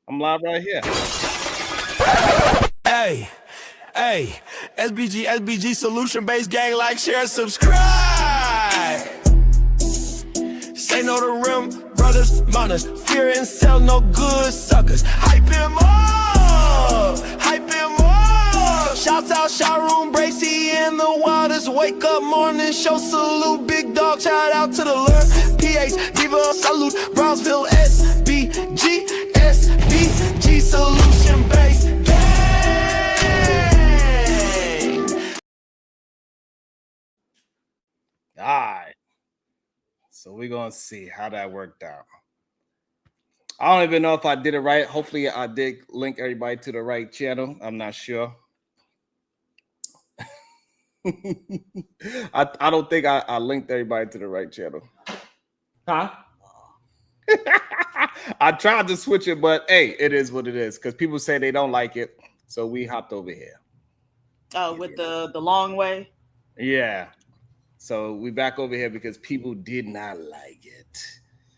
I'm live right here. Hey, SBG solution-based gang, like, share, subscribe. Say no to rim, brothers, mothers, fear and sell no good suckers. Hype him up, hype him up. Shouts out, Sharoon, Bracy, and the Waters. Wake up, morning show, salute, big dog, shout out to the Lord. PH, Diva, salute, Brownsville, SBG solution-based gang. All right. So we're going to see how that worked out. I don't even know if I did it right. Hopefully I did link everybody to the right channel. I'm not sure. I don't think I linked everybody to the right channel. Huh? I tried to switch it, but hey, it is what it is. Because people say they don't like it. So we hopped over here. Oh, with the long way? Yeah. So we back over here because people did not like it.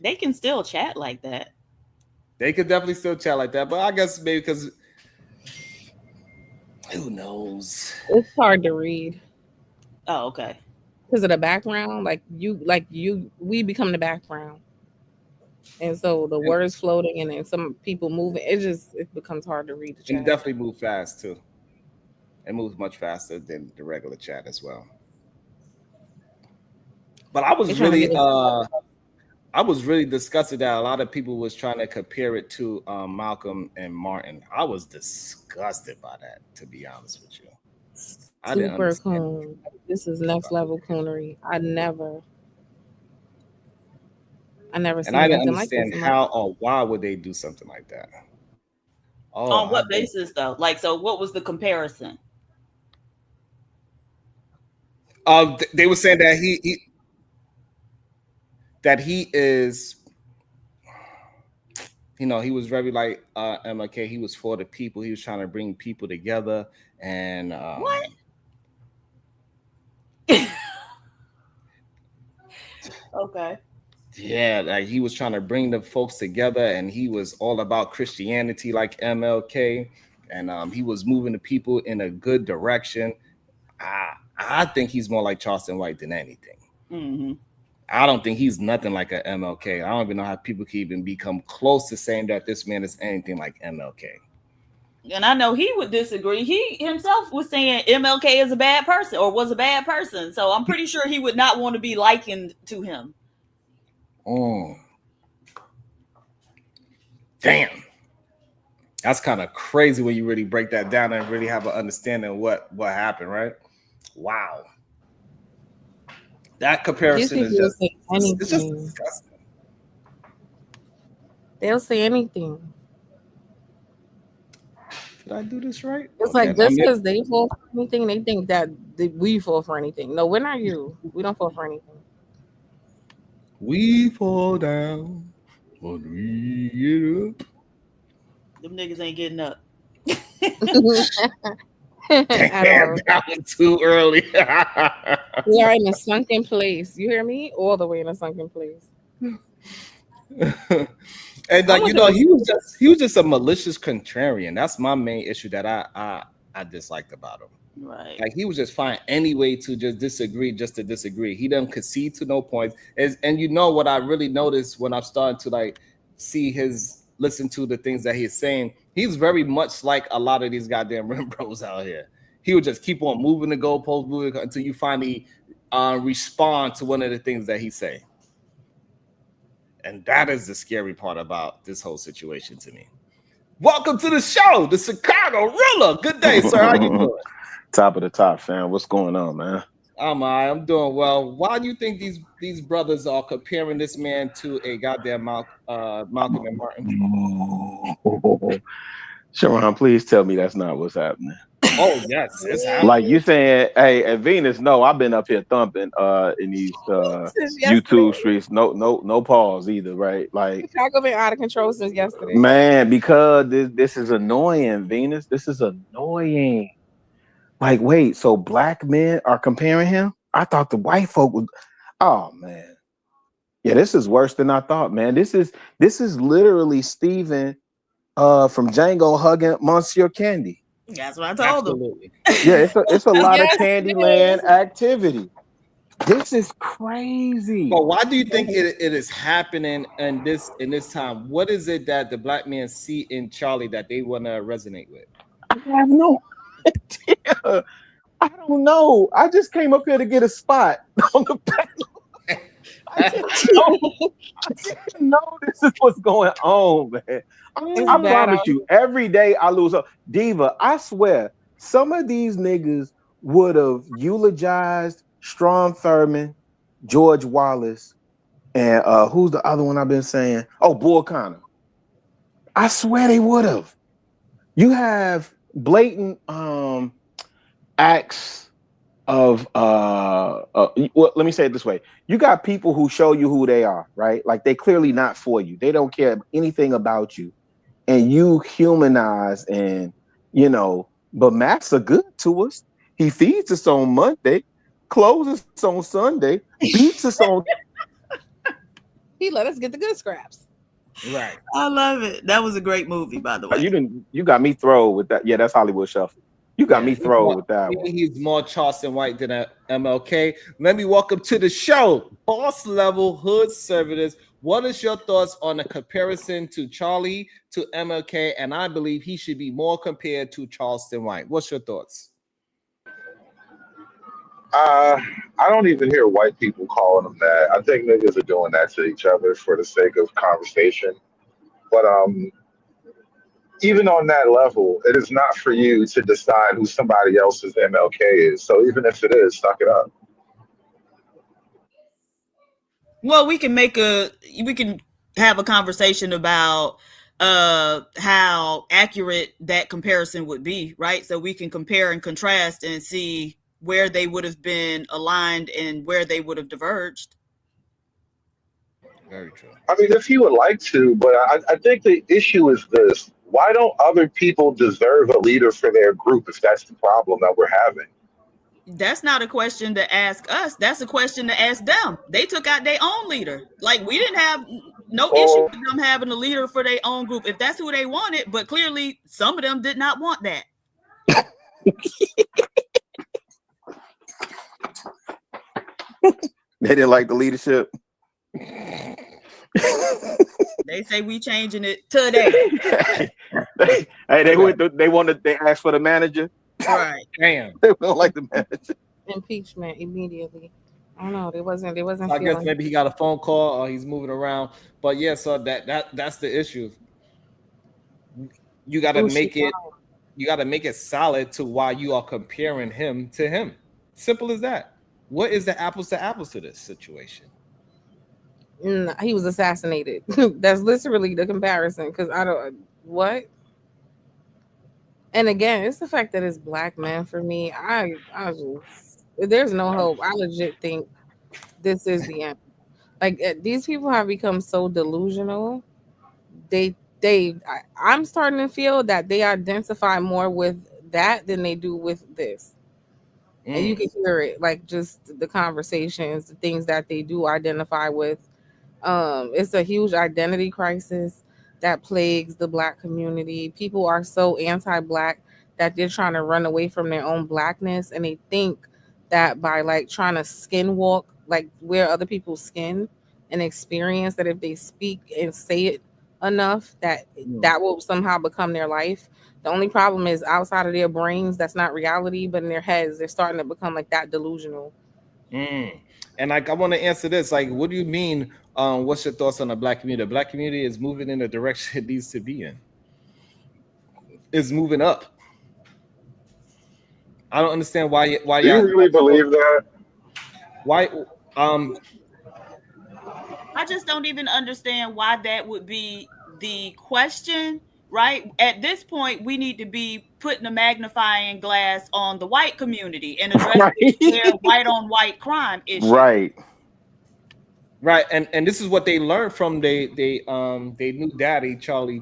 They can still chat like that. They could definitely still chat like that, but I guess maybe because who knows? It's hard to read. Oh, okay. Because of the background, we become the background. And so the words floating and then some people moving, it becomes hard to read the chat. And it definitely move fast too. It moves much faster than the regular chat as well. But I was really disgusted that a lot of people was trying to compare it to Malcolm and Martin. I was disgusted by that, to be honest with you. Super coon. This is next level coonery. I never seen and I didn't understand like how or why would they do something like that. Oh, on what basis though? Like, so what was the comparison? They were saying that he is, he was very like MLK. He was for the people. He was trying to bring people together. And what? Okay. Yeah, like he was trying to bring the folks together, and he was all about Christianity, like MLK, and he was moving the people in a good direction. I think he's more like Charleston White than anything. Mm-hmm. I don't think he's nothing like a MLK. I don't even know how people can even become close to saying that this man is anything like MLK. And I know he would disagree. He himself was saying MLK is a bad person or was a bad person. So I'm pretty sure he would not want to be likened to him. Oh, damn. That's kind of crazy when you really break that down and really have an understanding of what happened, right? Wow. That comparison is just disgusting. They'll say anything. Did I do this right? It's like just because they fall for anything, they think that we fall for anything. No, we're not you. We don't fall for anything. We fall down, but we get up. Them niggas ain't getting up. Damn, that was too early. We are in a sunken place. You hear me? All the way in a sunken place. And like he was just a malicious contrarian. That's my main issue that I disliked about him. Right. Like he was just finding any way to just disagree, just to disagree. He didn't concede to no points. And you know what I really noticed when I'm starting to like listen to the things that he's saying, he's very much like a lot of these goddamn rim bros out here. He would just keep on moving the goalpost until you finally respond to one of the things that he's saying. And that is the scary part about this whole situation to me. Welcome to the show, the Chicago Rilla. Good day, sir. How you doing? Top of the top, fam. What's going on, man? I'm doing well. Why do you think these brothers are comparing this man to a goddamn Malcolm and Martin? Sharon, please tell me that's not what's happening. Oh yes, it's happening. Like you saying, hey, at Venus, no, I've been up here thumping in these YouTube streets. No pause either, right? Like Chicago been out of control since yesterday. Man, because this is annoying, Venus. This is annoying. Like, wait, so black men are comparing him? I thought the white folk would. Oh man, yeah, this is worse than I thought, man. This is literally Stephen From Django hugging Monsieur Candy. That's what I told them. Absolutely. Yeah, it's a lot of Yes, it Candyland is. activity. This is crazy. But why do you think it is happening in this time? What is it that the black men see in Charlie that they want to resonate with? I have no idea. I don't know. I just came up here to get a spot on the panel. I didn't know this is what's going on, man. I promise you, every day I lose a Diva. I swear, some of these niggas would have eulogized Strom Thurmond, George Wallace, and who's the other one I've been saying? Oh, Bull Connor. I swear they would have. You have blatant acts of well, let me say it this way. You got people who show you who they are, right? Like they clearly not for you. They don't care anything about you. And you humanize and but Max are good to us. He feeds us on Monday, closes us on Sunday, beats us on. He let us get the good scraps. Right. I love it. That was a great movie, by the way. You got me thrilled with that. Yeah, that's Hollywood Shuffle. You got me thrilled with that one. He's more Charleston White than a MLK. Let me welcome to the show, boss level hood servitors. What is your thoughts on the comparison to Charlie to MLK? And I believe he should be more compared to Charleston White. What's your thoughts? I don't even hear white people calling them that. I think niggas are doing that to each other for the sake of conversation. But even on that level, it is not for you to decide who somebody else's MLK is. So even if it is, suck it up. Well, we can have a conversation about how accurate that comparison would be, right? So we can compare and contrast and see where they would have been aligned and where they would have diverged. Very true. I mean, if you would like to, but I think the issue is this. Why don't other people deserve a leader for their group if that's the problem that we're having? That's not a question to ask us. That's a question to ask them. They took out their own leader. Like, we didn't have no issue with them having a leader for their own group if that's who they wanted, but clearly some of them did not want that. They didn't like the leadership. They say we changing it today. They asked for the manager. Right. Damn. They don't like the manager. Impeachment immediately. I don't know. They wasn't. I guess maybe he got a phone call or he's moving around. But yeah, so that's the issue. You gotta make it solid to why you are comparing him to him. Simple as that. What is the apples to apples to this situation? He was assassinated. That's literally the comparison. Because I don't what. And again, it's the fact that it's black men for me. I just, there's no hope. I legit think this is the end. Like these people have become so delusional. I'm starting to feel that they identify more with that than they do with this. And you can hear it, like just the conversations, the things that they do identify with. It's a huge identity crisis that plagues the black community. People are so anti-black that they're trying to run away from their own blackness, and they think that by like trying to skin walk, like wear other people's skin and experience that if they speak and say it enough, that will somehow become their life. The only problem is outside of their brains, that's not reality, but in their heads, they're starting to become like that delusional. And like, I want to answer this. Like, what do you mean? What's your thoughts on the black community? The black community is moving in the direction it needs to be in. It's moving up. I don't understand why. Do you really believe that? Why? I just don't even understand why that would be the question. Right at this point, we need to be putting a magnifying glass on the white community and addressing their white on white crime issue. Right. And this is what they learned from they new daddy Charlie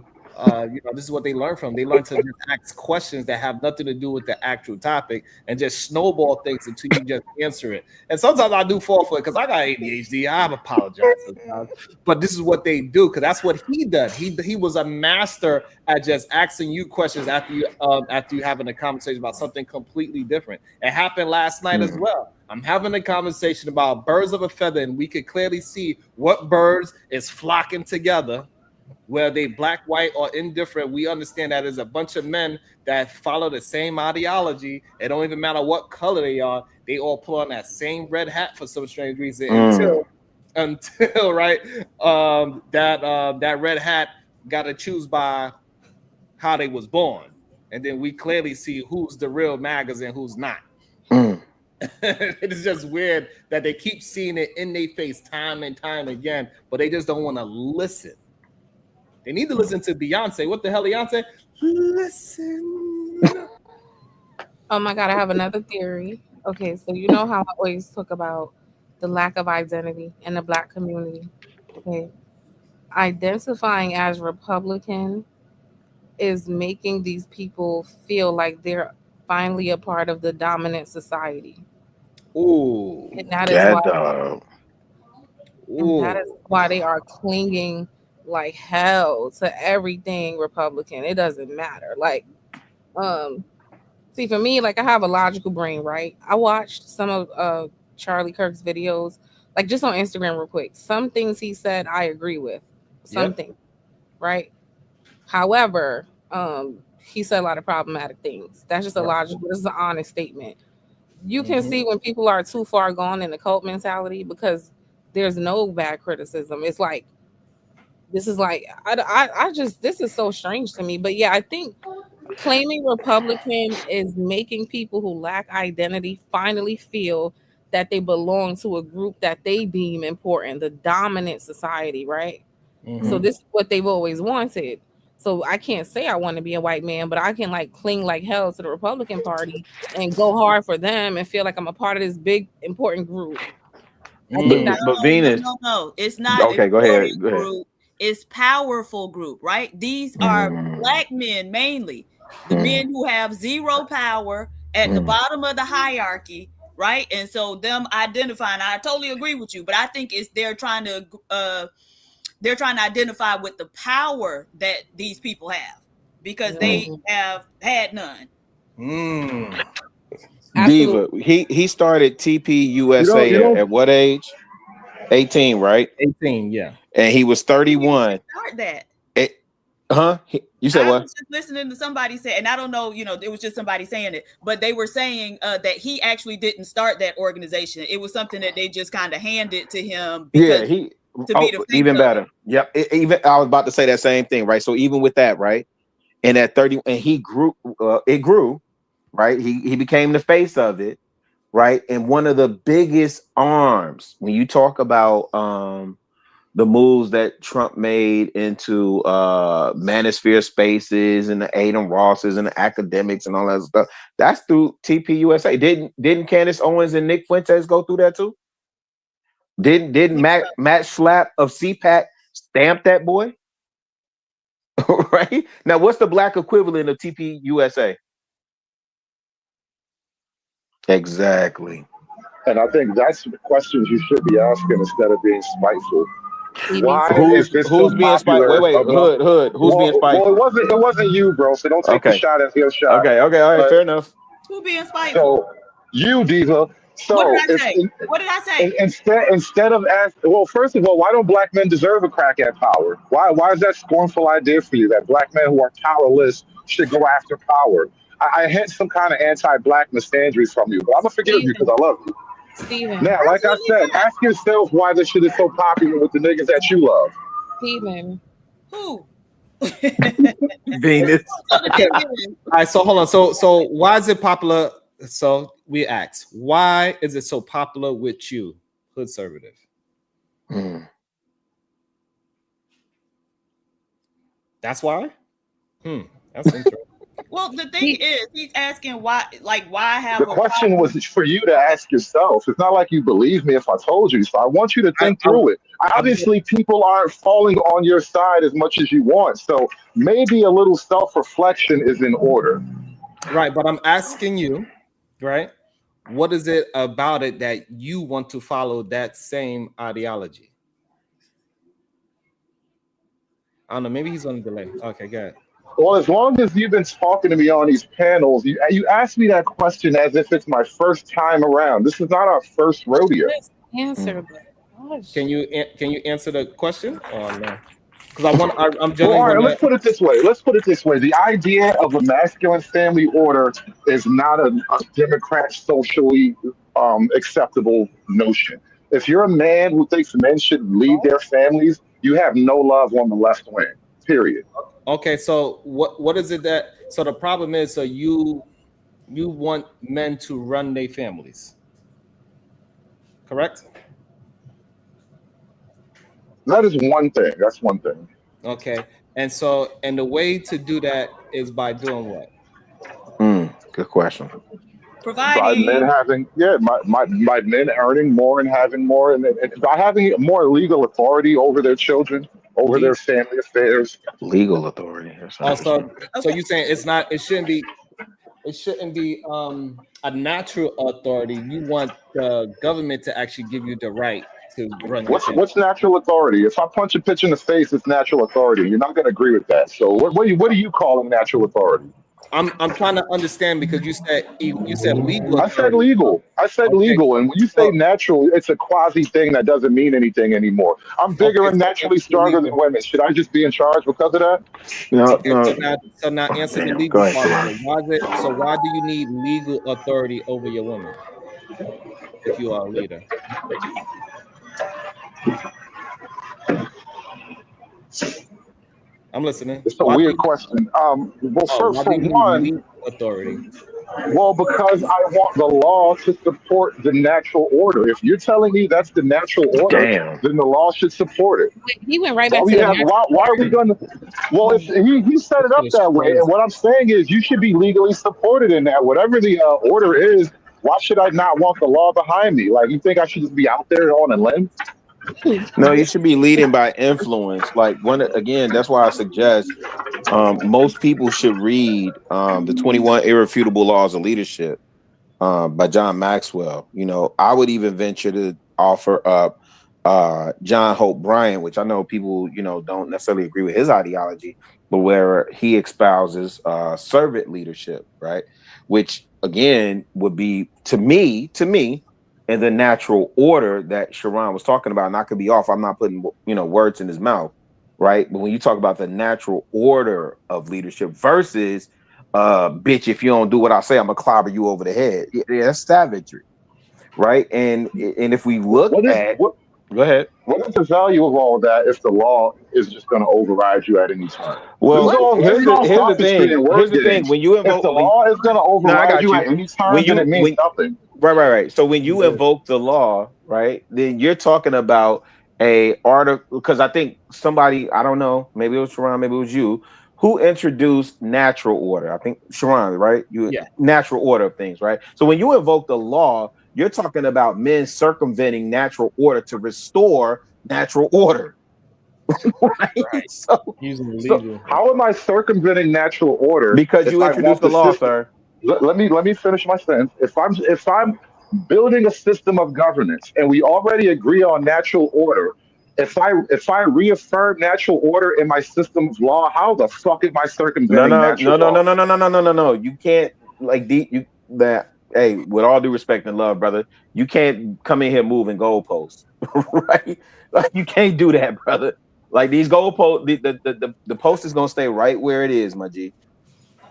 this is what they learn from. They learn to just ask questions that have nothing to do with the actual topic and just snowball things until you just answer it. And sometimes I do fall for it because I got ADHD. I apologize sometimes, but this is what they do because that's what he does. He was a master at just asking you questions after you having a conversation about something completely different. It happened last night as well. I'm having a conversation about birds of a feather, and we could clearly see what birds is flocking together. Whether they black, white, or indifferent, we understand that there's a bunch of men that follow the same ideology. It don't even matter what color they are. They all put on that same red hat for some strange reason until right that red hat got to choose by how they was born, and then we clearly see who's the real MAGAs and who's not. It is just weird that they keep seeing it in their face time and time again, but they just don't want to listen. They need to listen to Beyonce. What the hell, Beyonce? Listen. Oh my God, I have another theory. Okay, so you know how I always talk about the lack of identity in the Black community. Okay, identifying as Republican is making these people feel like they're finally a part of the dominant society. Ooh. And that is why they are clinging like hell to everything Republican. It doesn't matter. Like, see, for me, like I have a logical brain, right? I watched some of Charlie Kirk's videos, like just on Instagram real quick. Some things he said I agree with. Something, right? However, he said a lot of problematic things. That's just a logical, this is an honest statement. You can see when people are too far gone in the cult mentality because there's no bad criticism. It's like, this is like, I just, this is so strange to me. But yeah, I think claiming Republican is making people who lack identity finally feel that they belong to a group that they deem important, the dominant society, right? So this is what they've always wanted. So I can't say I want to be a white man, but I can like cling like hell to the Republican Party and go hard for them and feel like I'm a part of this big important group. I think that No, Venus. no, it's not. Okay, go ahead. Group. It's powerful group, right? These are Black men mainly, the men who have zero power at the bottom of the hierarchy, right? And so them identifying, I totally agree with you, but I think it's they're trying to identify with the power that these people have because they have had none. Diva, he started TP USA at what age? 18, right? 18, yeah. And he was 31. Start that. You said what? I was just listening to somebody say, and I don't know, it was just somebody saying it, but they were saying that he actually didn't start that organization. It was something that they just kind of handed to him. Because even better. Yep. I was about to say that same thing, right? So even with that, right? And at 30, and he grew, it grew, right? He became the face of it, right? And one of the biggest arms when you talk about the moves that Trump made into manosphere spaces and the Adam Rosses and the academics and all that stuff, that's through TPUSA. Didn't Candace Owens and Nick Fuentes go through that too? Didn't Matt Schlapp of CPAC stamp that boy? Right? Now, what's the Black equivalent of TPUSA? Exactly. And I think that's the questions you should be asking instead of being spiteful. Why is this who's being spiteful? Wait, Hood. Who's being spiteful? Well, it wasn't you, bro. So don't take the shot as your shot. Okay, all right, fair enough. Who being spiteful? So you, Diva. So what did I say? Instead of asking, well, first of all, why don't Black men deserve a crack at power? Why is that scornful idea for you that Black men who are powerless should go after power? I hint some kind of anti-Black misandry from you, but I'm gonna forgive you because I love you. Steven. Now, like I said, ask yourself why this shit is so popular with the niggas that you love. Steven. Who? Venus. All right, so hold on. So why is it popular? So we asked, why is it so popular with you, Hoodservative? That's why? That's interesting. Well, the thing is, he's asking why, like, why have The question was for you to ask yourself. It's not like you believe me if I told you. So I want you to think I, through it. Obviously, people aren't falling on your side as much as you want. So maybe a little self-reflection is in order. right, but I'm asking you, right? What is it about it that you want to follow that same ideology? I don't know. Maybe he's on a delay. Okay, good. Well, as long as you've been talking to me on these panels, you asked me that question as if it's my first time around. This is not our first rodeo. Just answer the question. Can you answer the question or no? Because I'm Well, generally all right, gonna. let's put it this way. Let's put it this way. The idea of a masculine family order is not a Democrat socially acceptable notion. If you're a man who thinks men should lead their families, you have no love on the left wing. Period. Okay, so what is it that? So the problem is, so you want men to run their families, correct? That is one thing. That's one thing. Okay, and the way to do that is by doing what? Good question. By men providing. having, yeah, my men earning more and having more, and by having more legal authority over their children, over their Lead. family affairs. Legal authority. That's Also, interesting. so Okay. you saying it's not? It shouldn't be a natural authority. You want the government to actually give you the right to run your family. What's natural authority? If I punch a pitch in the face, it's natural authority. You're not going to agree with that. So what do you call natural authority? I'm trying to understand because you said legal I said authority. legal. I said Okay, legal. And when you say so natural, it's a quasi thing that doesn't mean anything anymore. I'm bigger okay, and so naturally answer the stronger than legal. women. Should I just be in charge because of that? No, Okay, no. so now answer the Damn. Go legal ahead, part of it. Sharon. Why is it so? Why do you need legal authority over your women if you are a leader? I'm listening. It's a weird question. Well, Why do for you need one, legal authority? well, because I want the law to support the natural order. If you're telling me that's the natural order, Damn. then the law should support it. He went right Why back we to the have? natural Why are we order. going to? Well, if he set it This shit up is that way, and crazy. what I'm saying is, you should be legally supported in that. Whatever the order is, why should I not want the law behind me? Like, you think I should just be out there on a limb? No, you should be leading by influence. Like one again, that's why I suggest most people should read the 21 Irrefutable Laws of Leadership by John Maxwell. You know, I would even venture to offer up John Hope Bryant, which I know people, you know, don't necessarily agree with his ideology, but where he espouses servant leadership, right? Which again would be to me, in the natural order that Sharon was talking about. And I could be off. I'm not putting, you know, words in his mouth, right? But when you talk about the natural order of leadership versus bitch, if you don't do what I say, I'm gonna clobber you over the head. Yeah, that's savagery, right? And if we look What is at, what? go ahead. What is the value of all that if the law is just going to override you at any time? Well, This is all here's the sophistry thing. and Here's word the thing. games. When you If the invoke, law is going to no, I override got you you. at any When time, then you it means nothing. right. So when you invoke the law, right, then you're talking about a article, because I think somebody, I don't know, maybe it was Sharon, maybe it was you, who introduced natural order. I think Sharon, right? You Yeah. natural order of things, right? So when you invoke the law, you're talking about men circumventing natural order to restore natural order, right? Using So legal. How am I circumventing natural order because if you I introduced want the the law, system? sir. Let me finish my sentence. If I'm building a system of governance and we already agree on natural order, if I reaffirm natural order in my system of law, how the fuck am I No, circumventing no, no, natural no, no, law? no, no, no, no, no, no, no. You can't like you that. Hey, with all due respect and love, brother, you can't come in here moving goalposts, right? Like you can't do that, brother. Like these goalposts, the post is gonna stay right where it is, my G.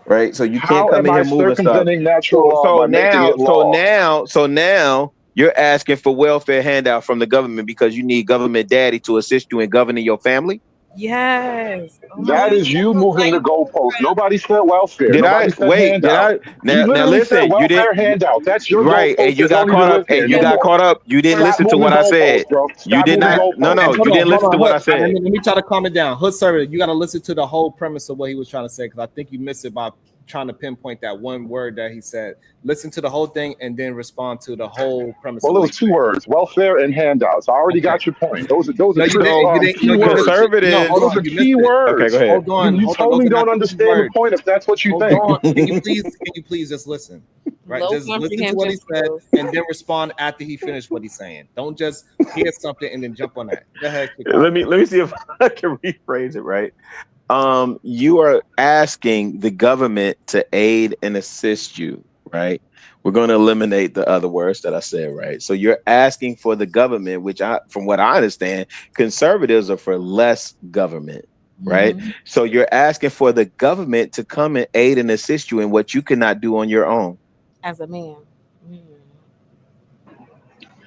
Right? So you can't How come am in I here moving stuff. circumventing natural So law so by making now, it law? you're asking for welfare handout from the government because you need government daddy to assist you in governing your family. Yes. Oh my That God. is you moving the goalpost. Nobody said welfare. Did I Nobody said wait? Did handout. I You now literally said listen? You didn't welfare handout. That's your right, and goalpost you that got don't caught even up, live here no more. You didn't Stop listen to moving what I said. goalposts, bro. You Stop did moving not. No, goalposts. no, Hold you on, didn't hold listen on. to what Hood. I said. Let me try to calm it down. Hood server, you got to listen to the whole premise of what he was trying to say because I think you missed it by trying to pinpoint that one word that he said. Listen to the whole thing and then respond to the whole premise. Well, of those two words, welfare and handouts. I already got your point. Those are No, you two didn't. You didn't. key No, you missed words. it. No, hold Those on. are You key missed it. words. Okay, go ahead. Hold on. You Hold on. totally Those are don't not the key understand the words. point if that's what you Hold think. on. Can you please just listen? Right. Low Just listen to what he comprehension said skills. and then respond after he finished what he's saying. Don't just hear something and then jump on that. Go ahead. Let me see if I can rephrase it right. You are asking the government to aid and assist you, right? We're going to eliminate the other words that I said, right? So you're asking for the government, which from what I understand, conservatives are for less government, right? Mm-hmm. So you're asking for the government to come and aid and assist you in what you cannot do on your own. As a man.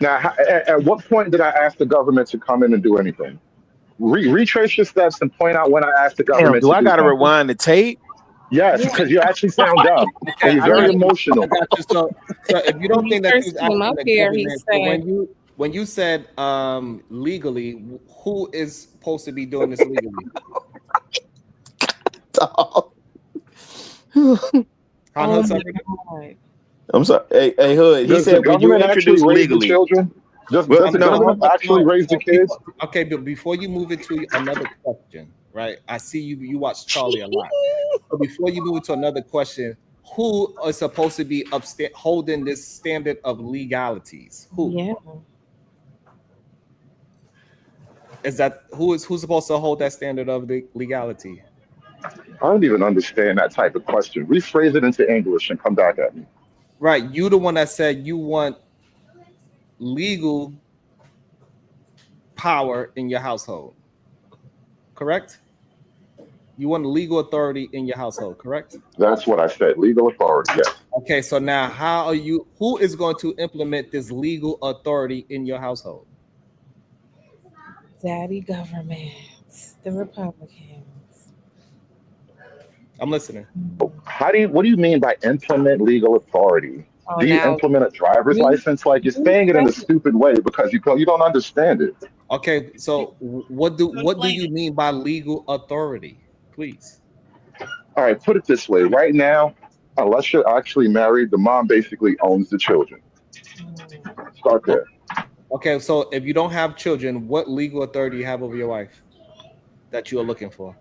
Now, at what point did I ask the government to come in and do anything? Retrace your steps and point out when I asked the Damn, government do to I do got to something. rewind the tape? Yes, because you actually sound dumb and you're I very got you. emotional. I got you. So if you don't When you think that first you was came asking up the here, he government, so said, when you said legally, who is supposed to be doing this legally? "Oh my Conservative? God." I'm sorry. Hey, Hood. He Does the said, "Would you government actually introduce raise the legally?" children? Does Well, the Okay, so government actually raise the kids? okay, but before you move into another question, right? I see you watch Charlie a lot. So before you move to another question, who is supposed to be holding this standard of legalities? Who Yeah. is that? Who's supposed to hold that standard of the legality? I don't even understand that type of question. Rephrase it into English and come back at me. Right, you the one that said you want legal power in your household, correct? You want legal authority in your household, correct? That's what I said. Legal authority. Yes. Okay, so now who is going to implement this legal authority in your household? Daddy government. The Republicans. I'm listening. What do you mean by implement legal authority? Oh, Do you now implement a driver's you, license? Like you're you saying it in a said stupid way because you don't understand it. Okay, so what do Explain you it. mean by legal authority? Please. All right, put it this way. Right now, unless you're actually married, the mom basically owns the children. Start there. Okay, so if you don't have children, what legal authority you have over your wife that you are looking for?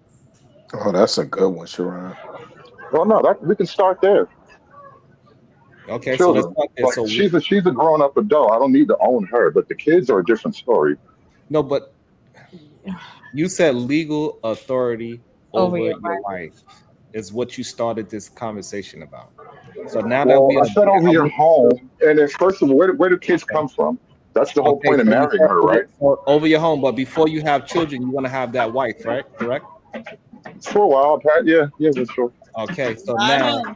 Oh, that's a good one, Sharon. Well, no, we can start there. Okay, so let's Children. start there. Like So she's a grown up adult. I don't need to own her, but the kids are a different story. no, but you said legal authority over over your your life. wife is what you started this conversation about. So now that Well, we I are said there, over I your want you home, to and then first of all, where do kids come from? That's the whole okay, point of so you marrying said her, right? over your home, but before you have children, you want to have that wife, right? Correct? For a while, Pat. Yeah, for sure. Okay, so I now know.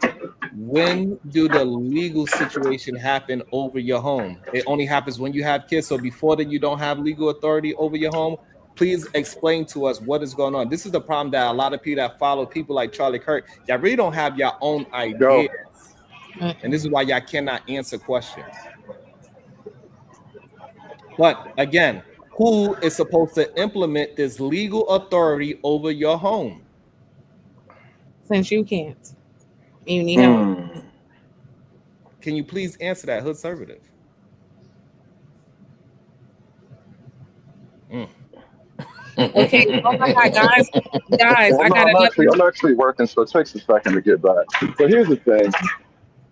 when do the legal situation happen over your home? It only happens when you have kids. So before then, you don't have legal authority over your home. Please explain to us what is going on. This is the problem that a lot of people that follow people like Charlie Kirk, y'all really don't have your own Go. ideas. And this is why y'all cannot answer questions. But again, who is supposed to implement this legal authority over your home? Since you can't. You need help. Can you please answer that, Hood Conservative? Okay. Oh my God, guys, Well, I no, got another. I'm actually working, so it takes a second to get back. But here's the thing: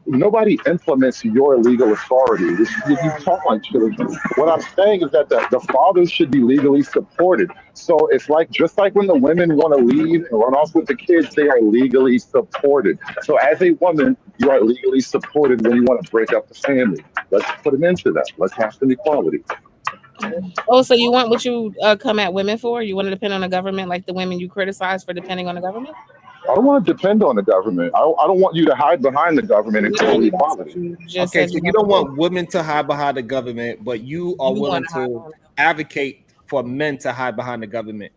nobody implements your legal authority. You talk like children. What I'm saying is that the fathers should be legally supported. So it's like just like when the women want to leave and run off with the kids, they are legally supported. So as a woman, you are legally supported when you want to break up the family. Let's put an end to that. Let's have some equality. Oh, so you want what you come at women for? You want to depend on the government like the women you criticize for depending on the government? I don't want to depend on the government. I don't want you to hide behind the government and call it Literally, that's what equality. you just Okay, said so you you want to don't do. want women to hide behind the government, but you are You willing want to hide to behind it. advocate for men to hide behind the government,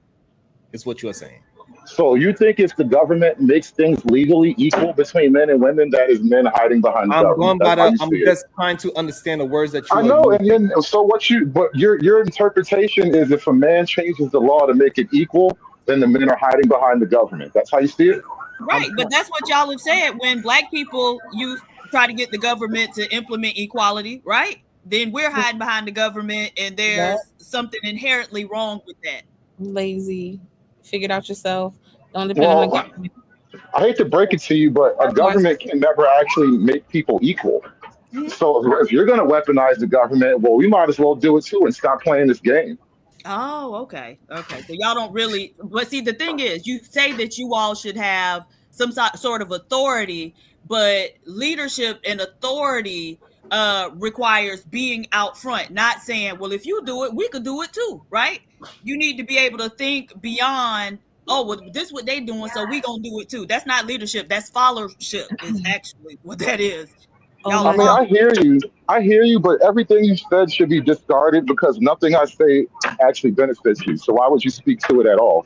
is what you're saying. So you think if the government makes things legally equal between men and women, that is men hiding behind the government? That's how you I'm see it. just trying to understand the words that I you are know, and using. then so but your interpretation is if a man changes the law to make it equal, then the men are hiding behind the government. That's how you see it. Right, but that's what y'all have said when Black people you try to get the government to implement equality, right? Then we're hiding behind the government, and there's something inherently wrong with that. Lazy, figure it out yourself. Don't depend on the Well, government. I hate to break it to you, but a Otherwise, government can never actually make people equal. Mhm. So if you're going to weaponize the government, well, we might as well do it too and stop playing this game. Oh, okay. Okay. So y'all don't really, but see, the thing is, you say that you all should have some sort of authority, but leadership and authority requires being out front, not saying, well, if you do it, we could do it too, right? You need to be able to think beyond, oh, well, this is what they doing, so we gonna do it too. That's not leadership, that's followership is actually what that is. Y'all I are mean, following. I hear you, but everything you said should be discarded because nothing I say actually benefits you. So why would you speak to it at all?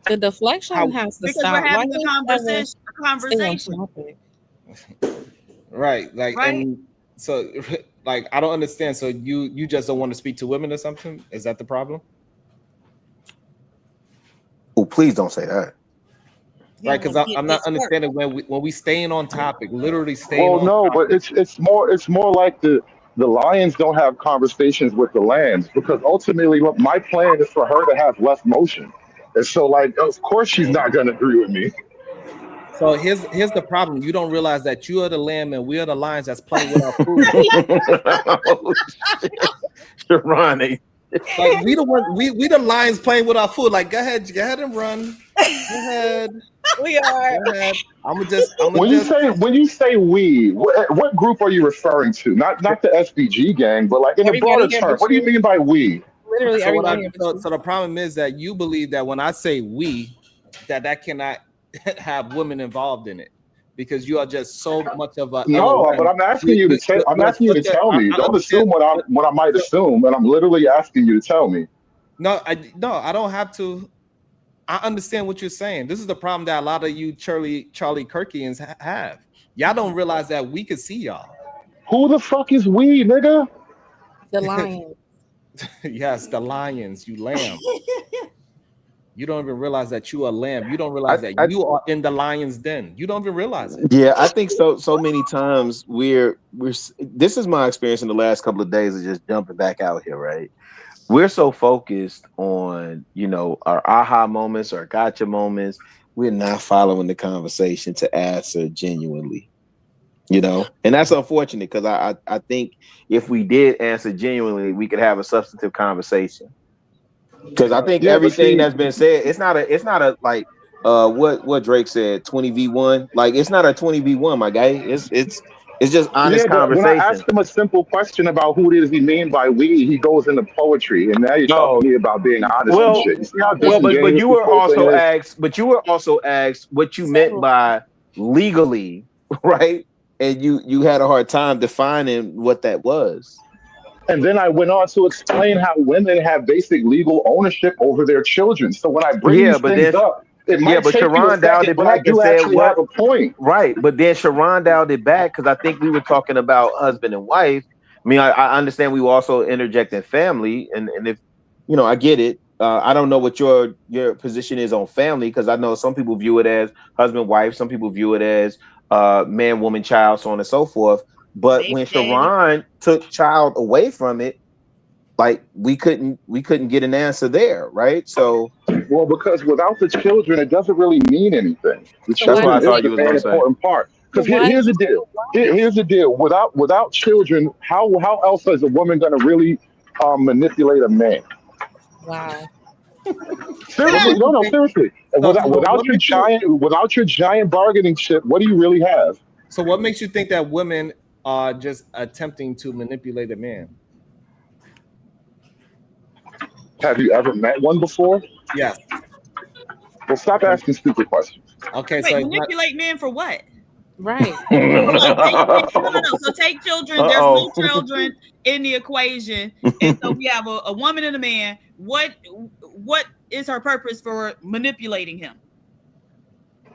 the deflection has to Because we're stop. Why having a can't you ever conversation, stay on topic? Right. Like, right? and so, like, I don't understand. So you just don't want to speak to women or something? Is that the problem? Oh, please don't say that. Right, because I'm not understanding when we staying on topic, literally staying Well, on no, topic. but it's more like the lions don't have conversations with the lambs because ultimately, look, my plan is for her to have less motion, and so like, of course, she's not going to agree with me. So here's the problem. You don't realize that you are the lamb and we are the lions that's playing with our food. Oh, shit. Sharon, Like we the lions playing with our food. Like go ahead and run. Go ahead. We are. Go ahead. I'm When you say we, what group are you referring to? Not the SBG gang, but like in a Everybody broader here term. but What do you you. mean by we? Literally so what I everybody here but you. so the problem is that you believe that when I say we, that cannot have women involved in it because you are just so much of a No, but LOM. I'm asking you to I'm asking you to tell me. I Don't understand. assume what I might assume, and I'm literally asking you to tell me. No, I don't have to. I understand what you're saying. This is the problem that a lot of you Charlie Kirkians have. Y'all don't realize that we can see y'all. Who the fuck is we, nigga? The lion. Yes, the lions, you lamb. You don't even realize that you are lamb. You don't realize that you are in the lion's den. You don't even realize it. yeah, I think so many times we're this is my experience in the last couple of days of just jumping back out here, right? We're so focused on, our aha moments or gotcha moments. We're not following the conversation to answer genuinely, and that's unfortunate because I think if we did answer genuinely, we could have a substantive conversation. Because I think Yeah, but everything see, that's been said, it's not a like what Drake said, 20v1. Like it's not a 20v1, my guy. It's just honest yeah, but when I conversation. ask him a simple question about who does he mean by we, he goes into poetry, and now you're talking No, to me about being honest and well, shit. You see how but disingenuous you this were whole thing also is? asked, what you meant Several. by legally, right? And you had a hard time defining what that was. And then I went on to explain how women have basic legal ownership over their children. So when I bring Yeah, these but things then up, it might take you a Sharon dialed second, it but I back and do said actually have what? a point. Right, but then Sharon dialed it back because I think we were talking about husband and wife. I mean, I understand we were also interjecting family, and if I get it. I don't know what your position is on family because I know some people view it as husband wife, some people view it as man, woman, child, so on and so forth. But Baby when daddy. Sharon took child away from it, like we couldn't get an answer there, right? So Well, because without the children, it doesn't really mean anything. The So that's why what do I children you is thought say the you was main gonna say. important part. so Because why do here's you the say deal. Here's the deal. Without children, how else is a woman going to really manipulate a man? wow? What Seriously, makes you no, think? seriously. So Without your giant bargaining chip, what do you really have? what makes you think that women are just attempting to manipulate a man? Have you ever met one before? Yes. Well, stop asking stupid questions. Okay, so Wait, it's not. manipulate men for what? Right. Hold on, no. So take children. There's no Uh-oh. children in the equation, and so we have a woman and a man. What is her purpose for manipulating him?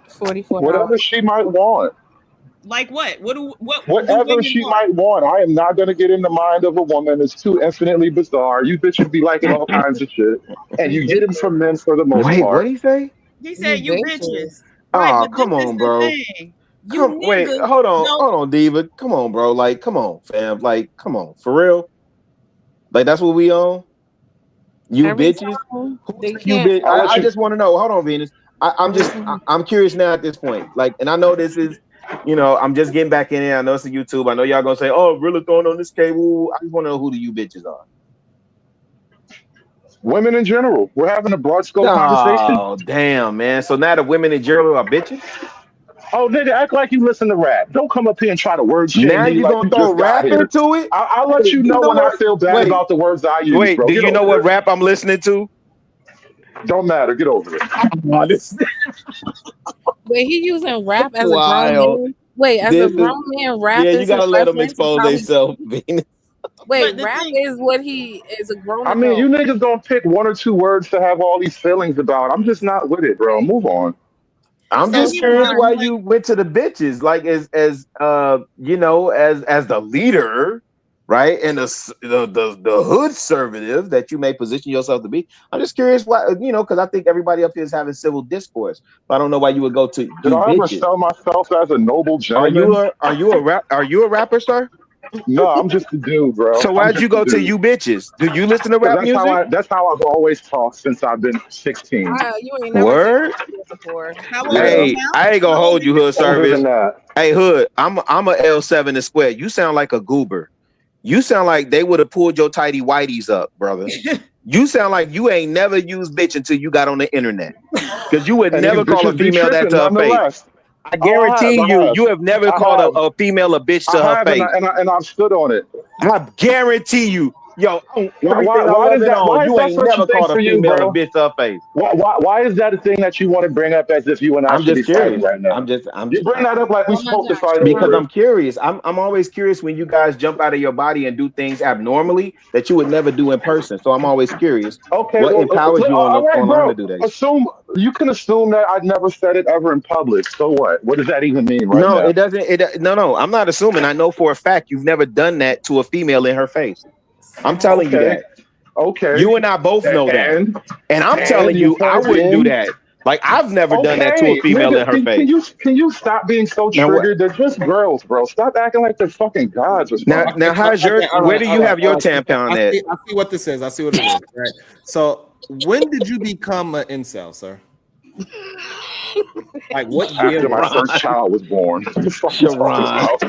44 Whatever hours. she might want. Like what? What do Whatever women she want? might want. I am not going to get in the mind of a woman. It's too infinitely bizarre. You bitches be liking all kinds of shit, and You you get it bitches. from men for the most Wait, what part. did he say? He You said you bitches. bitches. Right, Oh, but come this is on, the bro. thing. You Wait, niggas hold don't. on, Diva. Come on, bro. Like, come on, fam. Like, come on, for real. Like, that's what we on. You Every bitches. time Who they said you can't. bitch? I'll let I you. just want to know. Hold on, Venus. Every time. I'm curious now at this point. Like, and I know this is, I'm just getting back in here. I know it's a YouTube. I know y'all gonna say, "Oh, really throwing on this cable." I just want to know who the you bitches are. Women in general. We're having a broad scope conversation. Oh, damn, man. So now the women in general are bitches. Oh, nigga, act like you listen to rap. Don't come up here and try to word shame Now me you like gonna you throw just got rap here. into it? I'll let Hey, you do you know know when I what? feel bad Wait, about the words I use, wait. bro. Do Get you know over what it. rap I'm listening to? Don't matter. Get over it. Oh, this Wait, he using rap as a grown wild. man. Wait, as a This is grown man, rap Yeah. You is his gotta let them reference. expose themselves, Venus. Wait, But the rap thing, is what he is a grown I mean, you adult. niggas don't pick one or two words to have all these feelings about. I'm just not with it, bro. Move on. I'm so just here's curious my why point. you went to the bitches, like as the leader, right? And the hood conservative that you may position yourself to be. I'm just curious why, because I think everybody up here is having civil discourse. But I don't know why you would go to Did you I ever bitches. sell myself as a noble gentleman? Are you a rapper, sir? No, I'm just a dude, bro. So I'm why'd you just a go to dude. you bitches? Do you listen to Because rap music? that's how I've always talked since I've been 16. You ain't never seen Word. this before. How old are Yeah, you Hey, now? I ain't gonna How old hold are you, you? hood older than service. that. Hey, hood, I'm a L7 and square. You sound like a goober. You sound like they would have pulled your tidy whities up, brother. You sound like you ain't never used bitch until you got on the internet. Because you would And these never call a bitches be female that tripping to her face. nonetheless. I Oh, I have, guarantee I you, have, you have never I called have, a female a bitch to I her have, face. and I've stood on it. I guarantee you, yo, on Why, everything I why love does it that? on, Why is you that ain't such a never thing called a for you, female a bro? bitch to her face. Why is that a thing that you want to bring up as if you and I I'm should be just fighting curious. right now? I'm You just bring that up like we Oh my supposed to gosh, fight because over it. I'm curious. I'm always curious when you guys jump out of your body and do things abnormally that you would never do in person. So I'm always curious Okay, what well, empowers you all right, online to bro. do that. Assume you can assume that I never said it ever in public. So what? What does that even mean right No, now? it doesn't. No. I'm not assuming. I know for a fact you've never done that to a female in her face. I'm telling you Okay, that. okay, You and I both know that. and And I'm and telling your you, I point wouldn't do being. that. Like I've never done that to a Okay, female in nigga, her face. can you stop being so Now what? triggered? They're just girls, bro. Stop acting like they're fucking gods or something. Now, how's Okay, all where right, do all you right, have all your right. tampon at? I see what this is. I see what it is. Right. So, when did you become an incel, sir? Like, what year After my was it? first Sharon, child was born, what the fuck you talking Sharon. about?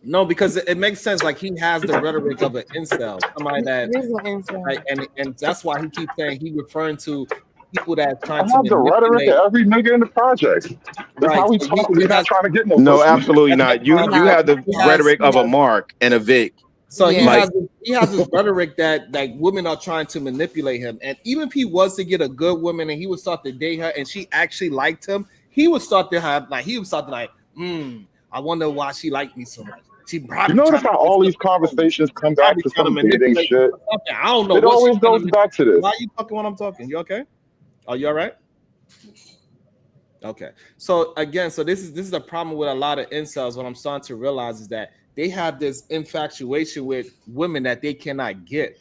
No, because it makes sense. Like, he has the rhetoric of an incel, somebody it that, is an answer. like, and that's why he keeps saying he referring to people that are I trying to have the rhetoric of manipulate. every nigga in the project. That's Right. how we So talk. he We're not has trying to get no No, pussy. absolutely that's not. fine. You No, have the He has rhetoric of a Mark and a Vic. So yeah. he has this rhetoric that like women are trying to manipulate him, and even if he was to get a good woman and he would start to date her and she actually liked him, he would start to have like I wonder why she liked me so much. She You probably notice trying to how get all these something from me. conversations She come back probably to trying to some dating manipulate me shit? for something. I don't know It what she's always trying to goes back to why this. are you talking when I'm talking? You okay? Are you all right? Okay. So again, so this is a problem with a lot of incels. What I'm starting to realize is that they have this infatuation with women that they cannot get.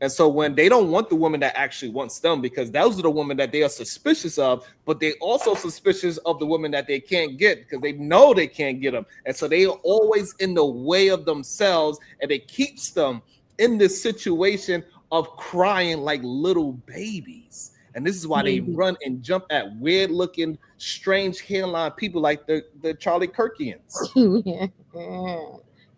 And so when they don't want the woman that actually wants them, because those are the women that they are suspicious of, but they also suspicious of the women that they can't get because they know they can't get them. And so they are always in the way of themselves, and it keeps them in this situation of crying like little babies. And this is why they run and jump at weird looking, strange hairline people like the Charlie Kirkians. Yeah.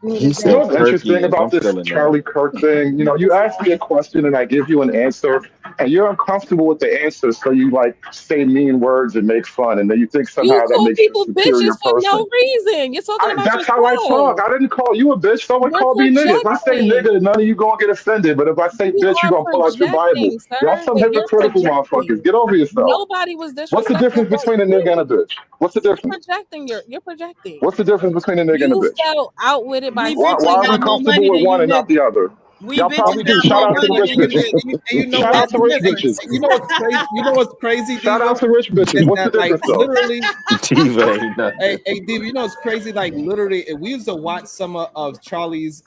He You know said what's interesting Kirkians. about I'm this feeling that. Charlie Kirk thing? You know, you ask me a question and I give you an answer, and you're uncomfortable with the answer, so you like say mean words and make fun, and then you think You somehow that call makes you a people bitches superior for person. no reason. You're talking about That's how I talk. yourself. I didn't call you a bitch. Someone You're called me nigga. If I say projecting. nigga, none of you gonna get offended. But if I say You bitch, you are gonna pull out your Bible. projecting, Y'all sir. some You're hypocritical motherfuckers. projecting. Get over yourself. Nobody was What's the disrespectful difference about between a nigga and a you. bitch? What's the You're difference? projecting. You're projecting. What's the difference between a nigga and a You bitch? felt outwitted by We Why eventually are we got someone. more comfortable money with than one you and not niggas. the other? We Y'all bitches probably do. got Shout more out to the money rich than you, bitches. and you know Shout what's out to the rich difference? bitches. You know what's crazy? You know what's crazy, Shout Diva? out to rich bitches. Is What's the that like difference though? literally? Diva ain't nothing. Hey, Diva, you know what's crazy? Like literally, if we used to watch some of Charlie's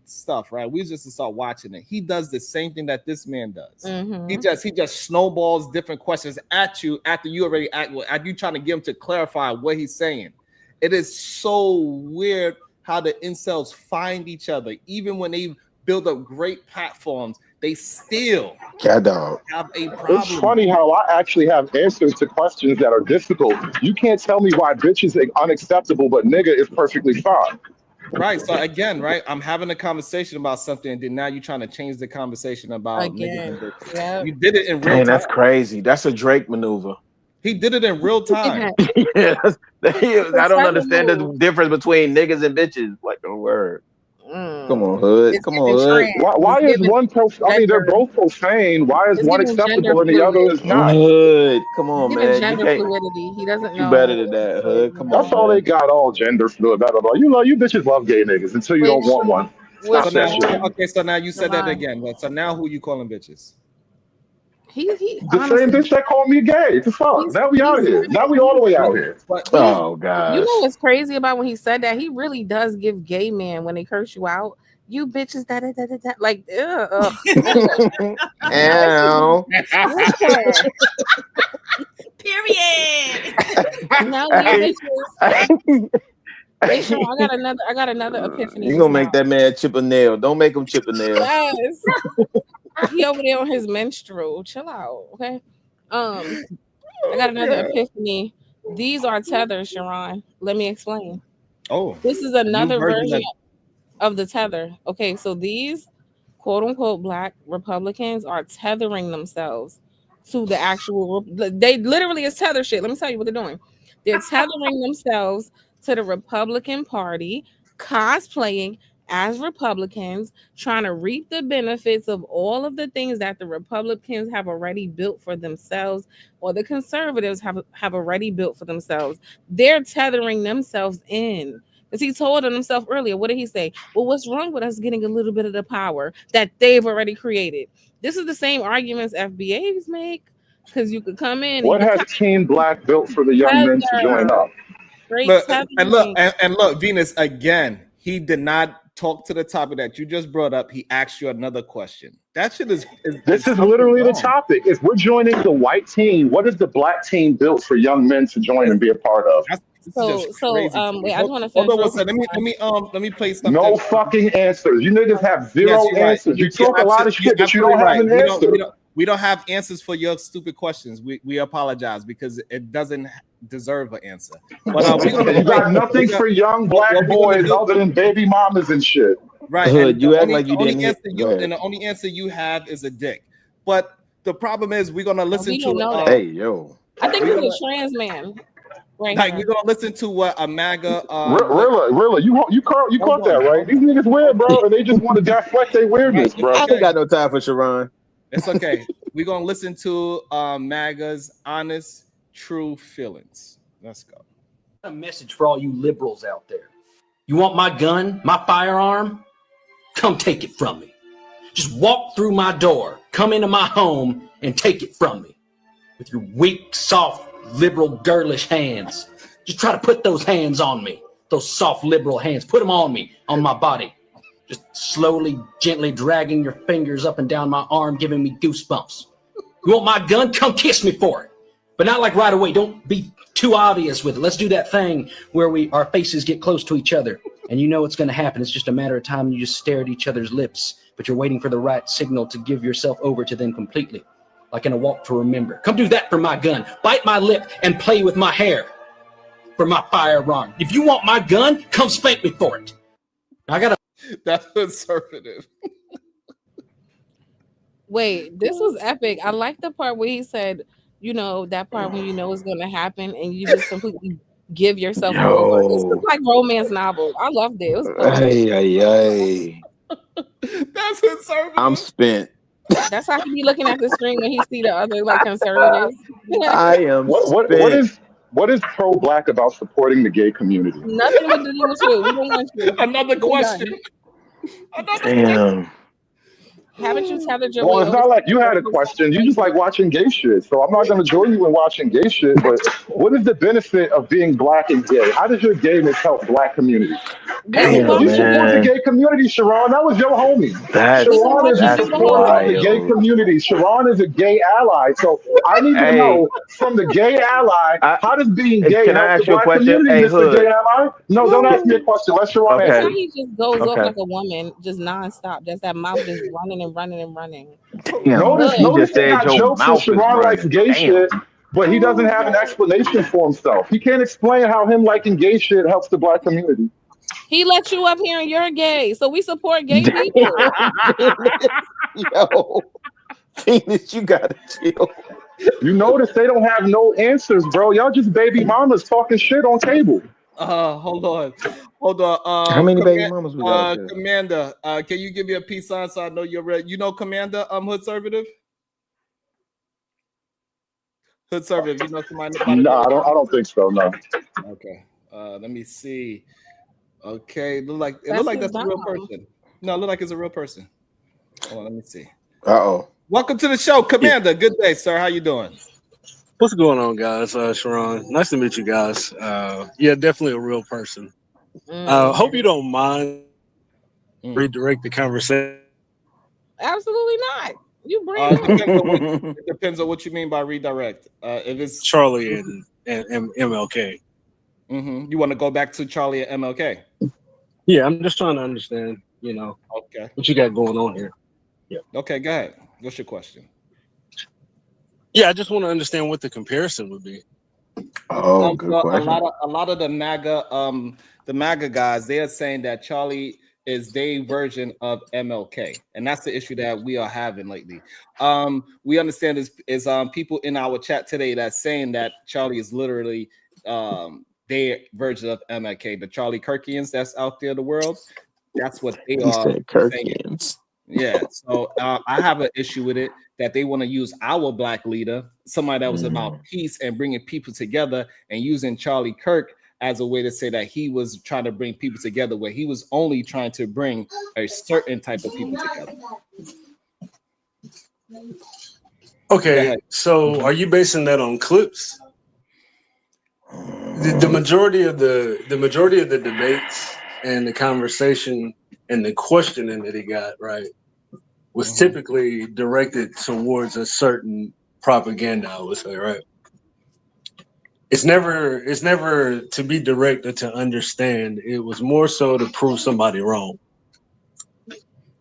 stuff, right? We used to start watching it. He does the same thing that this man does. Mhm. He just snowballs different questions at you after you already act. At you trying to get him to clarify what he's saying. It is so weird how the incels find each other, even when they build up great platforms, they still Cat dog. have a problem. It's funny how I actually have answers to questions that are difficult. You can't tell me why bitch is unacceptable, but nigga is perfectly fine. Right. So again, right, I'm having a conversation about something, and then now you're trying to change the conversation about niggas and Again. bitches. Yep. You did it in real Man, time. that's crazy. That's a Drake maneuver. He did it in real time. Yeah, I don't understand the move. difference between niggas and bitches. Like a word. Mm. Come on, hood. It's Come giving on, hood. trans. Why It's is giving one I mean, they're gender. both profane. Why is It's one giving gender acceptable and the other fluid. is not? Hood. Come on, Giving man. You gender can't. fluidity. He doesn't You know better than what that, it is, hood. you Come That's on, know. all they man. got, all gender fluid, blah, blah, blah. You bitches love gay niggas until you don't want one. With So Stop that now, shit. Sharon, okay, so now you said that Sharon, again. So now who you calling bitches? he The same honestly, bitch that called me gay. The fuck? Now we out here. Now we all the way out here. But he's Oh you know gosh. what's crazy about when he said that? He really does give gay men when they curse you out. You bitches, da da da da da. Like, ugh. Ow. Listen, Period. no, you bitches. Hey, Sean, I got another epiphany You just gonna now. make that man chip a nail. Don't make him chip a nail. Yes. He over there on his menstrual. Chill out, okay? I got another epiphany. These are tethers, Sharon. Let me explain. oh, This is a new another version of of the tether. Okay, so these quote unquote black Republicans are tethering themselves to the actual. They literally is tether shit. Let me tell you what they're doing. They're tethering themselves to the Republican Party, cosplaying as Republicans, trying to reap the benefits of all of the things that the Republicans have already built for themselves, or the conservatives have already built for themselves. They're tethering themselves in. As he told on himself earlier, what did he say? Well, what's wrong with us getting a little bit of the power that they've already created? This is the same arguments FBAs make, because you could come in and What you has Team Black built for the young men to join tether, up? straight look tethering. and look, Venus, again, he did not talk to the topic that you just brought up. He asked you another question. That shit This is something literally the wrong. topic. If we're joining the white team, what is the black team built for young men to join and be a part of? This is just crazy to me. Wait, I just want to Hold finish on one real quick. second. Let me play No something. fucking answers. You niggas have Yes, zero you're right. answers. You talk a lot of You're shit, but you absolutely don't have right. an answer. We don't have answers for your stupid questions. We apologize because it doesn't deserve an answer. But we're gonna You play. got nothing for young What black we're gonna boys do? other than baby mamas and shit. Right, and Hood, you act like you didn't hit. Go ahead. the only answer you have is a dick. But the problem is we're gonna listen We don't to know that. Hey, yo. I think we're this gonna is a trans man right like here. we're gonna listen to what a MAGA Rilla, you caught hold that, on, right? hold These on, niggas weird, hold on. bro, and they just want to deflect their Right, weirdness, it's bro. I ain't okay. got no time for Sharon. It's okay. We're gonna listen to MAGA's honest, true feelings. Let's go. A message for all you liberals out there. You want my gun, my firearm? Come take it from me. Just walk through my door, come into my home, and take it from me. With your weak, soft, liberal, girlish hands. Just try to put those hands on me. Those soft, liberal hands. Put them on me, on my body. Just slowly, gently dragging your fingers up and down my arm, giving me goosebumps. You want my gun? Come kiss me for it. But not like right away. Don't be too obvious with it. Let's do that thing where our faces get close to each other. And you know it's going to happen. It's just a matter of time. You just stare at each other's lips. But you're waiting for the right signal to give yourself over to them completely. Like in a walk to remember. Come do that for my gun. Bite my lip and play with my hair for my firearm. If you want my gun, come spank me for it. I got to... That's conservative. Wait, this was epic. I like the part where he said, you know, that part when you know it's going to happen and you just completely give yourself over. This was like romance novel. I loved it. It was cool. Hey. That's conservative. I'm spent. That's how he be looking at the screen when he see the other like conservatives. I am what is pro-black about supporting the gay community? Nothing to do with you. We don't want you. Another question. Damn. Haven't you tethered your Well, way it's over not to like you had a the question. You just like watching gay shit. So I'm not going to join you in watching gay shit. But what is the benefit of being black and gay? How does your gayness help black communities? This is Because what Damn, you I'm support the man. gay community, Sharon. That was your homie. That's because Sharon I is a think he's a supporter of the gay wild. homosexual. community. Sharon is a gay ally. So I need to Hey, know from the gay ally, I how does being gay can I help the ask you a black question? community, Hey, Mr. Gay Hood. Ally? No, don't ask me a question. Let Sharon Look Okay, answer. how he just goes off okay. like a woman, just nonstop. Just that mouth just running and running and running. Damn. Notice, He Good. notice just they said got your jokes and mouth is Sharon likes running. gay Damn. shit, but he doesn't have an explanation for himself. He can't explain how him liking gay shit helps the black community. He let you up here and you're gay, so we support gay people. Yo, Phoenix, you gotta chill. You notice they don't have no answers, bro. Y'all just baby mamas talking shit on table. Hold on, hold on. How many baby mamas we got up here? Commander, can you give me a peace sign so I know you're ready? You know, Commander, Hood Conservative. Hood Conservative. You know somebody by the No, name of I don't think so. No. Okay. Let me see. Okay, look That's like his that's a real dom. person. No, look like it's a real person. Hold on, let me see. Uh-oh. Welcome to the show, Commander. Good day, sir. How you doing? What's going on, guys? Sharon, nice to meet you guys. Yeah, definitely a real person. Hope you don't mind redirect the conversation. Absolutely not. You bring It him. depends on what you mean by redirect. If it's Charlie and MLK. You want to go back to Charlie and MLK? Yeah, I'm just trying to understand, Okay. what you got going on here. Yeah. Okay, go ahead. What's your question? Yeah, I just want to understand what the comparison would be. Oh, good So question. a lot of the MAGA guys, they are saying that Charlie is their version of MLK, and that's the issue that we are having lately. We understand is people in our chat today that's saying that Charlie is literally their version of MLK, the Charlie Kirkians that's out there in the world. That's what they He are said saying. Kirkians. Yeah, so I have an issue with it that they want to use our black leader, somebody that was about peace and bringing people together, and using Charlie Kirk as a way to say that he was trying to bring people together, where he was only trying to bring a certain type of people together. Okay, so are you basing that on clips? The majority of the debates and the conversation and the questioning that he got right was typically directed towards a certain propaganda, I would say, right? It's never to be direct or to understand. It was more so to prove somebody wrong.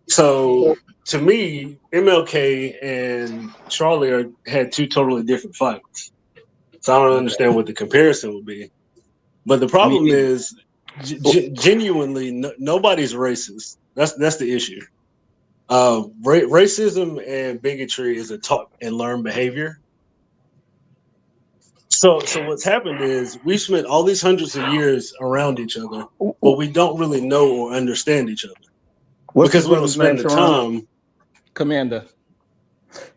So to me, MLK and Charlie had two totally different fights. So I don't understand what the comparison would be. But the problem is, genuinely, nobody's racist. That's the issue. Racism and bigotry is a taught and learned behavior. So what's happened is we spent all these hundreds of years around each other, but we don't really know or understand each other. What's because this we don't brother's spend name, the Sharon? time.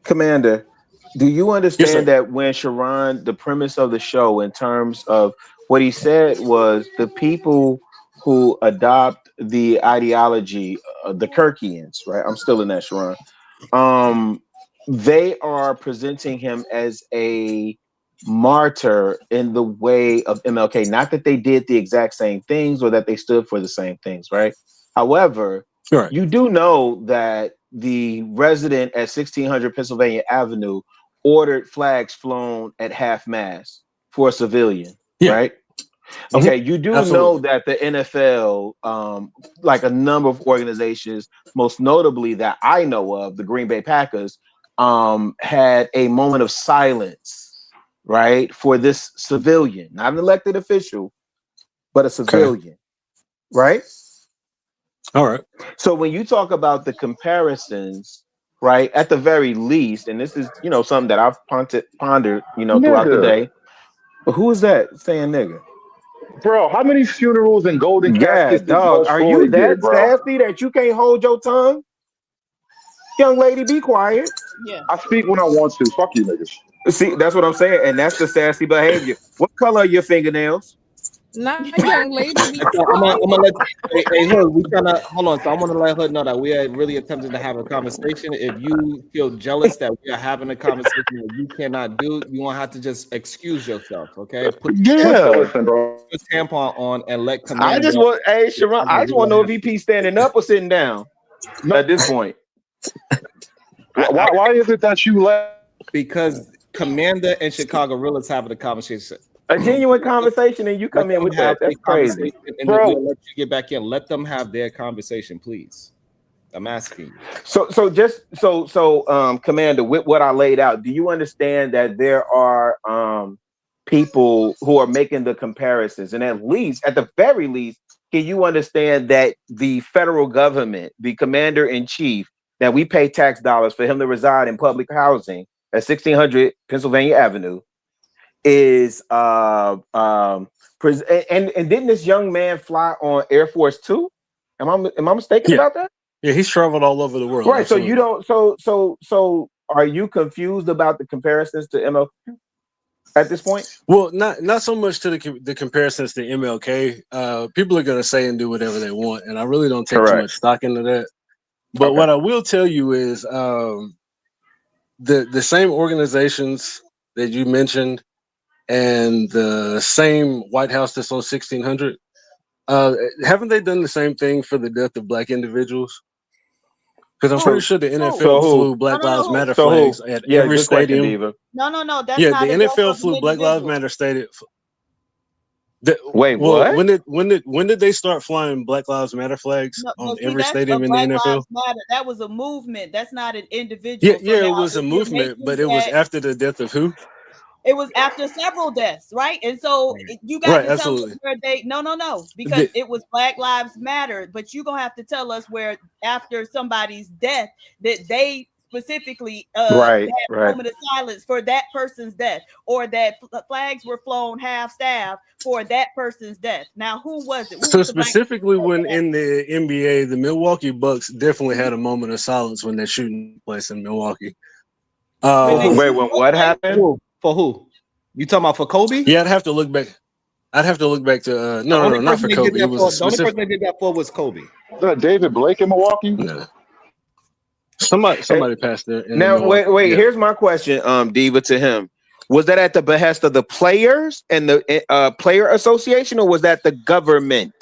Commander, do you Yes, understand sir. that when Sharon, the premise of the show in terms of what he said was the people who adopt the ideology, the Kirkians, right? I'm still in that, Sharon. They are presenting him as a martyr in the way of MLK. Not that they did the exact same things or that they stood for the same things, right? However, Right. you do know that the resident at 1600 Pennsylvania Avenue ordered flags flown at half mast for a civilian, Yeah. right? Okay, you do know Absolutely. that the NFL, like a number of organizations, most notably that I know of, the Green Bay Packers, had a moment of silence, right, for this civilian, not an elected official, but a civilian, right? All right. So when you talk about the comparisons, right, at the very least, and this is, something that I've pondered, throughout the Nigga. day. But who is that saying nigga? Bro, how many funerals and golden Yeah, caskets did dog. George Are you Floyd that get, bro? sassy that you can't hold your tongue? Young lady, be quiet. Yeah. I speak when I want to. Fuck you niggas. See, that's what I'm saying. And that's the sassy behavior. What color are your fingernails? Not young lady. So I'm gonna let hey Hood, we trying to hold on. So I want to let Hood know that we are really attempting to have a conversation. If you feel jealous that we are having a conversation that you cannot do, you won't have to just excuse yourself. Okay, put Yeah. Listen, bro. your tampon on and let I Commander. just want, hey Sharon, I just want to know if VP standing up or sitting down No, at this point. why is it that you let? Because Commander and Chicago Real is having a conversation. A genuine conversation, and you Let come in them with have that. That's a crazy. conversation, and then Bro. we'll let you get back in. Let them have their conversation, please. I'm asking you. So Commander, with what I laid out, do you understand that there are people who are making the comparisons, and at the very least, can you understand that the federal government, the commander in chief, that we pay tax dollars for him to reside in public housing at 1600 Pennsylvania Avenue, is and didn't this young man fly on Air Force Two? Am I mistaken about that? Yeah, he's traveled all over the world. Right. Absolutely. So you don't. So are you confused about the comparisons to MLK at this point? Well, not so much to the comparisons to MLK. People are going to say and do whatever they want, and I really don't take too much stock into that. But what I will tell you is the same organizations that you mentioned and the same White House that's on 1600. Haven't they done the same thing for the death of Black individuals? Because I'm pretty sure the NFL flew Black Lives Matter flags at every stadium. Question, No, that's Yeah, not the a death NFL of flew an Black Lives individual. Matter stadium. Wait, Well, what? when did they start flying Black Lives Matter flags on every That's stadium a in the Black NFL? Lives Matter. That was a movement. That's not an Yeah, individual. So it now, was a if you're movement, making but it was that, after the death of who? it was after several deaths, right? And so you got Right, to tell us absolutely. where they no, because it was Black Lives Matter, but you're gonna have to tell us where after somebody's death that they specifically Right. had a moment of silence for that person's death, or that flags were flown half staff for that person's death. Now, who was it? Who So was the Black specifically, when in the NBA, the Milwaukee Bucks definitely had a moment of silence when that shooting took place in Milwaukee. Wait, when what happened? For who? You talking about for Kobe? Yeah, I'd have to look back. I'd have to look back to no, not for Kobe. It was a The only person specific. they did that for was Kobe. David Blake in Milwaukee? No. Somebody passed there. Now, wait. Yeah. Here's my question, Diva, to him. Was that at the behest of the players and the player association, or was that the government?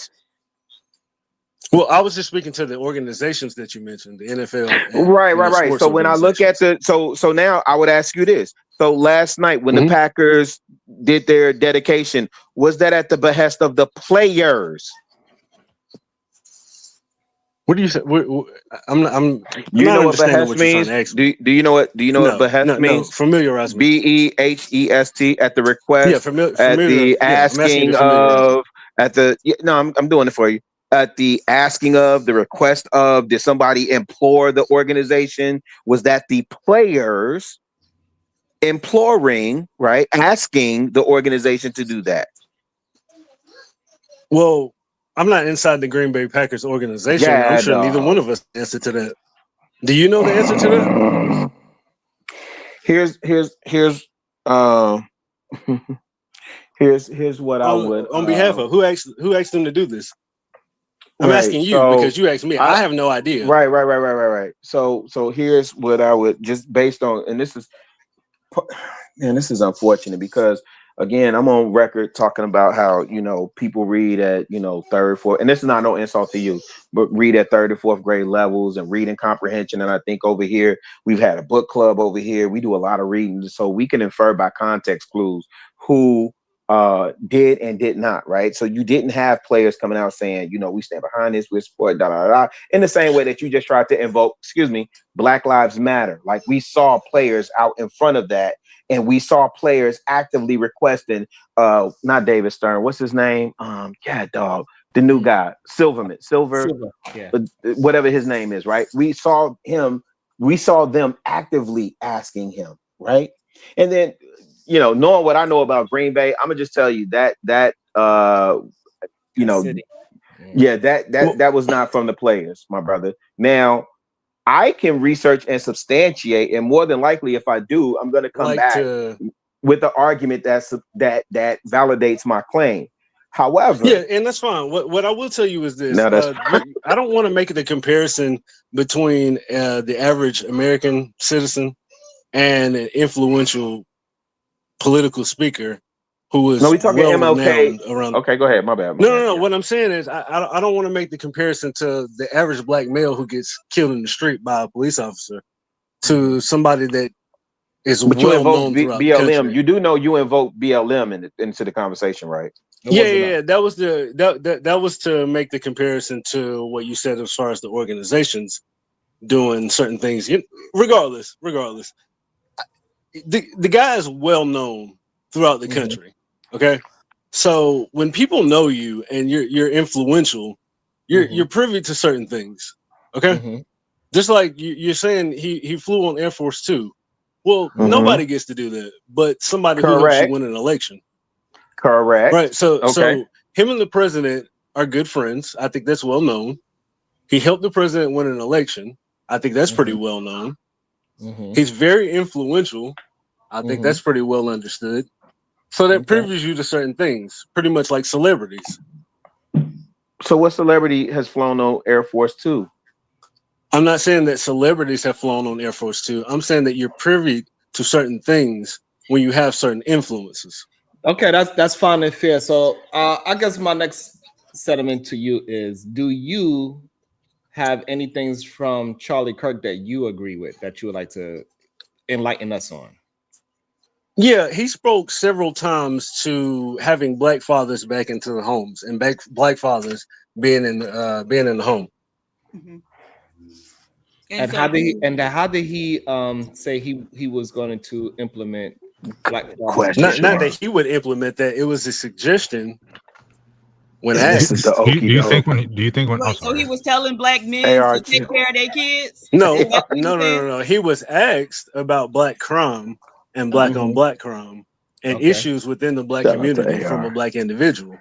Well, I was just speaking to the organizations that you mentioned, the NFL. And, right. So when I look at so now I would ask you this. So last night when the Packers did their dedication, was that at the behest of the players? What do you say? I'm not what behest means? Do you know what? Do you know what behest means? No, familiarize me. BEHEST, at the request, at the asking of, at the I'm doing it for you. At the asking of, the request of, did somebody implore the organization? Was that the players imploring, right? Asking the organization to do that? Well, I'm not inside the Green Bay Packers organization. Yeah, I'm sure neither one of us answer to that. Do you know the answer to that? Here's what I would on behalf of who asked them to do this. I'm asking you because you asked me. I have no idea. Right. So here's what I would, just based on, and this is unfortunate because again, I'm on record talking about how, people read at, third, fourth, and this is not no insult to you, but read at third and fourth grade levels and reading comprehension. And I think over here, we've had a book club over here. We do a lot of reading. So we can infer by context clues who did and did not, right? So you didn't have players coming out saying, we stand behind this, we support, in the same way that you just tried to invoke, Black Lives Matter. Like we saw players out in front of that, and we saw players actively requesting, not David Stern, what's his name? The new guy, Silver, yeah. Whatever his name is, right? We saw them actively asking him, right? And then, knowing what I know about Green Bay, I'm gonna just tell you that that was not from the players, my brother. Now, I can research and substantiate, and more than likely, if I do, I'm going to come back with the argument that validates my claim. However, Yeah, and that's fine. What I will tell you is this: now that's I don't want to make the comparison between the average American citizen and an influential political speaker who was no, we talking well MLK. renowned around. Okay, go ahead. My bad. No. Yeah. What I'm saying is, I don't want to make the comparison to the average black male who gets killed in the street by a police officer to somebody that is But you well invoke known throughout the BLM. country. You do know you invoke BLM into the conversation, right? Yeah. That was that was to make the comparison to what you said as far as the organizations doing certain things. Regardless, the guy is well known throughout the country. Okay, so when people know you and you're influential, you're privy to certain things. Okay, just like you're saying he flew on Air Force 2. Well, nobody gets to do that, but somebody who helps you win an election. Correct. Right. So him and the president are good friends. I think that's well known. He helped the president win an election. I think that's pretty well known. He's very influential. I think that's pretty well understood. So that previews you to certain things, pretty much like celebrities. So what celebrity has flown on Air Force 2? I'm not saying that celebrities have flown on Air Force 2. I'm saying that you're privy to certain things when you have certain influences. Okay, that's fine and fair. So I guess my next sentiment to you is: do you have any things from Charlie Kirk that you agree with that you would like to enlighten us on? Yeah, he spoke several times to having black fathers back into the homes and black fathers being in the home. And how did he say he was going to implement black fathers? Not that he would implement that. It was a suggestion when asked. Do you think when Wait, so he was telling black men to take care of their kids? No. He was asked about black crime and black on black crime and issues within the black community from a black individual.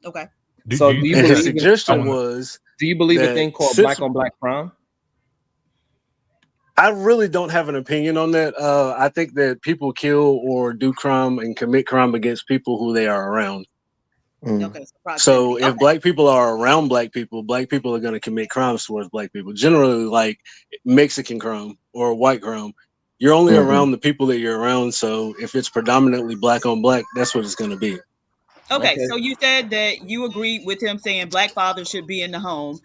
Okay. So do you believe his suggestion was? Do you believe a thing called black on black crime? I really don't have an opinion on that. I think that people kill or do crime and commit crime against people who they are around. Okay, so if black people are around black people are going to commit crimes towards black people. Generally, like Mexican crime or white crime, you're only around the people that you're around. So if it's predominantly black on black, that's what it's going to be. Okay, so you said that you agree with him saying black fathers should be in the home.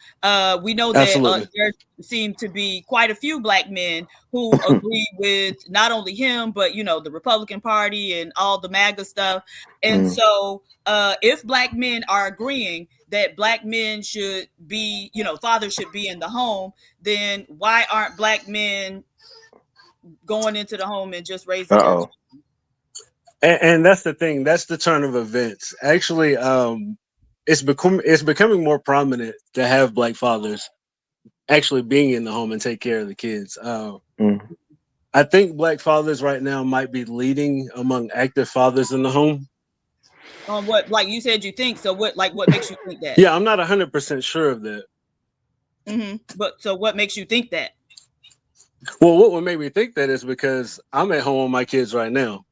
We know that there seem to be quite a few black men who agree with not only him, but the Republican Party and all the MAGA stuff. And so if black men are agreeing that black men should be, fathers should be in the home, then why aren't black men going into the home and just raising their children? And that's the thing. That's the turn of events. Actually, it's becoming more prominent to have black fathers actually being in the home and take care of the kids. I think black fathers right now might be leading among active fathers in the home. On what, like you said, you think so? What makes you think that? Yeah, I'm not 100% sure of that. But so, what makes you think that? Well, what would make me think that is because I'm at home with my kids right now.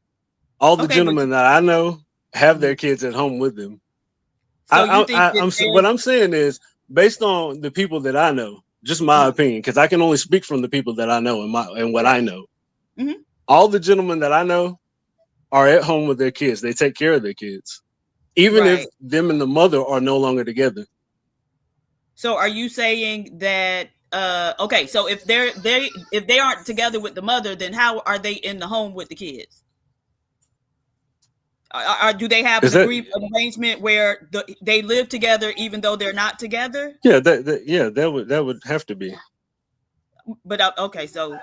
All the gentlemen that I know have their kids at home with them. So what I'm saying is, based on the people that I know, just my opinion, because I can only speak from the people that I know and what I know. All the gentlemen that I know are at home with their kids. They take care of their kids, even if them and the mother are no longer together. So, are you saying that? Okay, so if they aren't together with the mother, then how are they in the home with the kids? Do they have an arrangement where they live together even though they're not together? Yeah, that would have to be. But okay, so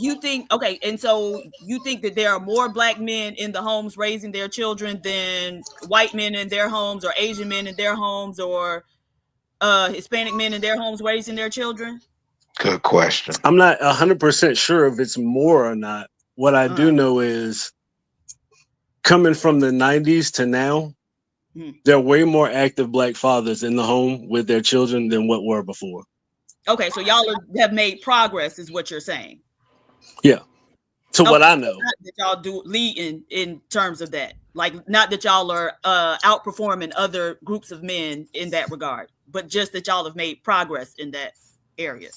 you think and so you think that there are more black men in the homes raising their children than white men in their homes, or Asian men in their homes, or Hispanic men in their homes raising their children? Good question. I'm not 100% sure if it's more or not. What I do know is, coming from the 90s to now, there are way more active black fathers in the home with their children than what were before. Okay, so y'all have made progress, is what you're saying. Yeah. to what I know. Not that y'all do lead in terms of that. Like, not that y'all are outperforming other groups of men in that regard, but just that y'all have made progress in that area.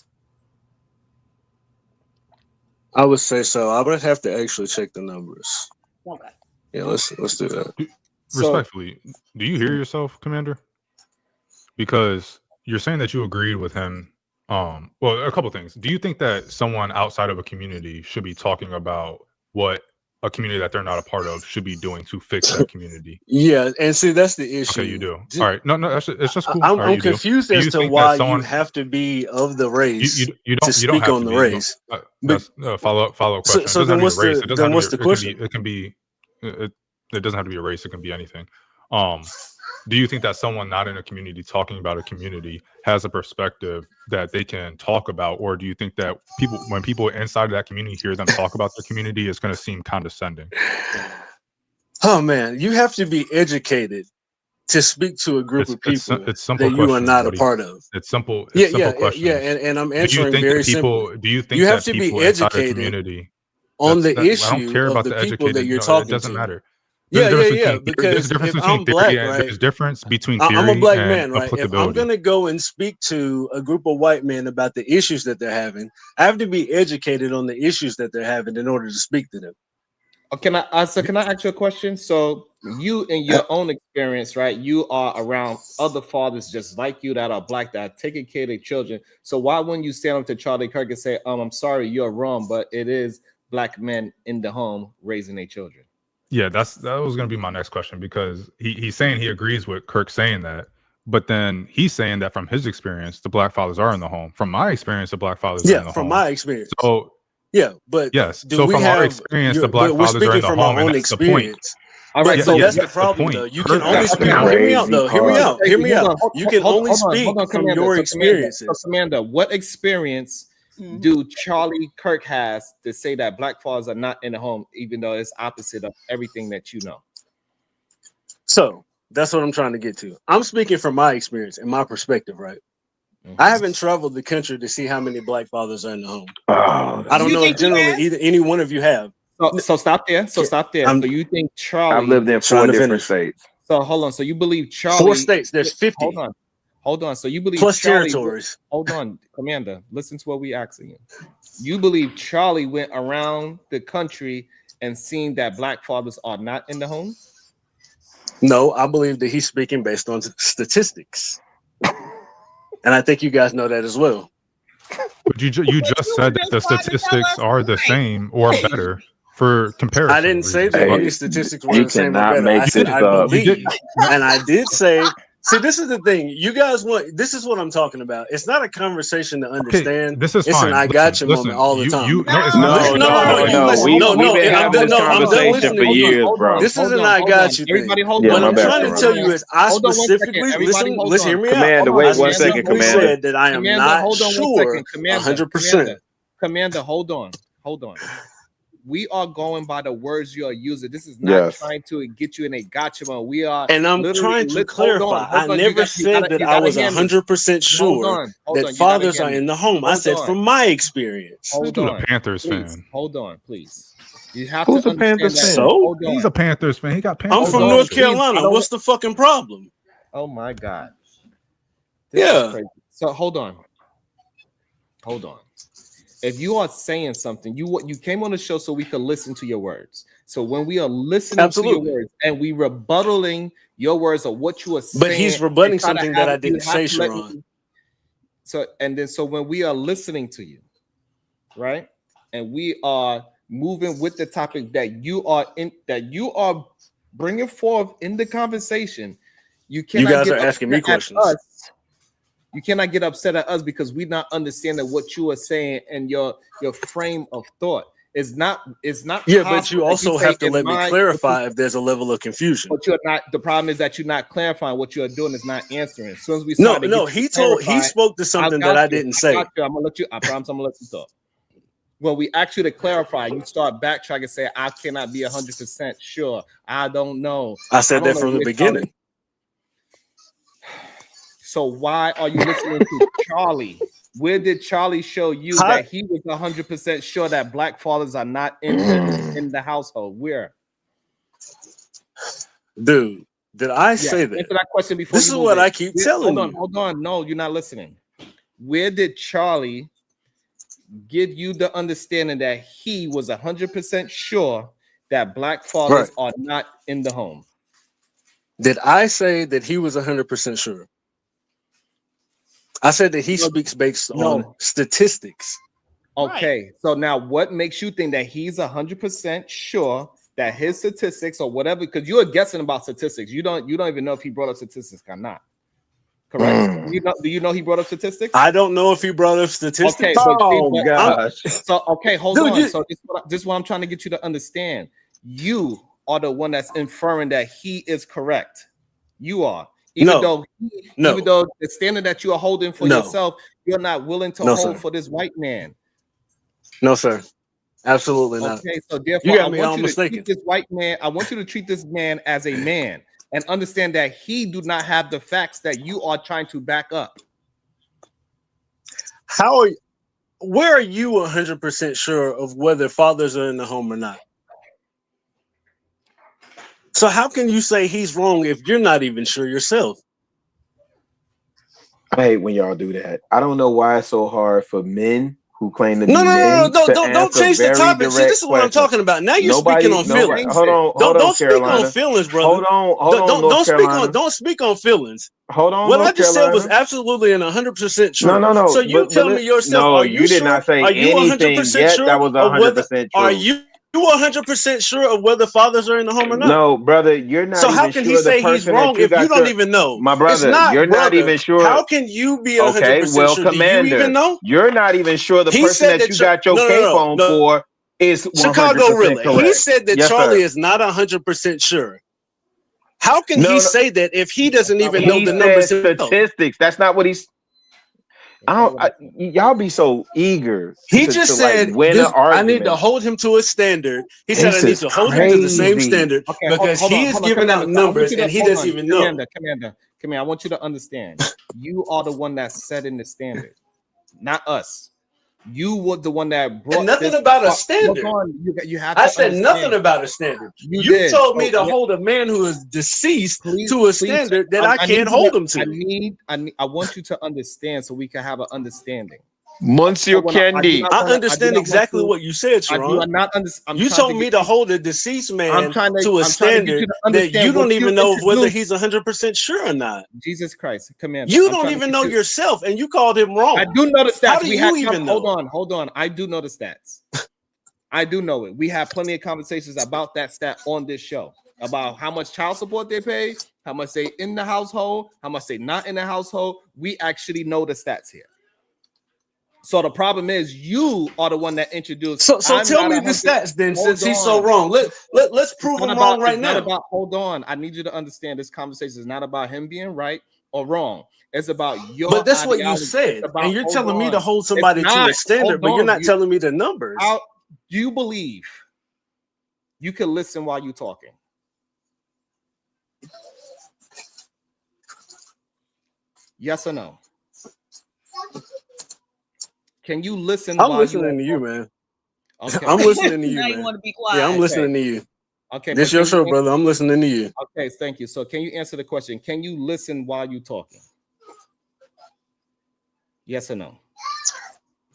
I would say so. I would have to actually check the numbers. Okay. Yeah, let's do that. Respectfully, do you hear yourself, Commander? Because you're saying that you agreed with him. Well, a couple things. Do you think that someone outside of a community should be talking about what a community that they're not a part of should be doing to fix that community? Yeah, and see, that's the issue. Okay, you do. All right. No, it's just cool. I'm confused as to why you have to be of the race to speak on the race. That's a follow-up question. So then what's the question? It can be. It doesn't have to be a race. It can be anything. Do you think that someone not in a community talking about a community has a perspective that they can talk about, or do you think that when people inside of that community hear them talk about the community, it's going to seem condescending? Oh man, you have to be educated to speak to a group of people that you are not a part of. It's simple. Yeah, and I'm answering very simply. Do you think you have to be educated on the issue I don't care about the the people that you're educated. talking It doesn't to? matter. Yeah. Because if I'm black, right? There's difference between theory I'm a black and man, right? If I'm going to go and speak to a group of white men about the issues that they're having, I have to be educated on the issues that they're having in order to speak to them. Can I ask you a question? So you, in your own experience, right? You are around other fathers just like you that are black, that are taking care of their children. So why wouldn't you stand up to Charlie Kirk and say, I'm sorry, you're wrong, but it is black men in the home raising their children? Yeah, that was going to be my next question, because he's saying he agrees with Kirk saying that, but then he's saying that from his experience, the black fathers are in the home. From my experience, the black fathers are in the home. Yeah, from my experience. So yeah, but yes. So from our experience, the black fathers are in the home, and that's the point. All right, so that's the problem, though. You can only speak. Hear me out, though. Hear me out. You can only speak from your experiences. So, Commander, what experience do Charlie Kirk has to say that black fathers are not in the home, even though it's opposite of everything that you know? So that's what I'm trying to get to. I'm speaking from my experience and my perspective, right? I haven't traveled the country to see how many black fathers are in the home. I don't know if generally any one of you have. So stop there. So you think Charlie? I've lived in 4 different states. So hold on. So you believe Charlie? 4 states. There's 50. Hold on. So you believe plus Charlie, territories. Hold on, Commander. Listen to what we asking you. You believe Charlie went around the country and seen that black fathers are not in the home? No, I believe that he's speaking based on statistics, and I think you guys know that as well. But you just said that the statistics are the same or better for comparison. I didn't say that any statistics were the same or better. I said I believe, and I did say. See, this is the thing. You guys want. This is what I'm talking about. It's not a conversation to understand. Okay, this is it's fine. an I got you moment all the time. No. We've been having this conversation for years, bro. This is an I got you thing. What I'm trying to tell you is, I specifically listen. Let's hear me out. Commander, wait 1 second, Commander. Said that I am not sure 100%. Commander, hold on. We are going by the words you are using. This is not trying to get you in a gotcha mode. We are, and I'm trying to clarify. I never said that I was 100% sure that fathers are in the home. I said from my experience. Hold on, a Panthers fan. Hold on, please. You have Who's to a Panthers fan? So he's a Panthers fan. He got Panthers. I'm from North Carolina. What's the fucking problem? Oh my God. Yeah. So hold on. If you are saying something, you came on the show so we could listen to your words. So when we are listening to your words and we rebuttaling your words of what you are saying, but he's rebutting something that I didn't say, Sharon. So when we are listening to you, right, and we are moving with the topic that you are bringing forth in the conversation, you guys are asking me questions. You cannot get upset at us because we not understanding what you are saying and your frame of thought. It's not. Yeah, but you also have to let me clarify if there's a level of confusion. But you're not. The problem is that you're not clarifying. What you are doing is not answering. As soon as we he spoke to something that I didn't say. I'm gonna let you. I promise I'm gonna let you talk. When we ask you to clarify, you start backtracking and say, "I cannot be 100% sure. I don't know." I said that from the beginning. So why are you listening to Charlie? Where did Charlie show you that he was 100% sure that black fathers are not in the household? Where? Dude, did I say that? Answer that question before this you is move what it. I keep telling you. Hold on. No, you're not listening. Where did Charlie give you the understanding that he was 100% sure that black fathers are not in the home? Did I say that he was 100% sure? I said that he speaks based on statistics. Okay, so now what makes you think that he's 100% sure that his statistics or whatever? Because you are guessing about statistics. You don't even know if he brought up statistics or not. Correct? Do you know he brought up statistics? I don't know if he brought up statistics. Okay, gosh. Hold on. So this is what I'm trying to get you to understand. You are the one that's inferring that he is correct. You are. Even though the standard that you are holding for yourself, you're not willing to hold for this white man. No, sir. Absolutely not. Okay, so therefore, you got me all mistaken. Treat this white man. I want you to treat this man as a man and understand that he do not have the facts that you are trying to back up. Where are you 100% sure of whether fathers are in the home or not? So how can you say he's wrong if you're not even sure yourself? I hate when y'all do that. I don't know why it's so hard for men who claim to be don't change the topic. See, this is what I'm talking about. Now you're speaking on feelings. Hold on, don't Carolina. Speak on feelings, brother. Don't speak on feelings. Hold on. What I just said was absolutely and 100% true. No. So you tell me yourself. No, are you did not say anything yet that was 100% true. Are you 100% sure of whether fathers are in the home or not? No, brother, you're not. So how can he say he's wrong if you don't even know? My brother, you're not even sure. How can you be 100% sure? Commander, do you even know? You're not even sure the person that you got your cape on for is 100% Chicago really. correct. He said that Charlie is not 100% sure. How can he say that if he doesn't even know the numbers? Statistics. That's not what he's. Y'all be so eager. He just said, I need to hold him to a standard. He said, I need to hold him to the same standard because he is giving out numbers and he doesn't even know. Commander, I want you to understand. You are the one that's setting the standard, not us. You were the one that brought nothing about a standard. You have I said nothing about a standard. You told me to hold a man who is deceased to a standard that I can't hold him to. I want you to understand so we can have an understanding. Monsieur Candy. I understand exactly what you said, Sharon. You told me to hold a deceased man to a standard that you don't even know whether he's 100% sure or not. Jesus Christ, Commander. You don't even know yourself, and you called him wrong. I do know the stats. How do you even know? Hold on. I do know the stats. I do know it. We have plenty of conversations about that stat on this show, about how much child support they pay, how much they in the household, how much they not in the household. We actually know the stats here. So the problem is you are the one that introduced. So tell me the stats then, since he's so wrong. Let's prove him wrong right now. Hold on. I need you to understand this conversation is not about him being right or wrong. It's about your. But that's what you said, and you're telling me to hold somebody to a standard, but you're not telling me the numbers. Do you believe you can listen while you're talking? Yes or no? Can you listen? I'm listening to you, man. Okay. I'm listening to you, man. You want to be quiet. Yeah, I'm listening to you. Okay, this your show, brother. I'm listening to you. Okay, thank you. So, can you answer the question? Can you listen while you're talking? Yes or no?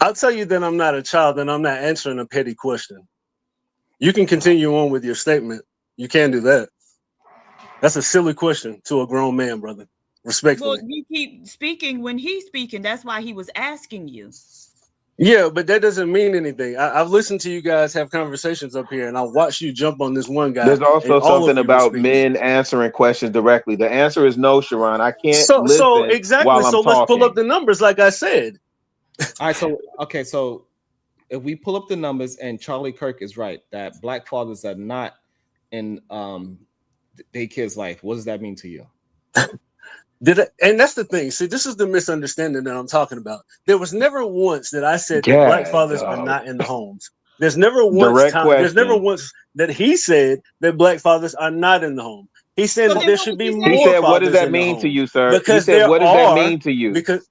I'll tell you that I'm not a child and I'm not answering a petty question. You can continue on with your statement. You can do that. That's a silly question to a grown man, brother. Respectfully. Well, you keep speaking when he's speaking. That's why he was asking you. Yeah, but that doesn't mean anything. I've listened to you guys have conversations up here, and I watched you jump on this one guy. There's also something about men answering questions directly. The answer is no, Sharon. I can't. So exactly. So let's pull up the numbers, like I said. All right. So if we pull up the numbers, and Charlie Kirk is right that black fathers are not in their kids' life, what does that mean to you? And that's the thing. See, this is the misunderstanding that I'm talking about. There was never once that I said that black fathers are not in the homes. There's never once that he said that black fathers are not in the home. He said that there should be more. He said, "What does that mean to you, sir?" Because he said, "What does that mean to you?" Because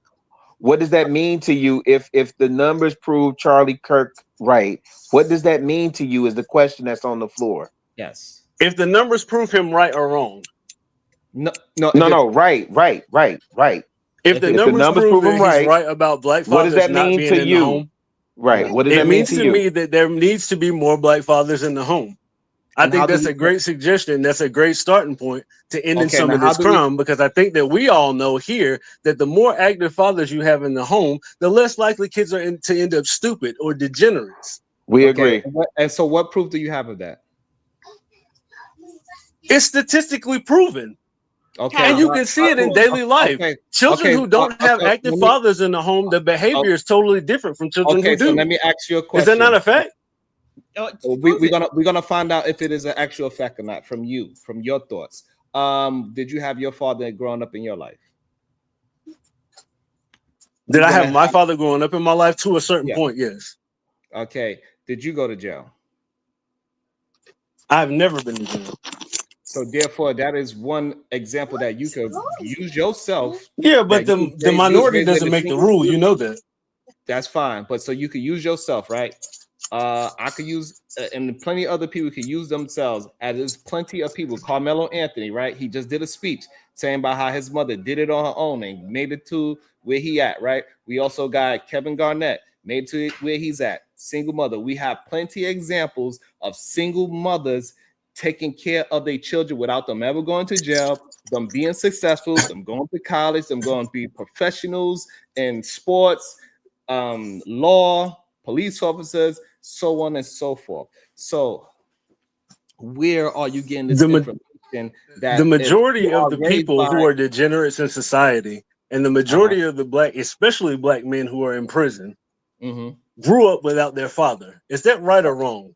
What does that mean to you if the numbers prove Charlie Kirk right? What does that mean to you is the question that's on the floor. Yes. If the numbers prove him right or wrong. No, Right. If the the numbers prove him that he's right, right about black what does fathers that not mean being to in the you? home, Right. Yeah. What does it that mean means to to you? me that there needs to be more black fathers in the home. I And think how do that's we- a great suggestion. That's a great starting point to ending Okay, some now of how this do we- crime, because I think that we all know here that the more active fathers you have in the home, the less likely kids are to end up stupid or degenerates. We Okay, agree. and so what proof do you have of that? It's statistically proven. Okay, And you can see it in daily life. Okay, Children who don't have active fathers in the home, the behavior is totally different from children who do. So let me ask you a question. Is that not a fact? We're gonna find out if it is an actual fact or not from you, from your thoughts. Did you have your father growing up in your life? Did I have my father growing up in my life? To a certain point, yes. Okay. Did you go to jail? I've never been to jail. So therefore, that is one example that you could use yourself. Yeah, but the minority doesn't make the rule. You know that. That's fine. But so you could use yourself, right? I could use, and plenty of other people could use themselves. As there's plenty of people. Carmelo Anthony, right? He just did a speech saying about how his mother did it on her own and made it to where he at, right? We also got Kevin Garnett, made to where he's at. Single mother. We have plenty of examples of single mothers taking care of their children without them ever going to jail, them being successful, them going to college, them going to be professionals in sports, law, police officers, so on and so forth. So where are you getting this information that the majority of the people who are degenerates in society, and the majority of the black, especially black men who are in prison, grew up without their father? Is that right or wrong?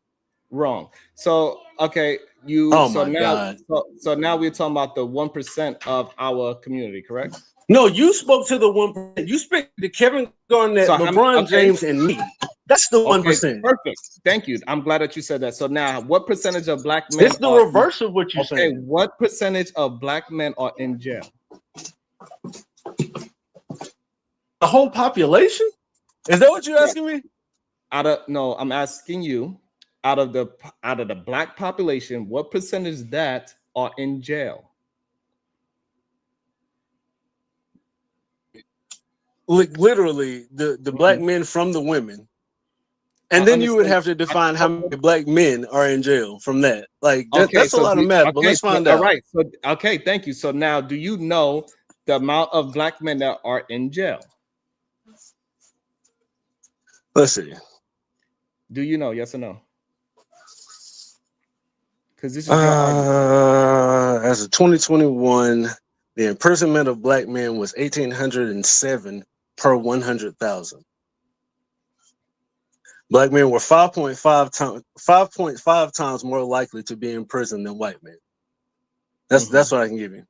Wrong. So okay, so now we're talking about the 1% of our community, correct? No, you spoke to the 1%. You speak to Kevin Garnett, LeBron James, and me. That's the 1%. Perfect. Thank you. I'm glad that you said that. So now, what percentage of black men? It's the reverse of what you're saying. What percentage of black men are in jail? The whole population? Is that what you're asking me? No, I'm asking you. Out of the black population, what percentage that are in jail? Like literally, the black men from the women. And then you would have to define how many black men are in jail from that. Like that's a lot of math, but let's find out. All right. So thank you. So now, do you know the amount of black men that are in jail? Let's see. Do you know? Yes or no? Because this is your argument. As of 2021, the imprisonment of black men was 1,807 per 100,000. Black men were 5.5 times more likely to be in prison than white men. That's what I can give you.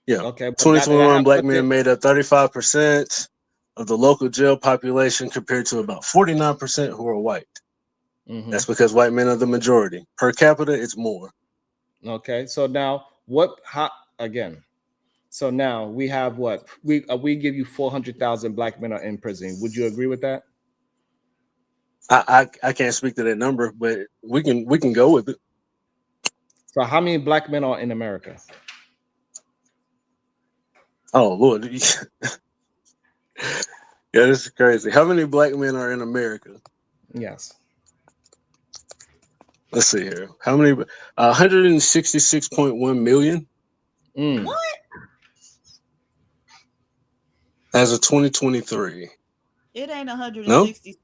Yeah. Okay. 2021 black men made up 35% of the local jail population, compared to about 49% who are white. That's because white men are the majority. Per capita, it's more. Okay. So now, so now we have what? We give you 400,000 black men are in prison. Would you agree with that? I can't speak to that number, but we can go with it. So how many black men are in America? Oh Lord. Yeah, this is crazy. How many black men are in America? Yes. Let's see here. How many? 166.1 million. What? As of 2023. It ain't 166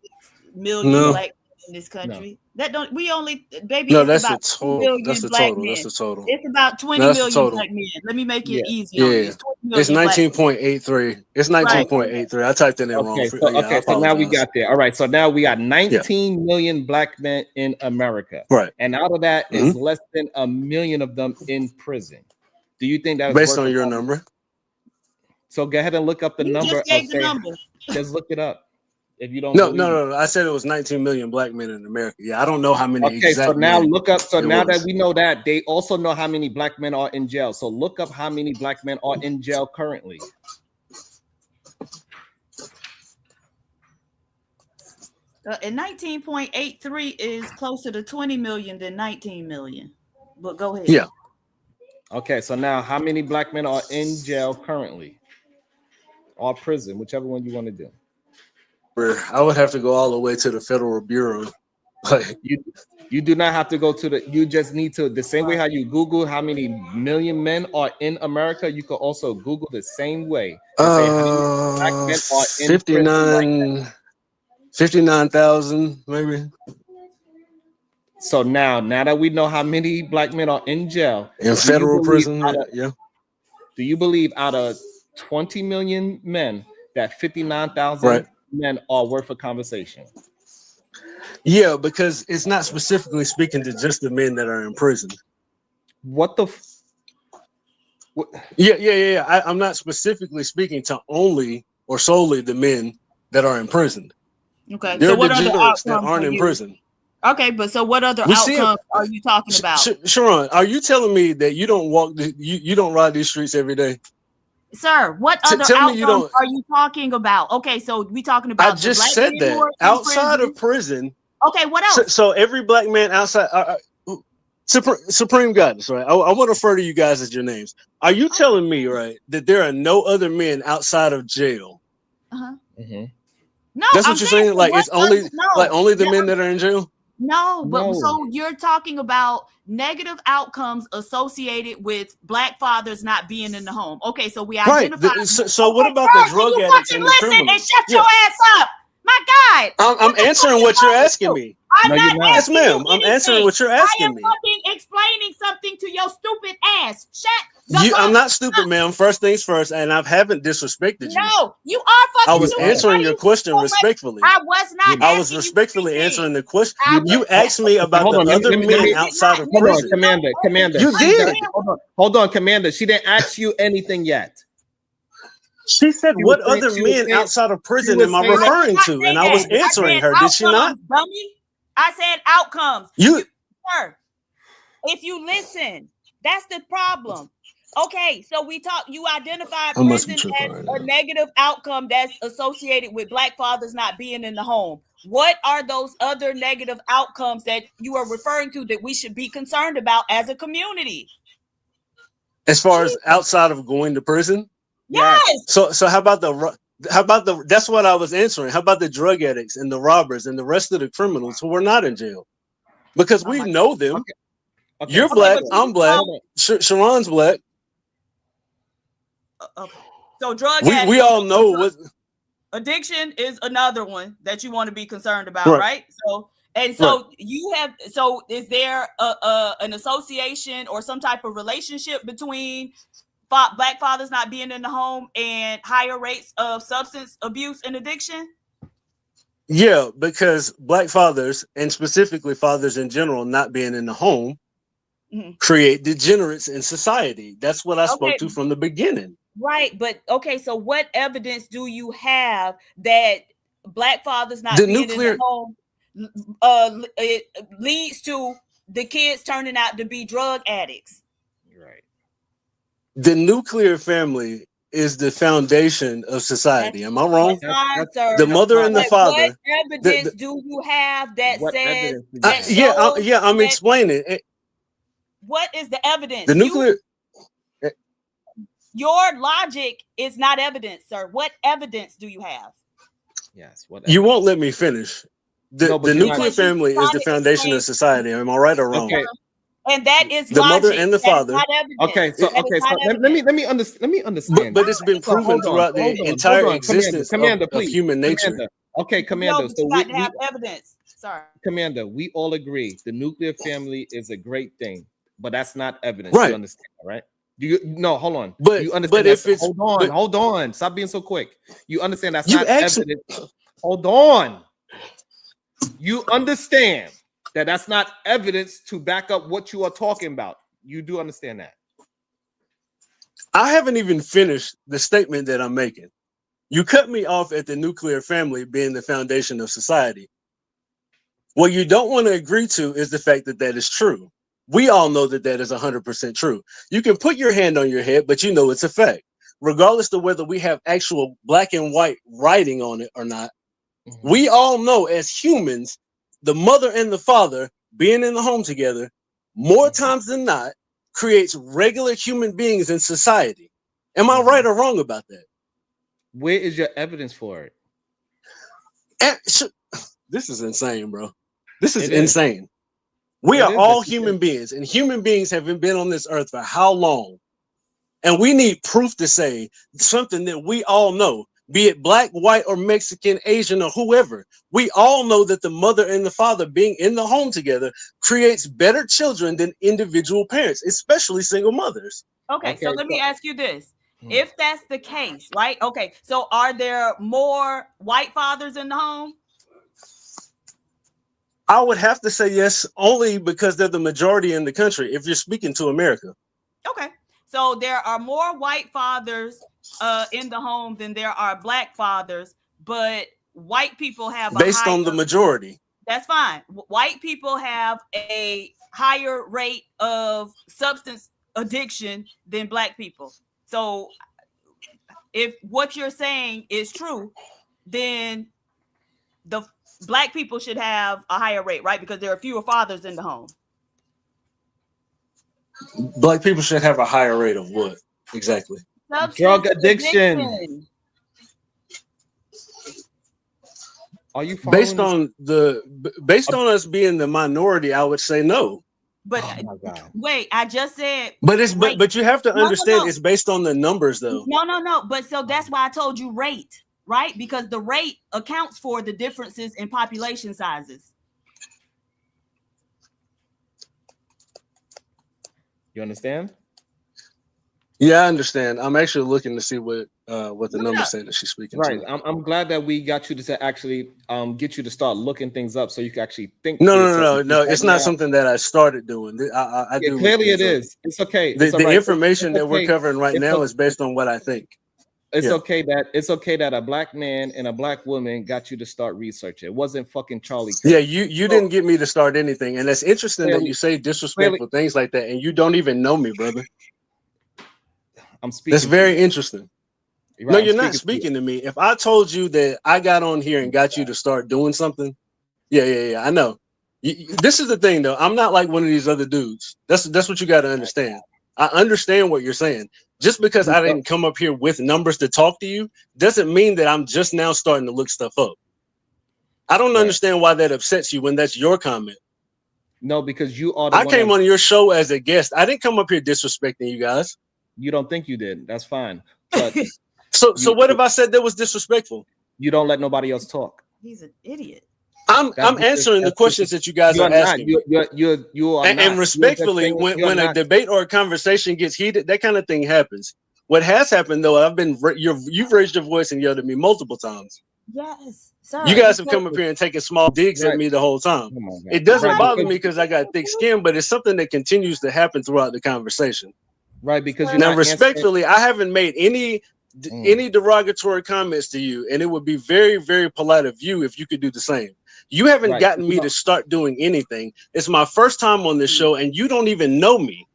million black men in this country. That don't. We only baby. No, it's that's about the total. 2 million That's the black total. men. That's the total. It's about 20 million black men. Let me make it easy on you. It's 19.83. It's 19.83. I typed it in wrong. So now we got there. All right. So now we got 19 million black men in America. Right. And out of that is less than 1 million of them in prison. Do you think that's based on your number? So go ahead and look up the number. Just gave the number. Just look it up. If you don't no. I said it was 19 million black men in America. Yeah, I don't know how many. Okay, so now look up. So now that we know that, they also know how many black men are in jail. So look up how many black men are in jail currently. And 19.83 is closer to 20 million than 19 million. But go ahead. Yeah. Okay, so now how many black men are in jail currently? Or prison, whichever one you want to do. I would have to go all the way to the Federal Bureau. Like, You do not have to go to the, you just need to, the same way how you Google how many million men are in America, you could also Google the same way and say how many black men are in prison right now. 59,000 maybe. So now that we know how many black men are in jail, In federal prison, do you believe out of 20 million men that 59,000 men are worth a conversation? Yeah, because it's not specifically speaking to just the men that are in prison. What the? Yeah. I'm not specifically speaking to only or solely the men that are in prison. Okay. There so are what other degenerates that outcomes aren't are in you? prison. Okay, but so what other outcomes are you talking about? Sharon, are you telling me that you don't walk you don't ride these streets every day? Sir, what other outcomes are you talking about? Okay, so we talking about I just said that outside of prison. Okay, what else? So every black man outside Supreme Guidance, right? I want to refer to you guys as your names. Are you telling me, right, that there are no other men outside of jail? Uh-huh. Mm-hmm. No, that's what you're saying. Like it's only only the men that are in jail. No, but so you're talking about negative outcomes associated with black fathers not being in the home. Okay, so we identify. Right. So what about the drug addicts and the criminals? And shut your ass up, my God! I'm answering what you're asking me. I'm not yes, ma'am. I'm answering what you're asking me. I am fucking explaining something to your stupid ass. Shut. I'm not stupid, ma'am. First things first, and I haven't disrespected you. No, you are fucking. I was answering your question respectfully. I was not. I was respectfully answering the question. You asked me about the other men outside of prison. Commander. You did. Hold on, Commander. She didn't ask you anything yet. She said, "What other men outside of prison am I referring to?" And I was answering her. Did she not? Dummy. I said outcomes. Sir, if you listen, that's the problem. Okay, so you identified prison as a negative outcome that's associated with black fathers not being in the home. What are those other negative outcomes that you are referring to that we should be concerned about as a community? As far as outside of going to prison? Yes. So how about the that's what I was answering. How about the drug addicts and the robbers and the rest of the criminals who are not in jail? Because we know them. Okay. You're black, I'm black, Sharon's black. Okay. So drug addicts. We all know what addiction is another one that you want to be concerned about, right? So you have, so is there an association or some type of relationship between black fathers not being in the home and higher rates of substance abuse and addiction? Yeah, because black fathers, and specifically fathers in general, not being in the home, create degenerates in society. That's what I spoke to from the beginning. Right, but okay, so what evidence do you have that black fathers not being in the home it leads to the kids turning out to be drug addicts? Right. The nuclear family is the foundation of society. Am I wrong? The mother and the father. What evidence do you have that says? I'm explaining. What is the evidence? The nuclear. Your logic is not evidence, sir. What evidence do you have? Yes. You won't let me finish. The nuclear family is the foundation of society. Am I right or wrong? Okay. And that is the logic. mother and the father. Okay, so let me understand. But it's been proven throughout the entire existence of human nature. Okay, Commander. So we have evidence. Sorry, Commander. We all agree the nuclear family is a great thing, but that's not evidence. Right. You understand, right? Do you? No, hold on. But you understand? But if it's hold on. Stop being so quick. You understand that's not evidence. Hold on. You understand that that's not evidence to back up what you are talking about. You do understand that. I haven't even finished the statement that I'm making. You cut me off at the nuclear family being the foundation of society. What you don't want to agree to is the fact that that is true. We all know that that is 100% true. You can put your hand on your head, but you know it's a fact. Regardless of whether we have actual black and white writing on it or not, We all know as humans, the mother and the father being in the home together, more times than not, creates regular human beings in society. Am I right or wrong about that? Where is your evidence for it? This is insane, bro. This is It is. insane. We It are is all insane. human beings, and human beings have been on this earth for how long? And we need proof to say something that we all know, be it black, white, or Mexican, Asian, or whoever. We all know that the mother and the father being in the home together creates better children than individual parents, especially single mothers. Okay, so let me ask you this. If that's the case, right? Okay, so are there more white fathers in the home? I would have to say yes, only because they're the majority in the country, if you're speaking to America. Okay, so there are more white fathers in the home than there are black fathers, but white people have based on the majority. That's fine. White people have a higher rate of substance addiction than black people. So if what you're saying is true, then the black people should have a higher rate, right? Because there are fewer fathers in the home. Black people should have a higher rate of what? Exactly. Drug addiction. Are you based on us being the minority? I would say no. But wait, I just said. But it's but you have to understand it's based on the numbers, though. No. But so that's why I told you rate, right? Because the rate accounts for the differences in population sizes. You understand? Yeah, I understand. I'm actually looking to see what the numbers say that she's speaking right. to. I'm glad that we got you to actually get you to start looking things up so you can actually think. No. It's not something that I started doing. I do. Clearly, it is. It's okay. The information that we're covering right now is based on what I think. It's okay that a black man and a black woman got you to start researching. It wasn't fucking Charlie Kirk. Yeah, you didn't get me to start anything, and that's interesting that you say disrespectful things like that, and you don't even know me, brother. I'm speaking. That's very interesting. Right, no, you're not speaking to me. If I told you that I got on here and got you to start doing something, yeah, I know. This is the thing, though. I'm not like one of these other dudes. That's what you got to understand. I understand what you're saying. Just because I didn't come up here with numbers to talk to you doesn't mean that I'm just now starting to look stuff up. I don't understand why that upsets you when that's your comment. No, because you are. I came on your show as a guest. I didn't come up here disrespecting you guys. You don't think you did. That's fine. But so what if I said that was disrespectful? You don't let nobody else talk. He's an idiot. I'm answering the questions that you guys are asking. You are and respectfully, when a debate or a conversation gets heated, that kind of thing happens. What has happened, though, you've raised your voice and yelled at me multiple times. Yes, sir. You guys have come up here and taken small digs at me the whole time. It doesn't bother me because I got thick skin, but it's something that continues to happen throughout the conversation. Right, because now, respectfully, I haven't made any derogatory comments to you, and it would be very, very polite of you if you could do the same. You haven't gotten me to start doing anything. It's my first time on this show, and you don't even know me.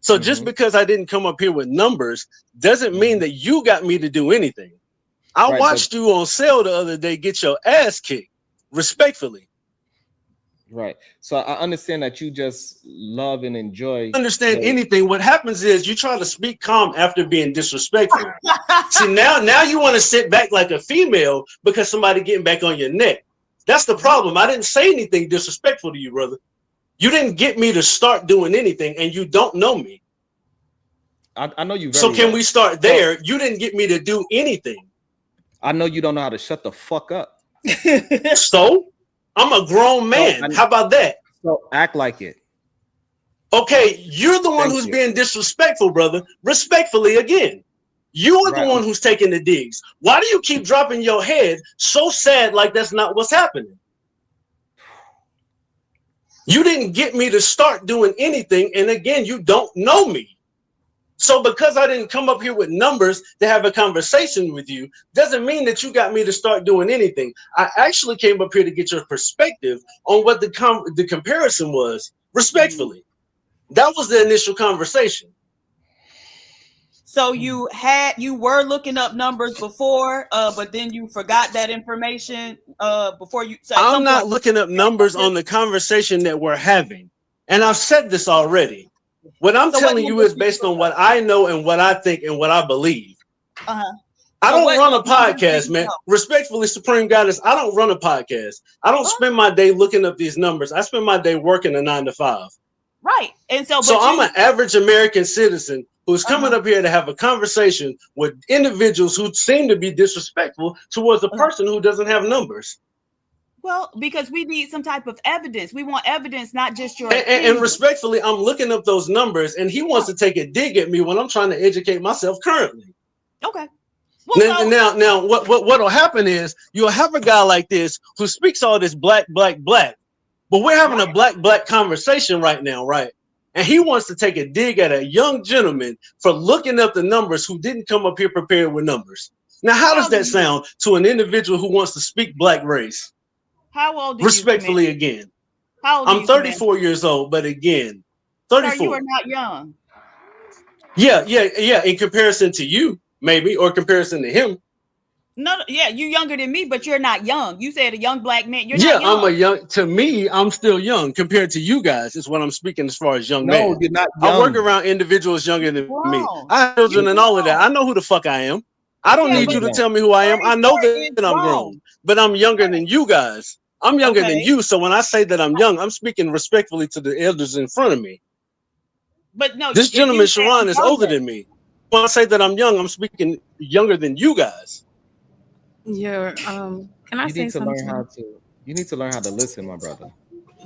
So just because I didn't come up here with numbers doesn't mean that you got me to do anything. I watched you on sale the other day get your ass kicked, respectfully. Right. So I understand that you just love and enjoy. Understand anything. What happens is you try to speak calm after being disrespectful. See, now you want to sit back like a female because somebody getting back on your neck. That's the problem. I didn't say anything disrespectful to you, brother. You didn't get me to start doing anything, and you don't know me. I know you. So can we start there? You didn't get me to do anything. I know you don't know how to shut the fuck up. So I'm a grown man. How about that? So act like it. Okay, you're the one who's being disrespectful, brother. Respectfully, again. You are the one who's taking the digs. Why do you keep dropping your head so sad like that's not what's happening? You didn't get me to start doing anything. And again, you don't know me. So because I didn't come up here with numbers to have a conversation with you, doesn't mean that you got me to start doing anything. I actually came up here to get your perspective on what the comparison was, respectfully. That was the initial conversation. So you were looking up numbers before, but then you forgot that information before you. So I'm not looking up numbers on the conversation that we're having, and I've said this already. What I'm telling you is based on what I know and what I think and what I believe. I don't run a podcast, man. Respectfully, Supreme Goddess, I don't run a podcast. I don't spend my day looking up these numbers. I spend my day working a 9 to 5. Right. And so I'm an average American citizen who's coming up here to have a conversation with individuals who seem to be disrespectful towards a person who doesn't have numbers. Well, because we need some type of evidence. We want evidence, not just your and respectfully, I'm looking up those numbers, and he wants to take a dig at me when I'm trying to educate myself currently. Okay. Well, now, what'll happen is you'll have a guy like this who speaks all this black, but we're having a black conversation right now, right? And he wants to take a dig at a young gentleman for looking up the numbers who didn't come up here prepared with numbers. Now, how does that sound to an individual who wants to speak black race? How old are Respectfully, you? again. How old are you? I'm 34 years old, but again, 34. Sir, you are not young. Yeah. In comparison to you, maybe, or comparison to him. No, yeah, you're younger than me, but you're not young. You said a young black man. You're not young. To me, I'm still young compared to you guys, is what I'm speaking as far as young man. No, you're not young. I work around individuals younger than me. I have children and all of that. I know who the fuck I am. I don't need you to tell me who I am. I know that I'm grown, but I'm younger than you guys. I'm younger than you. So when I say that I'm young, I'm speaking respectfully to the elders in front of me. But no, this gentleman, Sharon, is older than me. When I say that I'm young, I'm speaking younger than you guys. Yeah. Can I say something? You need to learn how to listen, my brother.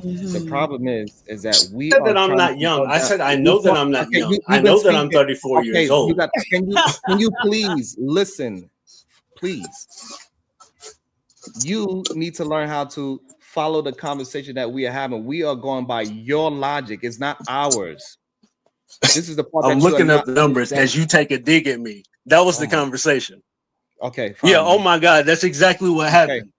The problem is that we said that I'm not young. I said I know that I'm not young. I know that I'm 34 years old. Can you please listen? Please. You need to learn how to follow the conversation that we are having. We are going by your logic. It's not ours. This is the part I'm looking up the numbers as you take a dig at me. That was the conversation. Okay. Fine. Yeah. Oh my God. That's exactly what happened.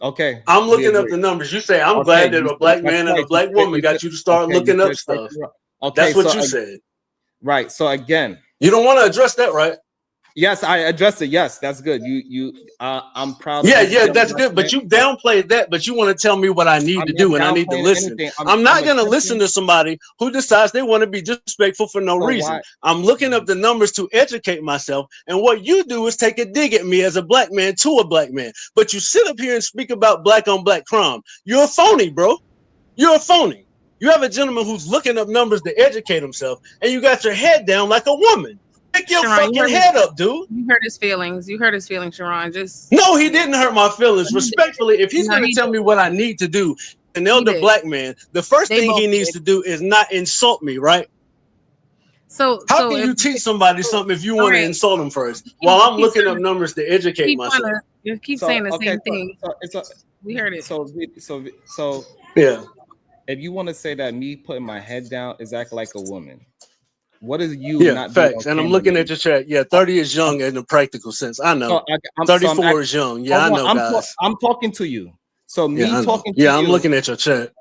Okay. I'm looking up the numbers. You say I'm glad that a black man and a black woman got you to start looking up stuff. Okay. That's what you said. Right. So again, you don't want to address that, right? Yes, I addressed it. Yes, that's good. I'm proud. Yeah, that's good. But you downplayed that. But you want to tell me what I need to do, and I need to listen. I'm not going to listen to somebody who decides they want to be disrespectful for no reason. I'm looking up the numbers to educate myself, and what you do is take a dig at me as a black man to a black man. But you sit up here and speak about black on black crime. You're a phony, bro. You're a phony. You have a gentleman who's looking up numbers to educate himself, and you got your head down like a woman. Pick your fucking head up, dude. You hurt his feelings. Sharon. No, he didn't hurt my feelings. Respectfully, if he's going to tell me what I need to do, an elder black man, the first thing he needs to do is not insult me, right? So how can you teach somebody something if you want to insult them first? While I'm looking up numbers to educate myself. You keep saying the same thing. We heard it. So yeah. If you want to say that me putting my head down is act like a woman. What is you? Yeah, facts. And I'm looking at your chat. Yeah, 30 is young in a practical sense. I know. 34 is young. Yeah, I know, guys. I'm talking to you. So me talking to you. Yeah, I'm looking at your chat.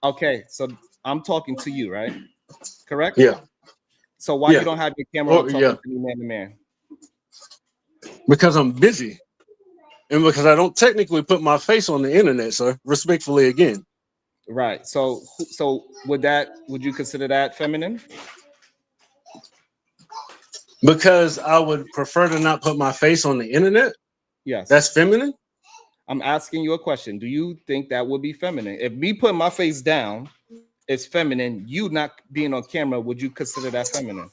Okay, so I'm talking to you, right? Correct? Yeah. So why you don't have your camera on talking to me man to man? Because I'm busy. And because I don't technically put my face on the internet, sir. Respectfully again. Right. So would you consider that feminine? Because I would prefer to not put my face on the internet? Yes. That's feminine? I'm asking you a question. Do you think that would be feminine? If me putting my face down is feminine, you not being on camera, would you consider that feminine?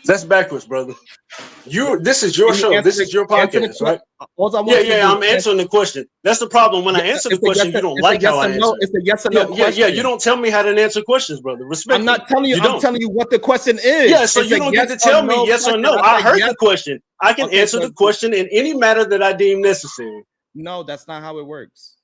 That's backwards, brother. This is your show. This is your podcast, right? Yeah, I'm answering the question. That's the problem. When I answer the question, you don't like how I answer. It's a yes or no question. Yeah, you don't tell me how to answer questions, brother. Respect. I'm not telling you. I'm telling you what the question is. Yeah, so you don't get to tell me yes or no. I heard the question. I can answer the question in any matter that I deem necessary. No, that's not how it works.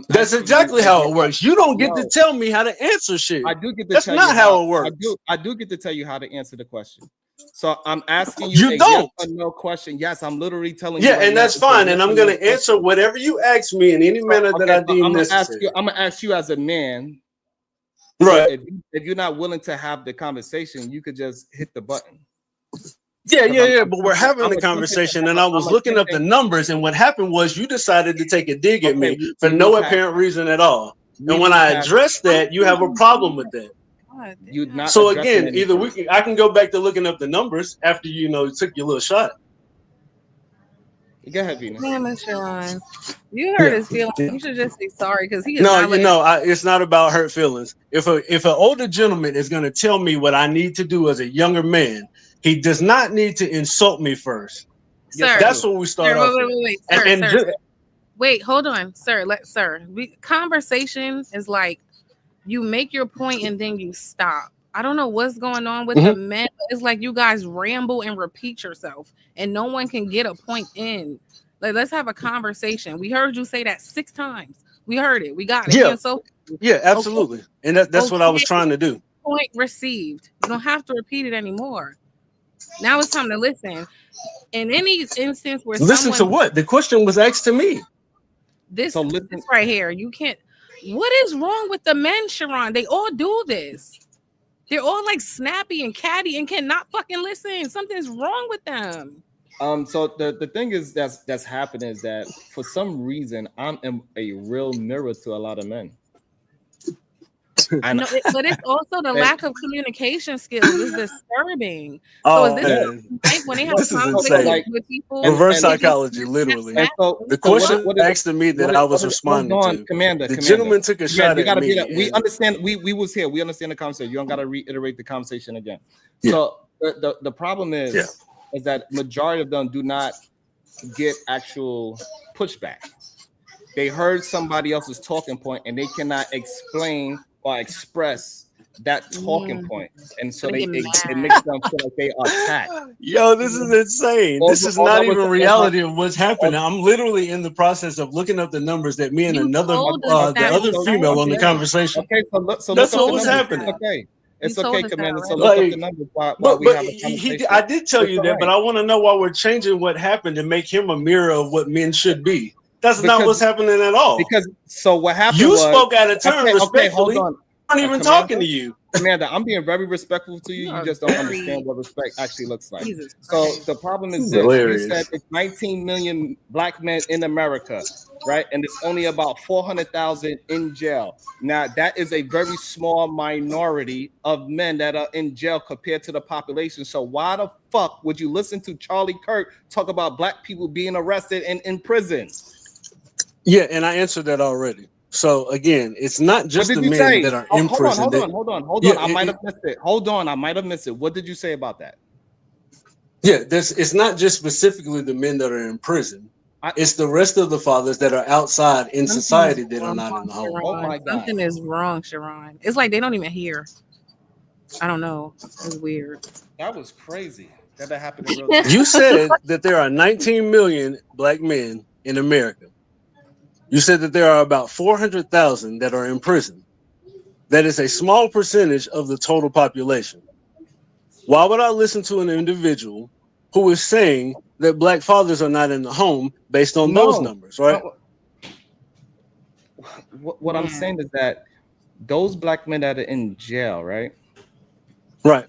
That's exactly how it works. You don't get to tell me how to answer shit. I do get to. That's not how it works. I do get to tell you how to answer the question. So I'm asking you a yes or no question. Yes, I'm literally telling you. Yeah, and that's fine. And I'm going to answer whatever you ask me in any manner that I deem necessary. I'm going to ask you as a man. Right. So if you're not willing to have the conversation, you could just hit the button. Yeah. But we're having I'm the attempting conversation, and I was I'm looking up the attempting- numbers, and what happened was you decided to take a dig at Okay, me for no apparent reason at all. And when I addressed that, you have a problem with that. God you're damn. not So addressing again, either anything. I can go back to looking up the numbers after you took your little shot. Go ahead, Venus. Damn it, Sharon. You hurt his feelings. Yeah. You should just say sorry because he is No, not letting it's not about hurt feelings. If an older gentleman is going to tell me what I need to do as a younger man, he does not need to insult me first. Sir, That's what we start sir, off wait, with. wait, sir, And sir, ju- sir. Wait, hold on, sir. Conversation is like you make your point and then you stop. I don't know what's going on with the men. It's like you guys ramble and repeat yourself, and no one can get a point in. Like, let's have a conversation. We heard you say that 6 times. We heard it. We got it. Yeah, absolutely. Okay. And that's what I was trying to do. Point received. You don't have to repeat it anymore. Now it's time to listen. In any instance where Listen to what? The question was asked to me. This right here, you can't. What is wrong with the men, Sharon? They all do this. They're all like snappy and catty and cannot fucking listen. Something's wrong with them. So the thing is that's happening is that for some reason I'm a real mirror to a lot of men. No, but it's also the lack of communication skills is disturbing. So is this like when they have conversations with people? Reverse psychology, literally. The question asked to me that I was responding to. Commander, the gentleman took a shot at me. We understand. We was here. We understand the conversation. You don't got to reiterate the conversation again. So the problem is that majority of them do not get actual pushback. They heard somebody else's talking point and they cannot explain or express that talking point, and so it makes them feel like they are attacked. Yo, this is insane. This is not even reality of what's happening. I'm literally in the process of looking up the numbers that me and the other female on the conversation. Okay, so that's what was happening. It's okay, Commander. So look up the numbers while we have a conversation. I did tell you that, but I want to know why we're changing what happened and make him a mirror of what men should be. That's not what's happening at all. Because so what happened? You spoke out of turn respectfully. Hold on. I'm not even talking to you. Commander, I'm being very respectful to you. You just don't understand what respect actually looks like. So the problem is this. You said it's 19 million black men in America, right? And it's only about 400,000 in jail. Now, that is a very small minority of men that are in jail compared to the population. So why the fuck would you listen to Charlie Kirk talk about black people being arrested and in prison? Yeah, and I answered that already. So again, it's not just the men that are in prison. Hold on. I might have missed it. Hold on, I might have missed it. What did you say about that? Yeah, it's not just specifically the men that are in prison. It's the rest of the fathers that are outside in society that are not in the home. Oh my God. Something is wrong, Sharon. It's like they don't even hear. I don't know. It's weird. That was crazy. That happened in real life. You said that there are 19 million black men in America. You said that there are about 400,000 that are in prison. That is a small percentage of the total population. Why would I listen to an individual who is saying that black fathers are not in the home based on those numbers, right? What I'm saying is that those black men that are in jail, right? Right.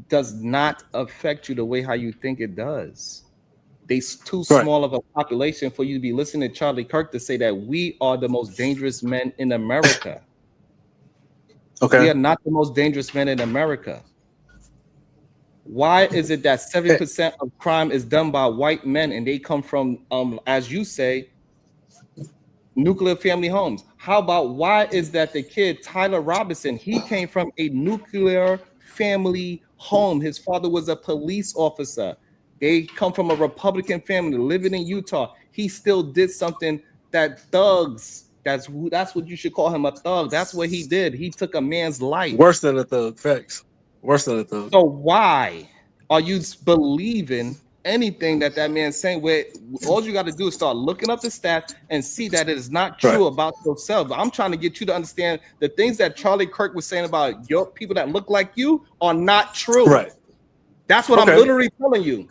Does not affect you the way how you think it does. They're too small of a population for you to be listening to Charlie Kirk to say that we are the most dangerous men in America. Okay. We are not the most dangerous men in America. Why is it that 70% of crime is done by white men and they come from, as you say, nuclear family homes? How about why is that the kid, Tyler Robinson, he came from a nuclear family home. His father was a police officer. They come from a Republican family living in Utah. He still did something that thugs, that's what you should call him, a thug. That's what he did. He took a man's life. Worse than a thug, facts. Worse than a thug. So why are you believing anything that man's saying? Where all you got to do is start looking up the stats and see that it is not true about yourself. But I'm trying to get you to understand the things that Charlie Kirk was saying about your people that look like you are not true. Right. That's what I'm literally telling you.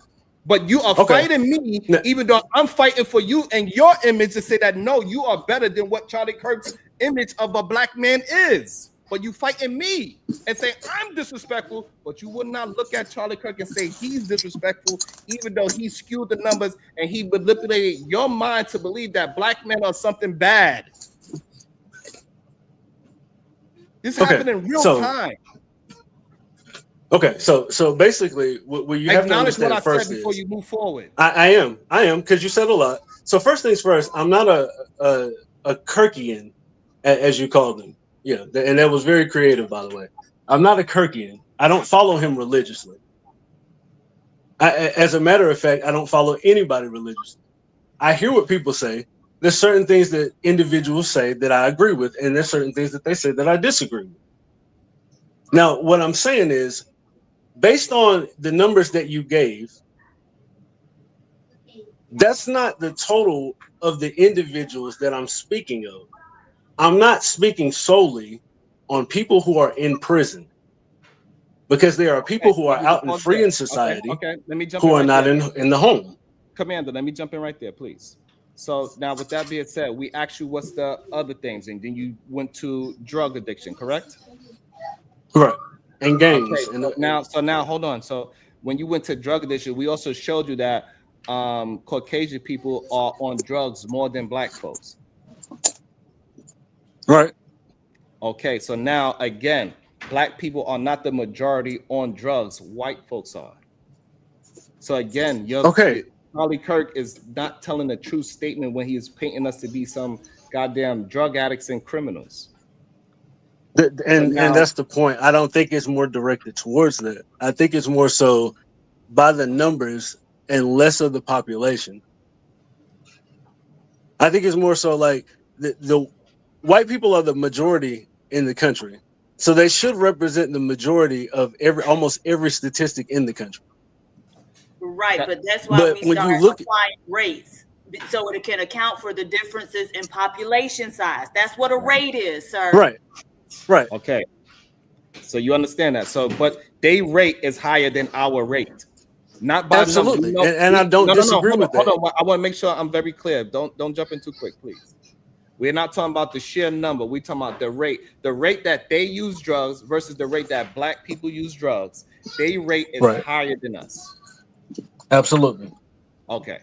But you are fighting me, even though I'm fighting for you and your image to say that no, you are better than what Charlie Kirk's image of a black man is. but you fighting me and say I'm disrespectful, but you would not look at Charlie Kirk and say he's disrespectful, even though he skewed the numbers and he manipulated your mind to believe that black men are something bad. This happened in real time. Okay, so basically, what you have to understand what I first said before is you move forward. I am because you said a lot. So first things first, I'm not a Kirkian, as you called him. Yeah, and that was very creative, by the way. I'm not a Kirkian. I don't follow him religiously. As a matter of fact, I don't follow anybody religiously. I hear what people say. There's certain things that individuals say that I agree with, and there's certain things that they say that I disagree with. Now, what I'm saying is, based on the numbers that you gave, that's not the total of the individuals that I'm speaking of. I'm not speaking solely on people who are in prison, because there are people who are out and free in society Okay, let me jump who in are right not there. in the home. Commander, let me jump in right there, please. So now with that being said, we asked you what's the other things, and then you went to drug addiction, correct? Right. And gangs. Okay, so now hold on. So when you went to drug addiction, we also showed you that Caucasian people are on drugs more than black folks. Right. Okay, so now again, black people are not the majority on drugs. White folks are. So again, Charlie Kirk is not telling a true statement when he is painting us to be some goddamn drug addicts and criminals. And that's the point. I don't think it's more directed towards that. I think it's more so by the numbers and less of the population. I think it's more so like the white people are the majority in the country, so they should represent the majority of almost every statistic in the country. Right, but that's why we start applying rates, so it can account for the differences in population size. That's what a rate is, sir. Right. Okay. So you understand that. So, but their rate is higher than our rate. Not by absolutely, and I don't disagree with that. Hold on. I want to make sure I'm very clear. Don't jump in too quick, please. We're not talking about the sheer number. We're talking about the rate. The rate that they use drugs versus the rate that black people use drugs. Their rate is higher than us. Absolutely. Okay.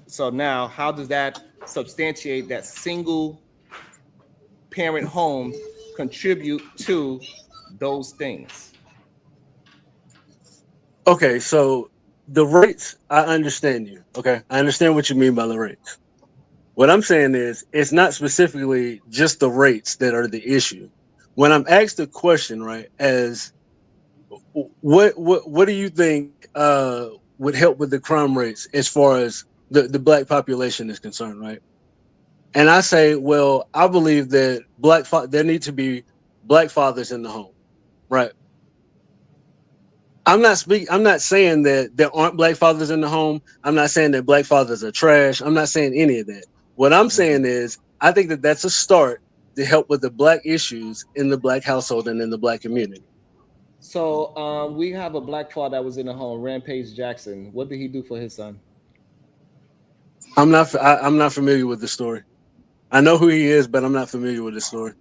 So now, how does that substantiate that single parent homes contribute to those things? Okay, so the rates, I understand you. Okay, I understand what you mean by the rates. What I'm saying is, it's not specifically just the rates that are the issue. When I'm asked the question, right, as what do you think would help with the crime rates as far as the black population is concerned, right? And I say, well, I believe that there need to be black fathers in the home, right? I'm not saying that there aren't black fathers in the home. I'm not saying that black fathers are trash. I'm not saying any of that. What I'm saying is, I think that that's a start to help with the black issues in the black household and in the black community. So we have a black father that was in the home, Rampage Jackson. What did he do for his son? I'm not familiar with the story. I know who he is, but I'm not familiar with the story.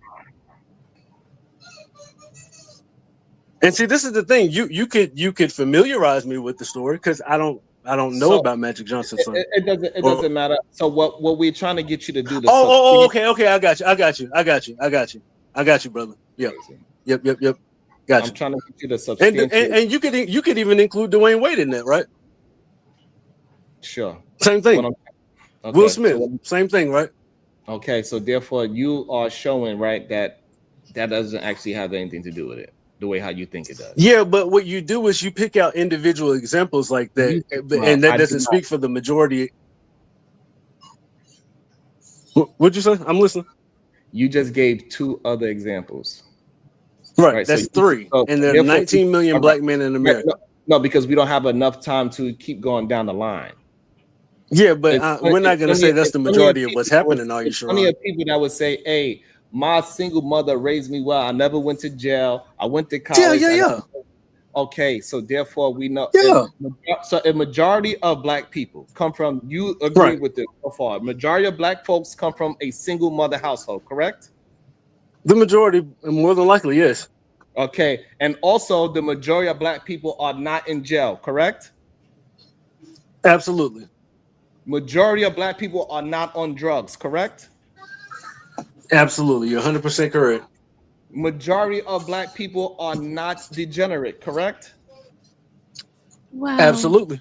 And see, this is the thing. You could familiarize me with the story, because I don't know about Magic Johnson's son. It doesn't matter. So what we're trying to get you to do? Okay. I got you, brother. Yep. Gotcha. I'm trying to get you to substantiate. And you could even include Dwayne Wade in that, right? Sure. Same thing. Okay. Will Smith, same thing, right? Okay, so therefore you are showing, right, that doesn't actually have anything to do with it, the way how you think it does. Yeah, but what you do is you pick out individual examples like that, and that doesn't speak for the majority. What'd you say? I'm listening. You just gave two other examples. Right, that's so three. And there are 19 million black men in America. No, because we don't have enough time to keep going down the line. Yeah, but we're not going to say that's the majority of what's happening, are you sure? Plenty of people that would say, hey, my single mother raised me well. I never went to jail. I went to college. Yeah. Okay, so therefore we know. Yeah. So a majority of black people come from, you agree with this so far, majority of black folks come from a single mother household, correct? The majority, more than likely, yes. Okay, and also the majority of Black people are not in jail, correct? Absolutely. Majority of Black people are not on drugs, correct? Absolutely. You're 100% correct. Majority of Black people are not degenerate, correct? Wow. Absolutely.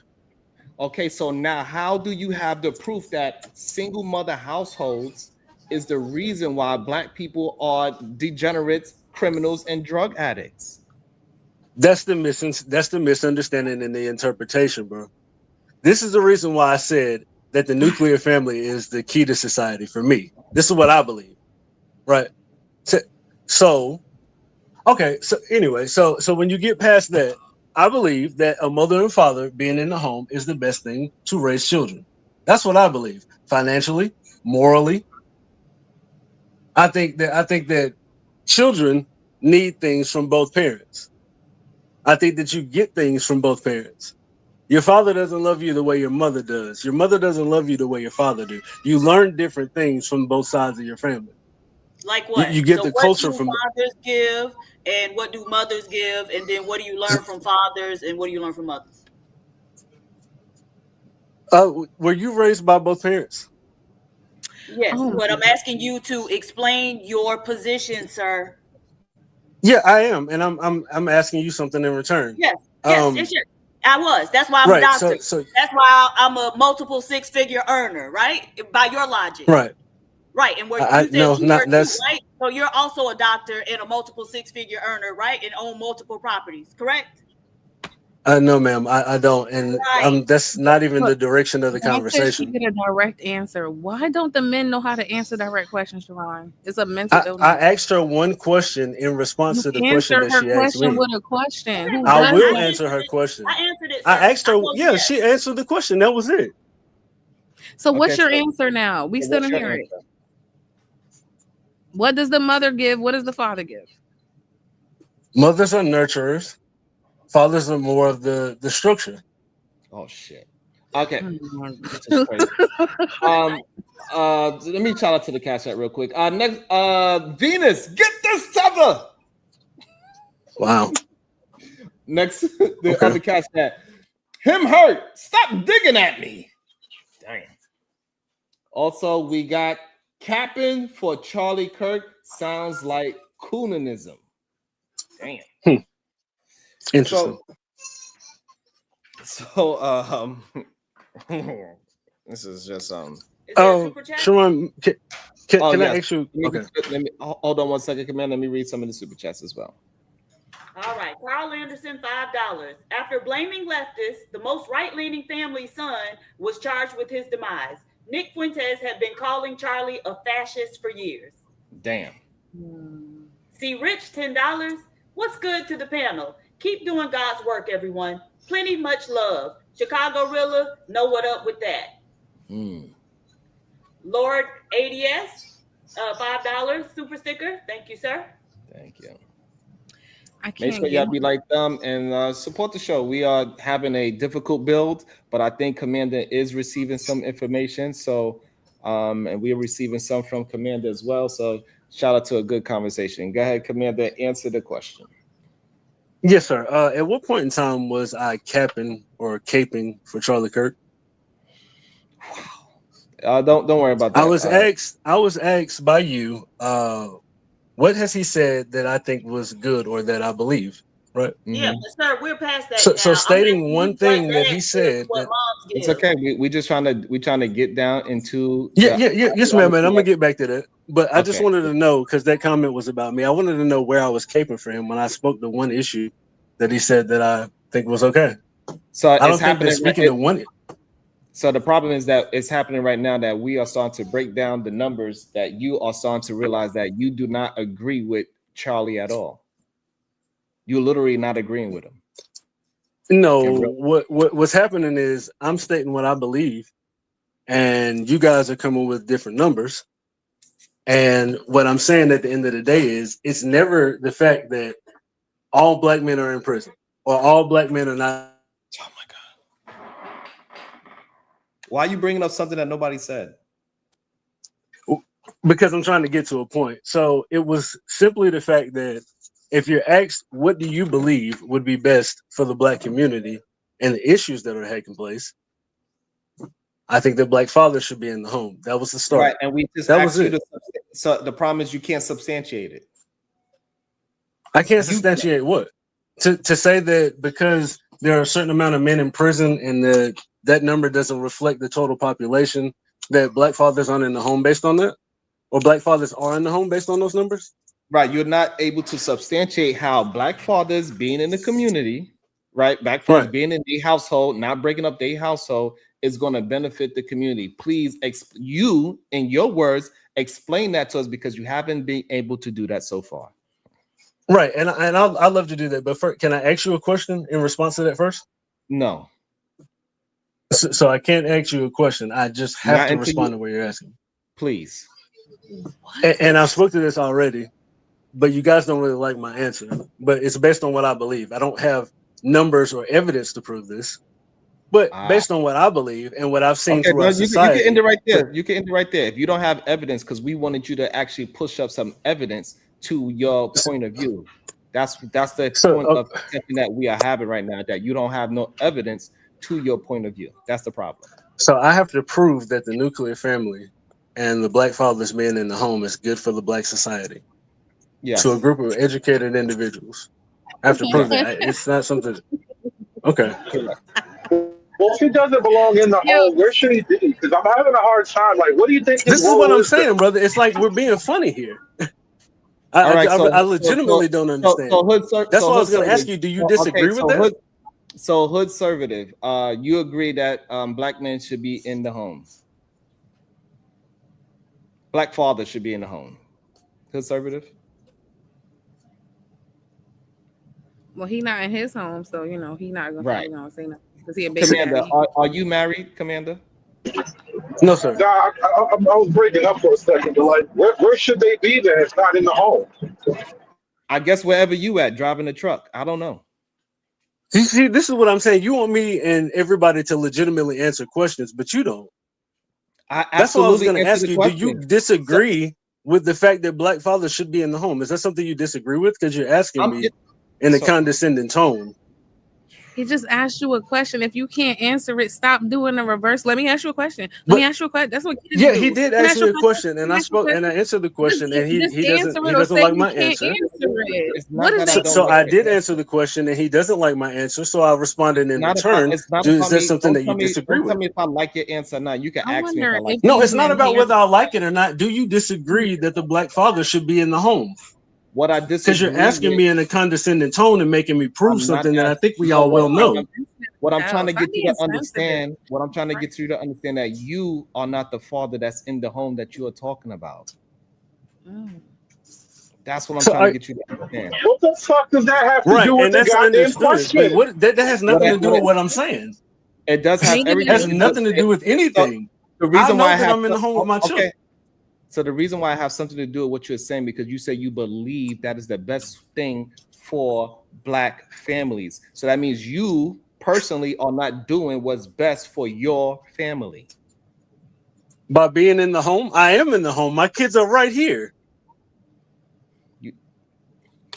Okay, so now how do you have the proof that single mother households is the reason why Black people are degenerates, criminals, and drug addicts? That's the misunderstanding and the interpretation, bro. This is the reason why I said that the nuclear family is the key to society for me. This is what I believe, right? So okay, so anyway, so when you get past that, I believe that a mother and father being in the home is the best thing to raise children. That's what I believe. Financially, morally, I think that children need things from both parents. I think that you get things from both parents. Your father doesn't love you the way your mother does. Your mother doesn't love you the way your father do. You learn different things from both sides of your family. Like You what? get So the what culture do from. fathers give, and what do mothers give, and then what do you learn from fathers, and what do you learn from mothers? Were you raised by both parents? Yes, Oh but my I'm asking you to explain your position, sir. Yeah, I am, and I'm asking you something in return. Yes, yes, it's your. I was. That's why I'm a Right. doctor. So That's why I'm a multiple six-figure earner, right? By your logic, right. right? And where I you said no, you were not too, that's. right? So you're also a doctor and a multiple six-figure earner, right? And own multiple properties, correct? No, ma'am, I don't, and Right. that's not even God. the direction of the Why can't she conversation. get a direct answer? Why don't the men know how to answer direct questions, Siobhan? It's a mental I illness. asked her one question in response You to the question answer that her she asked question me. with a question. Okay, Who I but does will I that? answer answered her it. question. I answered it, I sir. asked I her. told you Yeah, yes. she answered the question. That was it. So Okay, what's your so answer now? We still what's don't your hear it. answer? What does the mother give? What does the father give? Mothers are nurturers. Fathers are more of the structure. Oh shit. Okay, this is Oh, crazy. Let me shout out to the cash app real quick. Next, Venus, get this tether. Wow. Next, the Okay. other cash app. Him hurt. Stop digging at me. Damn. Also, we got capping for Charlie Kirk. Sounds like coonanism. Damn. Hmm. Interesting. So, so this is just Is there a Oh, super chat? Sharon, Oh can I yes. ask you? Okay. Let me hold on one second, Command. Let me read some of the super chats as well. All right, Carl Anderson, $5. After blaming leftists, the most right-leaning family's son was charged with his demise. Nick Fuentes had been calling Charlie a fascist for years. Damn. See Rich, $10. What's good to the panel? Keep doing God's work, everyone. Plenty much love. Chicago Rilla, know what up with that. Mm. Lord ADS, $5 super sticker. Thank you, sir. Thank you. I Make can't sure get y'all be like them and support the show. We are having a difficult build, but I think Commander is receiving some information. So, and we are receiving some from Commander as well. So, shout out to a good conversation. Go ahead, Commander, answer the question. Yes, sir. At what point in time was I capping or caping for Charlie Kirk? Don't worry about I that. was asked. I was asked by you. What has he said that I think was good or that I believe? Right. Yeah, Mhm. but sir, we're past that So now. I'm stating asking you one what thing that dad he gives, said what that. moms It's give. okay. We just trying to get down into Yeah, the yes, ma'am. And I'm gonna get back to that. But I just okay. wanted to know because that comment was about me. I wanted to know where I was caping for him when I spoke to one issue that he said that I think was okay. So I it's don't think that happening. speaking to one. So the problem is that it's happening right now that we are starting to break down the numbers that you are starting to realize that you do not agree with Charlie at all. You're literally not agreeing with him. No, In real- what's happening is I'm stating what I believe, and you guys are coming with different numbers. And what I'm saying at the end of the day is it's never the fact that all black men are in prison or all black men are not. Oh my God. Why are you bringing up something that nobody said? Because I'm trying to get to a point. So it was simply the fact that if you're asked, what do you believe would be best for the Black community and the issues that are taking place, I think that Black fathers should be in the home. That was the start. Right, and we just That was asked you it. to. So the problem is you can't substantiate it. I can't substantiate what? To say that because there are a certain amount of men in prison and that number doesn't reflect the total population, that Black fathers aren't in the home based on that? Or Black fathers are in the home based on those numbers? Right, you're not able to substantiate how Black fathers being in the community, right? Black fathers being in the household, not breaking up their household, is going to benefit the community. Please, you, in your words, explain that to us because you haven't been able to do that so far. Right, and I'd love to do that. But first, can I ask you a question in response to that first? No. So I can't ask you a question. I just have to respond to what you're asking. Please. And I've spoke to this already, but you guys don't really like my answer. But it's based on what I believe. I don't have numbers or evidence to prove this, but based on what I believe and what I've seen throughout society. You can end it right there. You can end it right there. If you don't have evidence, because we wanted you to actually push up some evidence to your point of view. That's the point of that we are having right now, that you don't have no evidence to your point of view. That's the problem. So I have to prove that the nuclear family and the Black fathers being in the home is good for the Black society. Yes. To a group of educated individuals. I have to prove that. It's not something. Okay. Well, if he doesn't belong in the home, where should he be? Because I'm having a hard time. Like, what do you think? This is what I'm saying, brother. It's like we're being funny here. I legitimately don't understand. That's why I was going to ask you, do you disagree with that? So hood conservative, you agree that Black men should be in the home? Black fathers should be in the home. Conservative? Well, he not in his home, so he not gonna say nothing because he a baby Commander, daddy. are you married, Commander? No, sir. No, I was breaking up for a second, but like, where should they be then? It's not in the home. I guess wherever you at, driving a truck. I don't know. See, this is what I'm saying. You want me and everybody to legitimately answer questions, but you don't. That's what I was going to ask you. Do you disagree with the fact that Black fathers should be in the home? Is that something you disagree with? Because you're asking me in a condescending tone. He just asked you a question. If you can't answer it, stop doing the reverse. Let me ask you a question. Let me ask you a question. That's what kids do. He did ask me a question, and I spoke and I answered the question, and he doesn't like my answer. So I did answer the question, and he doesn't like my answer. So I responded in return. Is that something that you disagree with? Tell me if I like your answer or not. You can ask me if I like it. No, it's not about whether I like it or not. Do you disagree that the Black father should be in the home? What I disagree, because you're asking me in a condescending tone and making me prove something that I think we all well know. What I'm trying to get you to understand, that you are not the father that's in the home that you are talking about. That's what I'm trying to get you to understand. What the fuck does that have to do with the goddamn question? That has nothing to do with what I'm saying. It does have everything. It has nothing to do with anything. The reason why I'm in the home with my children. So the reason why I have something to do with what you're saying, because you say you believe that is the best thing for Black families. So that means you personally are not doing what's best for your family. By being in the home, I am in the home. My kids are right here.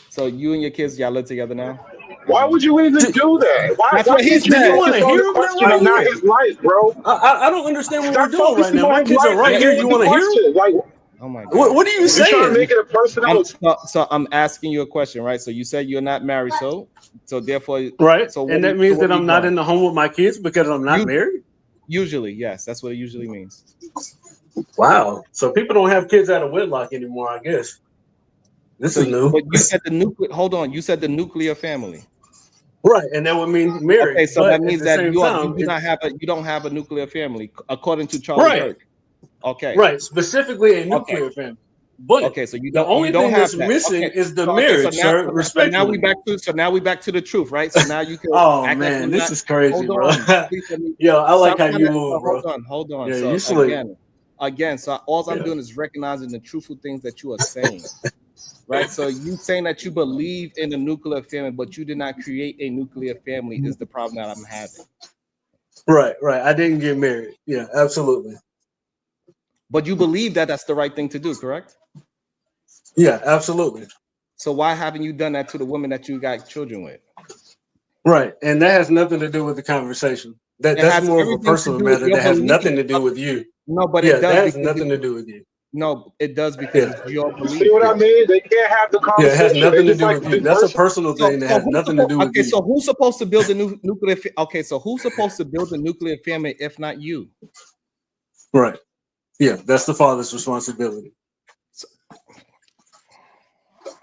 So you and your kids, y'all live together now? Why would you even do that? Why he said. You want to hear him right not his life, bro. I don't understand what we're doing right now. My kids are right here. You want to hear him? Like, oh my God. What are you saying? Trying to make it a personal. So I'm asking you a question, right? So you said you're not married, so therefore, right? So and that means that I'm not in the home with my kids because I'm not married. Usually, yes, that's what it usually means. Wow. So people don't have kids out of wedlock anymore, I guess. This is new. But you said the nuclear. Hold on, you said the nuclear family. Right, and that would mean married. Okay, so that means that you don't have a nuclear family, according to Charlie Kirk. Okay. Right, specifically a nuclear family. But okay, so the only thing that's missing is the marriage, sir. Respectfully. Now we back to the truth, right? So now you can. Oh man, this is crazy, bro. Yo, I like how you move, bro. Hold on. Yeah, so again, so all I'm doing is recognizing the truthful things that you are saying. Right, so you saying that you believe in a nuclear family, but you did not create a nuclear family is the problem that I'm having. Right. I didn't get married. Yeah, absolutely. But you believe that that's the right thing to do, correct? Yeah, absolutely. So why haven't you done that to the women that you got children with? Right. And that has nothing to do with the conversation. It That's has more of a everything to personal do with matter your that has belief. nothing to do with you. No, but Yeah, it does that has because nothing to do with you. no, it does because Yeah. it's your You see belief. what I mean? They can't have the Yeah, it has conversation. They nothing to just do like with to you. be That's a personal. personal thing that has nothing to do with Okay, you. so who's supposed to build the nuclear? Okay, so who's supposed to build the nuclear family if not you? Right. Yeah, that's the father's responsibility. So,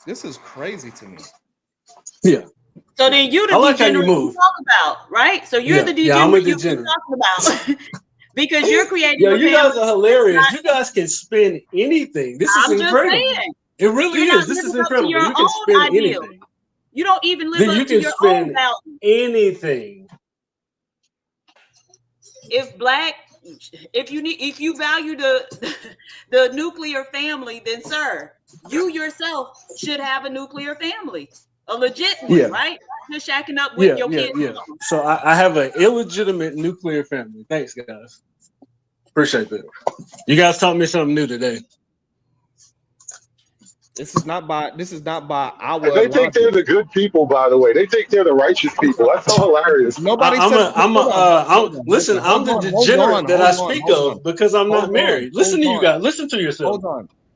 this is crazy to me. Yeah. So then you the I like how you degenerate move. talk about, right? So you're Yeah, the yeah, I'm a degenerate you keep degenerate. talking about. Because you're creating Yo, a you family. guys are hilarious. You guys can spin anything. This is I'm just incredible. saying. It really You're not is. This is living up to incredible. your You can own spin ideal. anything. You don't even live You up to can your own spin values. anything. If you value the nuclear family, then sir, you yourself should have a nuclear family, a legit one, Yeah. right? Not just shacking up with your kids. So I have an illegitimate nuclear family. Thanks, guys. Appreciate that. You guys taught me something new today. This is not by our And they think they're logic. the good people, by the way. They think they're the righteous people. That's so hilarious. Nobody said. Listen, I'm the degenerate that I speak of because I'm not married. Listen to you guys. Listen to yourself.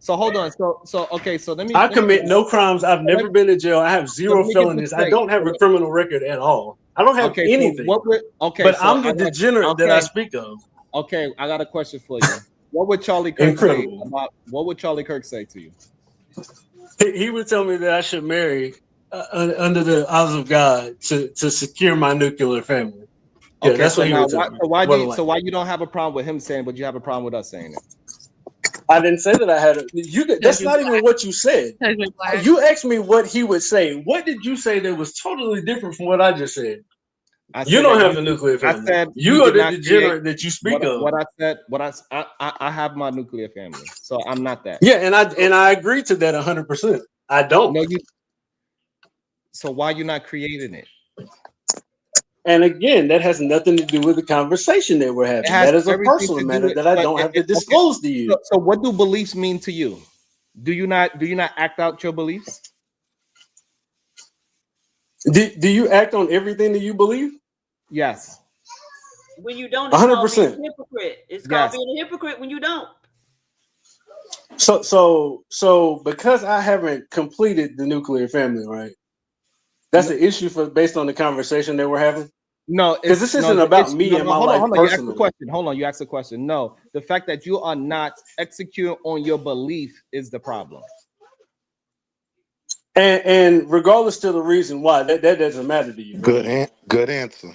Hold on. So okay. So let me. I commit no crimes. I've never been to jail. I have zero let me get this felonies. I straight. don't have a criminal record at all. I don't have Okay. So anything. what would? Okay. But So I'm the degenerate that I speak of. Okay, I got a question for you. What would Charlie Kirk say about? What would Charlie Kirk say to you? He would tell me that I should marry under the eyes of God to secure my nuclear family. Yeah, Okay, that's so what he now would tell me. why you don't have a problem with him saying, but you have a problem with us saying it? I didn't say that I had a. That's not even what you said. You asked me what he would say. What did you say that was totally different from what I just said? You don't have a nuclear family. I said you are the degenerate that you speak of. What I said. I have my nuclear family, so I'm not that. Yeah, and I agree to that 100%. I don't. No, so why you not creating it? And again, that has nothing to do with the conversation that we're having. That is a personal matter that I don't have to disclose to you. So what do beliefs mean to you? Do you not act out your beliefs? Do you act on everything that you believe? Yes. When you don't, it's 100%. called being a hypocrite. It's called being a hypocrite when you don't. So because I haven't completed the nuclear family, right? That's the issue based on the conversation that we're having. No, because this isn't about me and my life personally. You asked the question. Hold on, you asked the question. No, the fact that you are not executing on your belief is the problem. And regardless to the reason why, that doesn't matter to you. Good answer.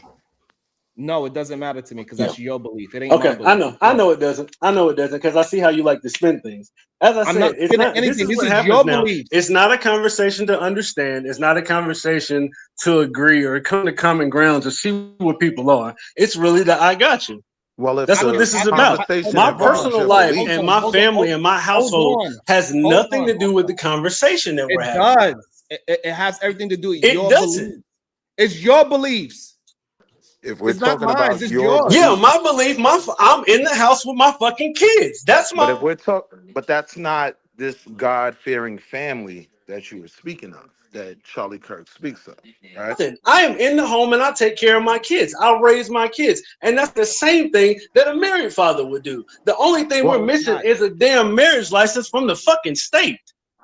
No, it doesn't matter to me because that's your belief. It ain't okay. My belief. I know it doesn't. I know it doesn't because I see how you like to spin things. As I said, it's not. This is what happens now. Belief. It's not a conversation to understand. It's not a conversation to agree or come to common ground to see what people are. It's really that I got you. Well, that's what this is about. My personal life and my family and my household has nothing to do with the conversation that we're having. It has everything to do with your beliefs. It's your beliefs. If we're talking about my belief, I'm in the house with my fucking kids. That's my. But if we're but that's not this God-fearing family that you were speaking of, that Charlie Kirk speaks of, right? I am in the home and I take care of my kids. I'll raise my kids, and that's the same thing that a married father would do. The only thing we're missing is a damn marriage license from the fucking state.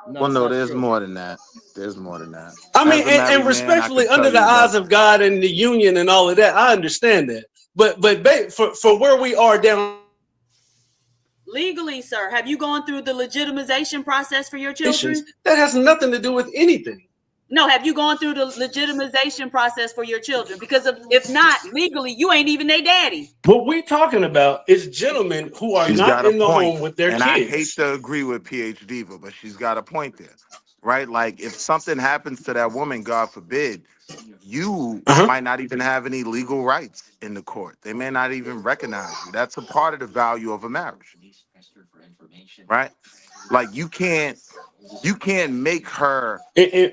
No, there's more than that. There's more than that. I mean, and respectfully, under the eyes of God and the union and all of that, I understand that. But for where we are down legally, sir, have you gone through the legitimization process for your children? That has nothing to do with anything. No, have you gone through the legitimization process for your children? Because if not, legally, you ain't even their daddy. What we're talking about is gentlemen who are not in the home with their kids. And I hate to agree with PH Diva, but she's got a point there, right? Like if something happens to that woman, God forbid, you might not even have any legal rights in the court. They may not even recognize you. That's a part of the value of a marriage, right? Like you can't make her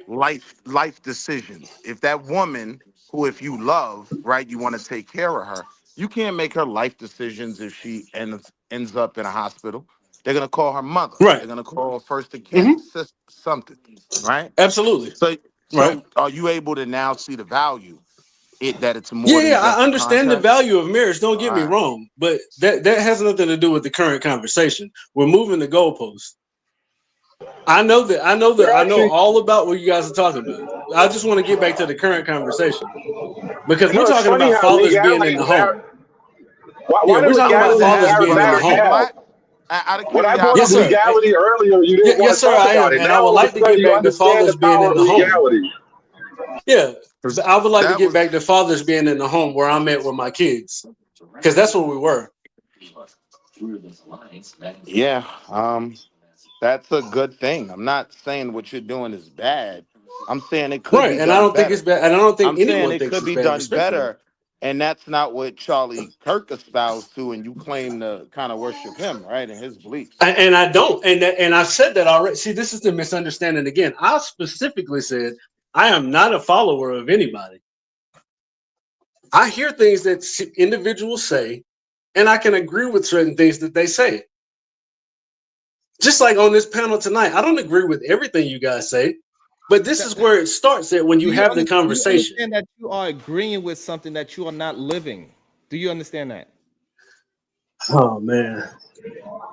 life decisions. If that woman who, if you love, right, you want to take care of her, you can't make her life decisions if she ends up in a hospital. They're gonna call her mother. Right. They're gonna call her first of kin, sister, something, right? Absolutely. So Right. are you able to now see the value? That it's more than Yeah, just I a understand the contract? value of marriage. Don't get me All right. wrong, but that has nothing to do with the current conversation. We're moving the goalposts. I know all about what you guys are talking about. I just want to get back to the current conversation because we're It's talking funny about how fathers being in legality the home. why Yeah, the we're talking about Does legality it fathers have matter being in the back brothers being home. now? black? Out of When I brought Yes, up curiosity. sir. legality earlier, you didn't want Yes, to sir. talk I about am, it. and I Now would all of like a to sudden get you back to understand fathers the being power in of the home. legality. Yeah, I would like to That get was back to fathers being in the home where I'm at with my kids because that's where we were. yeah. That's a good thing. I'm not saying what you're doing is bad. I'm saying it could Right, be and I done don't think it's better. bad, and I don't think I'm saying anyone it thinks could it's be bad, done respectfully. better, and that's not what Charlie Kirk espoused to, and you claim to kind of worship him, right, and his beliefs. And I don't, and I've said that already. See, this is the misunderstanding again. I specifically said I am not a follower of anybody. I hear things that individuals say, and I can agree with certain things that they say. Just like on this panel tonight, I don't agree with everything you guys say, but this is where it starts at when you have the Do you conversation. understand that you are agreeing with something that you are not living? Do you understand that? Oh man,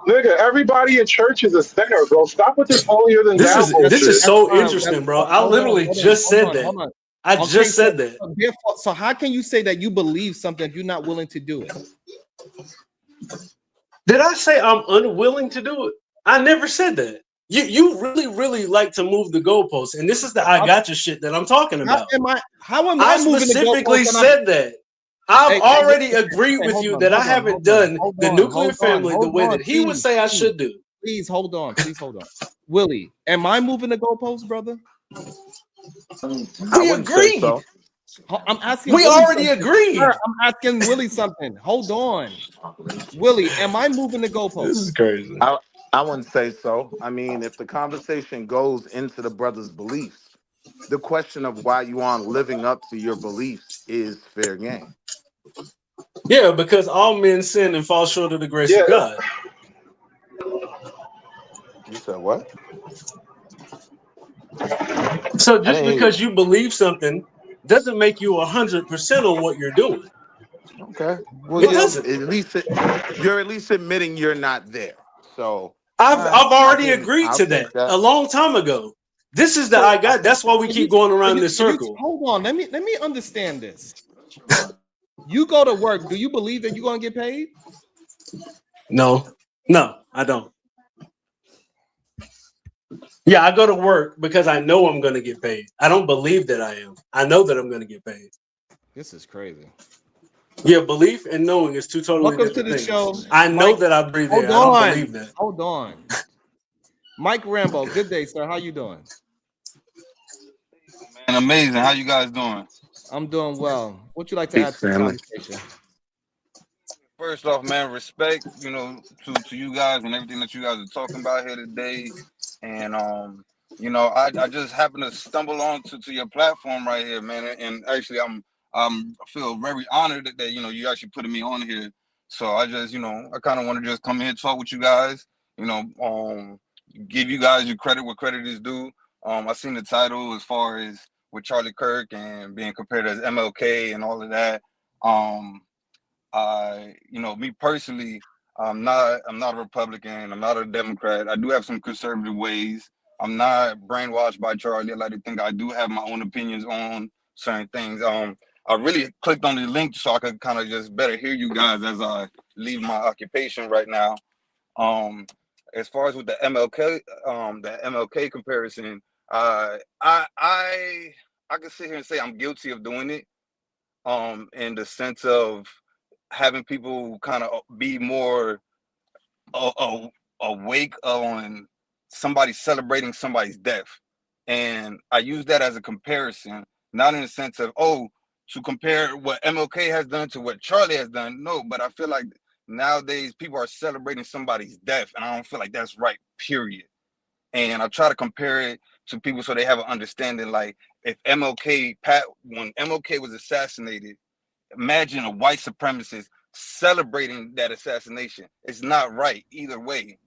Nigga, everybody in church is a sinner, bro. Stop with this holier than this thou is this bullshit. is That's so fine. That's, interesting, bro. I hold on, literally hold on, just hold said on, that. hold on. I Okay, just so, said that. so therefore, so how can you say that you believe something if you're not willing to do it? Did I say I'm unwilling to do it? I never said that. You really like to move the goalposts, and this is the I I'm, gotcha shit that I'm talking about. how am I I moving the specifically goalpost? said that. I've Hey, hey, already listen, agreed okay, with you that I haven't done the nuclear family the hold way on, that he would say I should do. please hold on. Willie, am I moving the goalpost, brother? I We wouldn't say agreed. so. I'm asking We Willie already something. Sir, agreed. I'm asking Willie something. Hold on. Willie, am I moving the This is goalpost? crazy. I wouldn't say so. I mean, if the conversation goes into the brother's beliefs, the question of why you aren't living up to your beliefs is fair game. Yeah, because all men sin and fall short of the grace Yeah, of God. You said what? So I just didn't hear you. because you believe something doesn't make you 100% on what you're doing. Okay. Well, It Well, doesn't. you're at least admitting you're not there. So, all I've right, I've already agreed I'll to take that that. a long time ago. This is the so I got. That's why we keep going around this circle. hold on. Let me understand this. You go to work. Do you believe that you're gonna get paid? No, I don't. Yeah, I go to work because I know I'm going to get paid. I don't believe that I am. I know that I'm going to get paid. This is crazy. Yeah, belief and knowing is two totally Welcome to different the show, things. I know Mike. that I breathe Hold air. I don't on. believe that. Hold on. Mike Rambo, good day, sir. How you doing? And amazing. How you guys doing? I'm doing well. What you like to add Peace, to the family. conversation? First off, man, respect, to you guys and everything that you guys are talking about here today. And I just happened to stumble onto your platform right here, man. And actually I feel very honored that you actually putting me on here. So I just, I kind of want to just come here and talk with you guys, give you guys your credit where credit is due. I seen the title as far as with Charlie Kirk and being compared as MLK and all of that. Me personally, I'm not a Republican. I'm not a Democrat. I do have some conservative ways. I'm not brainwashed by Charlie. I like to think I do have my own opinions on certain things. I really clicked on the link so I could kind of just better hear you guys as I leave my occupation right now. As far as with the MLK comparison, I can sit here and say I'm guilty of doing it. In the sense of having people kind of be more awake on somebody celebrating somebody's death. And I use that as a comparison, not in the sense of, to compare what MLK has done to what Charlie has done. No, but I feel like nowadays people are celebrating somebody's death, and I don't feel like that's right, period. And I try to compare it to people so they have an understanding. Like if when MLK was assassinated, imagine a white supremacist celebrating that assassination. It's not right either way.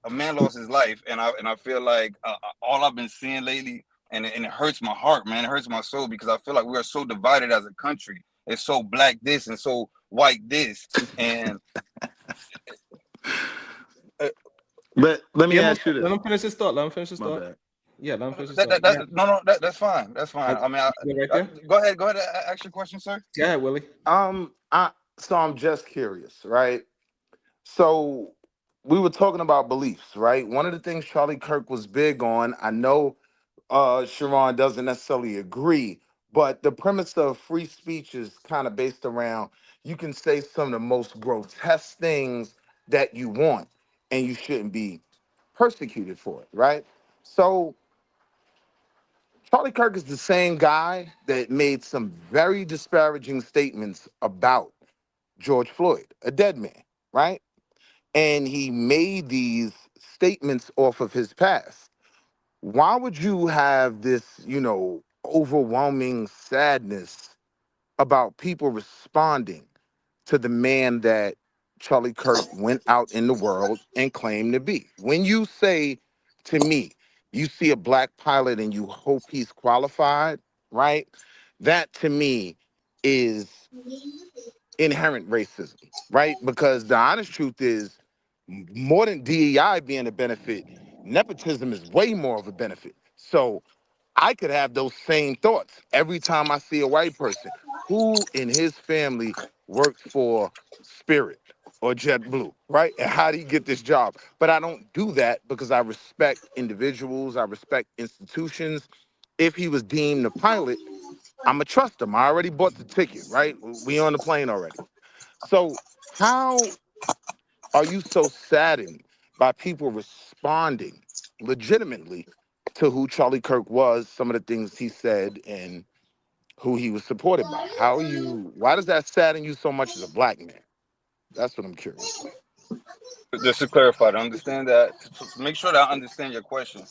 a man lost his life, and I feel like all I've been seeing lately, and it hurts my heart, man. It hurts my soul because I feel like we are so divided as a country. It's so black this and so white this, and But let me Yeah, ask you let this. him finish his thought. Let him finish his My thought. bad. Yeah, let him finish his thought. no, that's fine. That's fine. I mean, right there. go ahead. Ask your question, sir. Go ahead, Willie. So I'm just curious, right? So we were talking about beliefs, right? One of the things Charlie Kirk was big on, I know Sharon doesn't necessarily agree, but the premise of free speech is kind of based around you can say some of the most grotesque things that you want, and you shouldn't be persecuted for it, right? So Charlie Kirk is the same guy that made some very disparaging statements about George Floyd, a dead man, right? And he made these statements off of his past. Why would you have this, overwhelming sadness about people responding to the man that Charlie Kirk went out in the world and claimed to be? When you say to me, you see a black pilot and you hope he's qualified, right? That to me is inherent racism, right? Because the honest truth is, more than DEI being a benefit, nepotism is way more of a benefit. So I could have those same thoughts every time I see a white person who in his family worked for Spirit or JetBlue, right? And how do you get this job? But I don't do that because I respect individuals, I respect institutions. If he was deemed a pilot, I'm gonna trust him. I already bought the ticket, right? We on the plane already. So how are you so saddened by people responding legitimately to who Charlie Kirk was, some of the things he said, and who he was supported by? Why does that sadden you so much as a black man? That's what I'm curious about. Just to clarify, to understand that, to make sure that I understand your question,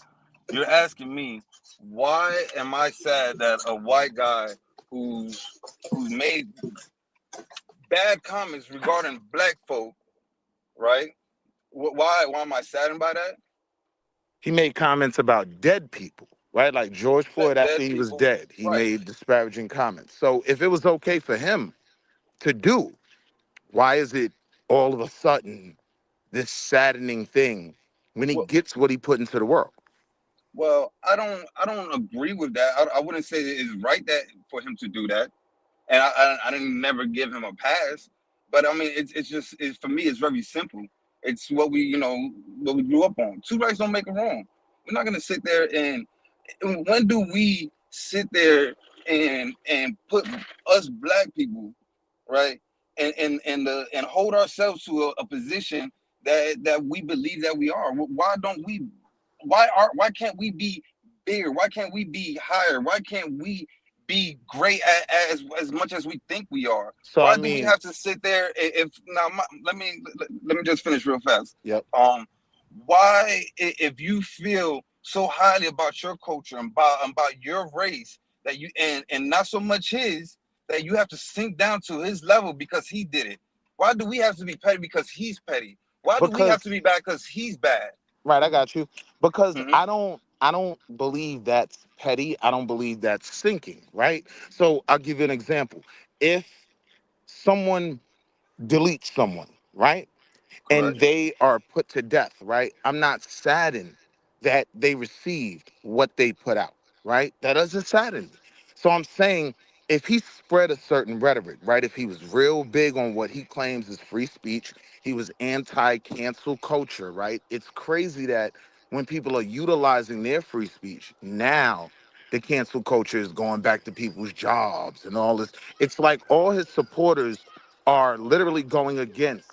you're asking me why am I sad that a white guy who's made bad comments regarding black folk, right? Why am I saddened by that? He made comments about dead people, right? Like George Floyd after Dead he was people, dead, he right? made disparaging comments. So if it was okay for him to do, why is it all of a sudden this saddening thing when he Well, gets what he put into the world? well, I don't agree with that. I wouldn't say that it's right that for him to do that, and I didn't never give him a pass. But I mean, it's for me, it's very simple. It's what what we grew up on. Two rights don't make a wrong. We're not gonna sit there and when do we sit there and put us black people, right, and hold ourselves to a position that we believe that we are? Why don't we? Why can't we be bigger? Why can't we be higher? Why can't we be great as much as we think we are? So I Why do we mean, have to sit there? If now, let me just finish real fast. yep. Why, if you feel so highly about your culture and about your race that you and not so much his, that you have to sink down to his level because he did it? Why do we have to be petty because he's petty? Why do we have Because to be bad because he's bad? right, I got you. Because Hmm. I don't believe that's petty. I don't believe that's sinking, right? So I'll give you an example. If someone deletes someone, right? And Correct. they are put to death, right? I'm not saddened that they received what they put out, right? That doesn't sadden me. So I'm saying if he spread a certain rhetoric, right? If he was real big on what he claims is free speech, he was anti-cancel culture, right? It's crazy that when people are utilizing their free speech, now the cancel culture is going back to people's jobs and all this. It's like all his supporters are literally going against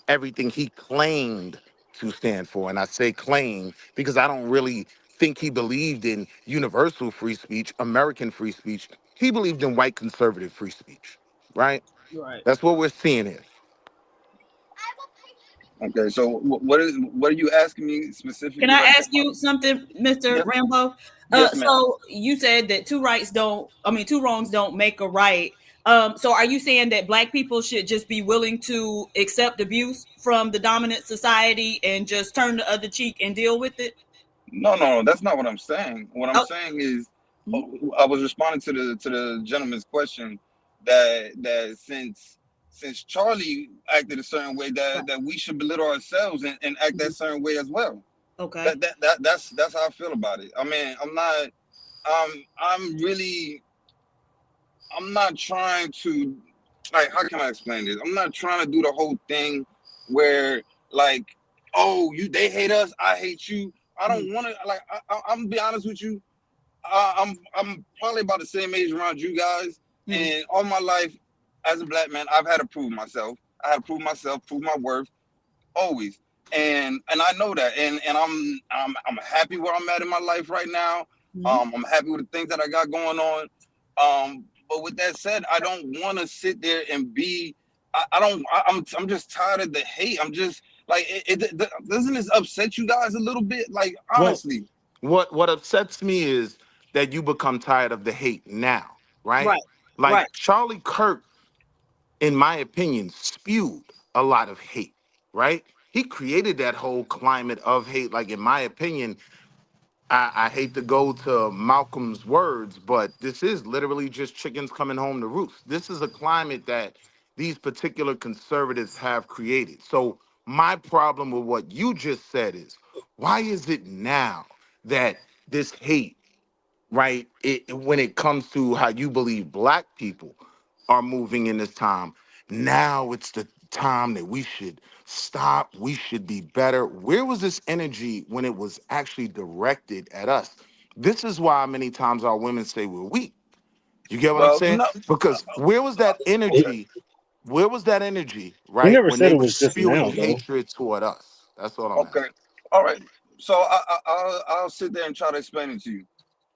everything he claimed to stand for. And I say claim because I don't really think he believed in universal free speech, American free speech. He believed in white conservative free speech, right? Right. That's what we're seeing here. Okay, so what are you asking me Can specifically I right ask you something, Mr. Yes, Rambo? yes, ma'am. So you said that two wrongs don't make a right. So are you saying that Black people should just be willing to accept abuse from the dominant society and just turn the other cheek and deal with it? No, that's not what I'm saying. What I'm Oh, saying is, mhm. I was responding to the gentleman's question that since Charlie acted a certain way, Right. that we should belittle ourselves and act that Mhm. certain way as well. Okay. That's how I feel about it. I mean, I'm really I'm not trying to, like, how can I explain this? I'm not trying to do the whole thing where, like, oh, they hate us, I hate you. I Mhm. don't want to, like, I'm gonna be honest with you. I'm probably about the same age around you guys, Mhm. and all my life as a Black man, I've had to prove myself. I had to prove myself, prove my worth, always. And I know that, and I'm happy where I'm at in my life right now. Mhm. I'm happy with the things that I got going on. But with that said, I don't want to sit there and be. I don't. I'm just tired of the hate. I'm just like, doesn't this upset you guys a little bit? Like, Well, honestly. what upsets me is that you become tired of the hate now, right? Right. Like Right. Charlie Kirk, in my opinion, spewed a lot of hate, right? He created that whole climate of hate. Like, in my opinion, I hate to go to Malcolm's words, but this is literally just chickens coming home to roost. This is a climate that these particular conservatives have created. So my problem with what you just said is, why is it now that this hate, right, when it comes to how you believe Black people are moving in this time, now it's the time that we should stop, we should be better? Where was this energy when it was actually directed at us? This is why many times our women say we're weak. You get what I'm Well, saying? no. Because where was that He, energy? Where was that energy, he right, never when said they it were was just spewing now, though. hatred toward us? That's what I'm Okay. asking. All right. So I'll sit there and try to explain it to you.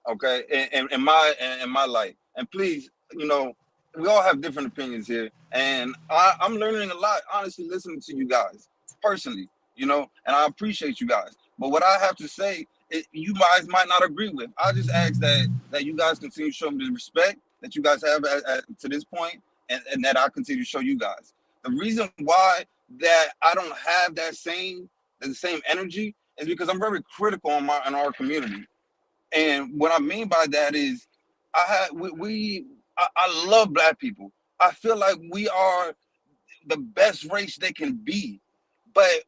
Okay, in my life. And please, we all have different opinions here, and I'm learning a lot, honestly, listening to you guys personally, and I appreciate you guys. But what I have to say, you guys might not agree with. I just ask that you guys continue to show me the respect that you guys have to this point, and that I continue to show you guys. The reason why that I don't have the same energy is because I'm very critical in our community. And what I mean by that is, I love Black people. I feel like we are the best race they can be, but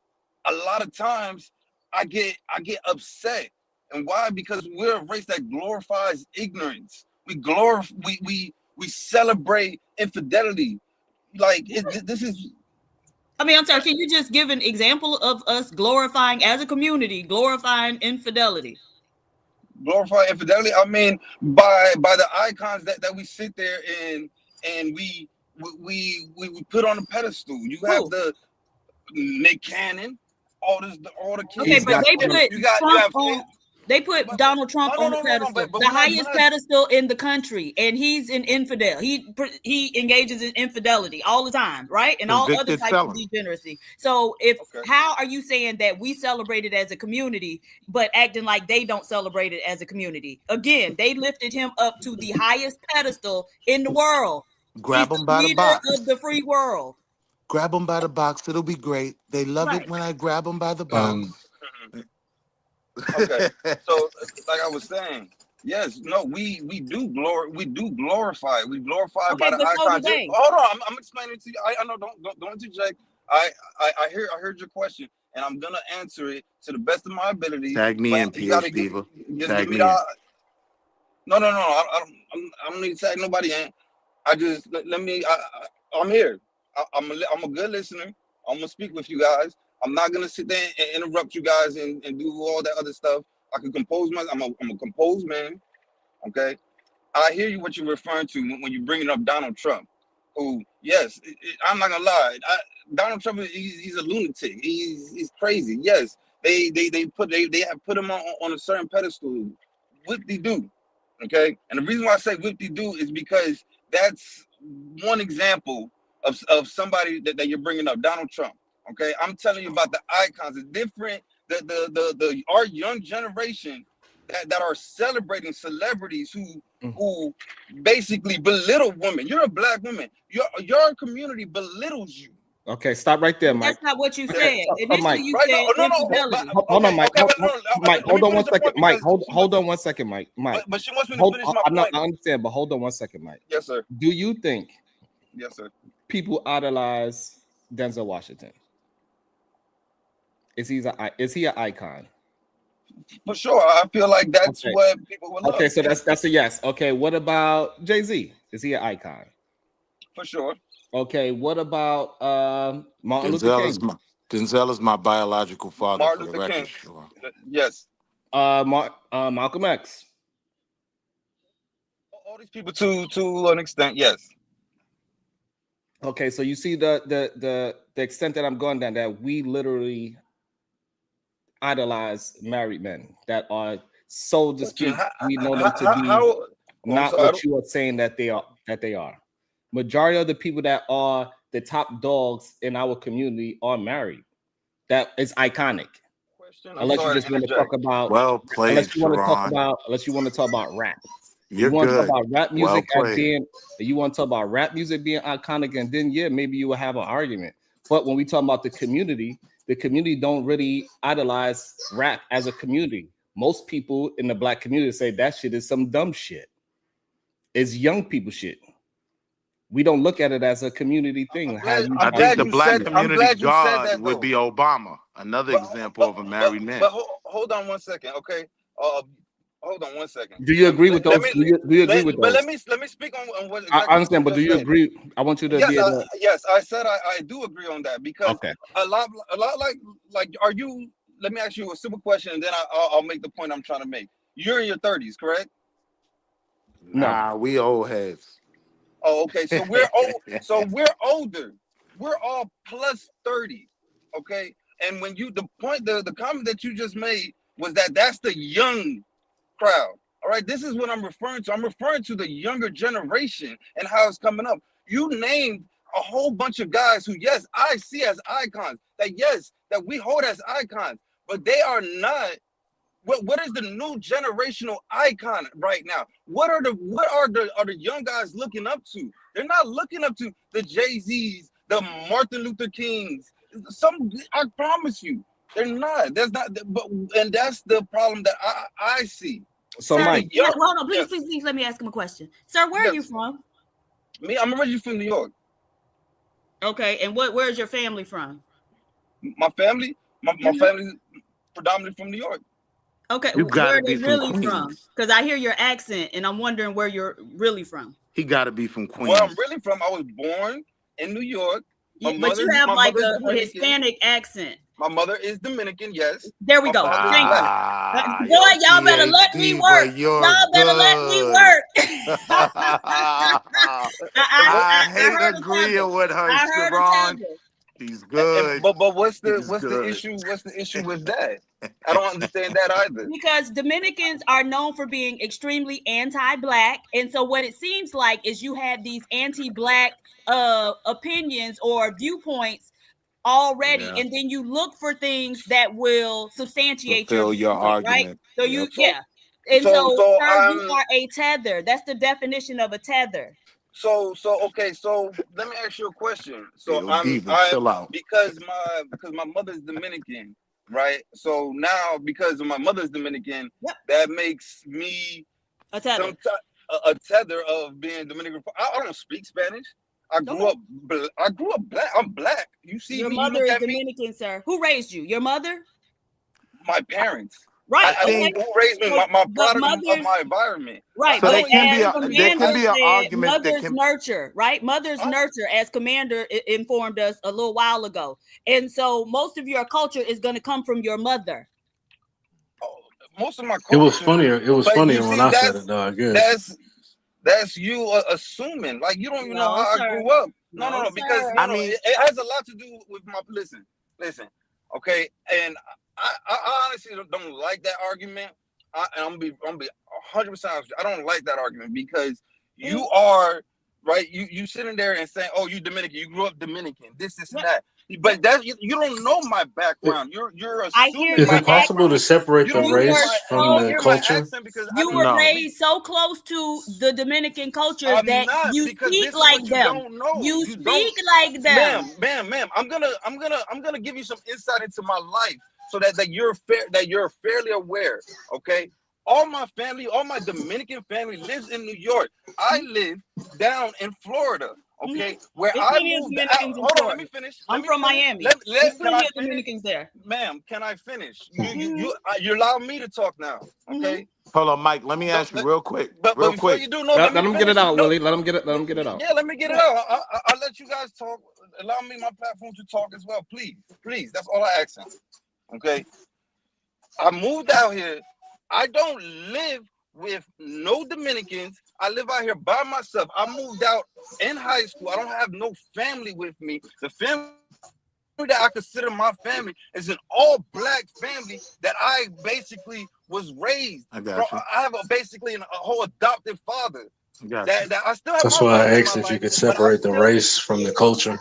a lot of times I get upset, and why? Because we're a race that glorifies ignorance. We celebrate infidelity. Like, this is I mean, I'm sorry. Can you just give an example of us glorifying, as a community, glorifying infidelity? glorify infidelity. I mean, by the icons that we sit there and we put on a pedestal. You have Who? the Nick Cannon, all the Okay, He's kids. but got they you. put You Trump have on. They put but Donald Trump no on the no no no. pedestal, But the we're highest not. pedestal in the country, and he's an infidel. He engages in infidelity all the time, right? And all other Convicted types of felon. degeneracy. So, if Okay. how are you saying that we celebrate it as a community, but acting like they don't celebrate it as a community? Again, they lifted him up to the highest pedestal in the world. He's Grab the him by the leader of the box. free world. Grab them by the box. It'll be great. They love it Right. when I grab them by the Um, box. Okay. So, like I was saying, yes, no, we do glorify. We glorify by Okay, the but so do icons. they. Hold on, I'm explaining to you. I know, don't interject. I heard your question, and I'm gonna answer it to the best of my ability. Tag me But in, you gotta PhD. just give Tag me me in. no. I don't need to tag nobody in. I just let me. I'm here. I'm a good listener. I'm gonna speak with you guys. I'm not gonna sit there and interrupt you guys and do all that other stuff. I can compose my. I'm a composed man. Okay. I hear you what you're referring to when you're bringing up Donald Trump, who, yes, I'm not gonna lie, Donald Trump, he's a lunatic. He's crazy. Yes, they have put him on a certain pedestal. What they do, okay? And the reason why I say what they do is because that's one example of somebody that you're bringing up, Donald Trump. Okay, I'm telling you about the icons. It's different. The our young generation that are celebrating celebrities who basically belittle women. You're a black woman. Your community belittles you. Okay, stop right there, Mike. That's not what you Okay, said. Initially, Mike. you Right? said No. infidelity. Hold on, Mike. Okay, Mike, hold on one second. Mike, hold on one second, Mike. But she wants me to finish my point. I understand, but hold on one second, Mike. Yes, sir. Do you think Yes, sir. people idolize Denzel Washington? Is he an icon? For sure. I feel like that's what people would love. Okay, so that's a yes. Okay, what about Jay-Z? Is he an icon? For sure. Okay, what about Martin Luther King? Denzel is my biological father. Martin for the Luther record, King. sure. Yes. Malcolm X. All these people to an extent, yes. Okay, so you see the extent that I'm going down, that we literally idolize married men that are, so to speak, we know them to be not what you are saying that they are. Majority of the people that are the top dogs in our community are married. That is iconic. Unless you just want to talk about, unless you want to talk about rap. You want to talk about rap music as being, you want to talk about rap music being iconic, and then maybe you will have an argument. But when we talk about the community don't really idolize rap as a community. Most people in the black community say that shit is some dumb shit. It's young people shit. We don't look at it as a community thing. I think the black community god would be Obama, another example of a married man. But hold on one second, okay? Hold on one second. Do you agree with those? Do you agree with those? But let me speak on what exactly I understand, but do you agree? I want you to be able to... Yes, I said I do agree on that, because a lot like are you? Let me ask you a simple question, and then I'll make the point I'm trying to make. You're in your 30s, correct? Nah, we old heads. Oh, okay. So we're old. So we're older. We're all plus 30. Okay. And when the comment that you just made was that's the young crowd. All right. This is what I'm referring to. I'm referring to the younger generation and how it's coming up. You named a whole bunch of guys who, yes, I see as icons. That we hold as icons, but they are not. What is the new generational icon right now? What are the young guys looking up to? They're not looking up to the Jay-Z's, the Martin Luther Kings. I promise you, they're not. That's not. And that's the problem that I see. So, sir, Mike, hold on, please let me ask him a question. Sir, where are you from? Me, I'm originally from New York. Okay, and where's your family from? My family, my family's predominantly from New York. Okay, where are they really from? Because I hear your accent, and I'm wondering where you're really from. He got to be from Queens. Where I'm really from, I was born in New York. But you have like a Hispanic accent. My mother is Dominican, yes. There we go. Thank you. Boy, y'all better let me work. Y'all better let me work. I hate agreeing with her, Sharon. He's good. But what's the issue? What's the issue with that? I don't understand that either. Because Dominicans are known for being extremely anti-black, and so what it seems like is you have these anti-black opinions or viewpoints already, and then you look for things that will substantiate your argument, right? So you and so sir, you are a tether. That's the definition of a tether. So okay, so let me ask you a question. So chill out. because my mother's Dominican, right? So now because of my mother's Dominican, that makes me a tether. A tether of being Dominican. I don't speak Spanish. I grew up black. I'm black. You see, your mother is Dominican, sir. Who raised you? Your mother? My parents. Right. I think who raised me, my product of my environment. Right. So there can be an argument mother's nurture, right? Mother's nurture, as Commander informed us a little while ago. And so most of your culture is going to come from your mother. Most of my culture. It was funnier when I said it, though, I guess. That's you assuming. Like, you don't even know how I grew up. No, because it has a lot to do with my listen, okay? And I honestly don't like that argument. I'm gonna be 100% honest. I don't like that argument because you are right. You sitting there and saying, "Oh, you Dominican. You grew up Dominican. This and that." But that's you don't know my background. You're assuming Is my it possible to background. separate You the don't You hear were race my from you don't so the hear my culture? accent because I you don't were No. speak. raised so close to the Dominican culture I'm that not, you because speak this is like what you them. don't know. You You don't, speak like them. ma'am. I'm gonna give you some insight into my life so that you're fairly aware. Okay, all my family, all my Dominican family lives in New York. I live down in Florida. Okay, where There's I plenty of moved out. Dominicans in Hold on, let Florida. me finish. I'm from Miami. There's Can plenty I of finish? Dominicans there. Ma'am, can I finish? You allow me to talk now. Okay. Hold on, Mike. Let me Don't- ask you real quick. But Real before quick. you do, no, Let let me him finish. get it out, No, Willie. Let him get it out. yeah, let me get it out. I'll let you guys talk. Allow me my platform to talk as well, please. That's all I ask him. Okay. I moved out here. I don't live with no Dominicans. I live out here by myself. I moved out in high school. I don't have no family with me. The family that I consider my family is an all black family that I basically was raised. I got you. I have basically a whole adopted father. I got you. That I still have That's my why mother I in asked my if you life, could but I'm separate the still. race from the culture.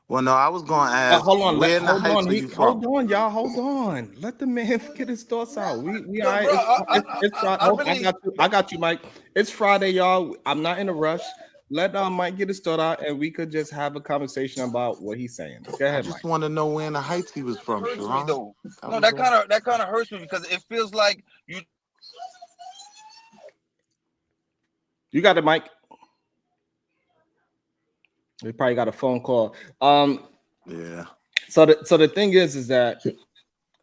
Well, no, I was going to ask, Hold on, where in the Heights are you from? hold on, y'all. Hold on. Let the man get his thoughts out. We all Cause right. bro, It's Friday. I really. I got you, Mike. It's Friday, y'all. I'm not in a rush. Let Mike get his thought out, and we could just have a conversation about what he's saying. Go I ahead, just Mike. want to know where in the Heights he was from, Hurts me Sharon. though. That No, was that all. kind of hurts me because it feels like You got it, Mike. We probably got a phone call. Yeah. So the thing is that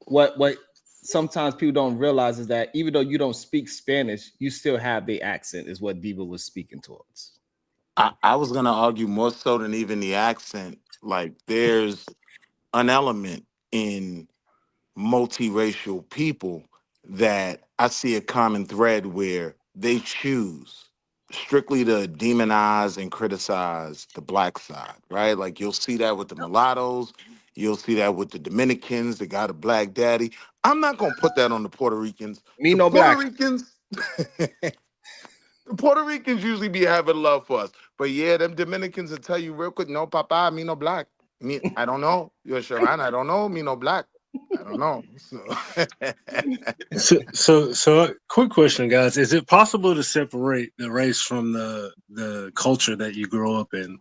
what sometimes people don't realize is that even though you don't speak Spanish, you still have the accent, is what Diva was speaking towards. I was going to argue more so than even the accent. Like, there's an element in multiracial people that I see a common thread where they choose strictly to demonize and criticize the black side, right? Like, you'll see that with the mulattoes, you'll see that with the Dominicans, that got a black daddy. I'm not gonna put that on the Puerto Ricans. Me The no Puerto black. Ricans, the Puerto Ricans usually be having love for us, but yeah, them Dominicans will tell you real quick, no, papa, me no black. Me, I don't know. You're Sharon, I don't know. Me no black. I don't know. So, quick question, guys: is it possible to separate the race from the culture that you grow up in?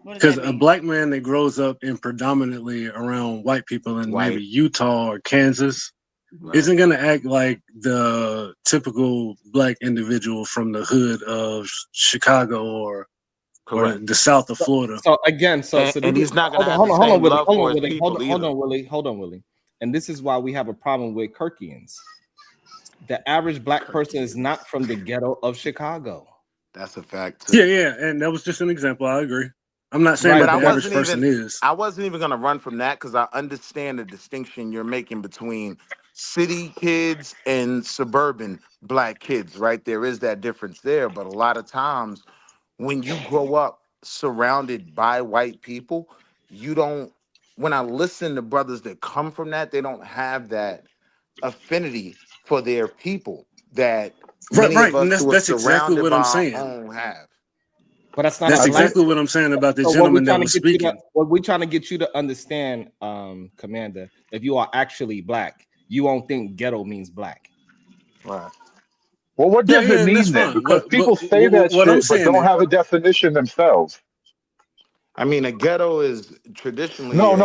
What does Because that a mean? black man that grows up in predominantly around white people in maybe White. Utah or Kansas Right. isn't going to act like the typical black individual from the hood of Chicago or Correct. the south of Florida. So again, And he's not gonna have hold the on, hold on, same Willie, love for his people either. hold on, Willie. And this is why we have a problem with Kirkians. The average black person is not from the ghetto of Chicago. That's a fact too. Yeah, and that was just an example. I agree. I'm not saying Right, that But the average person is. I wasn't even gonna run from that because I understand the distinction you're making between city kids and suburban black kids, right? There is that difference there. But a lot of times when you grow up surrounded by white people, you don't when I listen to brothers that come from that, they don't have that affinity for their people that many of Right, and us who are that's exactly surrounded what by I'm our saying. own have. but that's not a That's black. exactly what I'm saying about the So what we gentleman that trying to was get you to speaking. what we trying to get you to understand, Commander, if you are actually black, you won't think ghetto means black. Right. Well, what Yeah, does it and that's mean then? fine. Because But people say that what I'm shit, but saying don't is, have a definition themselves. I mean, a ghetto is traditionally No,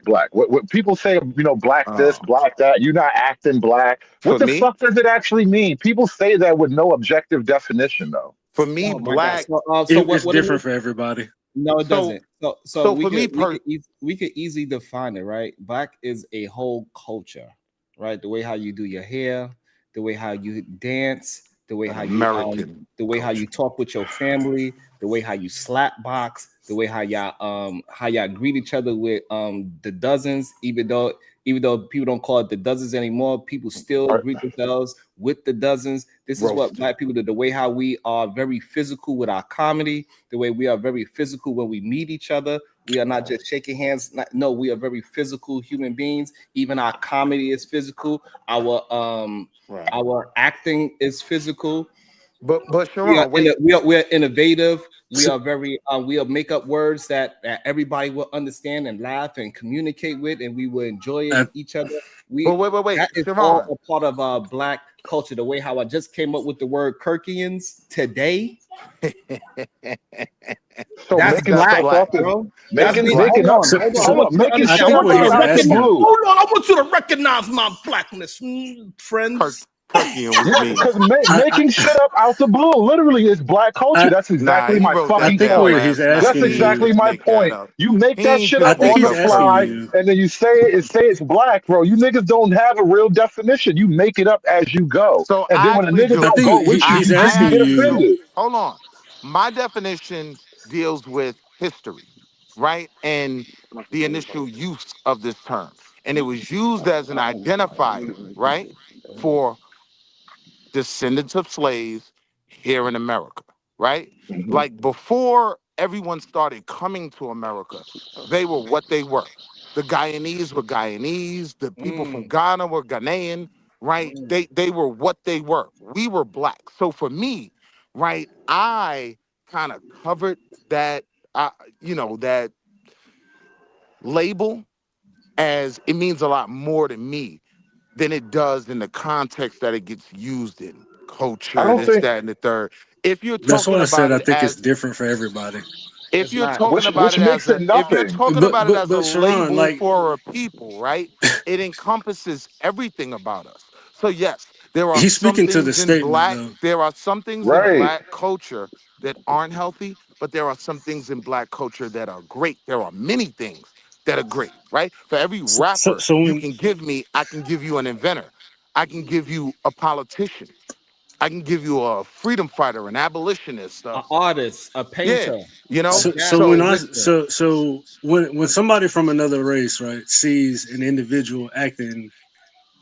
black. What people say, black this, uh, black that. You're not acting black. What for the me, fuck does it actually mean? People say that with no objective definition, though. Oh my God. black. So it's what it different means? for everybody. No, it So, doesn't. So so for me, we could easily define it, right? Black is a whole culture, right? The way how you do your hair, the way how you dance, an American the way how you culture. talk with your family, the way how you slap box, the way how y'all greet each other with the dozens, even though people don't call it the dozens anymore, people still Right. greet themselves with the dozens. This is what Roasted. black people do, the way how we are very physical with our comedy, the way we are very physical when we meet each other. We are not just shaking hands. No, we are very physical human beings. Even our comedy is physical. Right. Our acting is physical. But Sharon, wait. We are innovative. We are very we'll make up words that everybody will understand and laugh and communicate with, and we will enjoy it, each other. But wait, That is all Sharon. a part of Black culture. The way how I just came up with the word Kirkians today. So That's making Black, stuff up is bro. That's making me. Black. making Hold up. on, hold on. I Hold want on, you to making I understand. shit think up what out he's of the asking, blue. Hold on. I want you to recognize my blackness, friends. Kirkian was Yeah, me. because I, making shit up out the blue literally is Black culture. I, That's Nah, exactly he my wrote I fucking that think down what point. he's last night. That's asking He ain't you, exactly just my make that point. up. You make He that ain't shit just I up think on make he's the up asking fly, Kirkian. you, and then you say it's Black, bro. You niggas don't have a real definition. You make it up as you go, So and then I when a actually nigga I do. don't go think with you, he's I asking get actually you, do. offended. Hold on. My definition deals with history, right? And the initial use of this term. And it was used as an identifier, right? For descendants of slaves here in America, right? Like before everyone started coming to America, they were what they were. The Guyanese were Guyanese, the people from Mm, Ghana were Ghanaian, right? mm. They were what they were. We were Black. So for me, right, I kind of covered that that label as it means a lot more to me than it does in the context that it gets used in. I Culture, don't this, think that, and the third. If you're that's talking why I about said I it think it's as different for everybody. if It's you're not. talking about which it as makes it an if you're nothing. talking about it as a But Sharon, label like for a people, right? It encompasses everything about us. So yes, there are he's some speaking to the things in statement black, though. there are some things in Right. black culture that aren't healthy, but there are some things in black culture that are great. There are many things that are great, right? For every rapper So you when can give me, I can give you an inventor. I can give you a politician. I can give you a freedom fighter, an abolitionist. An artist, a Yeah, painter, you a know. jazz So musician. when somebody from another race, right, sees an individual acting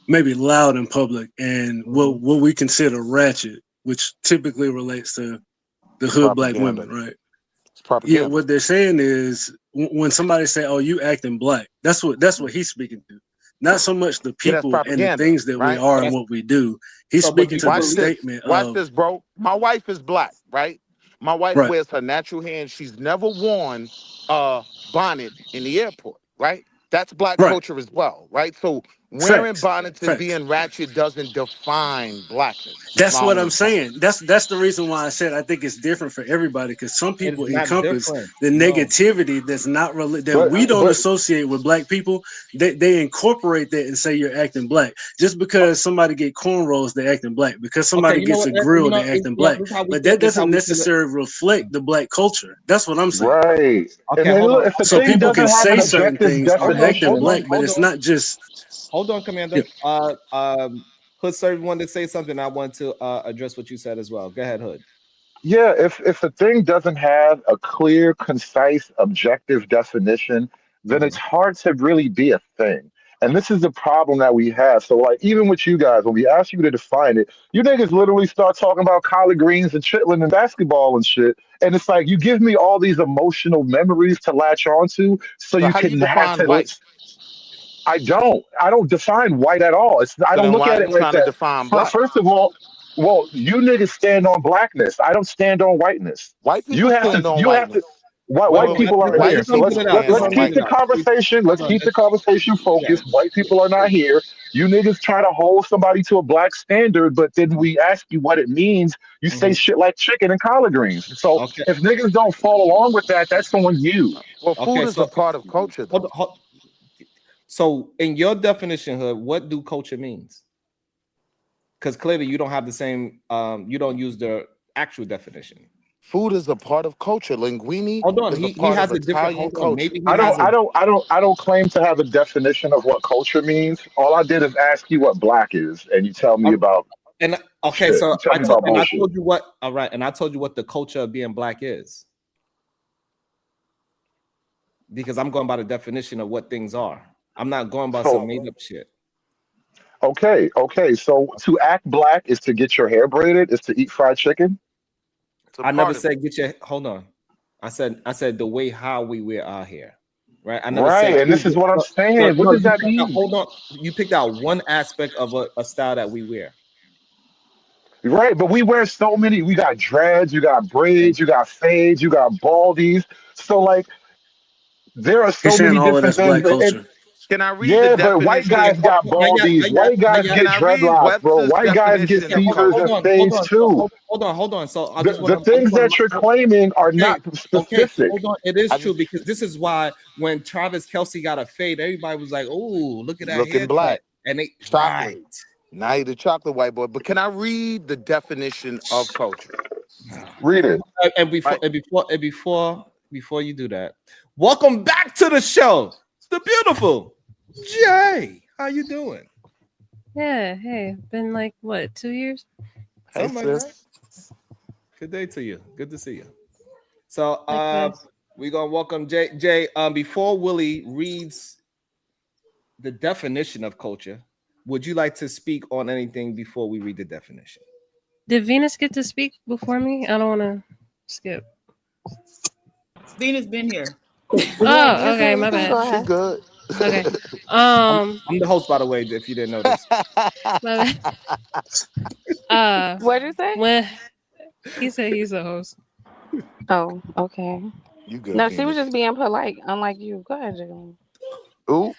maybe loud in public and Mhm. what we consider ratchet, which typically relates to the it's hood black propaganda. women, right? It's Yeah, propaganda. what they're saying is when somebody say, "Oh, you acting black," that's what he's speaking to. Not so much the Yeah, that's people and the propaganda, things that we right? are But and that's what we do. He's so. But speaking do to you the Watch believe? this. statement Watch of this, bro. My wife is black, right? My wife right, wears her natural hair and she's never worn a bonnet in the airport, right? That's black right, culture as well, right? So wearing facts, bonnets and facts. being ratchet doesn't define blackness. Is That's my what I'm only point. saying. That's the reason why I said I think it's different for everybody because some It's people not encompass different. the No. negativity that's not that But we don't but associate with black people. They incorporate that and say you're acting black just because somebody get cornrows they acting black because Okay. somebody You know gets what? a grill they It's, acting black. this is how we But think. that It's how doesn't we feel it. necessarily reflect the black culture. That's what I'm saying. right. Okay. And Hold look, on. if the So thing people can doesn't have an say certain objective things are acting definition, black, but it's not just Hold on, yeah. Commander. Hood Sir wanted to say something. I want to address what you said as well. Go ahead, Hood. yeah, if the thing doesn't have a clear, concise, objective definition, then it's Mhm. hard to really be a thing. And this is the problem that we have. So, like, even with you guys, when we ask you to define it, you niggas literally start talking about collard greens and chitlin and basketball and shit. And it's like you give me all these emotional memories to latch onto, so So you how do you can have define to. white? I don't. I don't define white at all. I So don't then look why are at you it like trying to that. define black? First of all, well, you niggas stand on blackness. I don't stand on whiteness. White You people have to. stand on You have to. whiteness. Wait, White wait, wait. people aren't Let's here, White so even people put it out. stand let's Just on leave keep the it out. whiteness. conversation. Hold Let's on. keep the conversation Yeah. focused. White people are not here. You niggas try to hold somebody to a black standard, but then we ask you what it means. You say Mhm. shit like chicken and collard greens. So Okay. if niggas don't follow along with that, that's on you. Well, food Okay. is a So part of culture, hold, though. hold, so in your definition, Hood, what do culture means? Because clearly you don't have the same. You don't use the actual definition. Food is a part of culture. Linguine Hold on. is a He part of has a different. Italian Hold on. culture. Maybe he I don't, has a. I don't, I don't, I don't claim to have a definition of what culture means. All I did is ask you what black is, and you tell me about And okay, shit. so You tell me about I bullshit. told you what. All right, and I told you what the culture of being black is because I'm going by the definition of what things are. I'm not going by some So, made up shit. okay. So to act black is to get your hair braided, is to eat fried chicken. It's a I never part of it. said get your. Hold on. I said the way how we wear our hair, right? I never said. Right, and this is what I'm So saying. What no, does you that picked out. mean? Hold on. You picked out one aspect of a style that we wear. Right, but we wear so many. We got dreads, you got braids, you got fades, you got baldies. So like, there are He's so saying many all of different that's things. black culture. Can I read the Yeah, but white definition? guys got baldies. White guys Can get I read dreadlocks, bro. Webster's White guys get definition Yeah, of feathers hold and culture? on, hold fades on. So too. hold on. So The things that you're claiming are okay, not okay, specific. hold on. It is I true just because this is why when Travis Kelsey got a fade, everybody was like, "Oh, look at that looking haircut," black, and they chocolate. right. Now you the chocolate white boy. But can I read the definition of culture? Read it. And before Right. and before and before you do that, welcome back to the show, the beautiful Jay. How you doing? Yeah, hey, been like what, 2 years? Hey Something like that. sis. Good day to you. Good to see you. So Likewise. we're gonna welcome Jay. Jay, before Willie reads the definition of culture, would you like to speak on anything before we read the definition? Did Venus get to speak before me? I don't want to skip. Venus been here. Oh, okay, my bad. Go She ahead. good. Okay, I'm, um, I'm the host, by the way, if you didn't notice. my bad. Uh, What'd you say? when he said he's a host. Oh, okay. You good, No, she was Venus. just being polite, unlike you. Go ahead, Jalen. Ooh,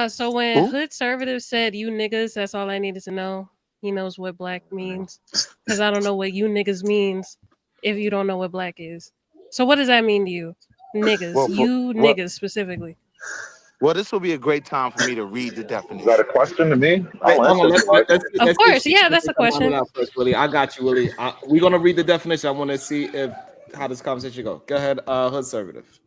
So when ooh. Hood Conservative said "you niggas," that's all I needed to know. He knows what black means, because I don't know what "you niggas" means if you don't know what black is. So what does that mean to you, niggas? Well, for, You well, niggas specifically. well, this will be a great time for me to read the Is that a definition. question to me? Wait, I'll hold on. answer if Let's you like. Of let's see if course, she yeah, can that's a get that line question. out first, Willie. I got you, Willie. We're gonna read the definition. I want to see if how this conversation go. Go ahead, Hood Conservative.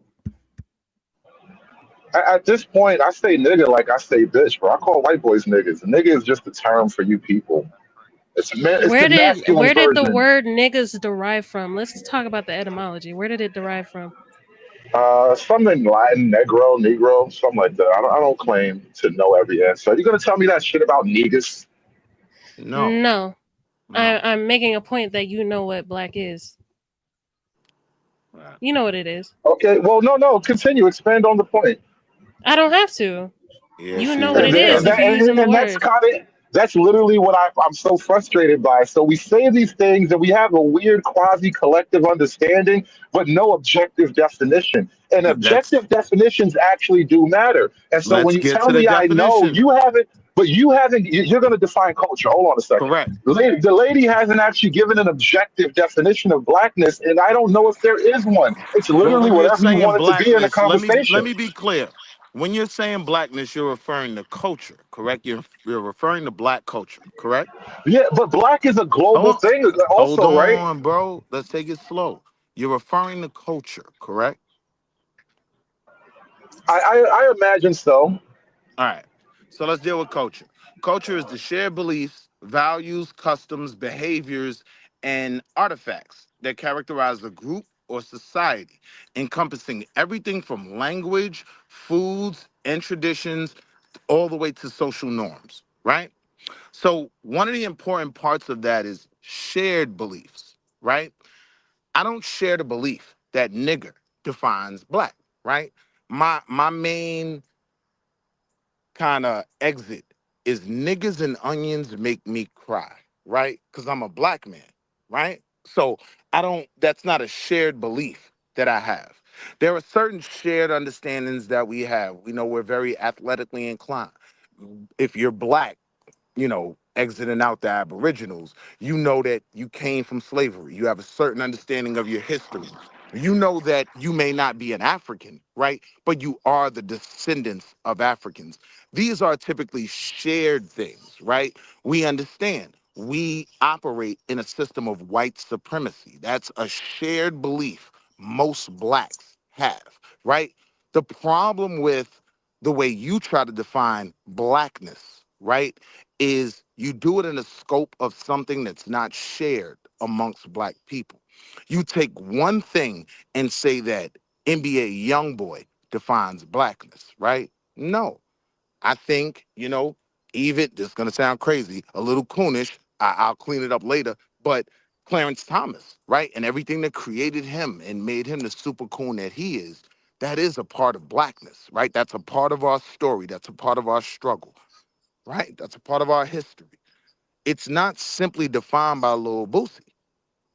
At this point, I say nigga like I say bitch, bro. I call white boys niggas. Nigga is just a term for you people. It's the masculine Where did the version. word niggas derive from? Let's talk about the etymology. Where did it derive from? Something Latin, Negro, something like that. I don't claim to know every answer. Are you gonna tell me that shit about niggas? No, No, no. I'm making a point that you know what black is. Right. You know what it is. Okay, well, no. Continue. Expand on the point. I don't have to. Yeah, You she know what And, it really is if doesn't. you're using the that's word. kind of that's literally what I'm so frustrated by. So we say these things and we have a weird quasi collective understanding, but no objective definition. And That's objective definitions actually do matter. And so when let's you get tell to the me I know, definition. you haven't, but you haven't. You're going to define culture. Hold on a second. Correct. The lady hasn't actually given an objective definition of blackness, and I don't know if there is one. It's Well, literally when you're whatever you saying want it to be in the blackness, let conversation. me be clear. When you're saying blackness, you're referring to culture, correct? You're referring to black culture, correct? Yeah, but black is a global Hold on, thing, hold also, right? on, bro. Let's take it slow. You're referring to culture, correct? I imagine so. All right. So let's deal with culture. Culture is the shared beliefs, values, customs, behaviors, and artifacts that characterize a group or society, encompassing everything from language, foods, and traditions, all the way to social norms, right? So, one of the important parts of that is shared beliefs, right? I don't share the belief that nigger defines black, right? My main kind of exit is niggas and onions make me cry, right? Because I'm a black man, right? So I don't, that's not a shared belief that I have. There are certain shared understandings that we have. We know we're very athletically inclined. If you're black, exiting out the aboriginals, you know that you came from slavery. You have a certain understanding of your history. You know that you may not be an African, right? But you are the descendants of Africans. These are typically shared things, right? We understand. We operate in a system of white supremacy. That's a shared belief most blacks have, right? The problem with the way you try to define blackness, right, is you do it in the scope of something that's not shared amongst black people. You take one thing and say that NBA YoungBoy defines blackness, right? No, I think, even this is gonna sound crazy, a little coonish. I'll clean it up later, but Clarence Thomas, right, and everything that created him and made him the super coon that he is, that is a part of blackness, right? That's a part of our story. That's a part of our struggle, right? That's a part of our history. it's not simply defined by Lil Boosie,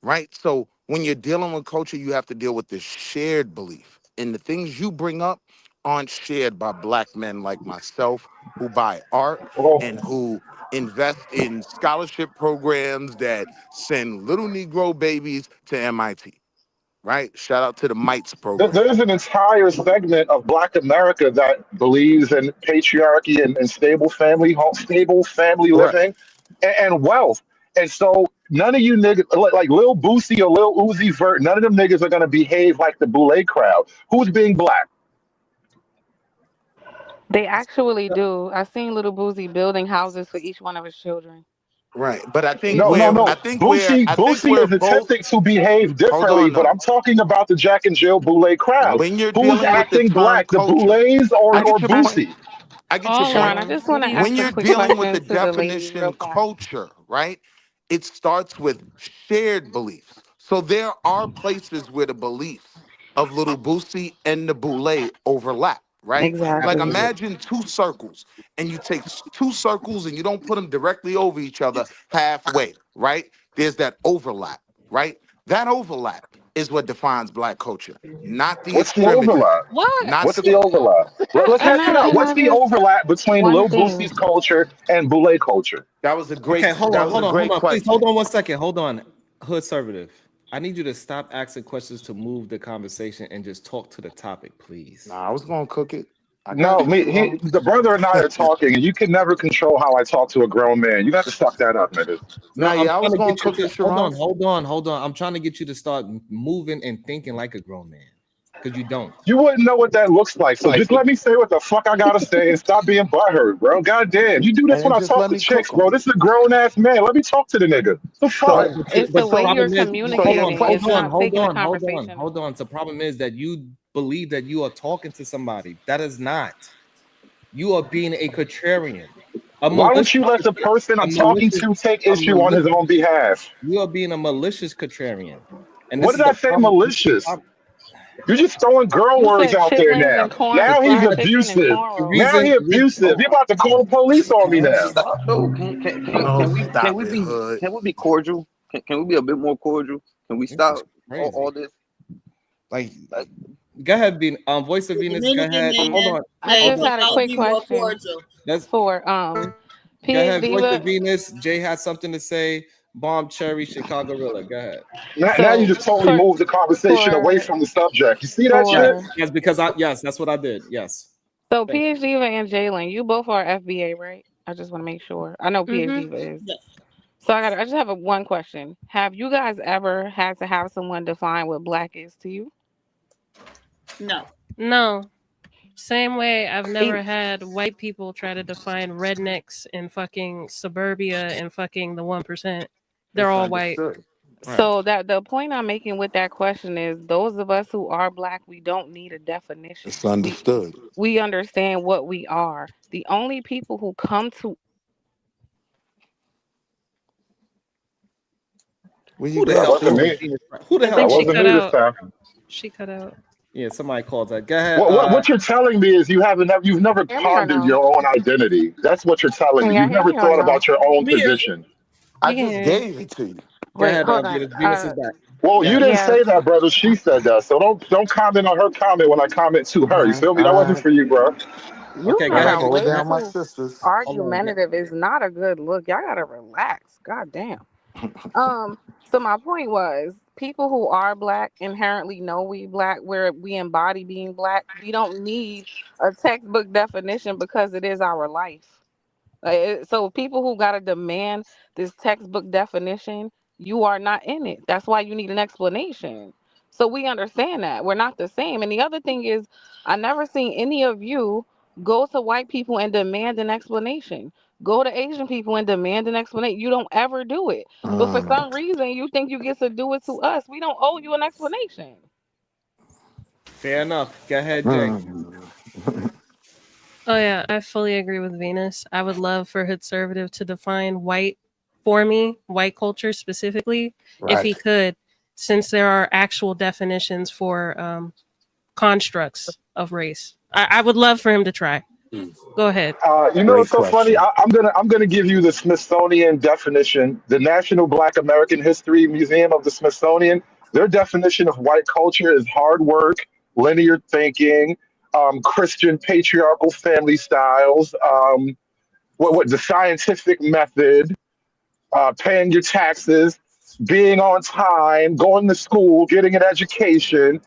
right? So when you're dealing with culture, you have to deal with this shared belief. And the things you bring up aren't shared by Black men like myself who buy art and who invest in scholarship programs that send little Negro babies to MIT, right? Shout out to the MITES program. There's an entire segment of Black America that believes in patriarchy and stable family Correct. living and wealth. And so none of you niggas, like Lil Boosie or Lil Uzi Vert, none of them niggas are gonna behave like the Boule crowd. Who's being black? They actually do. I seen Little Boozy building houses for each one of his children. Right. But I think No, no, where no. I think where I think Boosie we're is both attempting to behave hold differently, on but though. I'm talking about the Jack and Jill Boule crowd. When you're Who's dealing with the acting term black, the culture, Boulets I or get your point. Boosie? I get your All of point. Sharon, I them. just What want do to you ask When a you're mean? quick dealing with question the to the lady, real definition fast. culture, right? It starts with shared beliefs. So there are places where the beliefs of Little Boosie and the Boule overlap, right? Like Exactly. imagine two circles and you take two circles and you don't put them directly over each other halfway, right? There's that overlap, right? That overlap is what defines Black culture, not the What's the extremities, overlap? What? not What's the the overlap? Let's hash it out. Can What's I the just overlap between one Lil thing? Boosie's culture and Boule culture? That was a Okay, great hold on. Please question. hold on 1 second. Hold on. Hood Conservative. I need you to stop asking questions to move the conversation and just talk to the topic, please. Nah, I was gonna cook it. I No, got you, me, Sharon. the brother and I are talking, and you can never control how I talk to a grown man. You got to suck that up, nigga. No, Nah, I'm yeah, I trying was to gonna get you cook to it, Sharon. hold on. I'm trying to get you to start moving and thinking like a grown man, because you don't. You wouldn't know what that looks like. So just let me say what the fuck I gotta say and stop being butthurt, bro. God damn. You do And this when then I just talk let to me cook chicks, them. bro. This is a grown ass man. Let me talk to the nigga. The Right, fuck? So, It's but the the so, way you're problem is, so your communicating. hold It's question. on, not taking the conversation. hold on. So the problem is that you believe that you are talking to somebody. That is not. You are being a contrarian, a Why don't malicious, you let the person a I'm talking malicious, to take a issue on his malicious. own behalf? You are being a malicious contrarian, and What this did is I the say problem. This is the malicious? problem. You're just throwing girl You words said out there chitlins now. and corn, Now he's fried chicken and abusive. The cornrows. Now he abusive. reason. You're about to call the police on me Can we now. stop though? Oh, Can stop we it, be Hood. cordial? Can we be a bit more cordial? Can we This is stop all crazy. this? Like, go ahead, Voice of The Venus. Go Dominican ahead. Hold man on, I said, hold just on. "Can had a y'all quick be more question cordial?" Let's for go PH ahead. Voice of Diva. Venus. Jay has something to say. Bomb Cherry, Chicago Gorilla. Go ahead. Now you So just totally for moved the conversation away for from the subject. You see that Yes, shit? for yes, because yes, that's what I did. Yes, so thank you. PH Diva and Jalen, you both are FBA, right? I just want to make sure. I know PH Mm-hmm. Diva is. Yes. So I just have one question. Have you guys ever had to have someone define what black is to you? No. No. Same way I've E- never had white people try to define rednecks in fucking suburbia and fucking the 1%. They're It's all white. understood. Right. So that the point I'm making with that question is those of us who are black, we don't need a definition. It's understood. We understand what we are. The only people who come to Where you Who the That go, hell? wasn't Sharon? me. Who the I hell That think she called wasn't cut me? me this out. time. She cut out. Yeah, somebody called that. Go ahead. What you're telling me is you've never hear me or pondered no? your own identity. That's what you're telling Can me. y'all You've hear never me or thought no? about your own We hear you. position. I We can just hear you. gave it to you. Go Wait, ahead. hold on. Venus is back. Well, Go you ahead. didn't say Yes. that, brother. She said that. So don't comment on her comment when I comment to All her. You right, feel me? That all wasn't right. for you, bro. You Okay, go Gotta ahead. sound hold way down Go my too sisters. Hold on. argumentative. It's not a good look. Y'all gotta relax. God damn. So my point was people who are black inherently know we black, where we embody being black. We don't need a textbook definition because it is our life. So people who gotta demand this textbook definition, you are not in it. That's why you need an explanation. So we understand that we're not the same. And the other thing is, I never seen any of you go to white people and demand an explanation. Go to Asian people and demand an explanation. You don't ever do it. But for Mm, some reason, you think you get to do it to us. We don't owe you an explanation. Fair enough. Go ahead, Jay. mm. Oh yeah, I fully agree with Venus. I would love for Conservative to define white for me, white culture specifically, if he Right. could, since there are actual definitions for constructs of race. I would love for him to try. Go ahead. You know Great what's so funny? question. I'm gonna give you the Smithsonian definition. The National Black American History Museum of the Smithsonian. Their definition of white culture is hard work, linear thinking, Christian patriarchal family styles, what the scientific method, paying your taxes, being on time, going to school, getting an education.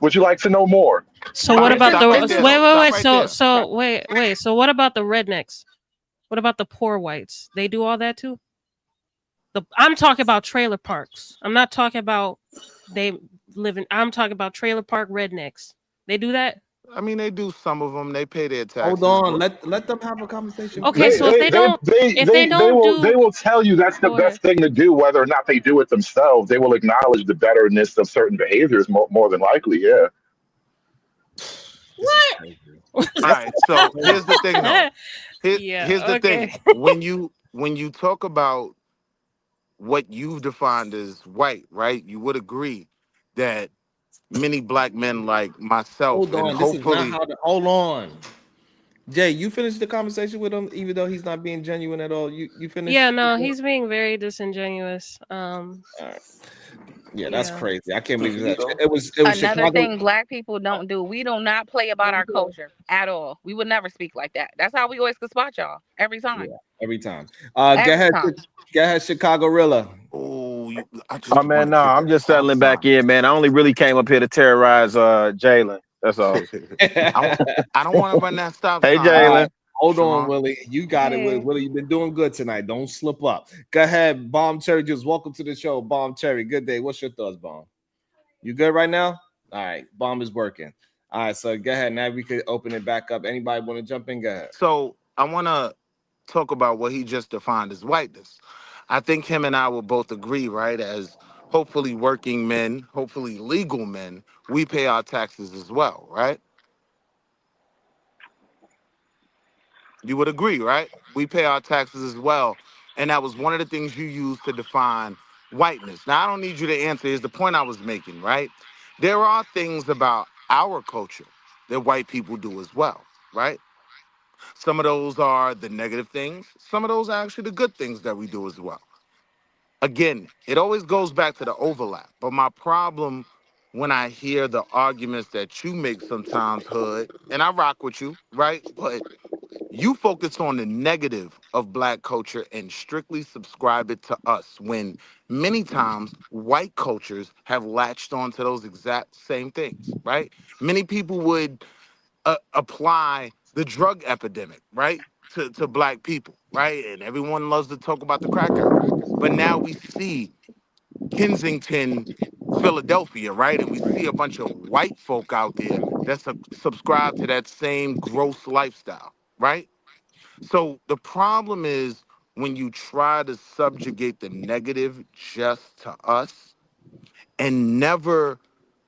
Would you like to know more? So All what right, about stop the right there, wait, though. wait, Stop wait. right So there. so wait. So what about the rednecks? What about the poor whites? They do all that too? I'm talking about trailer parks. I'm not talking about they live in. I'm talking about trailer park rednecks. They do that. I mean, they do some of them. They pay their Hold taxes, on. but Let them have a conversation, Okay, please. so if they don't They do, will tell you that's the go ahead. best thing to do, whether or not they do it themselves. They will acknowledge the betterness of certain behaviors more than likely. Yeah. This is What? crazy. all right. So here's the thing, though. Here's Yeah. the Okay. thing. When you talk about what you've defined as white, right? You would agree that many black men like myself, Hold and on. This is not hopefully, how to. Hold on. Jay, you finished the conversation with him, even though he's not being genuine at all. You Yeah. finished? No, he's being very disingenuous. All right. Yeah, that's Yeah. crazy. I can't That's believe for you, that. though. It was Another Chicago. thing black people don't do, we do not play about our culture at all. We would never speak like that. That's how we always could spot y'all every Yeah, time. every time. Every time. Go ahead, Chicago Rilla. oh, I Oh just man, want to no, get I'm that just stop settling back sign. in, man. I only really came up here to terrorize Jalen. That's all. I, I don't want to run that stop Hey sign though, Jalen. Hold on, Sharon. Willie. You got it. Hey. Willie, you've been doing good tonight. Don't slip up. Go ahead, Bomb Cherry. Just welcome to the show, Bomb Cherry. Good day. What's your thoughts, Bomb? You good right now? All right. Bomb is working. All right. So go ahead. Now we could open it back up. Anybody want to jump in? Go ahead. So I want to talk about what he just defined as whiteness. I think him and I will both agree, right? As hopefully working men, hopefully legal men, we pay our taxes as well, right? You would agree, right? We pay our taxes as well. And that was one of the things you used to define whiteness. Now, I don't need you to answer. Is the point I was making, right? There are things about our culture that white people do as well, right? Some of those are the negative things. Some of those are actually the good things that we do as well. Again, it always goes back to the overlap. But my problem when I hear the arguments that you make sometimes, Hood, and I rock with you, right? But you focus on the negative of black culture and strictly subscribe it to us when many times white cultures have latched onto those exact same things, right? Many people would apply the drug epidemic, right, to black people, right? And everyone loves to talk about the crack era. But now we see Kensington, Philadelphia, right? And we see a bunch of white folk out there that subscribe to that same gross lifestyle, right? So the problem is when you try to subjugate the negative just to us and never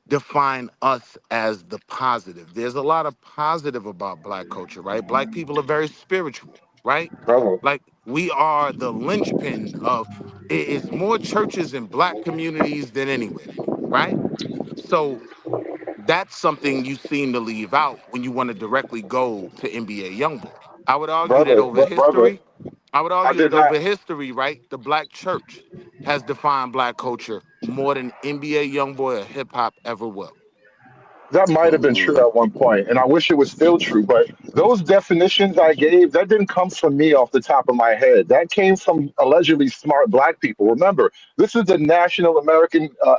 define us as the positive. There's a lot of positive about black culture, right? Black people are very spiritual, right? Brother. Like we are the linchpin of it's more churches in black communities than anywhere, right? So that's something you seem to leave out when you want to directly go to NBA Youngboy. I would argue that over Brother, history, I would I argue did that not. over history, right, the black church has defined black culture more than NBA Youngboy or hip hop ever will. That might have been true Ooh. at one point, and I wish it was still true. But those definitions I gave, that didn't come from me off the top of my head. That came from allegedly smart black people. Remember, this is the National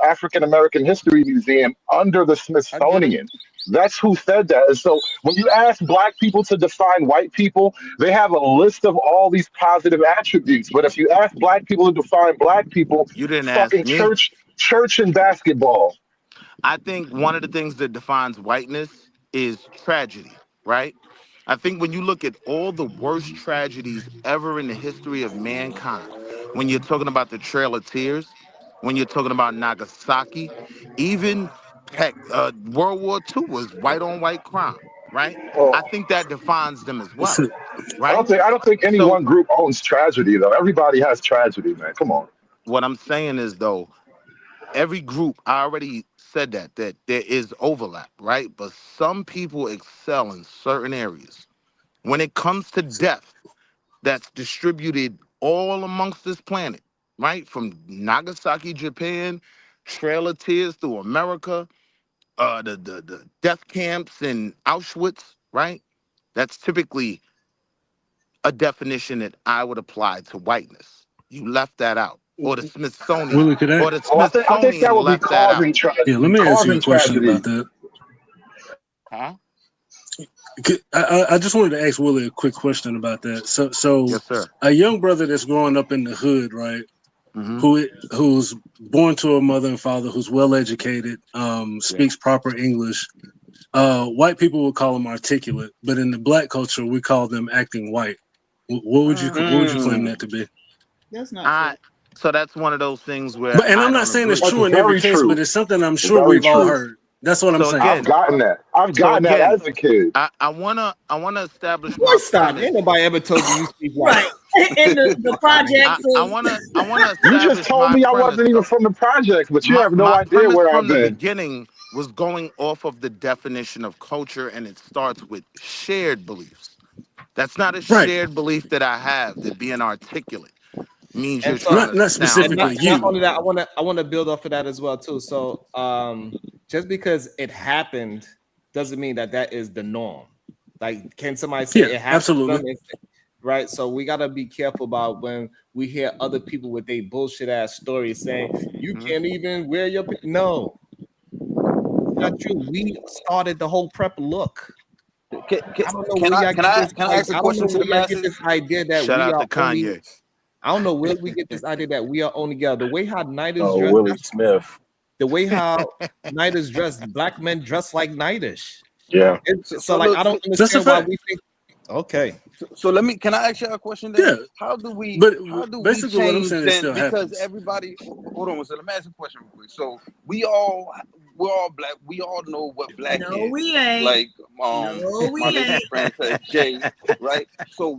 African American History Museum under the I get it. Smithsonian. That's who said that. And so when you ask black people to define white people, they have a list of all these positive attributes. But if you ask black people to define black people, You didn't ask fucking me. church and basketball. I think one of the things that defines whiteness is tragedy, right? I think when you look at all the worst tragedies ever in the history of mankind, when you're talking about the Trail of Tears, when you're talking about Nagasaki, even heck, World War II was white on white crime, right? I Well, think that defines them as well, right? I don't think any So one group owns tragedy though. Everybody has tragedy, man. Come on. what I'm saying is though, every group, I already said that there is overlap, right? But some people excel in certain areas. When it comes to death, that's distributed all amongst this planet, right? From Nagasaki, Japan, Trail of Tears through America, the death camps in Auschwitz, right? That's typically a definition that I would apply to whiteness. You left that out. Or the Smithsonian. Willie, could I? Or the Oh, I think that Smithsonian would be left that out. Yeah, let me ask you causing a question tragedy. about that. Huh? I just wanted to ask Willie a quick question about that. So Yes, sir. a young brother that's growing up in the hood, right? Mm-hmm. Who's born to a mother and father who's well educated, speaks proper English. White people would call them articulate, but in the black culture, we call them acting white. What would you claim that to be? That's not true. So that's one of those things where But and I I'm not don't saying agree. it's That's true in every very case, true. but it's something I'm sure Very we've all true. heard. That's what I'm So saying. I've again, gotten that. I've so gotten that again, as a kid. I wanna establish Boy, my stop. premise. Ain't nobody ever told you speak white. Right. In the projects I of wanna You just establish told my me I premise wasn't even though. from the projects, but you have no My idea premise where I've from the been. beginning was going off of the definition of culture, and it starts with shared beliefs. That's not a Right. shared belief that I have. That being articulate means you're And so, trying to Not sound and specifically white. not you. only that, I want to build off of that as well too. So, just because it happened doesn't mean that that is the norm. Like, can somebody say Yeah, it happened to absolutely. them? Right. So we gotta be careful about when we hear other people with their bullshit ass stories saying you can't even wear your no. It's not true. We started the whole prep look. I don't know where y'all Can get I this. ask a I don't know question to where the y'all get this masses? idea that Shout we out are to only. Kanye. I don't know where we get this idea that we are only together. The way how Night is Oh, dressed, Willie Smith. the way how Night is dressed, black men dress like Nightish. Yeah. So like, I don't That's a understand why fact. we think. Okay, So let me. Can I ask you a question Yeah. then? How do we But basically what I'm change saying, it then? still Because happens. everybody. Hold on. So let me ask you a question real quick. So we're all black. We all know what black no, is. we ain't. Like No, we my little ain't. friend said Jay, right? So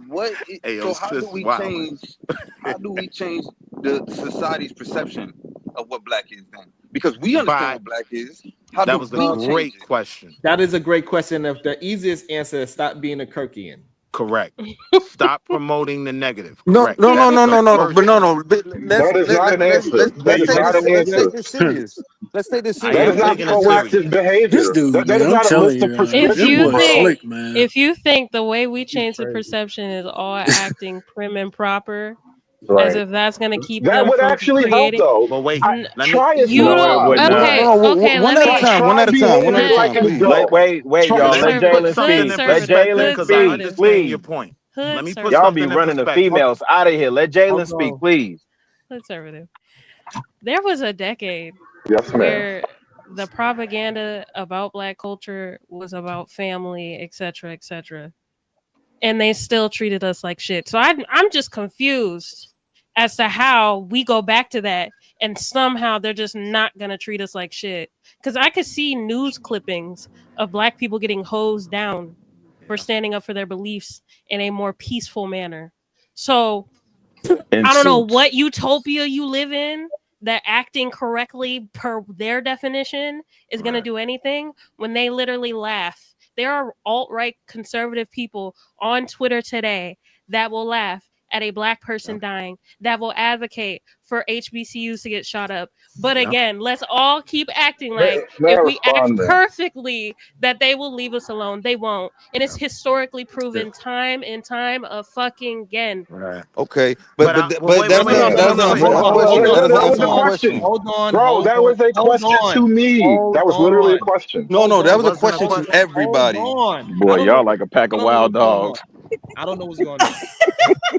Ayo, so how do sis, we wow. change? How do we change the society's perception of what black is then? Because we understand By what black is. How that do was a we change great it? question. that is a great question. If the easiest answer is stop being a Kirkian. Correct. Stop promoting the negative. No, Correct. no, no, That's no, the no, no, first but no, thing. no. That is not an answer. That is not an Let's take answer. this serious. Let's take this I That serious. is am not taking it proactive serious. This behavior. dude, That man, is I'm not a telling list of you, If this prescriptions, you boy is bro. think slick, man. if you think the way we He's change the crazy. perception is all acting prim and proper, as Right. if that's gonna keep That them would from actually help, creating. though. But wait, let me. Try it for You a No, it don't. would time, No, not. man. Okay, no, okay. one Let at a me. time. One Try at a time. One at behaving a like time, an please. adult. Wait, Hood y'all. Let Let me service. put Jalen something Hood speak. in Let service. perspective Jalen Hood because I speak, service. understand your please. point. Let Hood me put Y'all service. be something in running the perspective. females out of here. Let Jalen Hold speak, on. please. Conservative. There was a decade Yes, ma'am. where the propaganda about black culture was about family, etc., etc., and they still treated us like shit. So I'm just confused as to how we go back to that and somehow they're just not gonna treat us like shit. Because I could see news clippings of black people getting hosed down for standing up for their beliefs in a more peaceful manner. So In I don't know suits. what utopia you live in that acting correctly per their definition is going to Right. do anything when they literally laugh. There are alt-right conservative people on Twitter today that will laugh at a black person dying, that will advocate for HBCUs to get shot up. But Yeah. again, let's all keep acting May, like may I if we act respond, man? perfectly that they will leave us alone. They won't. And it's historically proven time and time of fucking again. Right. Okay, But I, well, but wait, wait, that's wait, not wait, that wait, doesn't wait, answer wait. my Hold on, question. hold That on, doesn't That hold was answer a my on, question. question. hold on, Bro, hold that on, was a hold question on, to me. hold That was literally a on, question. No, hold no, that on, was a Wasn't a question hold to on, question. hold everybody. on. Boy, y'all like a pack I of don't know wild what's going on. dogs. I don't know what's going on.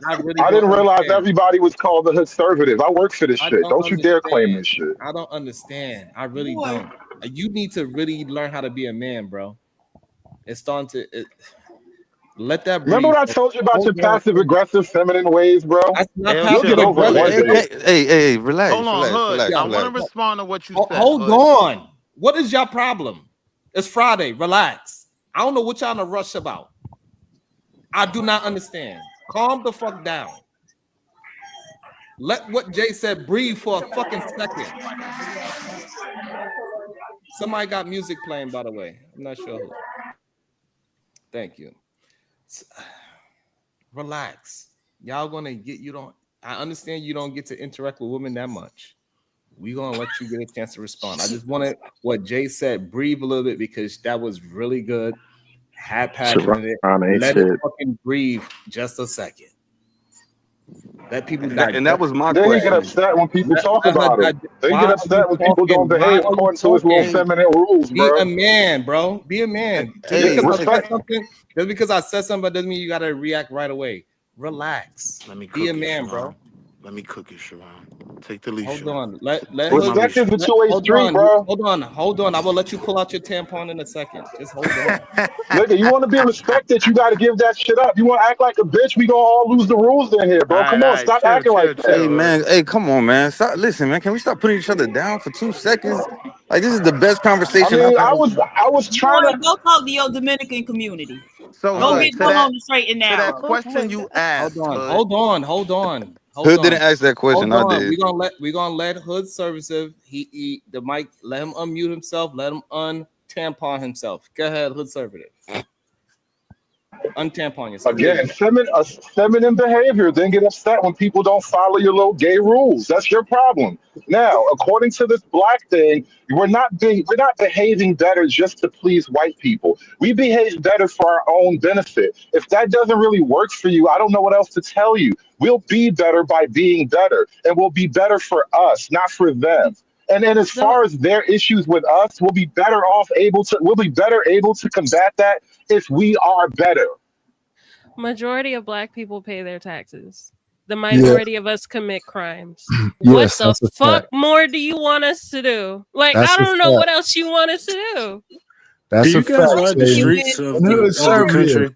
I really I don't didn't realize understand. everybody was called a conservative. I work for this I shit. don't Don't you dare claim understand. this shit. I don't understand. I really Boy. don't. You need to really learn how to be a man, bro. It's starting to let that Remember breathe. what I Bro. told you about Hold your on. passive aggressive feminine ways, bro? That's not Ayo, You'll chill. get passive over it one aggressive. day. Hey, relax, Hold on, relax, Hood. relax, I Yo, want to relax. respond to what you said, hold Hood. on. What is your problem? It's Friday. Relax. I don't know what y'all in a rush about. I do not understand. Calm the fuck down. Let what Jay said breathe for a fucking second. Somebody got music playing, by the way. I'm not sure who. Thank you. Relax. Y'all gonna get, you don't, I understand you don't get to interact with women that much. We're gonna let you get a chance to respond. I just wanted what Jay said, breathe a little bit because that was really good. Had passion in it. Let it fucking breathe just a second. Let people digest. And that was my Then he get question. upset when people talk Let her about him. digest. They Why get are you upset when people talking? don't Why behave are you according to his little talking? feminine rules, Be bro. a man, bro. Be a man. Just Hey, because I said respect. something, just because I said something, doesn't mean you gotta react right away. Relax. Let me Be a cook it, man, Sharon. bro. Let me cook it, Sharon. Take the leash. Hold Sharon. on. Let Take hood, my Respect leash. is a two-way hold street, on. bro. Hold on. I will let you pull out your tampon in a second. Just hold on. Nigga, you want to be respected, you got to give that shit up. You want to act like a bitch, we gonna all lose the rules in here, bro. Come on, stop acting like that. Hey man, hey, come on, man. Stop, listen, man. Can we stop putting each other down for 2 seconds? Like this is the best I conversation mean, I've I had. was trying Boy, to. go talk to your Dominican community. So Go Hood, get to go that on the straight and to narrow. that question you asked, Hood. Hold on. Hood didn't ask that question. I Hold on. did. We're gonna let Hood services. He the mic. Let him unmute himself. Let him untampon himself. Go ahead, Hood service. Untampon yourself. Again, feminine behavior. Then get upset when people don't follow your little gay rules. That's your problem. Now, according to this black thing, we're not behaving better just to please white people. We behave better for our own benefit. If that doesn't really work for you, I don't know what else to tell you. We'll be better by being better, and we'll be better for us, not for them. And then as far as their issues with us, we'll be better able to combat that if we are better. Majority of black people pay their taxes. The minority of us commit crimes. What Yes, the that's a fuck fact. more do you want us to do? Like, That's I a don't know what fact. else you want us to do. That's Do a you guys fact, ride the Jada. streets of And Hood the service. country?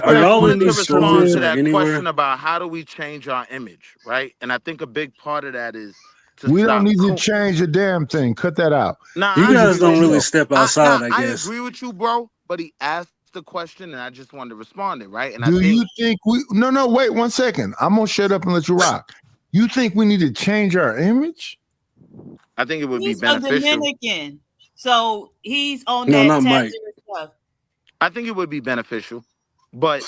Are I y'all in wanted to these respond stores to or that anywhere? question about how do we change our image, right? And I think a big part of that is to We don't stop. need to change a damn thing. Cut that out. Nah, You I guys agree don't with really you. step outside, I I guess. agree with you, bro. But he asked the question, and I just wanted to respond it, right? And I Do think you think we? No. Wait 1 second. I'm gonna shut up and let you rock. You think we need to change our image? it would be He's a beneficial. Dominican, so he's on No, that not Mike. taxing stuff. I think it would be beneficial, but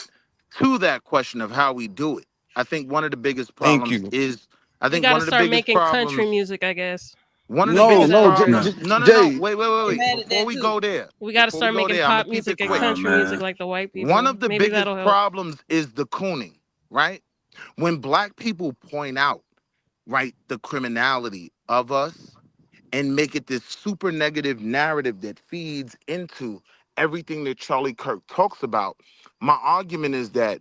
to that question of how we do it, I think one of the biggest Thank problems you. is I You think got one to of the start biggest making country problems. music, I guess. One of the No, biggest no, problems. No. Jay. Wait. Mad at Before that we too. go there, We got to before we start go making there, I'm pop gonna keep music it and quick. country music like the white people. One of the Maybe biggest that'll help. problems is the cooning, right? When black people point out, right, the criminality of us and make it this super negative narrative that feeds into everything that Charlie Kirk talks about, my argument is that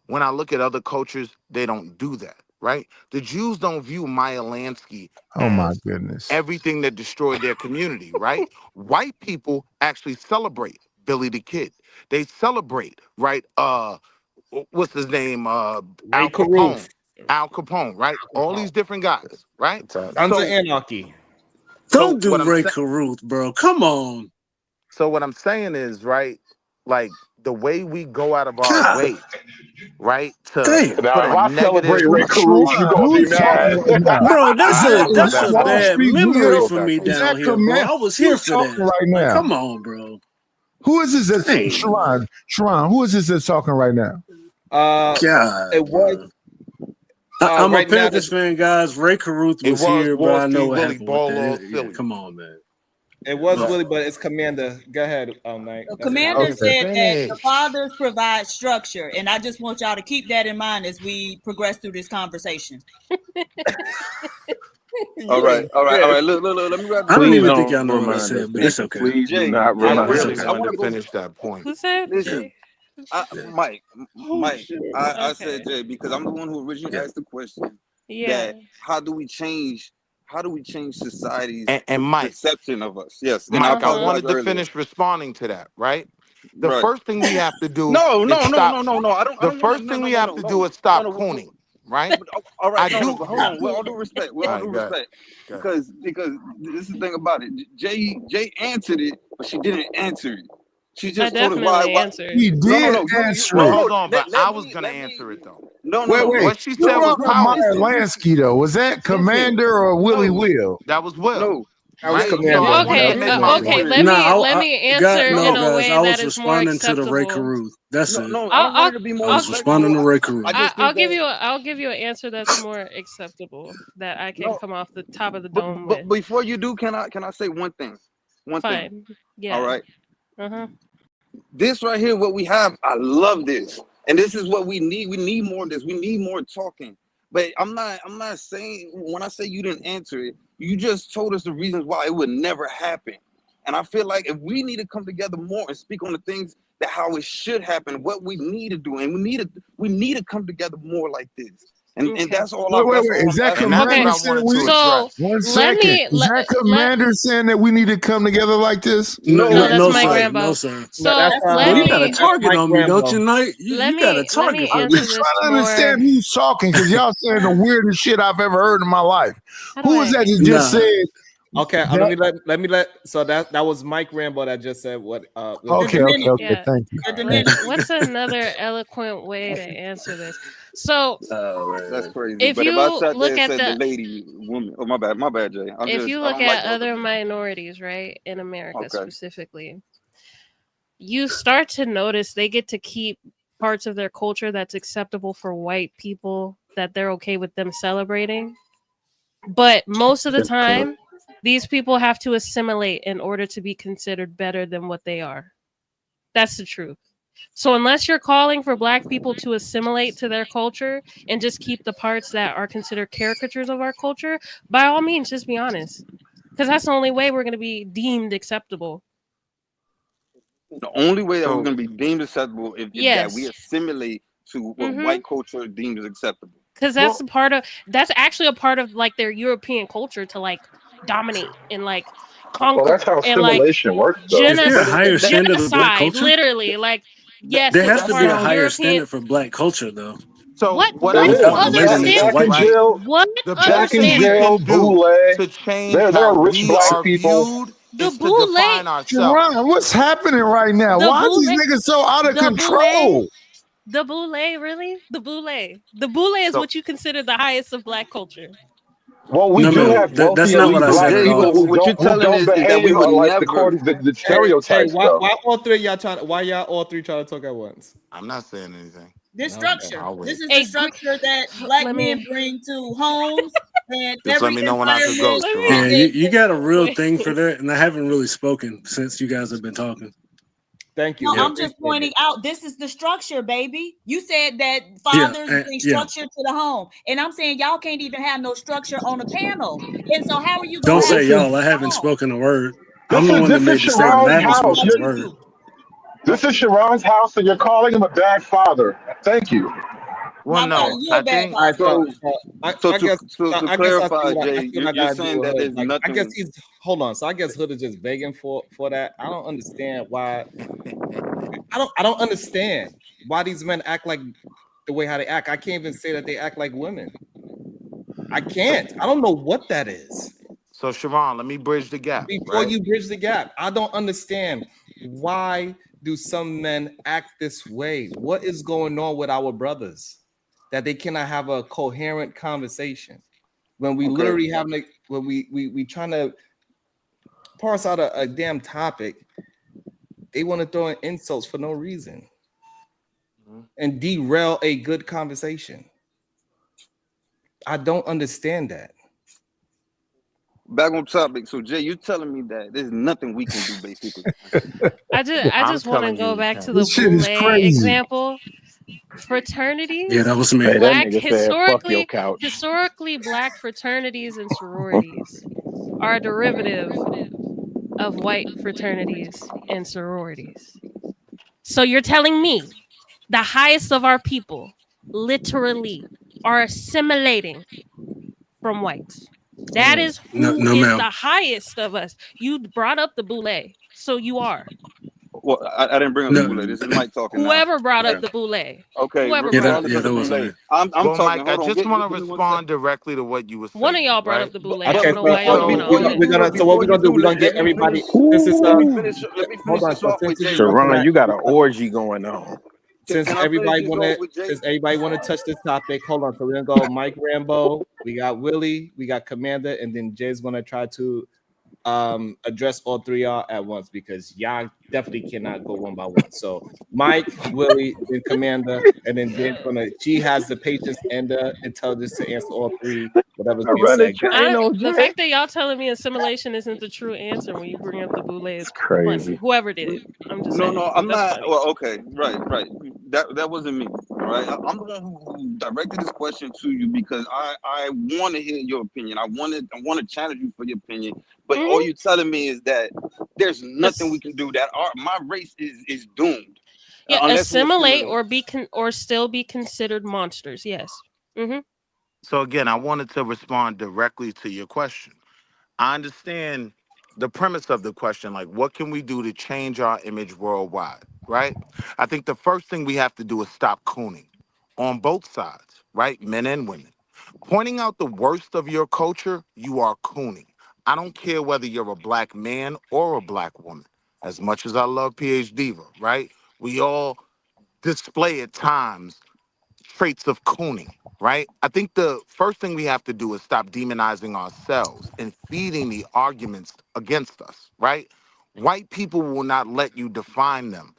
when I look at other cultures, they don't do that, right? The Jews don't view Meyer Lansky Oh my as goodness. everything that destroyed their community, right? White people actually celebrate Billy the Kid. They celebrate, right? What's his name? Al Capone. Al Capone, right? All these different guys, right? Sons of Anarchy. Don't do Ray Caruth, bro. Come on. So what I'm saying is, right, like the way we go out of our God. way, right, to Damn. Now, put if a I negative. celebrate Ray Caruth, you gonna be Who's mad. talking right now? Bro, that's Is a that Wall bad Street memory Will? for me Is down that here, bro. command? I was here Who's for talking that. right Like, now? come on, bro. Who is this? That's Dang. Sharon. Who is this that's talking right now? God, It was. I'm a Right now, Panthers fan, guys. Ray Caruth It was was here, but Wall I know Street what Willie happened with Ball all that. Yeah, silly. come on, man. It was Willie, but it's Commander. Go ahead, Knight. The That's commander fine. said that the fathers provide structure, and I just want y'all to keep that in mind as we progress through this conversation. All right. Look. Let me wrap I this don't up Please even right think don't y'all know what I remind us. said, but it's okay. Please do Jay, not Jay, remind us. I It's really okay. wanted to go. finish that point. Who said? Listen, Mike, Oh, shit. I Okay. said Jay because I'm the one who originally asked the question. Yeah. That how do we change society's And Mike, perception of us? Yes, and Mike, I I wanted apologize to earlier. finish responding to that, right? The Right. first thing we have to do No. is stop. I don't want The to. first thing we have to do is stop No. cooning, right? All right. I do. But hold on. With all due respect. All right, go ahead. Because this is the thing about it. Jay answered it, but she didn't answer it. She I just told us definitely why. answered. He did No. answer Well, it. hold on, but I Let was me. gonna answer it though. No. Wait. What she Who said was brought up Meyer powerful. Lansky though? Was that Commander or Willie Will? That was Will. No. That was Right? Commander. So I wanted Okay, to make my okay. point. Let me answer in a way I was that is more responding to the Ray acceptable. Caruth. That's it. No, I I'll wanted to be more I was responding to respectful. Ray Caruth. I just think that I'll give you an answer that's more acceptable that I can no, come off the top of the but dome with. before you do, can I say one thing? One thing. Fine. All Yeah. right. Uh-huh. This right here, what we have, I love this, and this is what we need. We need more of this. We need more talking. But I'm not saying, when I say you didn't answer it, you just told us the reasons why it would never happen. And I feel like if we need to come together more and speak on the things that how it should happen, what we need to do, and we need to come together more like this. And Okay. that's all. Wait. Is that And that's what Commander I saying? wanted to So address. One let second. me Is that Commander saying that we need to come together like this? No, No, that's no, Mike sir. Rambo. No, sir. So that's let Boy, you got a me target Mike on me, don't Rambo. you, Knight? You got a let me target for I'm me. answer just this trying to more. understand who's talking because y'all saying the weirdest shit I've ever heard in my life. How do Who is I? that that just Nah. said? Okay, that? let me let. So that was Mike Rambo that just said what. Okay. Yeah. Thank you. What's another eloquent way to answer this? So That's crazy. if But if I you sat there look and at said the the lady, woman, oh my bad, Jay. if you I look don't like at talking. other minorities, right, in America Okay. specifically, you start to notice they get to keep parts of their culture that's acceptable for white people, that they're okay with them celebrating. But most of the time, these people have to assimilate in order to be considered better than what they are. That's the truth. So unless you're calling for black people to assimilate to their culture and just keep the parts that are considered caricatures of our culture, by all means, just be honest. Because that's the only way we're going to be deemed acceptable. The only way that we're So going to be deemed acceptable is that we Yes. assimilate to what white culture deemed as acceptable. Because that's actually a part of like their European culture to like dominate and like Well, that's conquer how and like assimilation works, though. Is there a higher standard of black genocide. culture? Literally, like yes, There it's has a to part be a of higher European. standard for black culture, though. So what I What Without want to other relating say, it to Jack standard? and white people. Jill, What the other Jack best and thing we standard? Jill, can do Boule, to change they're how rich we black are people. viewed The is to define boule, ourselves. Sharon, what's happening right now? the Why are boule, these niggas so out of the boule, control? the boule. Really, the boule. The boule is So what you consider the highest of black culture. Well, we No, do ma'am. have That's wealthy not what elite I So said black at Jay, people all. what you're who telling don't is that we behave would like never. the stereotypes, Why though. all three of y'all trying? Why y'all all three trying to talk at once? I'm not saying anything. This Okay. structure. I'll This wait. is A the structure that black let men me bring to homes and Just let every me know when I could go, environment let Yeah, that Sharon. me. they you got a real Wait. thing for that, and I haven't really spoken since you guys have been talking. Thank you. No, We I'm just appreciate pointing it. out this is the structure, baby. You said that Yeah, fathers bring yeah. structure to the home. And I'm saying y'all can't even have no structure on a panel. And so how are you Don't gonna have say Well, y'all. I structure in the haven't home? spoken a word. I'm the one that this is made the statement. I Sharon's haven't house. spoken a But you word. do. This is Sharon's house, and you're calling him a bad father. Thank you. Well, Now calling no, you I a bad think All right, father. so, So so I, so I to guess so so to I guess I see clarify, what I Jay, see what I you're gotta do saying with that Hood. there's Like I guess nothing. he's hold on. So I guess Hood is just begging for that. I don't understand why. I don't understand why these men act like the way how they act. I can't even say that they act like women. I can't. I don't know what that is. so. Sharon, let me bridge the gap, Before right? you bridge the gap, I don't understand why do some men act this way? What is going on with our brothers that they cannot have a coherent conversation when we Okay. literally having a, when we trying to parse out a damn topic? They want to throw in insults for no reason and derail a good conversation. I don't understand that. Back on topic. So Jay, you're telling me that there's nothing we can do, basically. I I'm just want to telling you, go we back to can. the This shit boule is crazy. example. Yeah, Fraternities, that was me. Hey, that black nigga said, "Fuck your couch." historically black fraternities and sororities are a derivative of white fraternities and sororities. So you're telling me the highest of our people literally are assimilating from whites. That is No, who no, is ma'am. the highest of us. You brought up the boule, so you are. Well, I didn't bring up the No. boule. This is Mike talking now. Whoever brought Okay. up the boule. Okay. Whoever Yeah, brought up that the Regardless yeah, of the that boule. wasn't boule, me. I'm Well, talking. Mike, I Hold on. just want to Give me 1 second. respond directly to what you were One of saying, y'all brought right? up the boule. I But Okay, don't but know so why before y'all you went before on you it. do so what before we're you gonna do? do, We're gonna get let me everybody. finish. Since it's Let me finish. Let me hold finish on. this So off with Jay real Sharon, quick. you got an orgy going on. since Can I finish everybody this off wanna with Jay? since everybody wanna touch this topic, hold on. So we're gonna go Mike Rambo. We got Willie. We got Commander, and then Jay's gonna try to address all three y'all at once because y'all definitely cannot go one by one. So Mike, Willie, then Commander, and then Jane's she has the patience and the intelligence to answer all three, whatever's being said. The fact that y'all telling me assimilation isn't the true answer when you bring up the boule is crazy. funny. Whoever did it, I'm just saying. No, I'm That's not. funny. Well, okay, right. That wasn't me. All right, I'm the one who directed this question to you because I want to hear your opinion. I want to challenge you for your opinion. But all you're telling me is that there's nothing we can do. That my race is doomed. Yeah, Unless we assimilate assimilate. or still be considered monsters. Yes. So again, I wanted to respond directly to your question. I understand the premise of the question, like what can we do to change our image worldwide, right? I think the first thing we have to do is stop cooning on both sides, right? Men and women. Pointing out the worst of your culture, you are cooning. I don't care whether you're a black man or a black woman. As much as I love PhD Diva, right? We all display at times traits of cooning, right? I think the first thing we have to do is stop demonizing ourselves and feeding the arguments against us, right? White people will not let you define them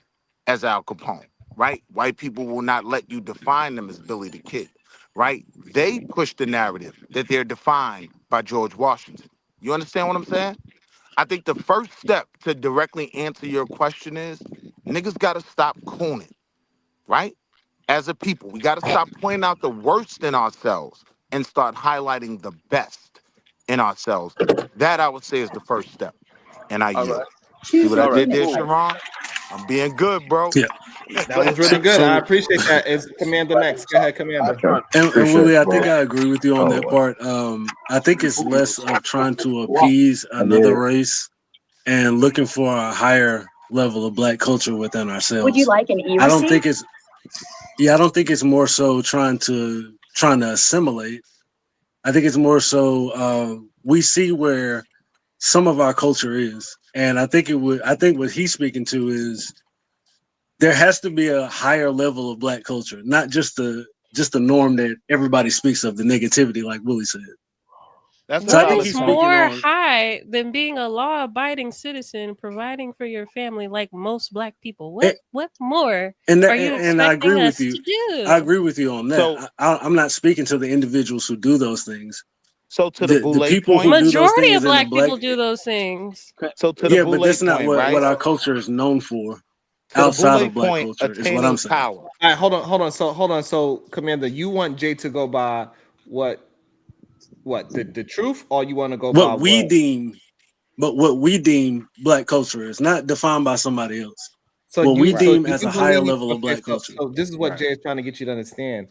as Al Capone, right? White people will not let you define them as Billy the Kid, right? They push the narrative that they're defined by George Washington. You understand what I'm saying? I think the first step to directly answer your question is niggas gotta stop cooning, right? As a people, we got to stop pointing out the worst in ourselves and start highlighting the best in ourselves. That I would say is the first step. And I All yield. right. See what I All right. did there, Cool. Sharon? I'm being good, bro. Yeah. That was really good. I appreciate that. Is Commander next? Go ahead, Commander. And Willie, I think I agree with you on that part. I think it's less of trying to appease another race and looking for a higher level of black culture within ourselves. Would you like an e-receipt? I don't think it's more so trying to assimilate. I think it's more so we see where some of our culture is, and I think what he's speaking to is there has to be a higher level of black culture, not just the norm that everybody speaks of, the negativity, like Willie said. That's So I What think is he's speaking more on. high than being a law-abiding citizen, providing for your family like most black people? What more are you And I agree expecting with us you. to do? I agree with you on that. So, I'm not speaking to the individuals who do those things. so to the The Boule people who point, do those Majority of things in the black black. people do those things. so to the Yeah, but Boule that's not point, what right? our culture is known for. To the Outside Boule of black point, culture is what I'm attaining saying. power. All right, hold on. So, Commander, you want Jay to go by what the truth, or you want to go by What we deem black culture is not defined by somebody else. So What we do deem as you a higher believe? level of Okay, black culture. so this is what Right. Jay is trying to get you to understand.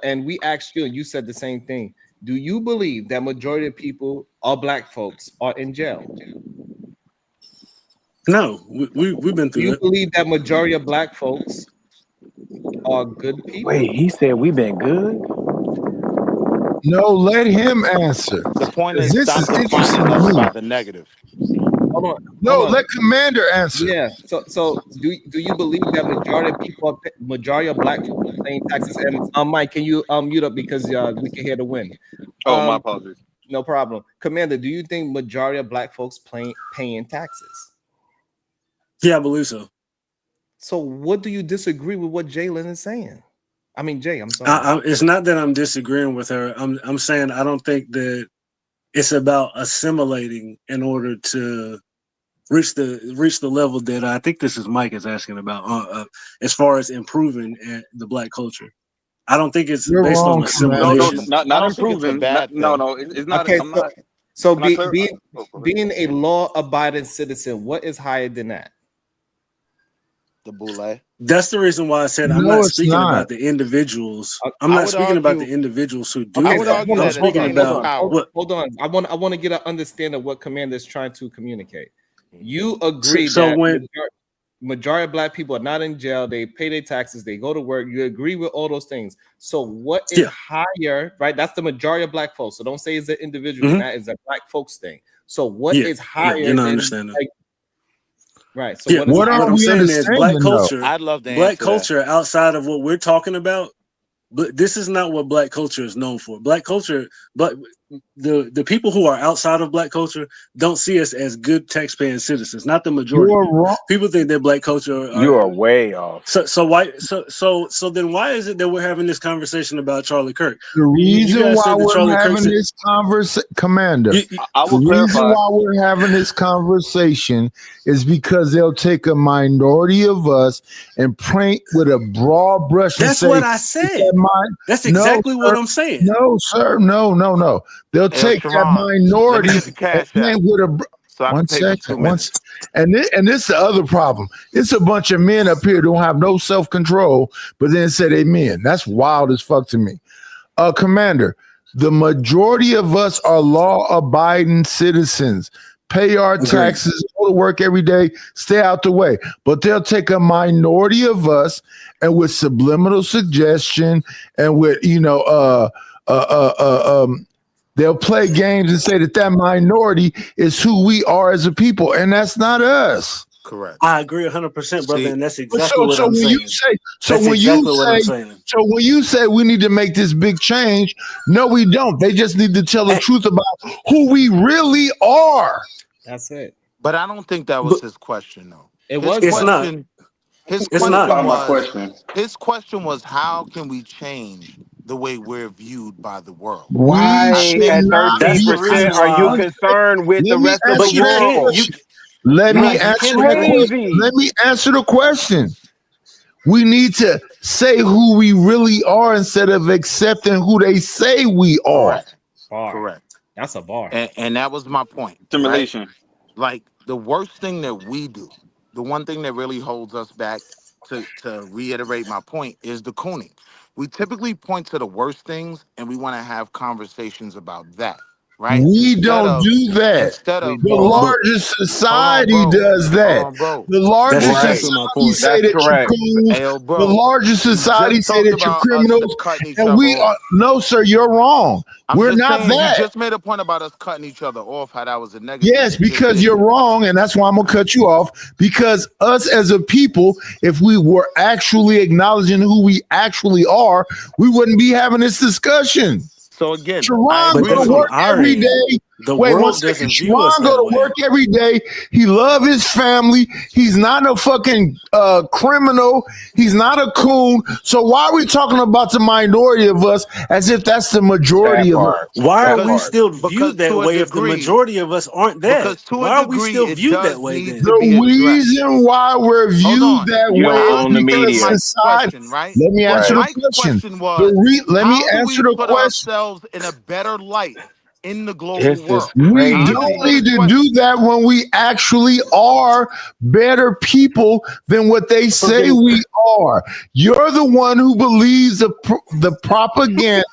And we asked you, and you said the same thing. Do you believe that majority of people, all black folks, are in jail? No, we've been Do through you that. believe that majority of black folks are good people? Wait, he said we've been good. No, let him answer. The point 'Cause is this stop is interesting defining to us me. by the negative. Hold No, on. let Commander answer. Yeah. So do you believe that majority of people, majority of black folks are paying taxes? And Mike, can you mute up because we can hear the wind? Oh, my apologies. No problem. Commander, do you think majority of black folks paying taxes? Yeah, I believe so. So what do you disagree with what Jalen is saying? I mean, Jay, I'm sorry. It's not that I'm disagreeing with her. I'm saying I don't think that it's about assimilating in order to reach the level that I think this is Mike is asking about as far as improving the black culture. I don't think it's You're based on wrong, assimilation. No, I not don't think it's a improving. bad thing. No, it's not. Okay, I'm not. so Can I clarify? being a law-abiding citizen, what is higher than that? The Boule. That's the reason why I said I'm No, not it's speaking not. about the individuals. I'm I not would speaking about the argue. individuals who do I Okay, would so that. argue hold I'm on, that speaking attaining about power. hold on. I want to get an understanding of what Commander is trying to communicate. You agree so that when majority of black people are not in jail, they pay their taxes, they go to work. You agree with all those things. So what is higher, right? That's the majority of black folks. So don't say it's an individual thing, that is a black folks thing. So what is higher you're not than understanding. right? So what is What higher? are I'm we saying is black understanding though? culture. I'd love to Black answer culture outside of what we're talking about, but this is not what black culture is known for. Black culture, but the people who are outside of Black culture don't see us as good taxpaying citizens. Not the majority. You're wrong. People think that Black culture. You are way off. So then why is it that we're having this conversation about Charlie Kirk? The You reason guys why said that we're Charlie Kirk having said, this conversation, Commander, I will the reason clarify. why we're having this conversation is because they'll take a minority of us and paint with a broad brush and that's say, what I said. That's no, exactly what sir. I'm saying. No, sir. No. They'll take that Sharon, let me minority get the and cash paint app with a so I can one pay for 2 second. minutes. And this is the other problem. It's a bunch of men up here who don't have no self-control, but then say they men. That's wild as fuck to me. Commander, the majority of us are law-abiding citizens. Pay our taxes, go to work every day, stay out the way. But they'll take a minority of us and with subliminal suggestion and with, they'll play games and say that minority is who we are as a people, and that's not us. Correct. I agree 100%, brother, and that's exactly So what I'm when saying. you say, what I'm saying. so when you say we need to make this big change, no, we don't. They just need to tell the truth about who we really are. That's it. But I don't think that was his question, though. It's not. His It's not. His question was, how can we change the way we're viewed by the world? We should At not 13%, are you concerned with the rest of the world? Let me Like, answer it's crazy. Let me answer the question. We need to say who we really are instead of accepting who they say we are. Correct. That's a bar. And that was my point. Assimilation. Right? Like, the worst thing that we do, the one thing that really holds us back, to reiterate my point, is the cooning. We typically point to the worst things and we want to have conversations about that. Right? We don't do that. The largest society does that. The largest society say that you're coons. The largest society say that you're criminals. And we are, no, sir, you're wrong. We're not that. You just made a point about us cutting each other off, how that was a negative. Yes, because you're wrong, and that's why I'm gonna cut you off. Because us as a people, if we were actually acknowledging who we actually are, we wouldn't be having this discussion. So again, Sharon go to work every day. Wait one second. Sharon go to work every day. He love his family. He's not a fucking criminal. He's not a coon. So why are we talking about the minority of us as if that's the majority of us? Why are we still viewed that way if the majority of us aren't that? Because to why a are we degree, still it viewed does that way need then? to be The reason why we're viewed that You way don't own the is because media. society. Right? Let me answer the Mike's question. was, Let me how do answer we the put question. ourselves in a better light in the global This is world? We crazy. don't need to do that when we actually are better people than what they say we are. You're the one who believes the propaganda,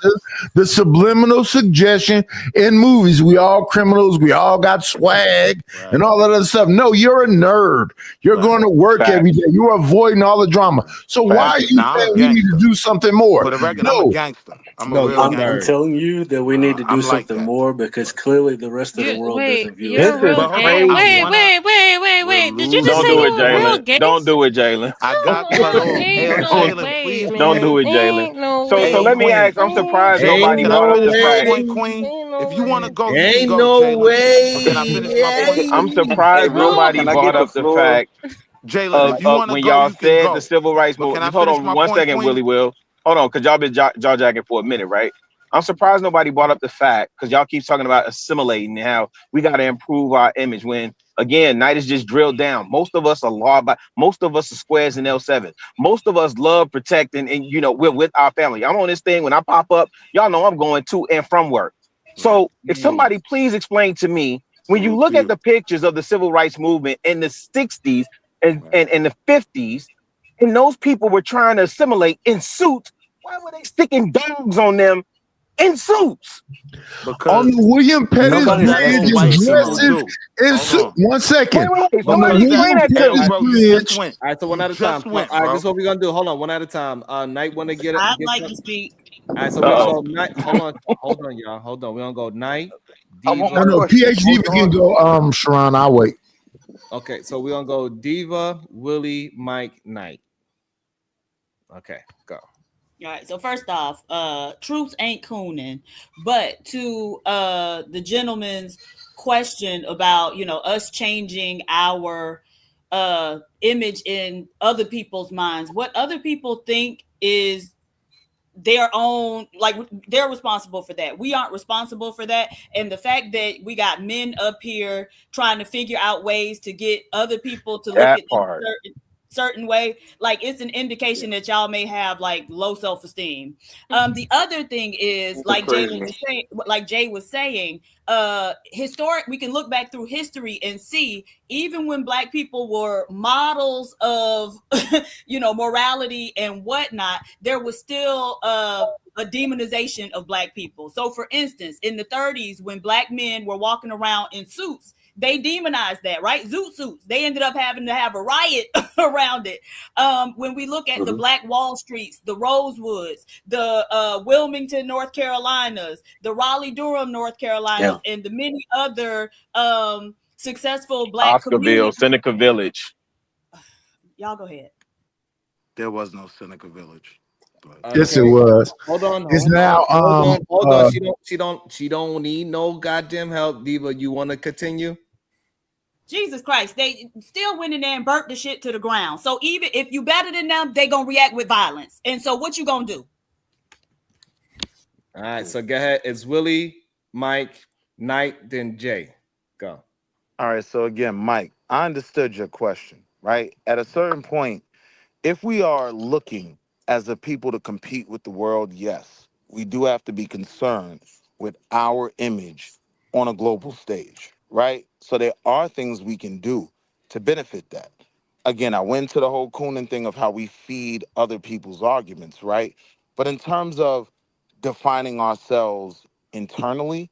the subliminal suggestion in movies. We all criminals. We all got swag and all that other stuff. No, you're a nerd. You're going to work every day. You're avoiding all the drama. So why are you saying we need to do something more? For the record, I'm a gangster. I'm a real gangster. I'm telling you that we need to do something more because clearly the rest of the world doesn't view You're us. a real gay. Wait. Did you just say do you it, were real Jalen. gay? Don't do it, Jalen. I got cut off. Hey, Jalen, please. Don't do it, Jalen. So let me Queen. ask. I'm surprised Jalen, nobody can brought I up the finish my fact. point, Queen? If you want to go, you can Ain't go, no Jalen. way. But can I finish my point? I'm surprised nobody Can I brought get the up the floor? fact Jalen, if you of want to when go, y'all you can said go. the civil rights But can movement. I Just hold finish on my one point, second, Queen? Willie Will. Hold on, because y'all been jaw jacking for a minute, right? I'm surprised nobody brought up the fact because y'all keep talking about assimilating and how we got to improve our image. When again, night is just drilled down. Most of us are law, but most of us are squares and L7. Most of us love protecting, and we're with our family. I'm on this thing when I pop up. Y'all know I'm going to and from work. So if somebody please explain to me when you look at the pictures of the civil rights movement in the 60s and the 50s, and those people were trying to assimilate in suits. Why were they sticking dogs on them in suits? On the William Pettis Bridge is dresses in suit. 1 second. Wait. On the Somebody explain William that to Pettis me. Bridge. All right, so one at a time. All right, this is what we're gonna do. Hold on, one at a time. Knight want to get it. I'd like to speak. All right, so we're gonna go Knight. Hold on, y'all. Hold on. We're gonna go Knight. No, PhD can go. Sharon, I'll wait. Okay, so we're gonna go Diva, Willie, Mike, Knight. Okay, go. All right. So first off, truth ain't cooning. But to the gentleman's question about, us changing our image in other people's minds, what other people think is their own, like, they're responsible for that. We aren't responsible for that. And the fact that we got men up here trying to figure out ways to get other people to look That at them part. certain way, like, it's an indication that y'all may have like low self-esteem. The other thing is, That's like Jay crazy. was saying, historic, we can look back through history and see, even when black people were models of morality and whatnot, there was still a demonization of black people. So for instance, in the 30s, when black men were walking around in suits, they demonized that, right? Zoot suits. They ended up having to have a riot around it. When we look at the Black Wall Streets, the Rosewoods, the Wilmington, North Carolinas, the Raleigh, Durham, North Carolinas, Yeah. and the many other successful black Oscarville, communities. Seneca Village. Y'all go ahead. There was no Seneca Village. But Yes, it Okay. was. Hold on, It's hold on, now hold on. She don't need no goddamn help, Diva. You want to continue? Jesus Christ, they still went in there and burnt the shit to the ground. So even if you better than them, they gonna react with violence. And so what you gonna do? All right, so go ahead. It's Willie, Mike, Knight, then Jay. Go. all right, so again, Mike, I understood your question, right? At a certain point, if we are looking as a people to compete with the world, yes, we do have to be concerned with our image on a global stage, right? So there are things we can do to benefit that. Again, I went to the whole Coonan thing of how we feed other people's arguments, right? But in terms of defining ourselves internally,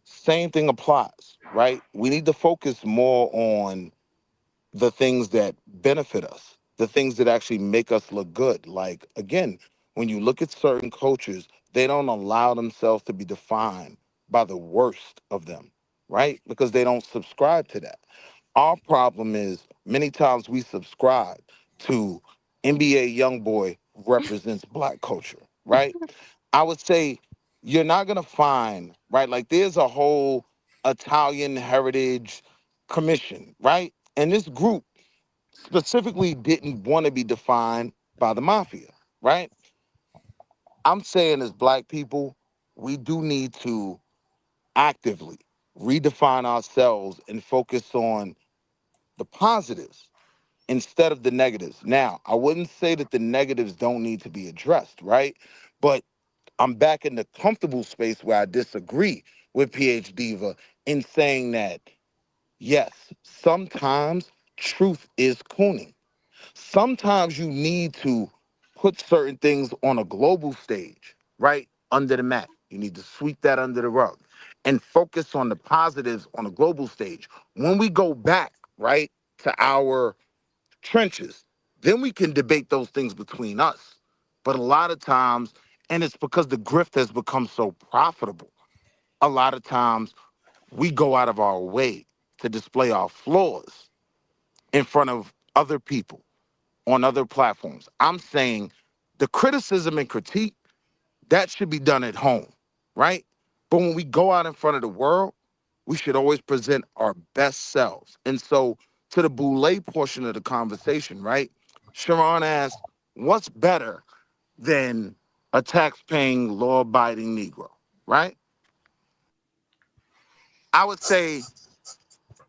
same thing applies, right? We need to focus more on the things that benefit us, the things that actually make us look good. Like, again, when you look at certain cultures, they don't allow themselves to be defined by the worst of them, right? Because they don't subscribe to that. Our problem is many times we subscribe to NBA YoungBoy represents black culture, right? I would say you're not gonna find, right? Like there's a whole Italian heritage commission, right? And this group specifically didn't want to be defined by the mafia, right? I'm saying as black people, we do need to actively redefine ourselves and focus on the positives instead of the negatives. Now, I wouldn't say that the negatives don't need to be addressed, right? But I'm back in the comfortable space where I disagree with PH Diva in saying that, yes, sometimes truth is cooning. Sometimes you need to put certain things on a global stage, right? Under the mat. You need to sweep that under the rug and focus on the positives on a global stage. When we go back, right, to our trenches, then we can debate those things between us. But a lot of times, and it's because the grift has become so profitable, a lot of times we go out of our way to display our flaws in front of other people on other platforms. I'm saying the criticism and critique, that should be done at home, right? But when we go out in front of the world, we should always present our best selves. And so to the Boulay portion of the conversation, right? Sharon asked, what's better than a tax-paying, law-abiding Negro, right? I would say,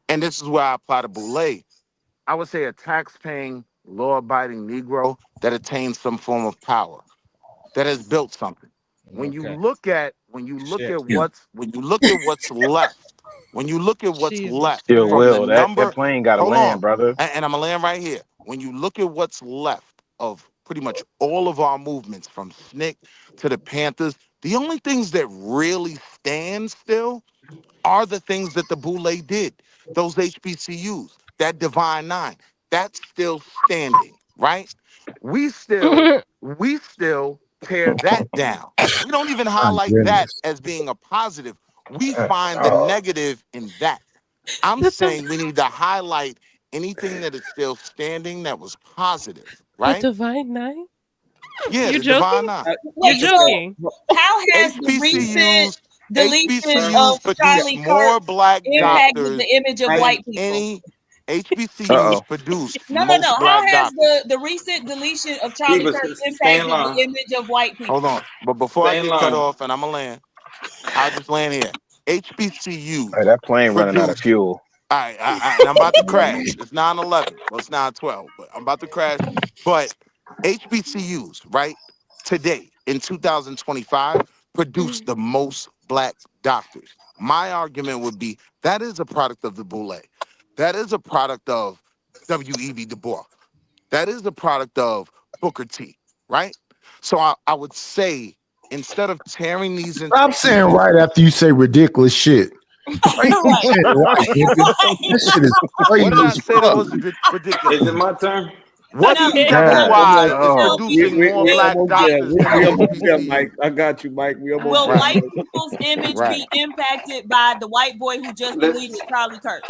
and this is where I apply to Boulay, I would say a tax-paying, law-abiding Negro that attains some form of power, that has built something. When you Okay. look at when you look Shit. at what's when you look at what's left, when you look at what's Jesus left Still from the Christ. will. That number, plane got to hold land, on, brother. and I'm gonna land right here. When you look at what's left of pretty much all of our movements, from SNCC to the Panthers, the only things that really stand still are the things that the Boule did, those HBCUs, that Divine Nine, that's still standing, right? We still, we still tear that down. We don't even My highlight that goodness. as being a positive. We find the negative in that. I'm the, saying we need to highlight anything that is still standing that was positive, the right? Divine Nine? Yeah, You the divine joking? nine. Wait, You're so joking. how has the recent deletion HBCUs of produce Charlie more Kirk black impacted doctors the image of than white people? any HBCUs Uh-oh. produce No. most How black has doctors. the recent deletion of Charlie Diva, Kirk stay in impacted line. the image of white people? Hold on. But before I Stay in get cut line. off and I'm going to land, I'll just land here. HBCUs Hey, that plane running out of produce. fuel. All right, and I'm about to crash. It's 9/11. Well, it's 9/12, but I'm about to crash. But HBCUs, right, today in 2025, produce the most black doctors. My argument would be that is a product of the Boule. That is a product of W.E.B. Du Bois. That is a product of Booker T, right? So I would say instead of tearing these Stop into saying pieces, right after you say ridiculous shit. Why you keep saying right, nigga? That shit is crazy what did I as say that fuck. was ridiculous? Is it my turn? What No, PWI is Oh, producing We more black almost there. doctors than We an almost there, HBCU? Mike. I got you, Mike. We almost Will there. Right. white people's image Right. be impacted by the white boy who just deleted Charlie Kirk?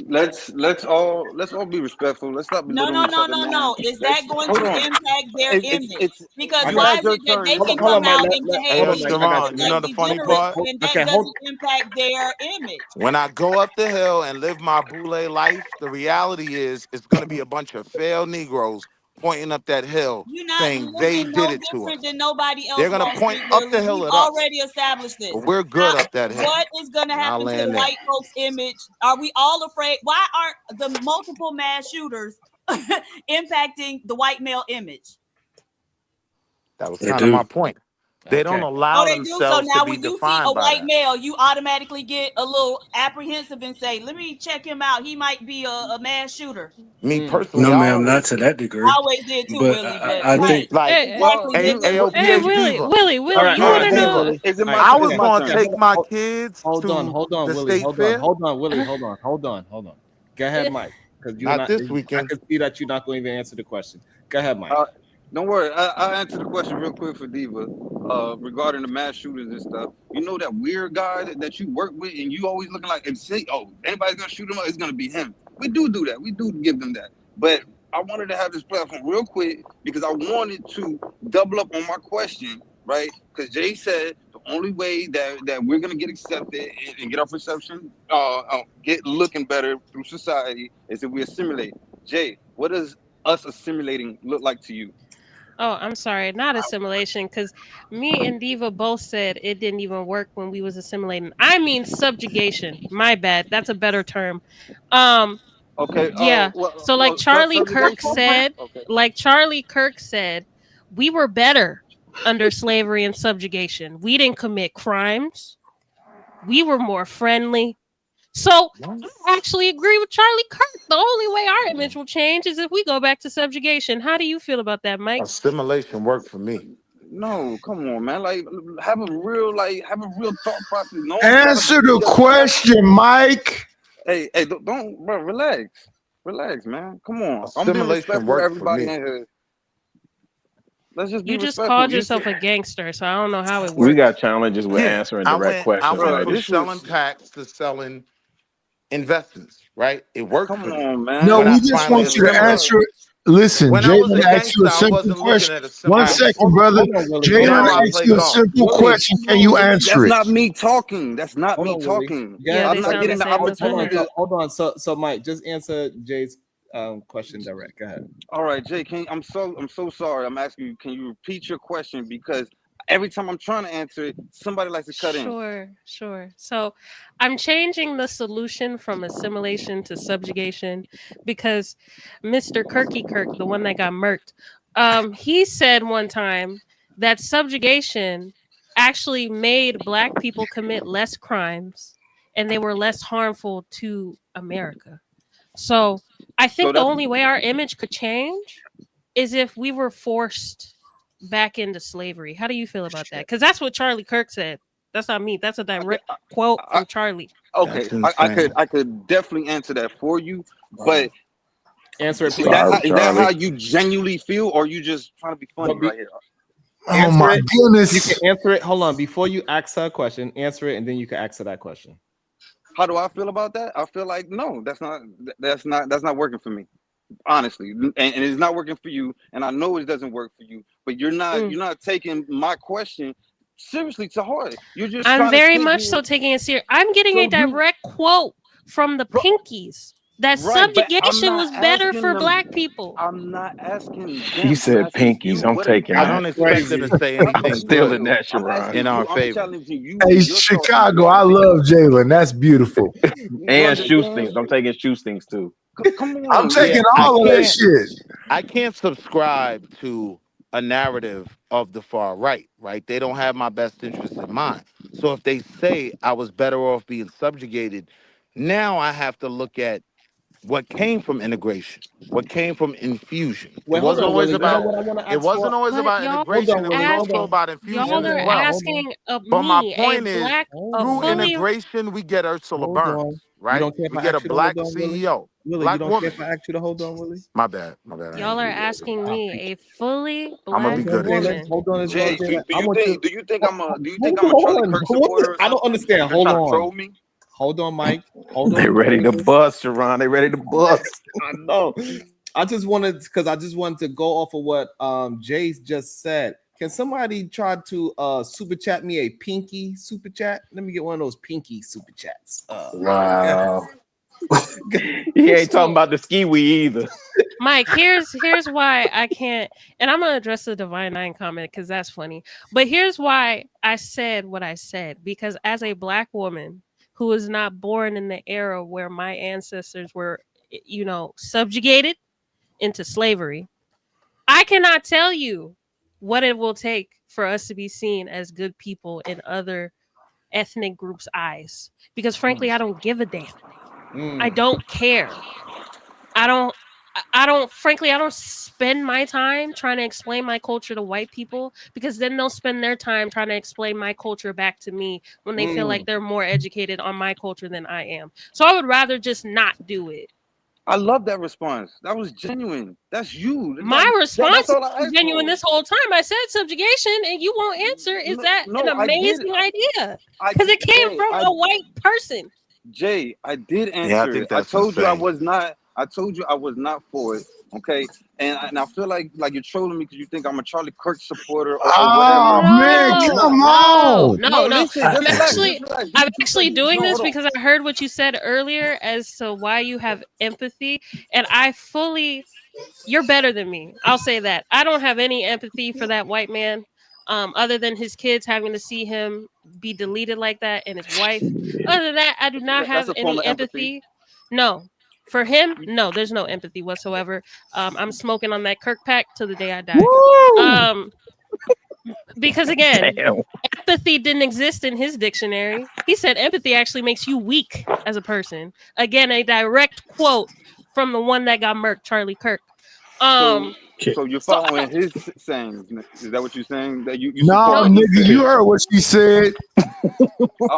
Let's all be respectful. Let's stop No. belittling each other, man. Is that going Hold to on. impact their image? It's Because I'm why glad is your it that turn. they can Hold on, come Mike. out and Hey, behave Hold on, Mike. I got Sharon, you. you know like the funny degenerates, part? and that Okay, doesn't impact their image? When I go up the hill and live my boule life, the reality is it's going to be a bunch of failed Negroes pointing up that hill You're not saying they living did no it to different us. than nobody else, They're going to Wall point Street up Willie. the hill We've at us, already established this. but we're good up that hill. What is going to And I'll happen to the land there. white folks' image? Are we all afraid? Why aren't the multiple mass shooters impacting the white male image? That was They kind of my do. point. They don't Okay. allow They do. So themselves to now be when you see a defined by white that. male, you automatically get a little apprehensive and say, let me check him out. He might be a mass shooter. Me Mm. personally, No, I ma'am, not always to did. that I degree. always did too, But Willie. But I Me, think like, exactly, Hey, nigga. AOPH Willie, Diva. Willie, All right, you all want right. to Hold Diva. on, know? Willie. Is it All my right, I is was it okay. my going to turn? take my kids Hold on, to hold on, the Willie. state Hold on, fair. hold on, Willie. Hold on. Go ahead, Mike. Because you're Not not. this I weekend. can see that you're not going to even answer the question. Go ahead, Mike. Don't worry. I'll answer the question real quick for Diva regarding the mass shooters and stuff. You know that weird guy that you work with and you always looking like, and say, oh, anybody's going to shoot him up, it's going to be him. We do that. We do give them that. But I wanted to have this platform real quick because I wanted to double up on my question, right? Because Jay said the only way that we're going to get accepted and get our perception, get looking better through society is if we assimilate. Jay, what does us assimilating look like to you? Oh, I'm sorry, not assimilation, because me and Diva both said it didn't even work when we was assimilating. I mean subjugation. My bad. That's a better term. Okay. Yeah. So like Charlie Kirk Subjugation. said, Okay. we were better under slavery and subjugation. We didn't commit crimes. We were more friendly. So I actually agree with Charlie Kirk. The only way our image will change is if we go back to subjugation. How do you feel about that, Mike? Assimilation worked for me. No, come on, man. Like, have a real thought process. No Answer the question, Mike. Hey, don't, bro. Relax, man. Come on. I'm being Assimilation respectful to worked for everybody me. in here. Let's just be You just respectful. called yourself a gangster, so I don't know how it works. We got challenges with Yeah, answering I direct went questions, Mike. from this selling is packs to selling investments, right? It worked come for me. on, No, man. When I we just finally want you to assimilated. answer it. Listen, When I was Jaden a asked you gangster, a I simple wasn't looking question. at One assimilation. second, brother. Hold on, Willie. Jaden Now I asked play you a golf. simple Willie, question. Can you answer that's it? not me talking. That's not Hold me on, Willie. talking. Yeah, I'm they not sound getting the the same. That's opportunity. Hold on. So Mike, just answer Jay's question direct. Go ahead. All right, Jay. I'm so sorry. I'm asking you. Can you repeat your question? Because every time I'm trying to answer it, somebody likes to cut in. Sure. So I'm changing the solution from assimilation to subjugation because Mr. Kirk, the one that got murked, he said one time that subjugation actually made Black people commit less crimes and they were less harmful to America. So I So think the that's only way our image could change is if we were forced back into slavery. How do you feel about that? Because that's what Charlie Kirk said. That's not me. That's a direct quote from Charlie. okay. That's insane. I could definitely answer that for you, but Answer it, is please. that how you genuinely feel, or you just trying to be funny right here? Oh Answer my it. goodness. You can answer it. Hold on. Before you ask her a question, answer it, and then you can answer that question. How do I feel about that? I feel like no, that's not working for me. honestly, and it's not working for you, and I know it doesn't work for you, but you're not taking my question seriously to heart. You're just I'm trying to very sit much here. so taking it serious. I'm getting So a direct quote from the Bro, Pinkies that right, but I'm subjugation not was better asking for them. black people. I'm not asking He them. I'm said asking you. pinkies. I'm taking I that. don't expect her to say I'm I'm anything for good stealing real. that, I'm Sharon. asking in our you. I'm favor. challenging you. Hey, Your thoughts and Chicago, your I opinion. love Jalen. That's beautiful. You And shoe understand? stings. I'm taking shoe stings too. Come I'm on. Yeah, taking I all of that can't. shit. I can't subscribe to a narrative of the far right. Right? They don't have my best interests in mind. So if they say I was better off being subjugated, now I have to look at what came from integration, what came from infusion. It Wait, hold wasn't on, always Willie. You know about. what I want to It ask wasn't for? always But about y'all Hold integration. on, It was Willie. Hold also on. about infusion y'all as are Hold well. on. asking of But my me, a point is, black, Hold a through on. fully. integration, we get Ursula Hold Burns, on. You right? don't care if We I get a ask you to hold black on, Willie? CEO, Willie, you black don't care woman. if I ask you to hold on, Willie? My bad. My bad. I Y'all ain't are do that. asking I me, a appreciate fully I'm gonna black be Hold on, good at Jalen. this. woman. Hold on as well, Jay, Jalen. do I you want think you. do you think I'm a do you think I'm a Charlie Hold on. Kirk supporter or I don't something? understand. You're Hold trying to on. troll me? Hold on, Mike. Hold They on. ready to bust, Sharon. They ready to bust. I know. I just wanted because I just wanted to go off of what Jay just said. Can somebody try to super chat me a pinky super chat? Let me get one of those pinky super chats. Wow. He ain't talking So, about the ski wee either. Mike, here's why I can't, and I'm gonna address the Divine Nine comment because that's funny. But here's why I said what I said, because as a black woman who was not born in the era where my ancestors were, subjugated into slavery, I cannot tell you what it will take for us to be seen as good people in other ethnic groups' eyes. Because frankly, I don't give a damn. I don't care. I don't frankly, I don't spend my time trying to explain my culture to white people, because then they'll spend their time trying to explain my culture back to me when they feel like they're more educated on my culture than I am. So I would rather just not do it. I love that response. That was genuine. That's you. My That's response all is I asked genuine for. this whole time. I said subjugation and you won't answer. Is No, that an no, I did. amazing idea? I Because it came Jay, from a white person. Jay, I did Yeah, I answer it. think I that's told you I insane. was not. I told you I was not for it. Okay, and I feel like you're trolling me because you think I'm a Charlie Kirk supporter or Oh whatever. man, I'm No, not. come on. No, no. listen, just I'm relax, actually just relax. Give I'm me 2 actually seconds. doing No, this hold on. because I heard what you said earlier as to why you have empathy, and you're better than me. I'll say that. I don't have any empathy for that white man, other than his kids having to see him be deleted like that and his wife. Other than that, I do not That's have a form any of empathy. empathy. No. For him, no, there's no empathy whatsoever. I'm smoking on that Kirk pack till the day I die. Woo! Um, because again, Damn. empathy didn't exist in his dictionary. He said empathy actually makes you weak as a person. Again, a direct quote from the one that got murked, Charlie Kirk. So, Okay. so you're So I following don't his sayings. Is that what you're saying? That you support No, what no. he nigga, said? you heard what she said.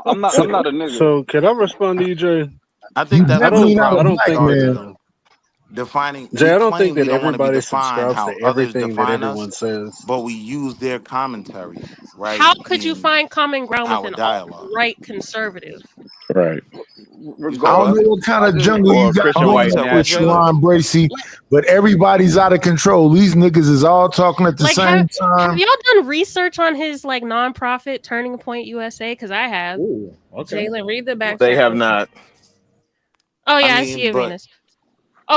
I'm not. I'm not a nigga. So can I respond to you, Jay? I You think that's what the definitely not a I problem don't black think starts that man. though. Defining, Jay, we I don't think claim we that don't want to be everybody defined subscribes how to others everything that define us, everyone says. but we use their commentary, right? How could you Being find common ground with our an dialogue. alt-right conservative? Right. You said I don't what? know Regardless, what kind I of just jungle Or you a got Christian Oh, you going white up said what, with nationalist. Jalen? Sharon Bracey, Like, but everybody's out of control. These niggas is all talking at the like same have time. y'all done research on his like nonprofit Turning Point USA? Because I have. Ooh, okay. Jalen, read the back They have channel. not. Oh I yeah, I see mean, it, but Venus.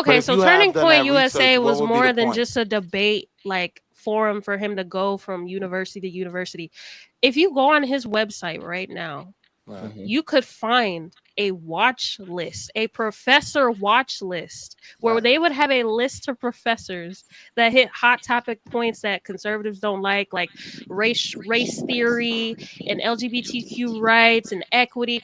but Okay, if so you have Turning done Point that research, USA what was would be the more than point? just a debate like forum for him to go from university to university. If you go on his website right now, Right. you could find a watch list, a professor watch list, where Right. they would have a list of professors that hit hot topic points that conservatives don't like race theory and LGBTQ rights and equity.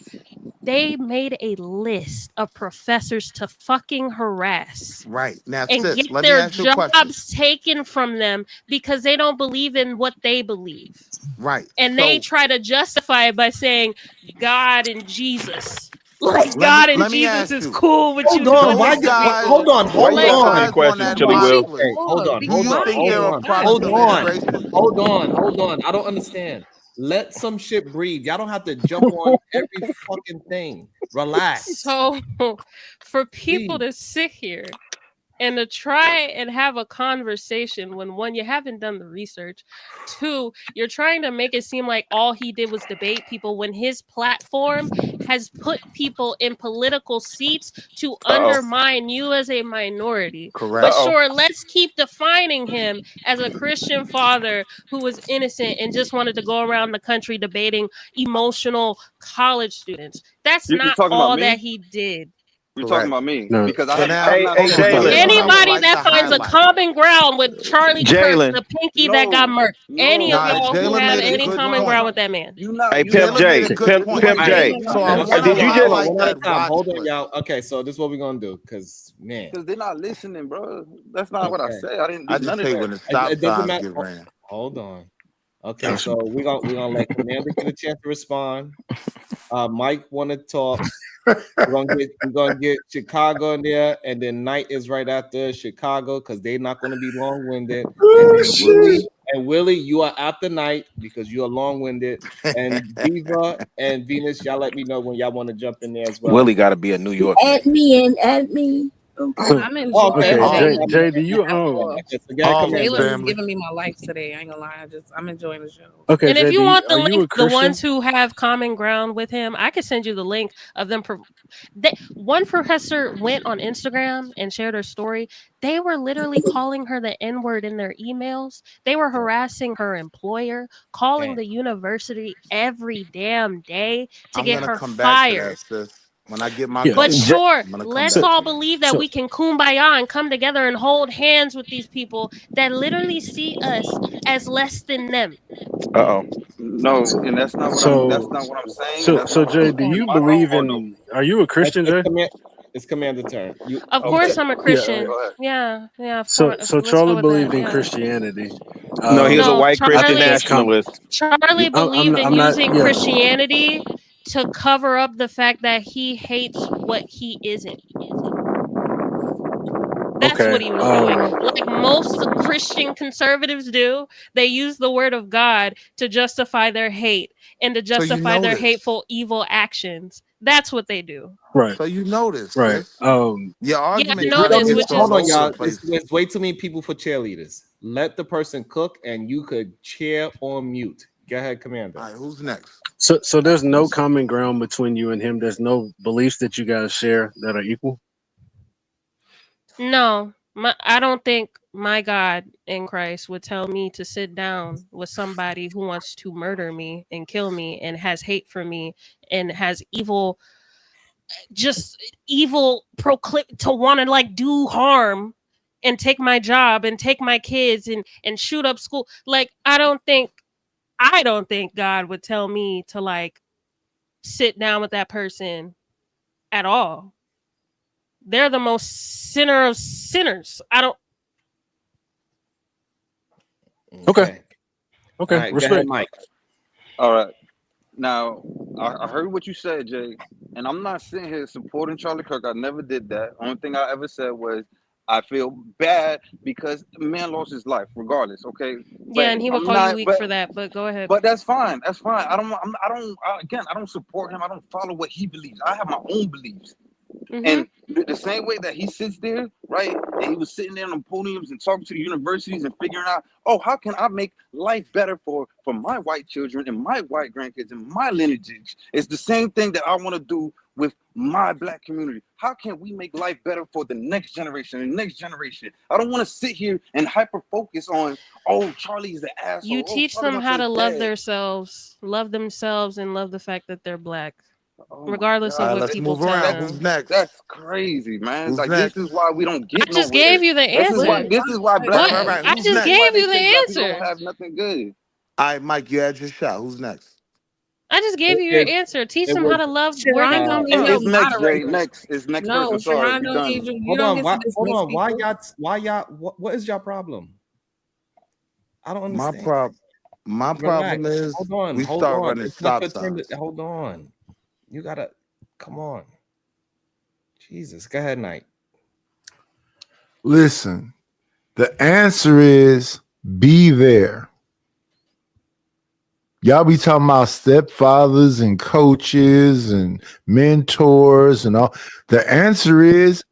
They made a list of professors to fucking harass Right. Now, and get sis, let me their ask you a question. jobs taken from them because they don't believe in what they believe. Right. And they So try to justify it by saying God and Jesus. Like God and let me Jesus ask is you, cool, but you Hold don't on. Why? those believe in me. guys, Hold on. Why Hold you Like, those asking any on. guys on questions, that Chili watch Will? Okay. list, Hold on. do Hold you on. think Hold they're a on. product Hold of on. integration? Hold on. Hold on. I don't understand. Let some shit breathe. Y'all don't have to jump on every fucking thing. Relax. so for people Please. to sit here And to try and have a conversation when, one, you haven't done the research, two, you're trying to make it seem like all he did was debate people when his platform has put people in political seats to undermine you as a minority. Correct. But sure, let's keep defining him as a Christian father who was innocent and just wanted to go around the country debating emotional college students. That's You're not talking about all me? that he did. You're Correct. talking about me No. because I So have. now, I'm not. Hey, Hold on. Jalen. this is what I Anybody would like that to finds a highlight. common ground with Charlie Kirk, Jalen. the pinky that got murked, any of Nah, y'all who Jalen have made a any good common point. ground with that man. You not. Hey, You Pimp not. Jalen made J. a good point. Pimp J. So I Okay, want Did to you just? highlight one at a that time. watch Hold on, clip. y'all. Okay, so this is what we're gonna do, because man, Because they're not listening, bro. That's not what I okay, said. I didn't I do just none of hate that. when the stop it doesn't signs matter. get ran. Hold on. Okay, so we're gonna let Commander get a chance to respond. Mike want to talk. We're gonna get Chicago in there, and then Knight is right after Chicago because they're not gonna be long-winded. And then Willie, you are after Knight because you are long-winded. And Diva and Venus, y'all let me know when y'all want to jump in there as well. Willie got to be a New York. Add me in, add me. I'm enjoying Okay, it. Jay, do you Always, Jalen is family. giving me my life today. I ain't gonna lie. I'm enjoying the show. Okay, And if Jay, you want the are you a link, the Christian? ones who have common ground with him, I could send you the link of them. One professor went on Instagram and shared her story. They were literally calling her the N-word in their emails. They were harassing her employer, calling the university every damn day to I'm get gonna her come back to fired. that, sis. When I get my Yeah. go, But sure, I'm gonna come let's back all to that. believe that we can kumbaya and come together and hold hands with these people that literally see us as less than them. No, and that's not what I'm. That's not what I'm saying, and that's So not what Jay, I'm do doing. you My believe or no. in? Are you a Christian, Jay? It's Commander turn. You Of okay? course, I'm a Yeah, Christian. go ahead. Yeah. So Let's go Charlie with believed that. in Yeah. Christianity. No, he was a No, white Christian I think that's nationalist. Charlie believed in I'm not. using Yeah. Christianity to cover up the fact that he hates what he isn't. That's Okay. what he was doing. Like most Christian conservatives do, they use the word of God to justify their hate and to So you justify know their this. hateful, evil actions. That's what they do. Right. So you know this, Right. sis. Your Yeah, I argument know kind of this, gets which all is Hold on, over the y'all. place. It's way too many people for cheerleaders. Let the person cook, and you could cheer on mute. Go ahead, Commander. All right, who's next? So there's no common ground between you and him. There's no beliefs that you guys share that are equal. no. I don't think my God in Christ would tell me to sit down with somebody who wants to murder me and kill me and has hate for me and has evil to want to like do harm and take my job and take my kids and shoot up school. Like I don't think God would tell me to like sit down with that person at all. They're the most sinner of sinners. I don't. Okay. Okay. All right, go Respect. ahead, Mike. All right. Now, I heard what you said, Jay, and I'm not sitting here supporting Charlie Kirk. I never did that. Only thing I ever said was I feel bad because the man lost his life, regardless. Okay, Yeah, but and he will I'm call you not. weak for that. But go ahead. But that's fine. That's fine. Again, I don't support him. I don't follow what he believes. I have my own beliefs. And the same way that he sits there, right? And he was sitting there on the podiums and talking to the universities and figuring out, oh, how can I make life better for my white children and my white grandkids and my lineage? It's the same thing that I want to do with my black community. How can we make life better for the next generation and next generation? I don't want to sit here and hyper focus on, oh, Charlie's the asshole. You teach them Charlie's how to love dad. themselves, and love the fact that they're black, Oh regardless All of right, what let's people move tell around. them. Who's next? That's crazy, man. Who's Like next? this is why we don't get I just nowhere. gave you the answer. This is why black Right. people. I Who's just next? gave They you say the black people don't answer. have nothing good. All right, Mike, you had your shot. Who's next? I just gave you your answer. Teach them how to love where they come from. It's next, Jay. Next. It's next No, person. Sorry, Sharon we don't done. need you. You Hold don't on. get Why? to Hold dismiss on. people. Why y'all? What is your problem? I don't My understand. problem Relax. is Hold on. we Hold start on. running It's not stop your turn. signs. Hold on. You gotta. Come on. Jesus. Go ahead, Knight. Listen, the answer is be there. Y'all be talking about stepfathers and coaches and mentors and all. The answer is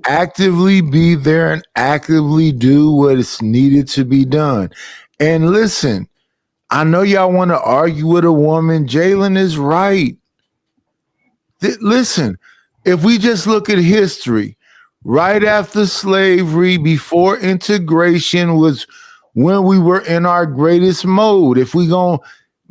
actively be there and actively do what is needed to be done. And listen, I know y'all want to argue with a woman. Jalen is right. Listen, if we just look at history, right after slavery, before integration was when we were in our greatest mode. If we gonna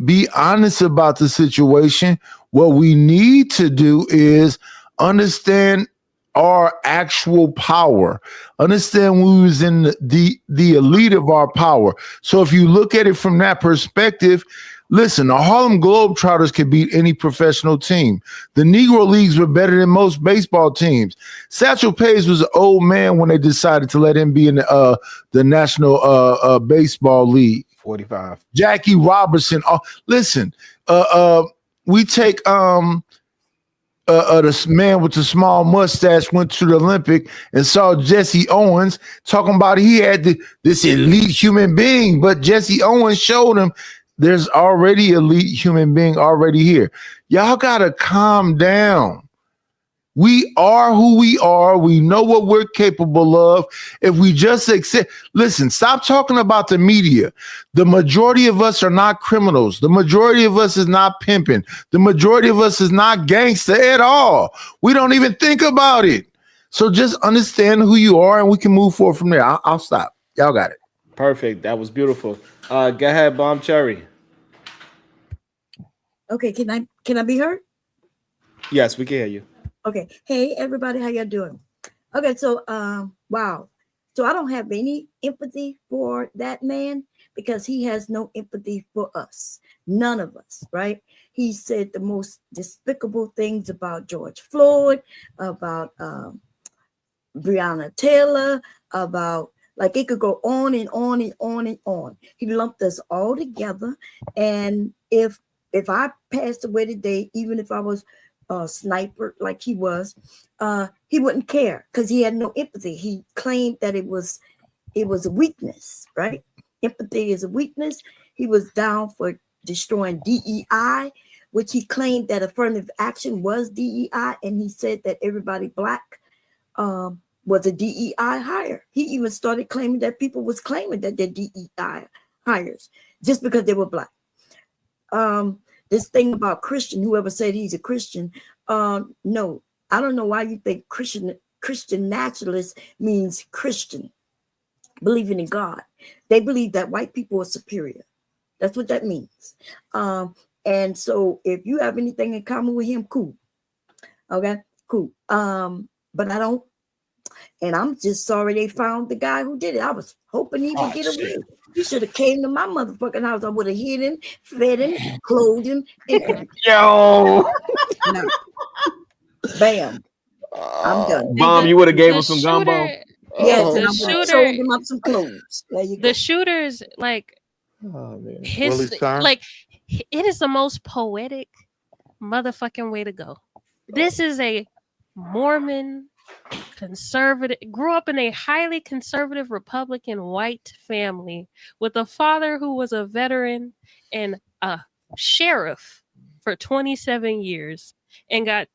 be honest about the situation, what we need to do is understand our actual power. Understand we was in the elite of our power. So if you look at it from that perspective, listen, the Harlem Globetrotters could beat any professional team. The Negro Leagues were better than most baseball teams. Satchel Paige was an old man when they decided to let him be in the National Baseball League. 45. Jackie Robinson. Listen, we take this man with the small mustache went to the Olympic and saw Jesse Owens talking about he had this elite human being, but Jesse Owens showed him there's already elite human being already here. Y'all gotta calm down. We are who we are. We know what we're capable of. If we just accept, listen, stop talking about the media. The majority of us are not criminals. The majority of us is not pimping. The majority of us is not gangster at all. We don't even think about it. So just understand who you are and we can move forward from there. I'll stop. Y'all got it. Perfect. That was beautiful. Go ahead, Bomb Cherry. Okay, can I be heard? Yes, we can hear you. Okay. Hey everybody, how y'all doing? Okay, so wow. So I don't have any empathy for that man because he has no empathy for us. None of us, right? He said the most despicable things about George Floyd, about Breonna Taylor, about like it could go on and on and on and on. He lumped us all together. And if I passed away today, even if I was a sniper like he was, he wouldn't care because he had no empathy. He claimed that it was a weakness, right? Empathy is a weakness. He was down for destroying DEI, which he claimed that affirmative action was DEI, and he said that everybody Black was a DEI hire. He even started claiming that people was claiming that they're DEI hires just because they were Black. This thing about Christian, whoever said he's a Christian, no, I don't know why you think Christian nationalist means Christian, believing in God. They believe that white people are superior. That's what that means. And so if you have anything in common with him, cool. Okay, cool. But I don't. And I'm just sorry they found the guy who did it. I was hoping he would get away. He should have came to my motherfucking house. I would have hid him, fed him, clothed him, and everything. Yo. No. Bam. I'm done. Bomb, you would have gave him some gumbo. Yes, The and I would have sold him up some clothes. There you go. The shooters, like, Willie Stein? like, it is the most poetic motherfucking way to go. This is a Mormon conservative, grew up in a highly conservative Republican white family with a father who was a veteran and a sheriff for 27 years and got.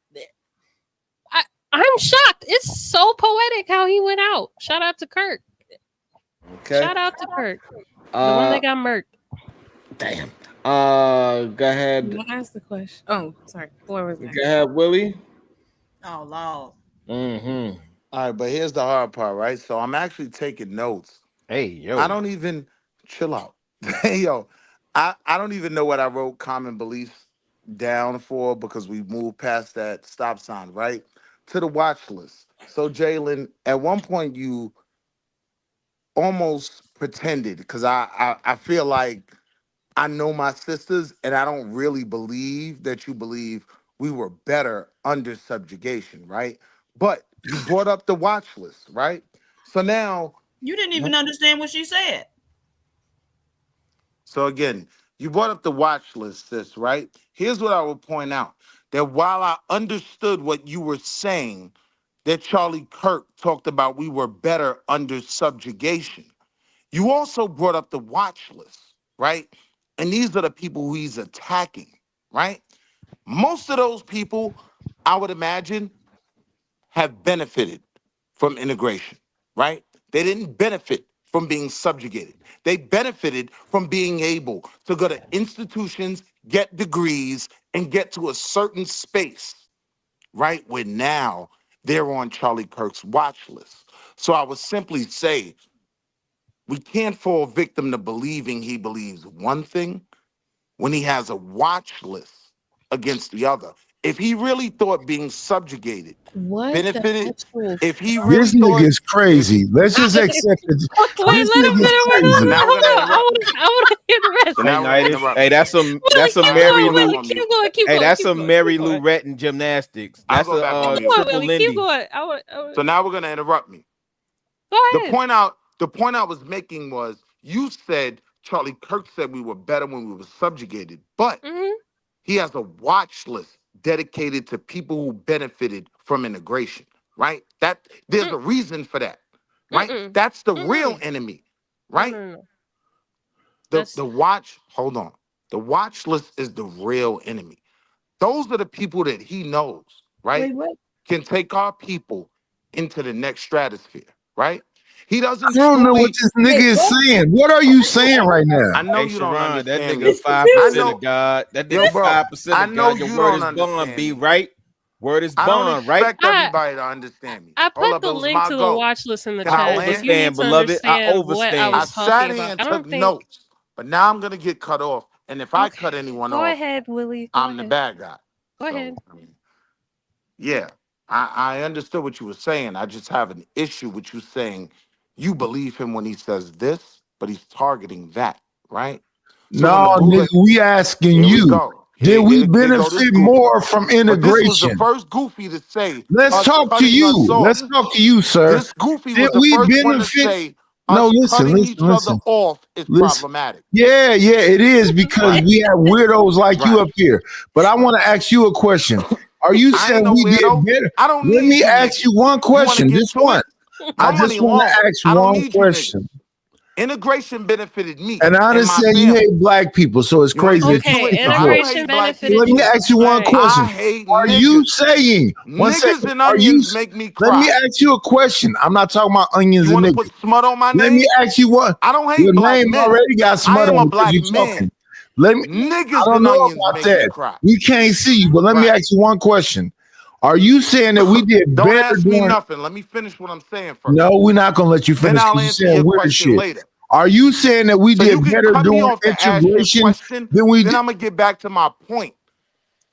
I'm shocked. It's so poetic how he went out. Shout out to Kirk. Okay. Shout out to Kirk. The one that got murked. Damn. Go ahead. What asked the question? Oh, sorry. What was that? Go ahead, Willie. Oh Lord. All right, but here's the hard part, right? So I'm actually taking notes. Hey, yo. I don't even chill out. Hey, yo, I don't even know what I wrote common beliefs down for because we moved past that stop sign, right? To the watch list. So Jalen, at one point you almost pretended because I feel like I know my sisters and I don't really believe that you believe we were better under subjugation, right? But you brought up the watch list, right? So now You didn't even understand what she said. So again, you brought up the watch list, sis, right? Here's what I would point out. That while I understood what you were saying, that Charlie Kirk talked about we were better under subjugation, you also brought up the watch list, right? And these are the people who he's attacking, right? Most of those people, I would imagine, have benefited from integration, right? They didn't benefit from being subjugated. They benefited from being able to go to institutions, get degrees, and get to a certain space, right? Where now they're on Charlie Kirk's watch list. So I would simply say, we can't fall victim to believing he believes one thing when he has a watch list against the other. If he really thought being subjugated What the benefited, actual if he fuck? really This nigga thought, is if crazy. Let's just accept it. Wait, This let him nigga is wait, so crazy. now we're hold gonna on. interrupt me. I wanna hear the rest. So Hey, now we're gonna Nidus. interrupt Hey, me. that's Willie, some keep All right, I'm Mary gonna going, go back Lou. Willie. on mute. Keep going, keep Hey, going, that's keep some going, keep Mary Lou going. Retton gymnastics. I'll That's go back on a Keep mute. going, triple Willie. Keep Lindy. going. So now we're gonna interrupt me. Go The ahead. point I was making was, you said Charlie Kirk said we were better when we were subjugated, but Mm-hmm. he has a watch list dedicated to people who benefited from integration, right? That there's a reason for that, right? Mm-mm. That's the real Mm-mm. enemy, No, right? no, no, no. The That's the watch, hold on. The watch list is the real enemy. Those are the people that he knows, right? Wait, what? Can take our people into the next stratosphere, right? He doesn't I don't know what truly, this nigga Wait, is what? saying. What are you saying right now? I know Hey, you don't Sharon, that understand nigga me. I 5% of know, God. That yo, nigga bro, 5% I of know God. Your you word don't is bond, understand be me. right. Word is I don't bond, right? expect everybody to understand me. I Hold put up, the it was link my to the goal. watch list in the Can I I chat, but land? you need overstand, to beloved. I understand what I I overstand. was sat talking here about. and I took don't think. notes, but now I'm gonna get cut off. And if I Okay. cut anyone Go off, ahead, Willie. Go I'm the ahead. bad guy. Go So ahead. I mean, yeah, I understood what you were saying. I just have an issue with you saying you believe him when he says this, but he's targeting that, right? So when No, the nigga, Buddha, we asking here we you. go. Did we Here go this benefit goofy. more from But this was the integration? first goofy to say Let's us talk to cutting us you. off. Let's talk to you, sir. This goofy Did was the we first one to benefit? say No, us listen, cutting listen, each other listen, off is listen. problematic. Yeah, it is because Right. we have weirdos like you Right. up here. But I want to ask you a question. Are you I ain't saying no we did weirdo. better? I don't Let need me you ask niggas. you one You want to question. get Just to one. it? I My just money want long. to ask I don't one need you niggas. question. Integration benefited me And I and my understand you family. hate black people, so it's You want to crazy that get you to Okay, it? hate No, the I book. don't integration hate black So let benefited people. me you. ask you one Right. I question. hate Are you niggas. saying, one Niggas second, and are you, onions make me let me cry. ask you a question. I'm not talking about onions You and want to niggas. put smut on my Let me name? ask you what. I don't hate Your black name men. already got I smut am on a because black you're man. talking. Let me, I Niggas don't and know onions about make me that. cry. We can't see you, but let me Right. ask you one question. Are you saying that we did Don't better ask me during? nothing. Let me finish what I'm saying first. No, we're not gonna let you Then finish I'll because answer you're saying your weird question shit. later. Are you saying that we So you did can better cut me during off to ask your integration question. than we Then did? I'm gonna get back to my point.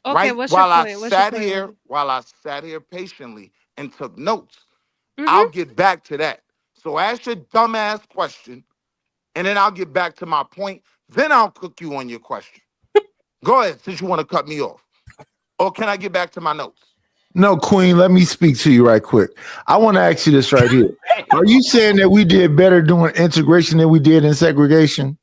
Okay, Right? what's your point? What's your point, Willie? While I sat here patiently and took notes, I'll Mm-hmm. get back to that. So ask your dumbass question, and then I'll get back to my point. Then I'll cook you on your question. Go ahead, since you want to cut me off. Or can I get back to my notes? No, Queen, let me speak to you right quick. I want to ask you this right here. Are you saying that we did better doing integration than we did in segregation?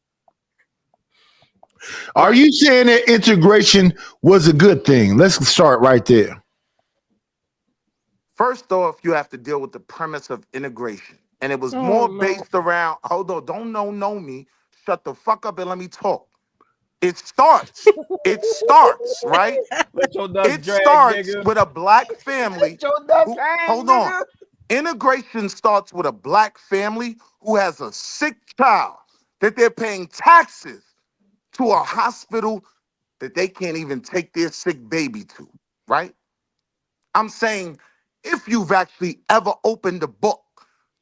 Are Right. you saying that integration was a good thing? Let's start right there. First off, you have to deal with the premise of integration. And it was Oh more no. based around, hold on, don't know me. Shut the fuck up and let me talk. It starts, right? Let your nuts It drag, starts nigga. with a black family Let your nuts who, hang, hold on. nigga. Integration starts with a black family who has a sick child that they're paying taxes to a hospital that they can't even take their sick baby to, right? I'm saying if you've actually ever opened a book,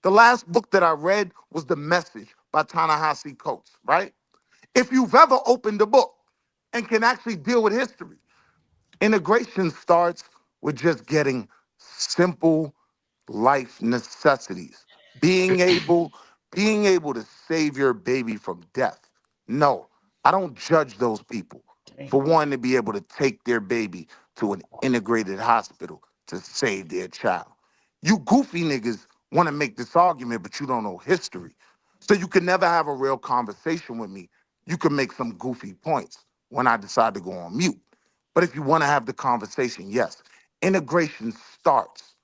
the last book that I read was The Message by Ta-Nehisi Coates, right? If you've ever opened a book and can actually deal with history, integration starts with just getting simple life necessities. Being able, being able to save your baby from death. No, I don't judge those people for wanting to be able to take their baby to an integrated hospital to save their child. You goofy niggas want to make this argument, but you don't know history. So you can never have a real conversation with me. You can make some goofy points when I decide to go on mute. But if you want to have the conversation, yes, integration starts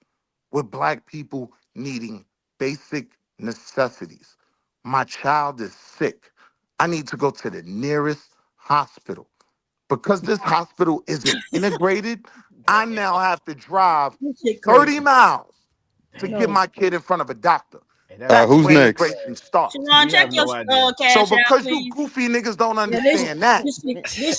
with black people needing basic necessities. My child is sick. I need to go to the nearest hospital. Because this hospital isn't integrated, I now have to drive This shit 30 crazy. miles to get No. my kid in front of a doctor. And that's That's Who's where next? integration starts. Sharon, we check have your no idea. So cash out, because you please. goofy niggas don't Yeah, understand that, this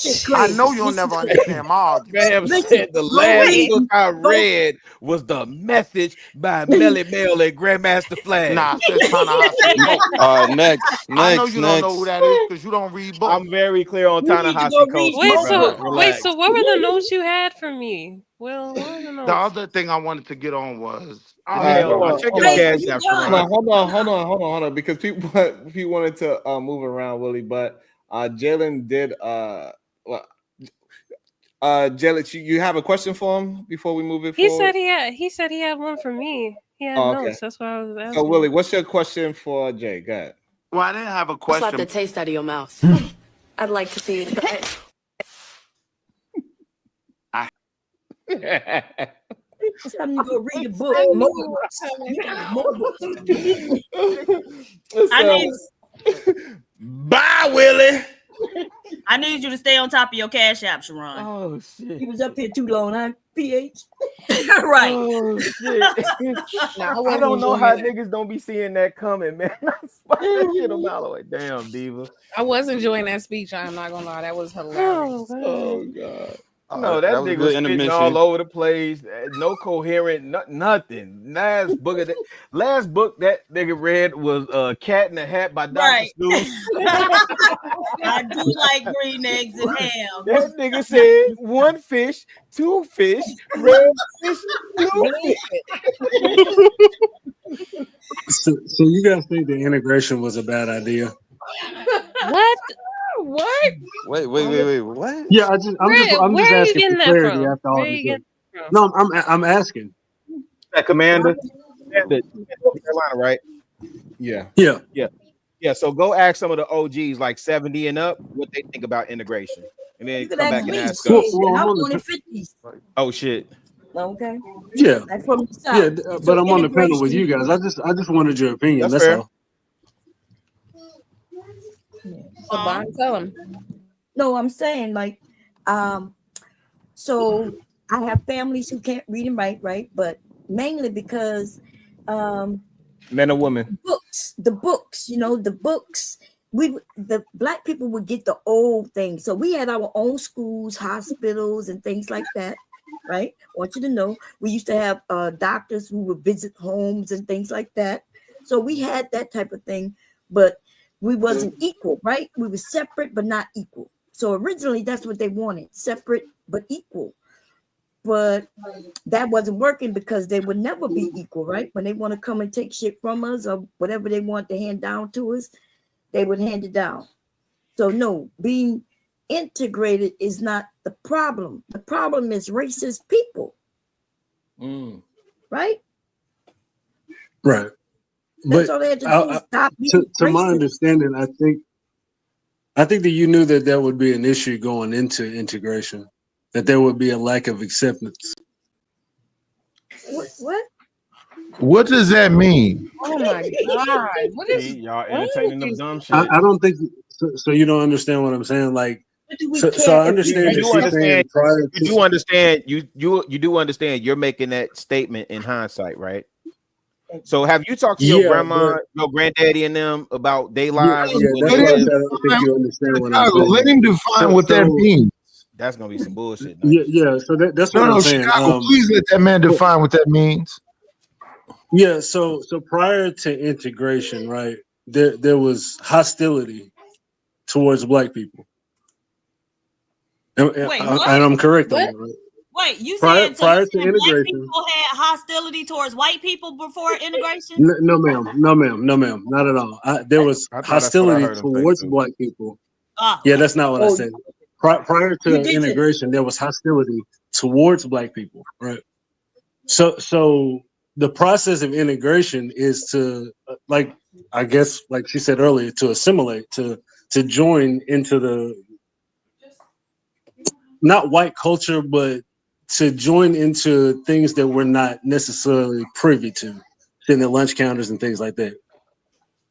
shit I crazy. know you'll This never is understand my argument. Fam Listen, said the go last read. book I Go. read was The Message by Melly Mel and Grandmaster Flash. Nah, I said Ta-Nehisi Coates. Next, I know you don't know who next. that is because you don't read books. I'm very clear on You need to Ta-Nehisi go read Coates, Wait, smoke brother. book. so Relax. what were the notes you had for me? Well, what were the The notes? other thing I wanted to get on was Oh, All right, hell hold no. on, Check hold your on. cash You out, done. Sharon. Hold on, because people wanted to move around, Willie, but Jalen did well, Jalen, you have a question for him before we move it He forward? said he had one for me. He had Oh, okay. notes. That's why I was asking. So Willie, what's your question for Jay? Go ahead. well, I didn't have a Slap question. the taste out of your mouth. I'd like to see you try it. It's time to go read a book. More books. You got more books. I need Bye, Willie. I need you to stay on top of your cash app, Sharon. Oh shit. He was up here too long, huh? PH. Right. Oh shit. I don't know how niggas don't be seeing that coming, man. I spotted that shit a mile away. Damn, Diva. I was enjoying that speech. I'm not gonna lie, that was hilarious. Oh god. Oh, No, that that was a nigga was good spitting intermission. all over the place. No coherent, nothing. Last book that nigga read was Cat in the Hat by Dr. Right. Seuss. I do like green eggs and ham. That nigga said 1 fish, 2 fish, red fish, blue fish. So you guys think the integration was a bad idea? What? What? Wait, what? Yeah, I'm just Where are you asking getting for that clarity from? after all Where are this. you getting that from? No, I'm asking. That Commander, North Carolina, right? Yeah. Yeah. So go ask some of the OGs, like 70 and up, what they think about integration, and then You could come ask back and me. ask Shit, us. Well, I I'm was on on the- the 50s. Oh shit. Okay. Yeah, That's from the South. yeah, but So I'm on the panel with integration- you guys. I just wanted your opinion. That's That's fair. all. So Bond, tell him. No, I'm saying like, so I have families who can't read and write, right? But mainly because Men or women? the books, the books. The black people would get the old things. So we had our own schools, hospitals, and things like that, right? I want you to know we used to have doctors who would visit homes and things like that. So we had that type of thing, but we wasn't equal, right? We were separate but not equal. So originally that's what they wanted, separate but equal. But that wasn't working because they would never be equal, right? When they want to come and take shit from us or whatever they want to hand down to us, they would hand it down. So no, being integrated is not the problem. The problem is racist people, right? Right. That's But all they had to do is stop being to my racist. understanding, I think that you knew that there would be an issue going into integration, that there would be a lack of acceptance. What? What does that mean? Oh my god! What is See, y'all entertaining them dumb shit. I don't think so. You don't understand what I'm saying. Like, What do we so care I if understand we that You she's understand? saying prior You to. do understand? You do understand? You're making that statement in hindsight, right? So have you talked to your Yeah, grandma, but- your granddaddy, and them about their Yeah, lives? yeah, when that's they why I lived? said I don't think you understand what I'm Chicago, saying. let him define what that means. That's gonna be some bullshit. Yeah. So that's what No, I'm saying. Chicago, please let that man define what that means. Yeah. So prior to integration, right? There was hostility towards black people. And Wait, what? I'm correct on What? that, right? Wait, you Prior said to black integration. people had hostility towards white people before integration? No, ma'am, not at all. There was I thought that's what I hostility heard him say, towards too. black people. Ah, Yeah, that's not what I Oh, said. Prior You to did integration, there was hostility towards black people, right? So the process of integration is to, like, I guess, like she said earlier, to assimilate, to join into the not white culture, but to join into things that we're not necessarily privy to, sitting at lunch counters and things like that.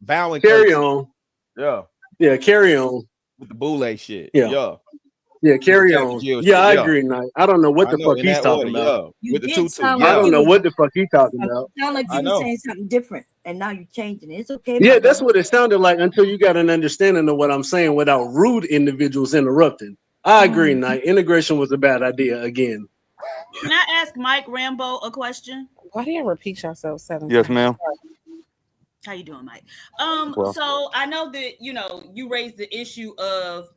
bowing. Carry on. Yeah. Yeah, carry on. With the boule shit. Yeah. Yeah, carry on. Yeah, I agree, Knight. I don't know what the fuck he's talking about. You with the did tutu. sound I like don't you know was- what the fuck he's talking about. Sound like I you were know. saying something different, and now you're changing it. It's okay. Yeah, my that's brother. what it sounded like until you got an understanding of what I'm saying without rude individuals interrupting. I agree, Knight. Integration was a bad idea again. Can I ask Mike Rambo a question? Why do you repeat yourself 7 Yes, times? ma'am. How you doing, Mike? Well, So I know that you raised the issue of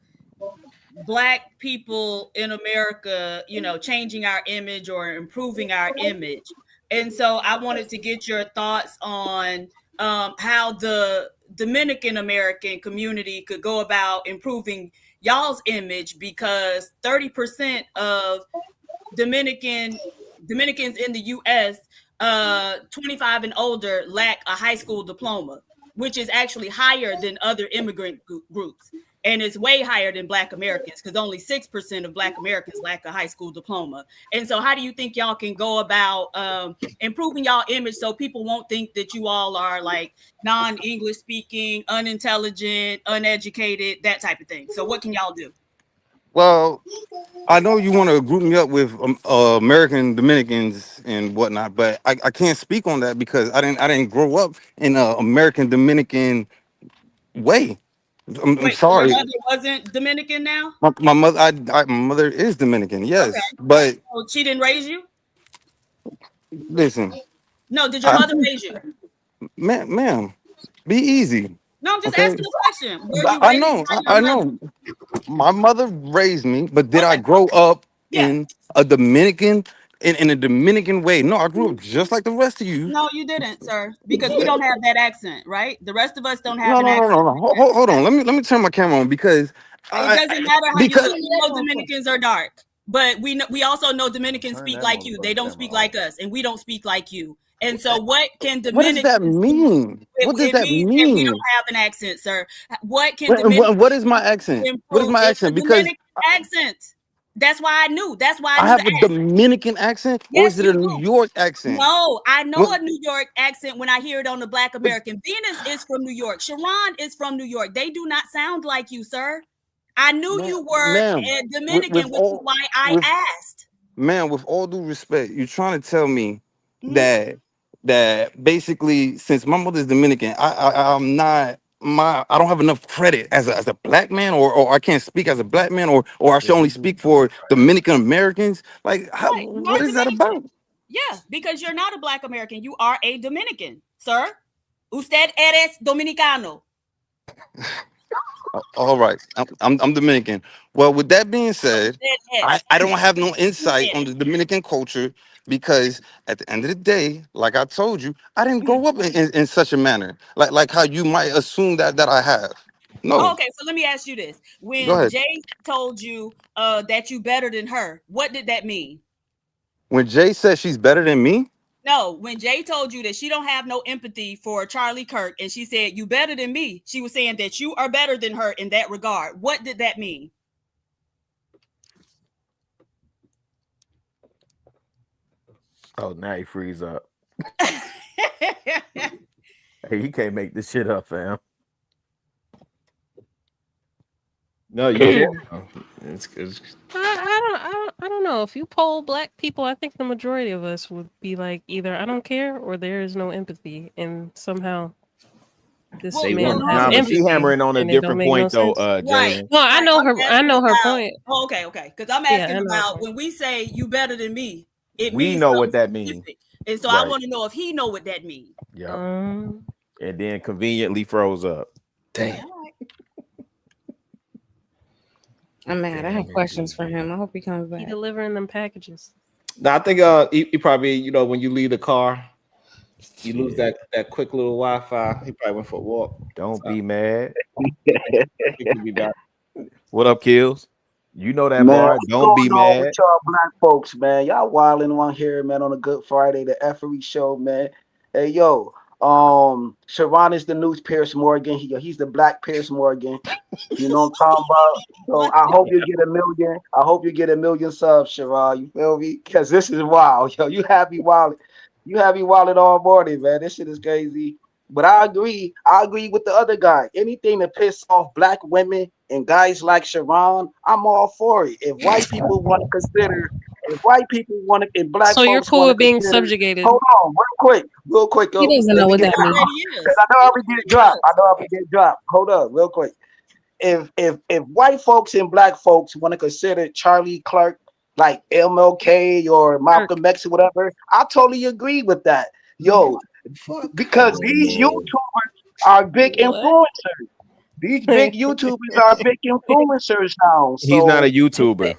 Black people in America, changing our image or improving our image. And so I wanted to get your thoughts on how the Dominican American community could go about improving y'all's image, because 30% of Dominicans in the U.S., 25 and older, lack a high school diploma, which is actually higher than other immigrant groups. And it's way higher than Black Americans, because only 6% of Black Americans lack a high school diploma. And so how do you think y'all can go about improving y'all image so people won't think that you all are like non-English speaking, unintelligent, uneducated, that type of thing? So what can y'all do? Well, I know you want to group me up with American Dominicans and whatnot, but I can't speak on that because I didn't grow up in an American Dominican way. I'm Wait, so your sorry. mother wasn't Dominican now? My mother, my mother is Dominican, Okay. yes, but So she didn't raise you? listen, No, did your I, mother raise you? ma'am, be easy, No, I'm just okay? asking a question. Were I, you I raised know, by I your mother? know. My mother raised me, but did I Okay. grow up Yeah. in a Dominican in a Dominican way? No, I grew up just like the rest of you. No, you didn't, sir. Because we don't have that accent, right? The rest of us don't have No, an no, no, accent no, no. like that. Hold on. Let me turn my camera on because It doesn't matter how you because look. We know Dominicans are dark, but we also know Dominicans speak like you. They don't speak like us, and we don't speak like you. And so, what can what does that Dominicans do? mean? What does It that means that we don't mean? have an accent, sir. What can What Dominicans is my accent? What is improve? my It's a accent? Because Dominican accent. That's why I knew. That's why I I knew to have a ask. Dominican accent, or Yes, is it you a New do. York accent? No, I know What, a New York accent when I hear it on the Black American. Venus is from New York. Sharon is from New York. They do not sound like you, sir. I knew you were ma'am, a Dominican, with which is all why I with asked. ma'am, with all due respect, you're trying to tell me Mhm. that basically, since my mother's Dominican, I'm not I don't have enough credit as a black man, or I can't speak as a black man, or I should only speak for Dominican Americans. Like, Right, you are what is that Dominican. about? Yeah, because you're not a Black American. You are a Dominican, sir. Usted eres dominicano. All right, I'm Dominican. Well, with that being said, Usted es. I don't have no You insight on eres. the Dominican culture because at the end of the day, like I told you, I didn't Mhm. grow up in such a manner, like how you might assume that I have. Oh, No, okay, so let me ask you this. go When ahead. Jay told you that you better than her, what did that mean? When Jay says she's better than me, No, when Jay told you that she don't have no empathy for Charlie Kirk and she said you better than me, she was saying that you are better than her in that regard. What did that mean? Oh, now he freeze up. Hey, he can't make this shit up, fam. No, you can't. It's I don't know. If you poll Black people, I think the majority of us would be like either I don't care or there is no empathy, and somehow this Well, they man want no, has Nah, no, but she empathy, hammering on a and it don't different make no point though, sense. right, Jalen. No, I right. know I'm her. I asking know her about. point. Oh, okay. Because I'm Yeah, asking I know her about point. when we say you better than me, it We means know what something that means. specific, and so I Right. want to know if he know what that means. Yep. Um, And then conveniently froze up. damn. I'm mad. I have questions for him. I hope he comes he back. delivering them packages. No, I think he probably, when you leave the car, you lose Shit. that quick little Wi-Fi. He probably went for a walk. Don't So be mad. I think he'll be back. What up, Kills? You know that Man, bar. what's Don't going be on with mad. y'all black folks, man? Y'all wilding on here, man, on a Good Friday, the Effery show, man. Hey, yo, Sharon is the new Pierce Morgan. He's the black Pierce Morgan. You know what I'm talking about? So What? I hope you get a million. I hope you get a million subs, Sharon. You feel me? Because this is wild, yo. You have me wild. You have me wilding all morning, man. This shit is crazy. But I agree. I agree with the other guy. Anything to piss off black women and guys like Sharon, I'm all for it. If white people want to consider, if white people want to, if black So you're folks cool want to with being consider, subjugated? hold on, real quick, He yo. doesn't Let know me what get that this. He means. already Because is. I know He I'm gonna get dropped. I does. know I'm gonna get dropped. Hold up, real quick. If white folks and black folks want to consider Charlie Clark like MLK or Kirk. Malcolm X or whatever, I totally agree with that. Mhm. Yo, Because these YouTubers are big influencers. These big YouTubers are big influencers now. So He's not a YouTuber.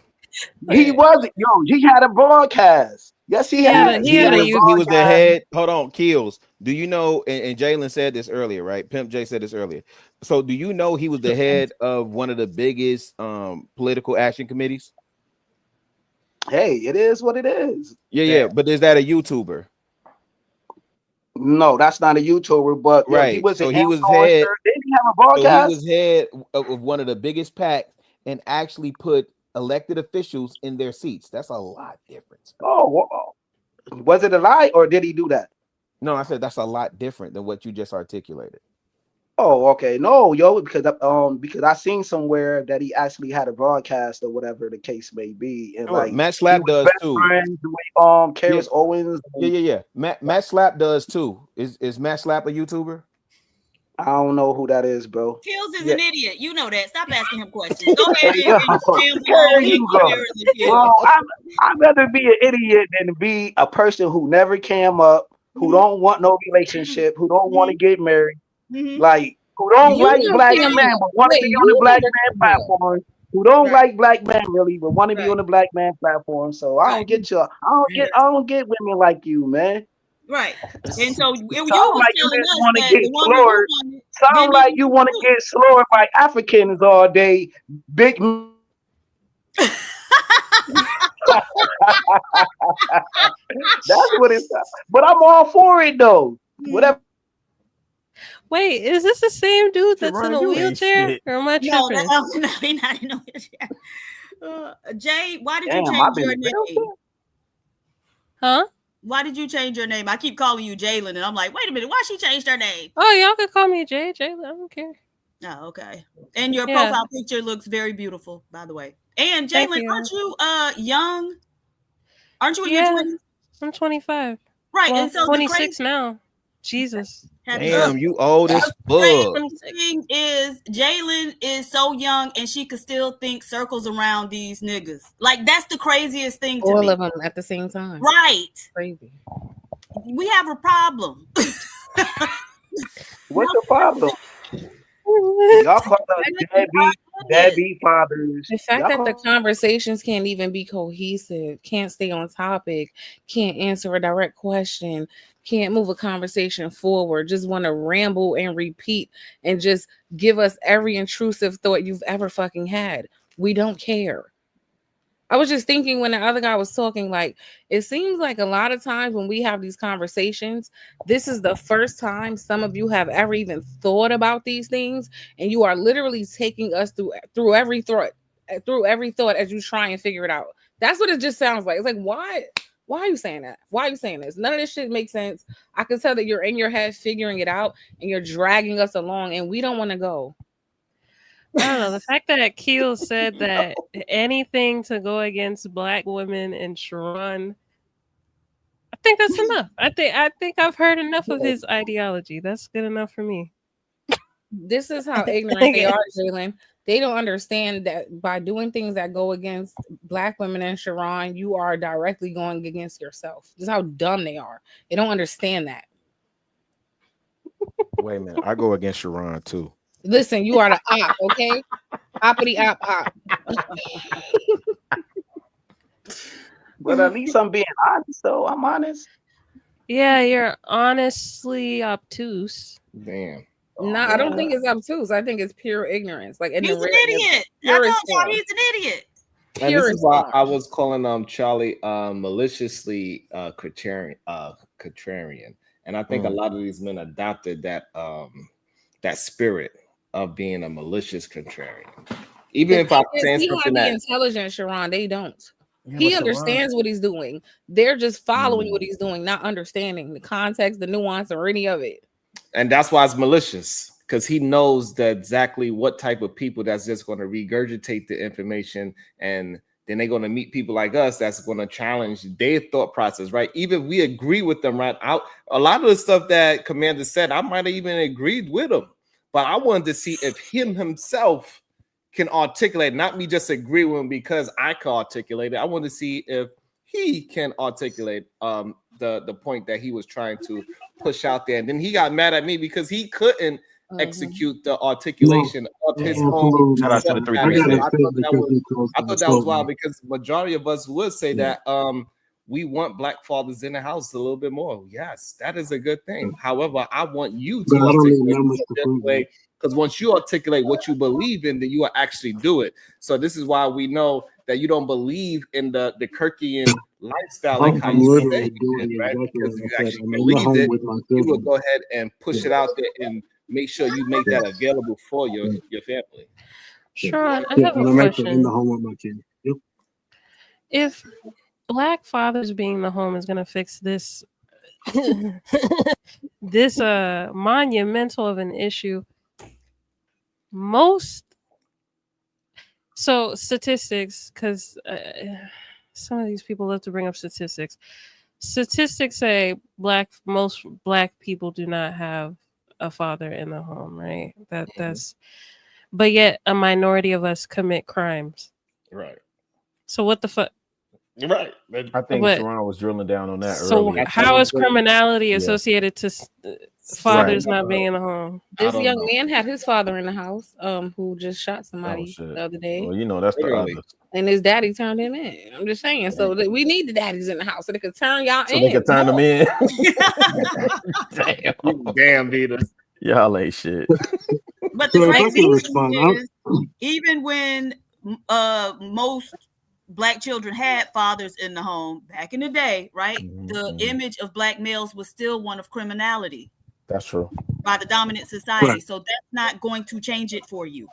he wasn't. Yo, he had a broadcast. Yes, he has. He had a He was the broadcast. head. Hold on, Kills. Do you know? And Jalen said this earlier, right? Pimp J said this earlier. So, do you know he was the head of one of the biggest political action committees? Hey, it is what it is. Yeah. But is that a YouTuber? No, that's not a YouTuber. But yo, he Right. was So an he was influencer. head. Didn't he have a So he broadcast? was head of one of the biggest PACs and actually put elected officials in their seats. That's a lot different. Oh, was it a lie or did he do that? No, I said that's a lot different than what you just articulated. Oh, okay. No, yo, because I seen somewhere that he actually had a broadcast or whatever the case may be, and Sure. like Matt he Slap was does best too. friends with Karis Owens. Yeah. Matt Slap does too. Is Matt Slap a YouTuber? I don't know who that is, bro. Kills is an idiot. You know that. Stop asking him questions. Go ahead and There you go. Well, I'd rather be an idiot than be a person who never came up, who don't want no relationship, who don't want to get married, like who don't like black men but want to be on the black man platform, who don't like black men really but want to be on the black man platform. So I don't get you. I don't get women like you, man. Right. And so you Sound was like you telling just us want to that get the woman slaughtered. who wanted Sound like you want to get slaughtered by Africans all day. Big. That's what it's. But I'm all for it though. Whatever. Wait, is this the same dude that's in a you ain't wheelchair? shit. Or am I No, tripping? no, he's not in a wheelchair. Jay, why did you Damn, change I've been your in name? Huh? Why did you change your name? I keep calling you Jalen, and I'm like, wait a minute, why she changed her name? Oh, y'all can call me Jay. I don't care. Oh, okay. And your Yeah. profile picture looks very beautiful, by the way. And Thank Jalen, you. aren't you young? Aren't you in Yeah, your 20s? I'm 25. Right. Well, And so 26 now. Jesus. Damn, you old as The fuck. crazy thing is Jalen is so young and she could still think circles around these niggas. Like that's the craziest thing to All me. of them at the same time. Right. Crazy. We have a problem. What's the problem? Y'all call us deadbeat fathers. The fact Y'all that the conversations can't even be cohesive, can't stay on topic, can't answer a direct question, can't move a conversation forward, just want to ramble and repeat and just give us every intrusive thought you've ever fucking had. We don't care. I was just thinking when the other guy was talking, like, it seems like a lot of times when we have these conversations, this is the first time some of you have ever even thought about these things, and you are literally taking us through every thought as you try and figure it out. That's what it just sounds like. It's like, why are you saying that? Why are you saying this? None of this shit makes sense. I can tell that you're in your head figuring it out, and you're dragging us along, and we don't want to go. I don't know. The fact that Keel said that anything to go against black women and Sharon, I think that's enough. I think I've heard enough of his ideology. That's good enough for me. This is how ignorant they are, Jalen. They don't understand that by doing things that go against black women and Sharon, you are directly going against yourself. This is how dumb they are. They don't understand that. Wait a minute. I go against Sharon too. Listen, you are the op, okay? Oppity op. But at least I'm being honest, though. I'm honest. Yeah, you're honestly obtuse. Damn. No, I don't think it's obtuse. I think it's pure ignorance. Like he's an idiot. I told y'all he's an idiot. And this is why I was calling Charlie maliciously contrarian. And I think a lot of these men adopted that that spirit of being a malicious contrarian. Even if I'm saying something that intelligent, Sharon, they don't. Yeah, He but understands what he's doing. They're just following what he's doing, not understanding the context, the nuance, or any of it. And that's why it's malicious, because he knows that exactly what type of people that's just going to regurgitate the information, and then they're going to meet people like us that's going to challenge their thought process, right? Even if we agree with them, right? A lot of the stuff that Commander said, I might have even agreed with him, but I wanted to see if him himself can articulate, not me just agree with him because I can articulate it. I want to see if he can articulate the point that he was trying to push out there. And then he got mad at me because he couldn't execute the articulation of his own. Shout out to the three I three got six. I thought that was wild because majority of us would say that we want black fathers in the house a little bit more. Yes, that is a good thing. However, I want you to articulate the way, because once you articulate what you believe in, then you will actually do it. So this is why we know that you don't believe in the Kirkian lifestyle like how I'm you literally say you doing did, right? exactly Because what you I said. actually I'm in the believed home it, with my you will children. go ahead and push it out there and make sure you make that available for your family. Sharon, I Yeah, have and a I'm actually in the question. home with my kids. Yep. If black fathers being the home is going to fix this this monumental of an issue, most so statistics, because some of these people love to bring up statistics. Statistics say most black people do not have a father in the home, right? That's but yet a minority of us commit crimes. Right. So what the fuck? Right. I think But Sharon was drilling down on that so earlier. how is criminality Yeah. associated to fathers not being in the home? This young man had his father in the house, who just shot somebody shit. the other day. Well, you know, that's Literally. the others. And his daddy turned him in. I'm just saying. So that we need the daddies in the house so they could turn y'all So in. they could turn them in. Damn, Vita. Y'all ain't shit. But So the if I crazy can thing respond, is, even when most black children had fathers in the home back in the day, right? The image of black males was still one of criminality. That's true. By the dominant society. Right. So that's not going to change it for you.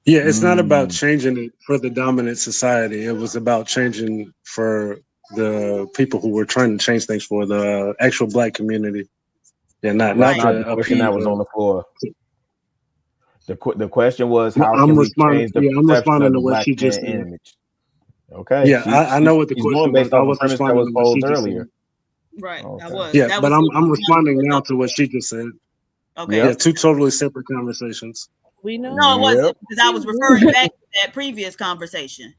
Yeah, it's not about changing it for the dominant society. It was about changing for the people who were trying to change things for the actual black community. Yeah, not That's not not the to question that appease. was on the floor. The question was, how I'm can we responding. change the Yeah, I'm perception responding of to the what black she just man said. image? Okay. Yeah, I know what the she's question going was. based I off a was premise that responding was to what she posed just earlier. said. Right. Okay. I was. Yeah, That but was I'm responding now to what she just said. Okay. Yeah, two totally separate conversations. We know. No, it wasn't, because I was referring back to that previous conversation.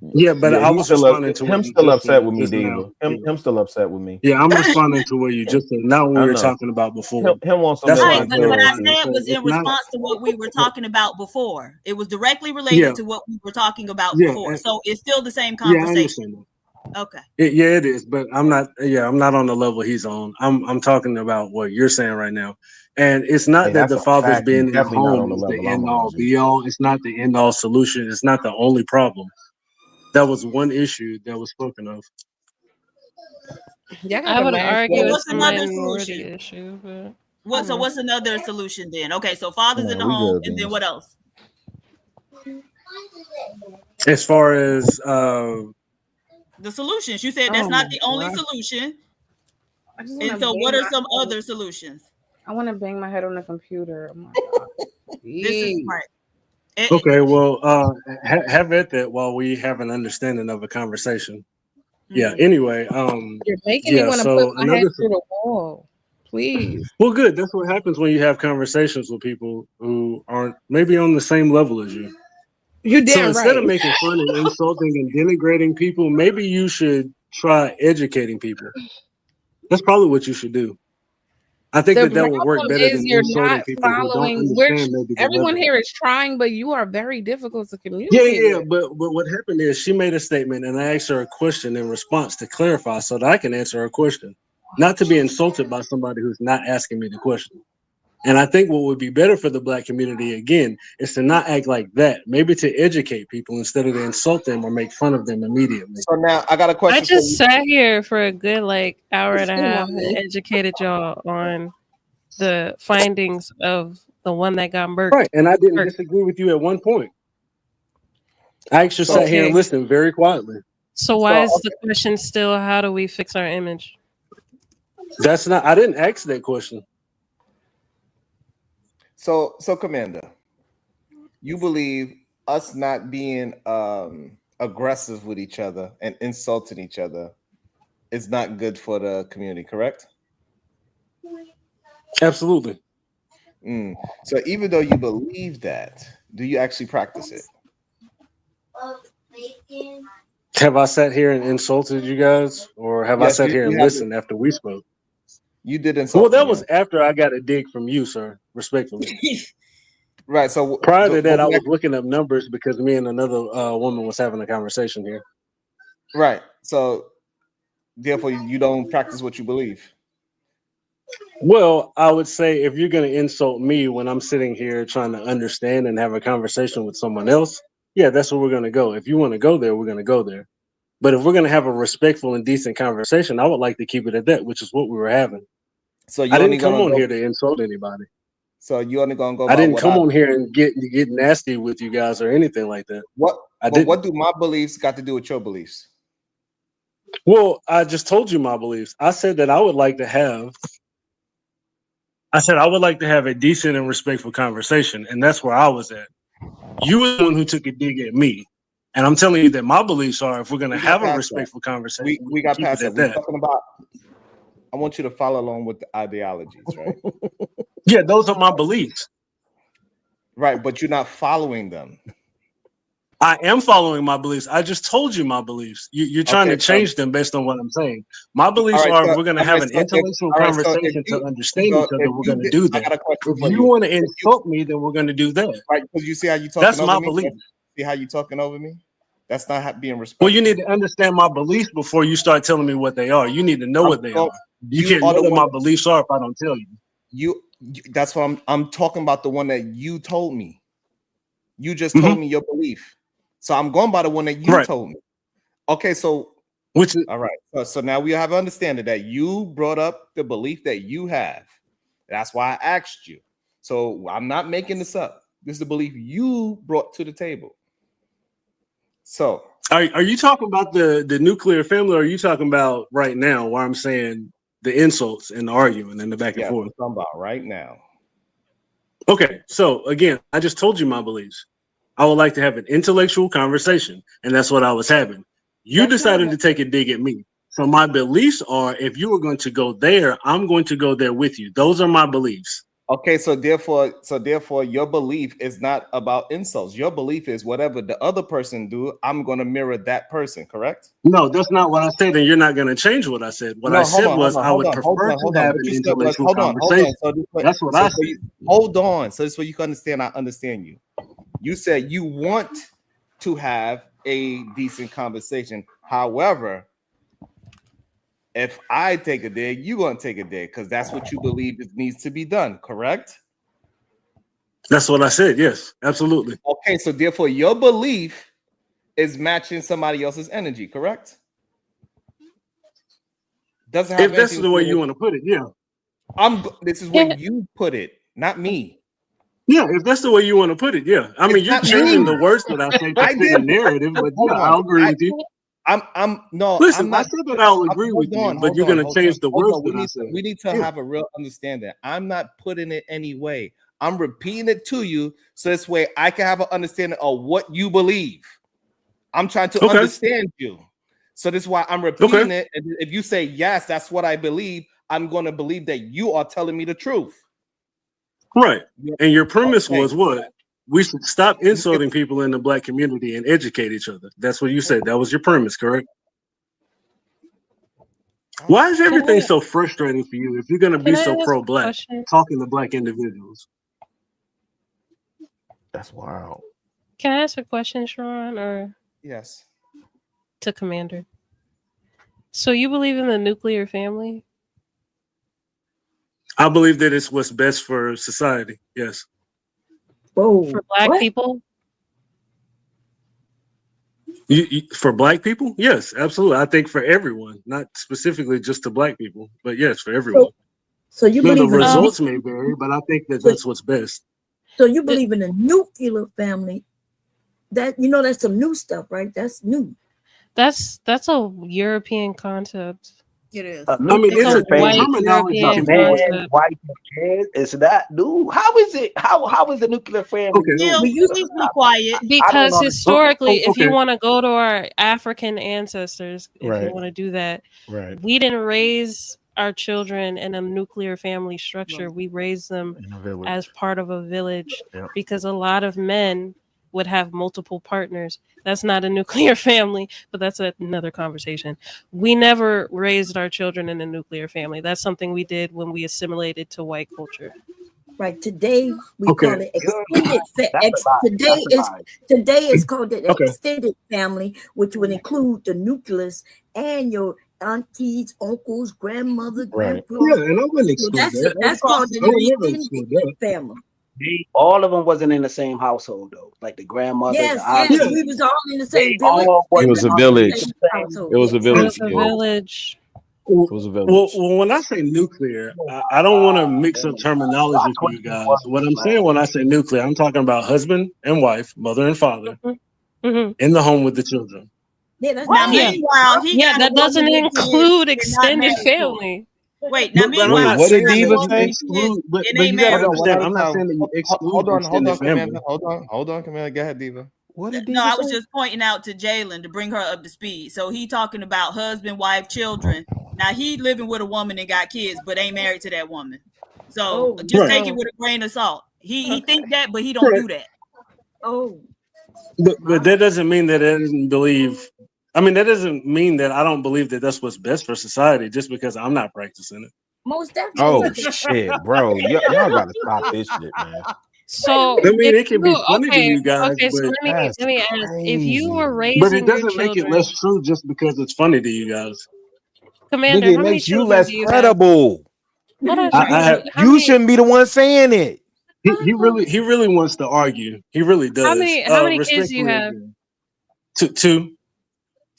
Yeah, but I was responding to what him you still just upset said with me, just now. Diva. Him still upset with me. Yeah, I'm responding to what you just said. Not what I we were know. talking about before. Him wants some That's milk why I Right, but did what I respond. said was in It's not. response to what we were talking about before. It was directly related Yeah. to what we were talking about Yeah, before. So it's still the same Yeah, I conversation. understand that. Okay. Yeah, it is, but I'm not. Yeah, I'm not on the level he's on. I'm talking about what you're saying right now, and it's not Hey, that that's the a father's fact. He's being in the definitely not home on the is the level I'm end on, all G. be all. It's not the end all solution. It's not the only problem. That was one issue that was spoken of. Y'all I got would to argue Well, it's what's a another minority solution? issue, but So what's another solution then? Okay, so fathers in the we home, good, and then Beans. what else? As far as The solutions. You said that's not the only solution. And so what are some other solutions? I want to bang my head on the computer. Oh my god. This is right. okay, well, have at that while we have an understanding of a conversation. Yeah. Anyway, You're making me yeah. want to put So my head another. through the wall. Please. Well, good. That's what happens when you have conversations with people who aren't maybe on the same level as you. You So damn instead right. of making fun and insulting and denigrating people, maybe you should try educating people. That's probably what you should do. I think The that will work problem better is than you're insulting not people who don't following. understand maybe the Everyone level. here is trying, but you are very difficult to Yeah, communicate yeah, with. but what happened is she made a statement and I asked her a question in response to clarify so that I can answer her question, not to be insulted by somebody who's not asking me the question. And I think what would be better for the black community again is to not act like that. Maybe to educate people instead of to insult them or make fun of them immediately. So now I got a I question for just you. sat here for a good hour and a Shame half on and me. educated y'all on the findings of the one that got murked. Right. And I didn't Kirk. disagree with you at one point. I actually sat here and Okay. listened very quietly. So why is the question still, how do we fix our image? That's not, I didn't ask that question. So Commander, you believe us not being aggressive with each other and insulting each other is not good for the community, correct? Absolutely. So even though you believe that, do you actually practice it? Have I sat here and insulted you guys, or have I Yes, sat here you and have. listened after we spoke? You did insult Well, that me. was after I got a dig from you, sir. Respectfully. Right. So Prior to that, I go was back. looking up numbers because me and another woman was having a conversation here. Right. So therefore, you don't practice what you believe. Well, I would say if you're going to insult me when I'm sitting here trying to understand and have a conversation with someone else, yeah, that's where we're going to go. If you want to go there, we're going to go there. But if we're going to have a respectful and decent conversation, I would like to keep it at that, which is what we were having. So I you only didn't come gonna on go. here to insult anybody. So you only gonna go I by didn't what come I on here and get nasty with you guys or anything like that. what. I But didn't. what do my beliefs got to do with your beliefs? Well, I just told you my beliefs. I said that I would like to have a decent and respectful conversation, and that's where I was at. You were the one who took a dig at me. And I'm telling you that my beliefs are if we're going to We got have a past that. respectful conversation, we We can got keep it past that. at We're that. talking about. I want you to follow along with the ideologies, right? Yeah, those are my beliefs. Right, but you're not following them. I am following my beliefs. I just told you my beliefs. You're trying to change them based on what I'm saying. My beliefs are if we're going to have an intellectual conversation to understand each other, we're going to do I that. got a question If for you you. want to insult me, then we're going to do that. Right, because you see how you talking That's over my me. belief. See how you talking over me. That's not being respectful. Well, you need to understand my beliefs before you start telling me what they are. You need to know what they are. You can't know what my beliefs are if I don't tell you. That's what I'm talking about. The one that you told me. You just told me your belief. So I'm going by the one that you told me. Okay, so all right. So now we have understanding that you brought up the belief that you have. That's why I asked you. So I'm not making this up. This is the belief you brought to the table. So are you talking about the nuclear family, or are you talking about right now where I'm saying the insults and the arguing and the back and forth? I'm talking about right now. Okay, so again, I just told you my beliefs. I would like to have an intellectual conversation, and that's what I was having. You decided to take a dig at me. So my beliefs are if you were going to go there, I'm going to go there with you. Those are my beliefs. Okay, so therefore your belief is not about insults. Your belief is whatever the other person do, I'm going to mirror that person, correct? No, that's not what I said, and you're not going to change what I said. What I said was I would prefer to have an intellectual conversation. That's what I said. Hold on. So this way you can understand. I understand you. You said you want to have a decent conversation. However, if I take a dig, you're going to take a dig because that's what you believe it needs to be done, correct? That's what I said. Yes, absolutely. Okay, so therefore your belief is matching somebody else's energy, correct? Doesn't have if that's anything the to way do you with want to put it, yeah. This is where you put it, not me. Yeah, if that's the way you want to put it, yeah. I mean, you're changing the words that I say to fit a narrative, but yeah, I'll agree with you. Listen, I said that I'll agree with you, but you're going to change the words that I say. We need to have a real understanding. I'm not putting it any way. I'm repeating it to you so this way I can have an understanding of what you believe. I'm trying to understand you. So this is why I'm repeating it. And if you say, yes, that's what I believe, I'm going to believe that you are telling me the truth. Right. And your premise was what? We should stop insulting people in the Black community and educate each other. That's what you said. That was your premise, correct? Why is everything so frustrating for you if you're going to be so pro-Black, talking to Black individuals? That's wild. Can I ask a question, Sharon, or yes, to Commander? So you believe in the nuclear family? I believe that it's what's best for society. Yes. For Black people? For Black people? Yes, absolutely. I think for everyone, not specifically just to Black people, but yes, for everyone. So you now, believe the results may vary, but I think that that's what's best. So you believe in a nuclear family? That that's some new stuff, right? That's new. That's a European concept. It is. I mean, it's a white terminology European can be concept. White kids. It's that dude. How is it? How is the nuclear family new? Please be quiet. Because historically, if you want to go to our African ancestors, if you want to do that, we didn't raise our children in a nuclear family structure. We raised them as part of a village because a lot of men would have multiple partners. That's not a nuclear family, but that's another conversation. We never raised our children in a nuclear family. That's something we did when we assimilated to white culture. Right. Today we Okay. call it extended. That's a lie. Today is called the Okay. extended family, which would include the nucleus and your aunties, uncles, grandmother, Right. grandpa. Yeah, and I wouldn't So exclude that. that's called I would the never extended exclude that. family. All of them wasn't in the same household though. Like the grandmother, Yes, the auntie. yes, we was all in the same They village. all It was a village. Household, It was a yes. village. It was a Yeah. village. It was a village. Well, when I say nuclear, I don't want to mix up terminology for you guys. What I'm saying when I say nuclear, I'm talking about husband and wife, mother and father, in the home with the children. Yeah, that's Now, Yeah. meanwhile, he Yeah, got that a woman doesn't with include kids and not extended married to her. family. Wait, now But I'm meanwhile, not what saying did that Diva you say? exclude, but and you ain't got to married to understand, her. I'm not saying that you exclude Hold on, extended family. Commander. Hold on, Commander. Go ahead, Diva. What did No, Diva I was say? just pointing out to Jalen to bring her up to speed. So he talking about husband, wife, children. Now he living with a woman and got kids, but ain't married to that woman. So just Right. take it with a grain of salt. He think that, but he don't Correct. do that. Oh, But that doesn't mean that I doesn't believe. I mean, that doesn't mean that I don't believe that that's what's best for society just because I'm not practicing it. most definitely. Oh shit, bro! Y'all gotta stop this shit, man. So I mean, if it can be you funny to you guys, okay, so but That's let me ask, if you were crazy. but it raising your doesn't make it children, less true just because it's funny to you guys. Commander, Nigga, it how many makes you children less do you have? credible. Hold on, I have. how You many shouldn't be the one saying it. He really wants to argue. He really does. how many kids do you Respectfully, have? again. Two.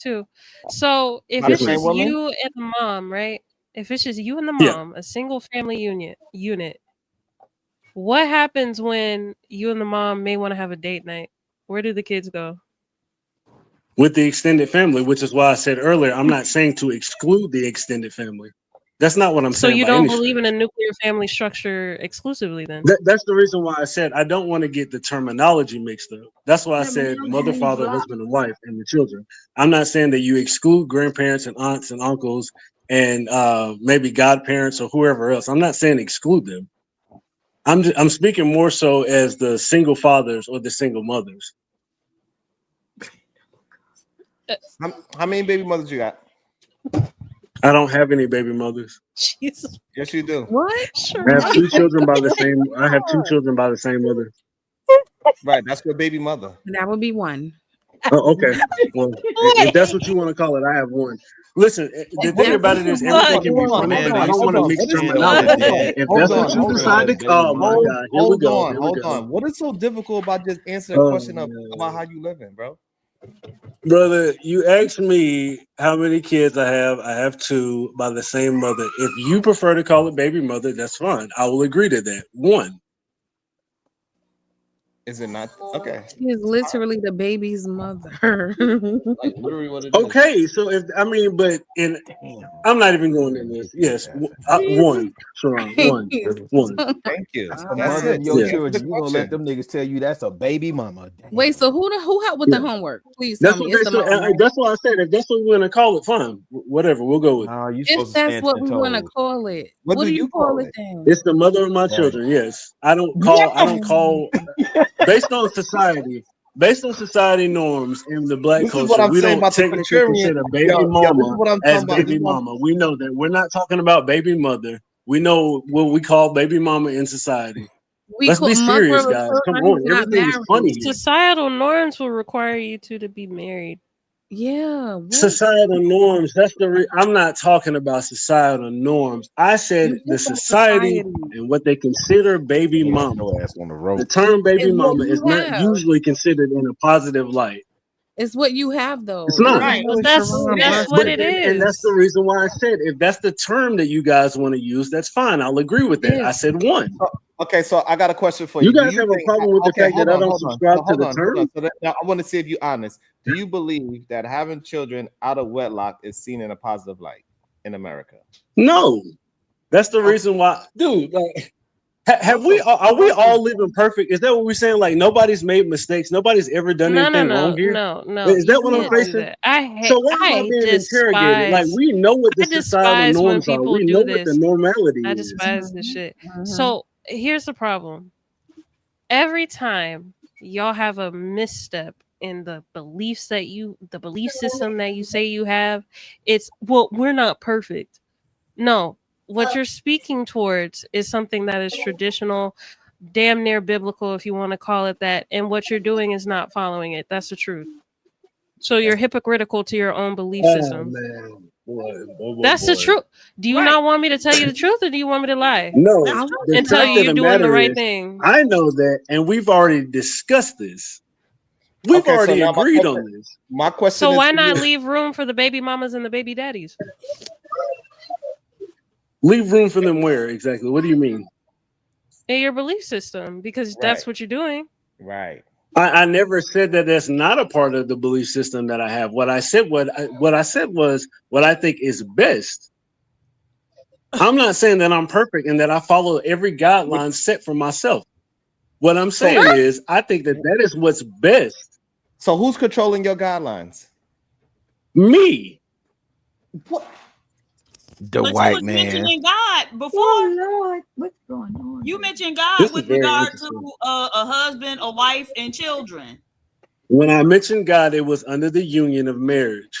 Two. So if By the it's same just woman? you and the mom, right? If it's just you and the Yeah. mom, a single family unit, what happens when you and the mom may want to have a date night? Where do the kids go? With the extended family, which is why I said earlier, I'm not saying to exclude the extended family. That's not what I'm So saying you by don't any believe stretch. in a nuclear family structure exclusively then? That's the reason why I said I don't want to get the terminology mixed up. That's why I said mother, father, husband, and wife, and the children. I'm not saying that you exclude grandparents and aunts and uncles and maybe godparents or whoever else. I'm not saying exclude them. I'm speaking more so as the single fathers or the single mothers. How many baby mothers you got? I don't have any baby mothers. Jesus. Yes, you do. What? I have two children by the same. I have two children by the same mother. Right, that's your baby mother. That would be one. Oh, okay. Well, if that's what you want to call it, I have one. Listen, the thing about it is everything can be funny, but I don't want to mix terminology. If that's what you decide to call, my God, here we go. Here we go. What is so difficult about just answering a question about how you living, bro? Brother, you asked me how many kids I have. I have two by the same mother. If you prefer to call it baby mother, that's fine. I will agree to that. One. Is it not? Okay. She is literally the baby's mother. Like literally what it is. Okay, so if I mean, but I'm not even going in this. Yes, one, Sharon, one. Thank you. The That's mother it. of your Yeah. children, you gonna let them niggas tell you that's a baby mama. Damn. Wait, so who helped with the homework? Please tell That's me. what It's they the said. mom, right? That's why I said if that's what we're gonna call it, fine. Whatever, we'll go with it. Nah, you If supposed to that's stand what 10 we want to toes. call it, What what do do you you call call it it? then? It's the mother of my Right. children. Yes, I don't call. Based on society norms in the black This is what culture, I'm we saying don't about the technically contrarian. consider baby Yo, this is mama what I'm as talking about. baby mama. We know that we're not talking about baby mother. We know what we call baby mama in society. We Let's call be mother serious, of a guys. Come children on, who's not everything is funny married. here. Societal norms will require you two to be married. Yeah, what? Societal norms. That's I'm not talking about societal norms. I said You the just said society society. and what they consider baby Yeah, mama. your ass on the The rope. term baby It's what mama is you not have. usually considered in a positive light. It's what you have, though. It's It not. doesn't Right. really That's show that. what it And that's is. the reason why I said if that's the term that you guys want to use, that's fine. I'll agree with that. I Yes. said one. Okay, so I got a question for You you. Do guys you have a think? problem with the Okay, fact that I don't hold on. subscribe to Hold the on. term? So now I want to see if you're honest. Do you believe that having children out of wedlock is seen in a positive light in America? No. That's the reason why, dude. Like, have we? Are we all living perfect? Is that what we're saying? Like nobody's made mistakes. Nobody's ever done anything wrong here. No. Is You that what I'm can't do facing? that. So why am I being interrogated? Like we know what the I societal despise when norms are. people We do know what the this. normality I is. despise this shit. So here's the problem. Every time y'all have a misstep in the belief system that you say you have. It's, well, we're not perfect. No, what you're speaking towards is something that is traditional, damn near biblical, if you want to call it that. And what you're doing is not following it. That's the truth. So you're hypocritical to your own belief system. Man. That's the truth. Do you not want me to tell you the truth, or do you want me to lie? No, the And tell fact you of you're the doing the matter right is, thing. I know that, and we've already discussed this. We've Okay, so already now agreed on this. My question So is why to not you. leave room for the baby mamas and the baby daddies? Leave room for them where exactly? What do you mean? In your belief system, because that's what you're doing. Right. I never said that that's not a part of the belief system that I have. What I said was what I think is best. I'm not saying that I'm perfect and that I follow every guideline set for myself. What I'm saying is I think that that is what's best. So who's controlling your guidelines? Me. What? The But you white was man. mentioning God before. Oh Lord, what's going on? You mentioned This God is with very regard interesting. to a husband, a wife, and children. When I mentioned God, it was under the union of marriage.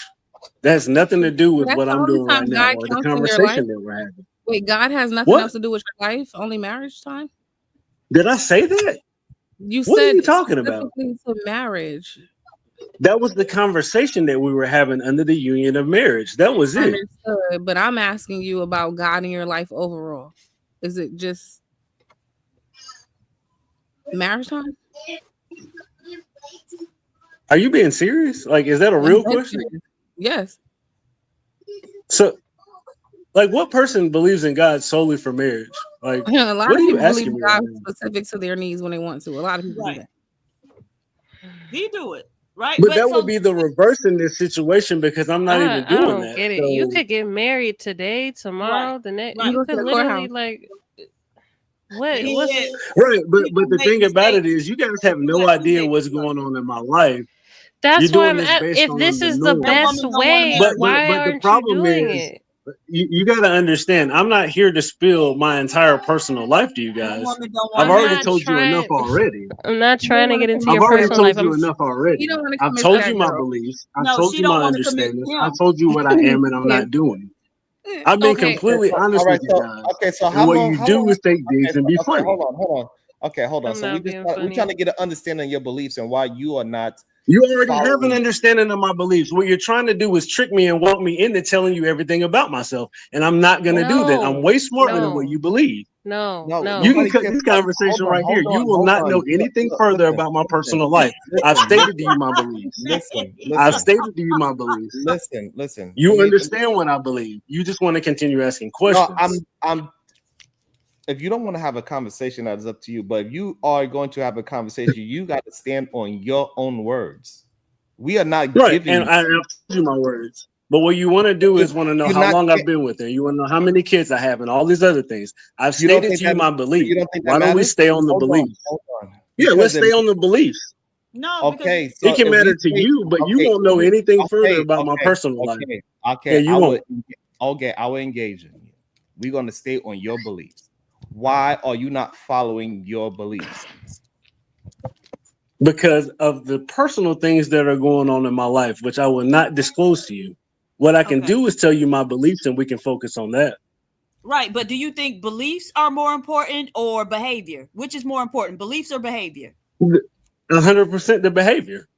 That has nothing to do with That's what the I'm only doing right time now God or the counts in your life. conversation that we're having. Wait, God has nothing What? else to do with your life, only marriage time? Did I say that? You What are said you talking about? specifically to marriage. That was the conversation that we were having under the union of marriage. That was it. Understood, but I'm asking you about God in your life overall. Is it just marriage time? Are you being serious? Like, is that a I'm real dead question? serious. Yes. So, like, what person believes in God solely for marriage? Like, A lot what of are you people believe asking in me right God now? specific to their needs when they want to. A lot of people do Right. that. He do it. Right. But But that so would be the reverse in this situation because I'm not even I doing don't that. get it. You So, could get married today, tomorrow, the next. You You go to could the literally courthouse. what? he What's had, right. But he the made thing about it mistakes. is, you guys have You no got two idea babies. what's going on in my life. You're That's why doing I'm this at. based If on this the is the That norms. best woman don't want to way, marry you. why But the aren't you problem doing is, it? you got to understand. I'm not here to spill my entire personal life to you That guys. woman don't I've want to I'm already marry not you. told you enough trying. already. I'm not You don't trying to want to get into commit I've your to that already personal girl. told life. you enough already. You don't want to I've commit to told that you my girl. beliefs. I've No, told she you don't my want to commit understandings. to I've him. told you what I am and I'm Yeah. not doing. I've been Okay. completely honest with you So guys. okay, so And how what long? you How do long? is take Okay, digs and be okay, funny. hold on. Okay, hold on. I'm So not being we're funny. trying to get an understanding of your beliefs and why you are not You already have an following. understanding of my beliefs. What you're trying to do is trick me and walk me into telling you everything about myself. And I'm not going to do that. I'm No. way smarter than what No. you believe. No. No, You No. can nobody cut cares this about. conversation right here. You will Hold not on. know anything Look, further about my personal life. I've listen, stated to you my beliefs. listen, I've listen, stated to you my beliefs. listen. You understand what I believe. You just want to continue asking No, questions. I'm. If you don't want to have a conversation, that is up to you. But if you are going to have a conversation, you got to stand on your own words. We are not Right. giving And you. I've told you my words. But what you want to do is want to know You're how not. long I've been with her. You want to know how many kids I have and all these other things. I've You don't stated think to you that? my So belief. you don't think that Why don't we matters? stay on the Hold on, beliefs? hold on. Yeah, let's Because stay on the beliefs. No, because okay, It so can if we matter to say you, but you okay, won't know anything further okay, about my personal life. Yeah, okay, you won't. I will engage in you. We're gonna stay on your beliefs. Why are you not following your beliefs? Because of the personal things that are going on in my life, which I will not disclose to you. What I can okay. do is tell you my beliefs and we can focus on that. Right, but do you think beliefs are more important or behavior? Which is more important, beliefs or behavior? 100% the behavior.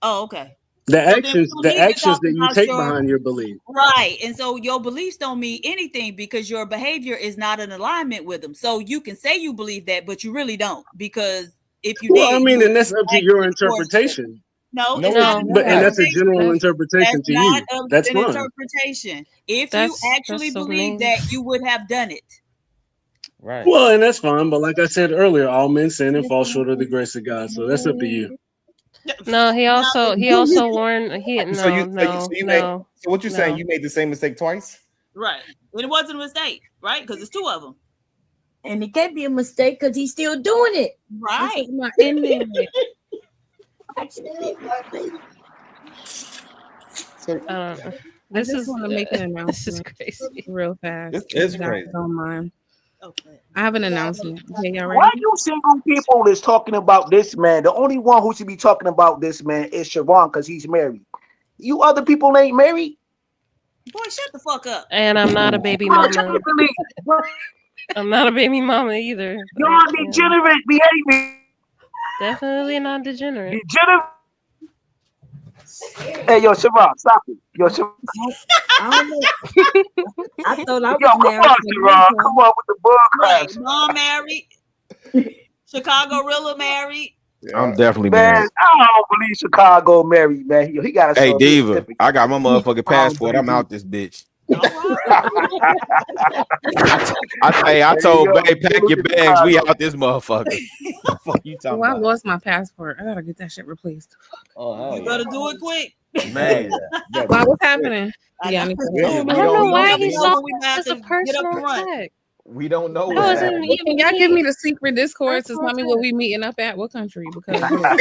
Oh, okay. The So then we actions, don't the need to actions talk that you about take your behind your belief. right. And so your beliefs don't mean anything because your behavior is not in alignment with them. So you can say you believe that, but you really don't. Because if you Well, I did, you mean, would and that's up to act your towards it. interpretation. No, No, it's it's not an No. But and not. that's a interpretation. general That's interpretation That's to not you. That's an fine. interpretation. If you that's actually so believe mean. that, you would have done it. Right. Well, and that's fine. But like I said earlier, all men sin and fall short of the grace of God. So that's up to you. No, he also warned So you no. so what you're saying? No. You made the same mistake twice? Right. And it wasn't a mistake, right? Because it's two of them. And it can't be a mistake because he's still doing it. Right. This is my inmate. So This I just is want to make an this is announcement crazy. real fast. this If is you guys crazy. don't mind. Okay. I have an announcement. Okay, y'all Why ready? you single people is talking about this man? The only one who should be talking about this man is Siobhan because he's married. You other people ain't married. Boy, shut the fuck up. And I'm not a baby Bro, mama. definitely. I'm not a baby mama either. but, Y'all yeah. degenerate behavior. Definitely not degenerate. Degenerate. Hey, yo, Siobhan, stop it. Yo, Siobhan. I don't know. I thought I Yo, was come married. on, for a Siobhan. long Come time. on with the bull crap. Right. Mom married. Chicago Rilla married. I'm definitely Man, married. I don't believe Chicago married, man. He got to Hey, show me a Diva, certificate. I got my motherfucking I don't passport. I'm believe out this bitch. All right. I There told you go. Babe, pack Look your at bags. We Chicago. out this motherfucker. Fuck you talking Oh, I about? lost my passport. I gotta get that shit replaced. Oh hell You yeah, better do it quick. Man, Why? What's happening? I Yeah, I know. need to We help don't, me. I we don't know don't know. why Never he Zena. know saw when we might have this as to a get up personal and run. attack. We don't know That what's wasn't happening. Can even y'all give me. me the secret discourse to Personal tell me what attack. we meeting up at? What country? Because look,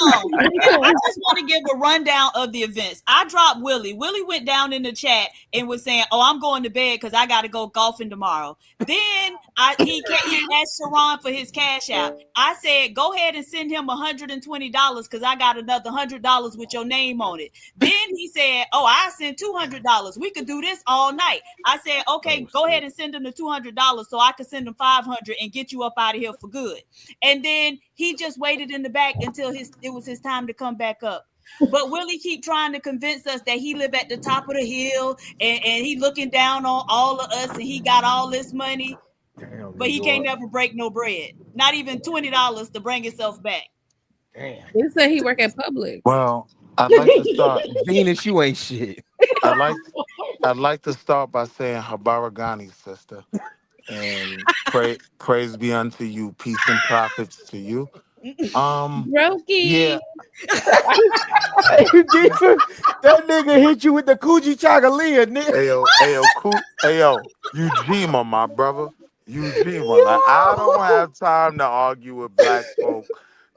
Hold on. I just want to give a rundown of the events. I dropped Willie. Willie went down in the chat and was saying, "Oh, I'm going to bed because I got to go golfing tomorrow." Then he asked Sharon for his cash out. I said, "Go ahead and send him $120 because I got another $100 with your name on it." Then he said, "Oh, I sent $200. We could do this all night." I said, "Okay, go ahead and send him the $200 so I could send him $500 and get you up out of here for good." And then he just waited in the back until it was his time to come back up. But Willie keep trying to convince us that he live at the top of the hill and he looking down on all of us and he got all this money, Damn, but New he can't York. never break no bread. Not even $20 to bring himself back. Damn. they said he work at Publix. Well, I'd like to start. Venus, you ain't shit. I'd like to start by saying Habaragani, sister, and praise be unto you, peace and profits to you. Brokey. Yeah, Hey, Diva, that nigga hit you with the Coochie Chagalia, nigga. ayo, Ujima, my brother, Ujima. Like I don't have time to argue with black folk.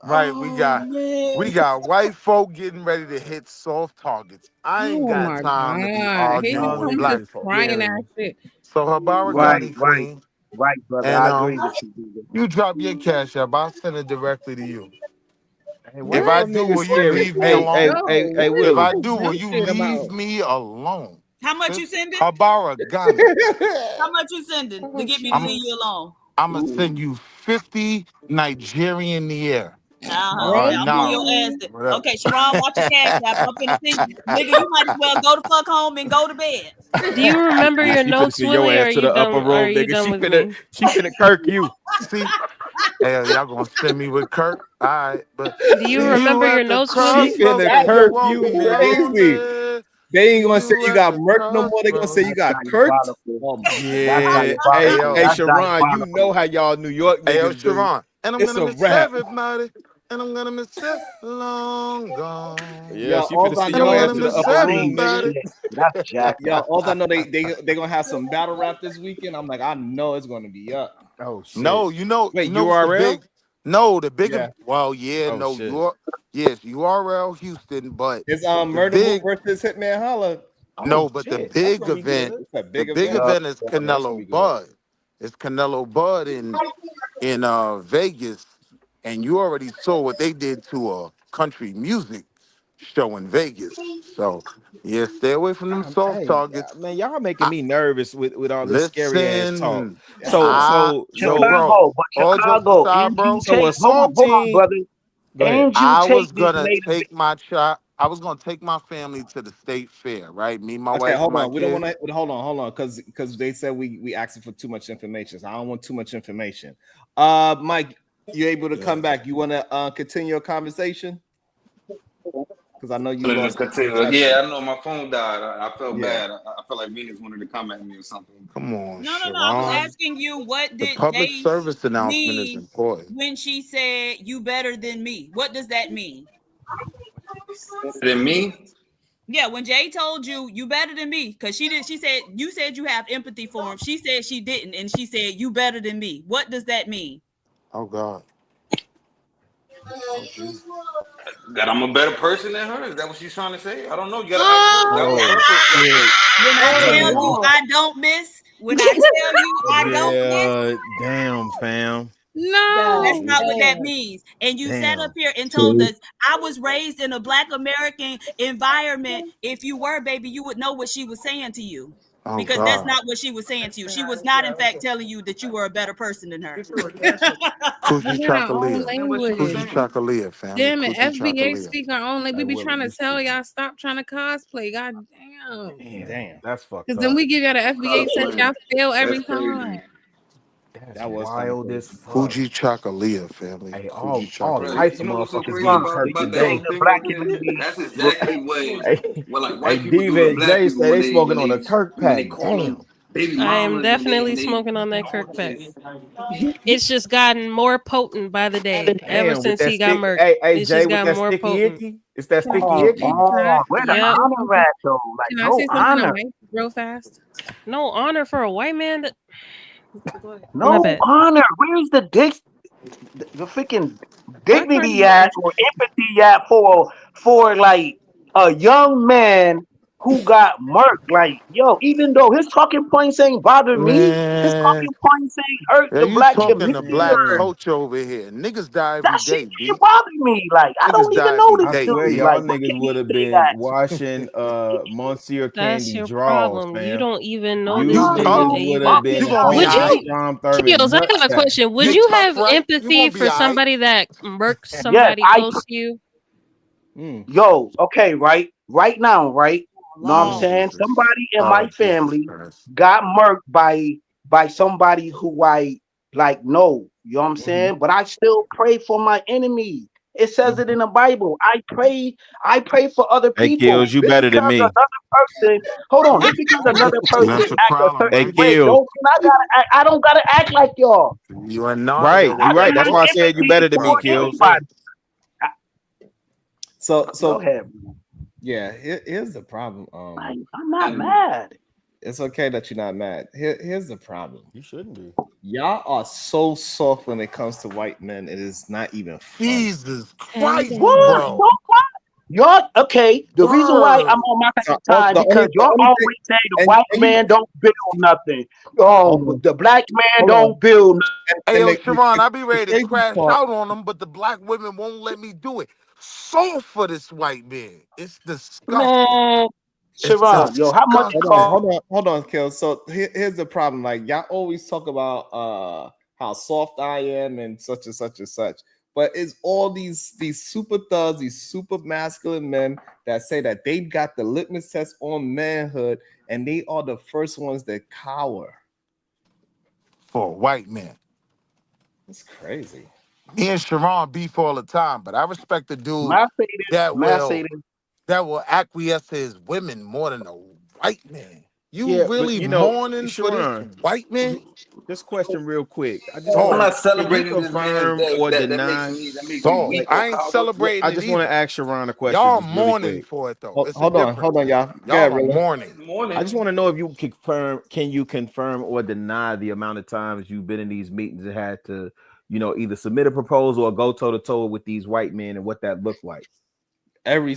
Right, we got white folk getting ready to hit soft targets. I ain't Oh got my time to be god. Here you arguing come with with black this folk. crying ass shit. So Right, Habaragani right, Queen, right, brother. and I agree with you. you drop your cash up. I'll send it directly to you. Hey, If why I y'all do, niggas will you scary? leave me Hey, hey, alone? hey, Yo, hey, what If is I Willie. this do, will dumb you shit leave about? me alone? How much you sending? Habaragani. How much you sending to Oh, get me to I'm leave you alone? I'm gonna send you 50 Nigerian naira. Yeah, I'm on your ass. Brokey. What up? Okay, Sharon, watch your cash app. I'm finna send you. Nigga, you might as well go the fuck home and go to bed. Do you remember Yeah, your she finna notes, send your Willie? Or ass are to you the upper done? Are room, you nigga. done with me? She finna Kirk you. See? Hey, y'all gonna send me with Kirk? All right, but Do you see remember you your at the notes, She Willie? finna crossroads. That's You Kirk won't you, be nigga. crazy. lonely. They ain't See gonna say you you at got the murked no more. They gonna say you crossroads. got That's kirked. diabolical. Oh my That's god. Yeah. Hey diabolical. yo, Hey, That's Sharon, you diabolical. know how y'all New York hey yo, niggas do. Sharon, and I'm It's gonna a miss wrap. everybody, and I'm gonna miss it long gone. Yeah, Yo, she all finna I send And your know I'm is ass gonna to the miss upper room, Same nigga. everybody. shit. That's jacked yo, up. all I know they gonna have some battle rap this weekend. I'm like, I know it's gonna be up. Oh shit. No, you Wait, know what's the URL? big? No, the bigger. Yeah. Well, yeah, Oh no, shit. yes, URL Houston, but It's the Murder Mook big versus Hitman Holla. Oh no, but the shit. That's big gonna be event, good. It's a the big big event. Yup. event is Yeah, that's gonna be Canelo good. Bud. It's Canelo Bud in Vegas, and you already saw what they did to a country music show in Vegas. So yeah, stay away from them soft Hey, targets. man, y'all making I, me nervous with all this scary ass talk. listen, So Yeah. so so bro. Chicago, but All jokes Chicago, aside, and you bro. so take hold on, assaulting. brother. Go ahead. And you I take was this gonna lady. take my child. I was gonna take my family to the state fair, right? Me, my Okay, wife, and hold my on. We don't want kids. to hold on, because they said we asking for too much information. So I don't want too much information. Mike, you able to come back? You want to continue your conversation? Because I know you Let me lost continue. reception. Yeah, I know my phone died. I felt Yeah. bad. I felt like Venus wanted to come at me or something. Come on, No. I was Sharon. asking you what The did public Jay service announcement is mean important. when she said you better than me? What does that mean? Than me? Yeah, when Jay told you you better than me, because she said you said you have empathy for him. She said she didn't, and she said you better than me. What does that mean? Oh God. Oh Jesus. That I'm a better person than her. Is that what she's trying to say? I don't know. You gotta ask her. That was her perspective. When I Oh tell you Lord. I don't miss, when I tell you I don't miss, Yeah, damn, fam. that's No. not what that means. And you sat up Damn. here and told us I was raised in a Black American environment. If you were, baby, you would know what she was saying to you. Oh Because that's God. not what she was saying to you. She was not, in fact, telling you that you were a better person than her. Coochie Speaking our own Chocolate. That's what she was Coochie language. saying. Chocolate, family. Damn it. Coochie FBA Chocolate. speak our own language. We Hey, be Willie, trying to this tell shit. y'all stop trying to cosplay. God damn. Damn, that's fucked Because then up. we give y'all the FBA test, y'all Cosplaying. fail That's every crazy. time. That's That was kind of wild as crazy. fuck. Coochie Chocolate, family. Hey, Coochie all Bro, Chocolate. types of you know what's so motherfuckers crazy getting Ron Kirk said about he's that saying today. whole the thing black right there? community That's exactly Hey, what like hey, white people do to Diva black J people say they smoking when on a they Kirk when they pack. call them Damn. baby I am mamas definitely and they smoking on that Kirk pack. he It's just gotten more potent by the day. Ever Damn, with since that he got stick. murked, Hey, it's Jay, just with gotten that more sticky potent. icky. It's that Can sticky come icky. on. Where the Yep. honor at though? Like I say no something to honor. Mike real fast? No honor for a white man. Go ahead. My No bad. honor. Where's the the freaking Why Cardi dignity B? at or empathy at for like a young man who got murked? Like, yo, even though his talking points ain't bother me, his Man, talking points ain't hurt are the you black talking to community black or Man, culture over here? Niggas die every that shit day, ain't B. bother me. Like, I Niggas don't even die know every this I day, swear dude. B. y'all Like, what niggas would have community been that? washing Monsieur That's Candy your draws, problem. You fam. don't even know You this You dude, tough? niggas and would you have got. You been gonna be Would holding you, that alright? Strom Thurmond Kills? I have a nutsack. question. Would You you tough, have right? You empathy gonna be for alright? somebody that murked Yes, somebody close to you? Mm. yo, okay, right now, right? Know what I'm Oh Law. saying? Jesus. Somebody in Oh my Jesus family Christ. got murked by somebody who I like know. You know what I'm hmm saying? But I still pray for my enemy. It says it in the Bible. I pray for other Hey, people. Kills, you Just better than because me. another person, hold on, just because another person That's the act a problem, Hey, certain right? way, Kills. don't mean I don't gotta act like y'all. You are Right, I you annihilated, right. can That's have bro. why I said you empathy better than for me, That's what I'm Kills. saying. anybody. So Go so ahead. yeah, here's the problem. Like, I'm not And mad. It's okay that you're not mad. Here's the problem. You shouldn't be. Y'all are so soft when it comes to white men. It is not even funny. Jesus And Christ, What? bro. Y'all okay? The reason why I'm Word. on my So side because the y'all only thing, always say the white and you man don't build nothing. hold on, The black man hold on, don't build. Hey, and yo, the, Sharon, I be the ready to crazy crash part. out on them, but the black women won't let me do it. So for this white man. It's disgusting. Man, It's Sharon, yo, how much Hold on, disgusting. cost? Kel. So here's the problem. Like y'all always talk about how soft I am and such and such and such. But it's all these super thugs, these super masculine men that say that they got the litmus test on manhood, and they are the first ones that cower. For a white man. It's crazy. Me and Sharon beef all the time, but I respect the dude May I say this? that May I say will this? that will acquiesce to his women more than a white man. You Yeah, but really you know, mourning for this Sharon, white man? this question real quick. I just I'm want Dog, to, not can you celebrating this man's confirm death. or That makes deny? me dog. weak Like, or I ain't cowardly. celebrating I it just want to either. ask Sharon a question, Y'all just really mourning quick. for it though. It's a Hold difference. on, y'all. Go Y'all ahead, are Rilla. mourning. I just Morning. want to know if you confirm, can you confirm or deny the amount of times you've been in these meetings and had to, either submit a proposal or go toe to toe with these white men and what that looked like? Every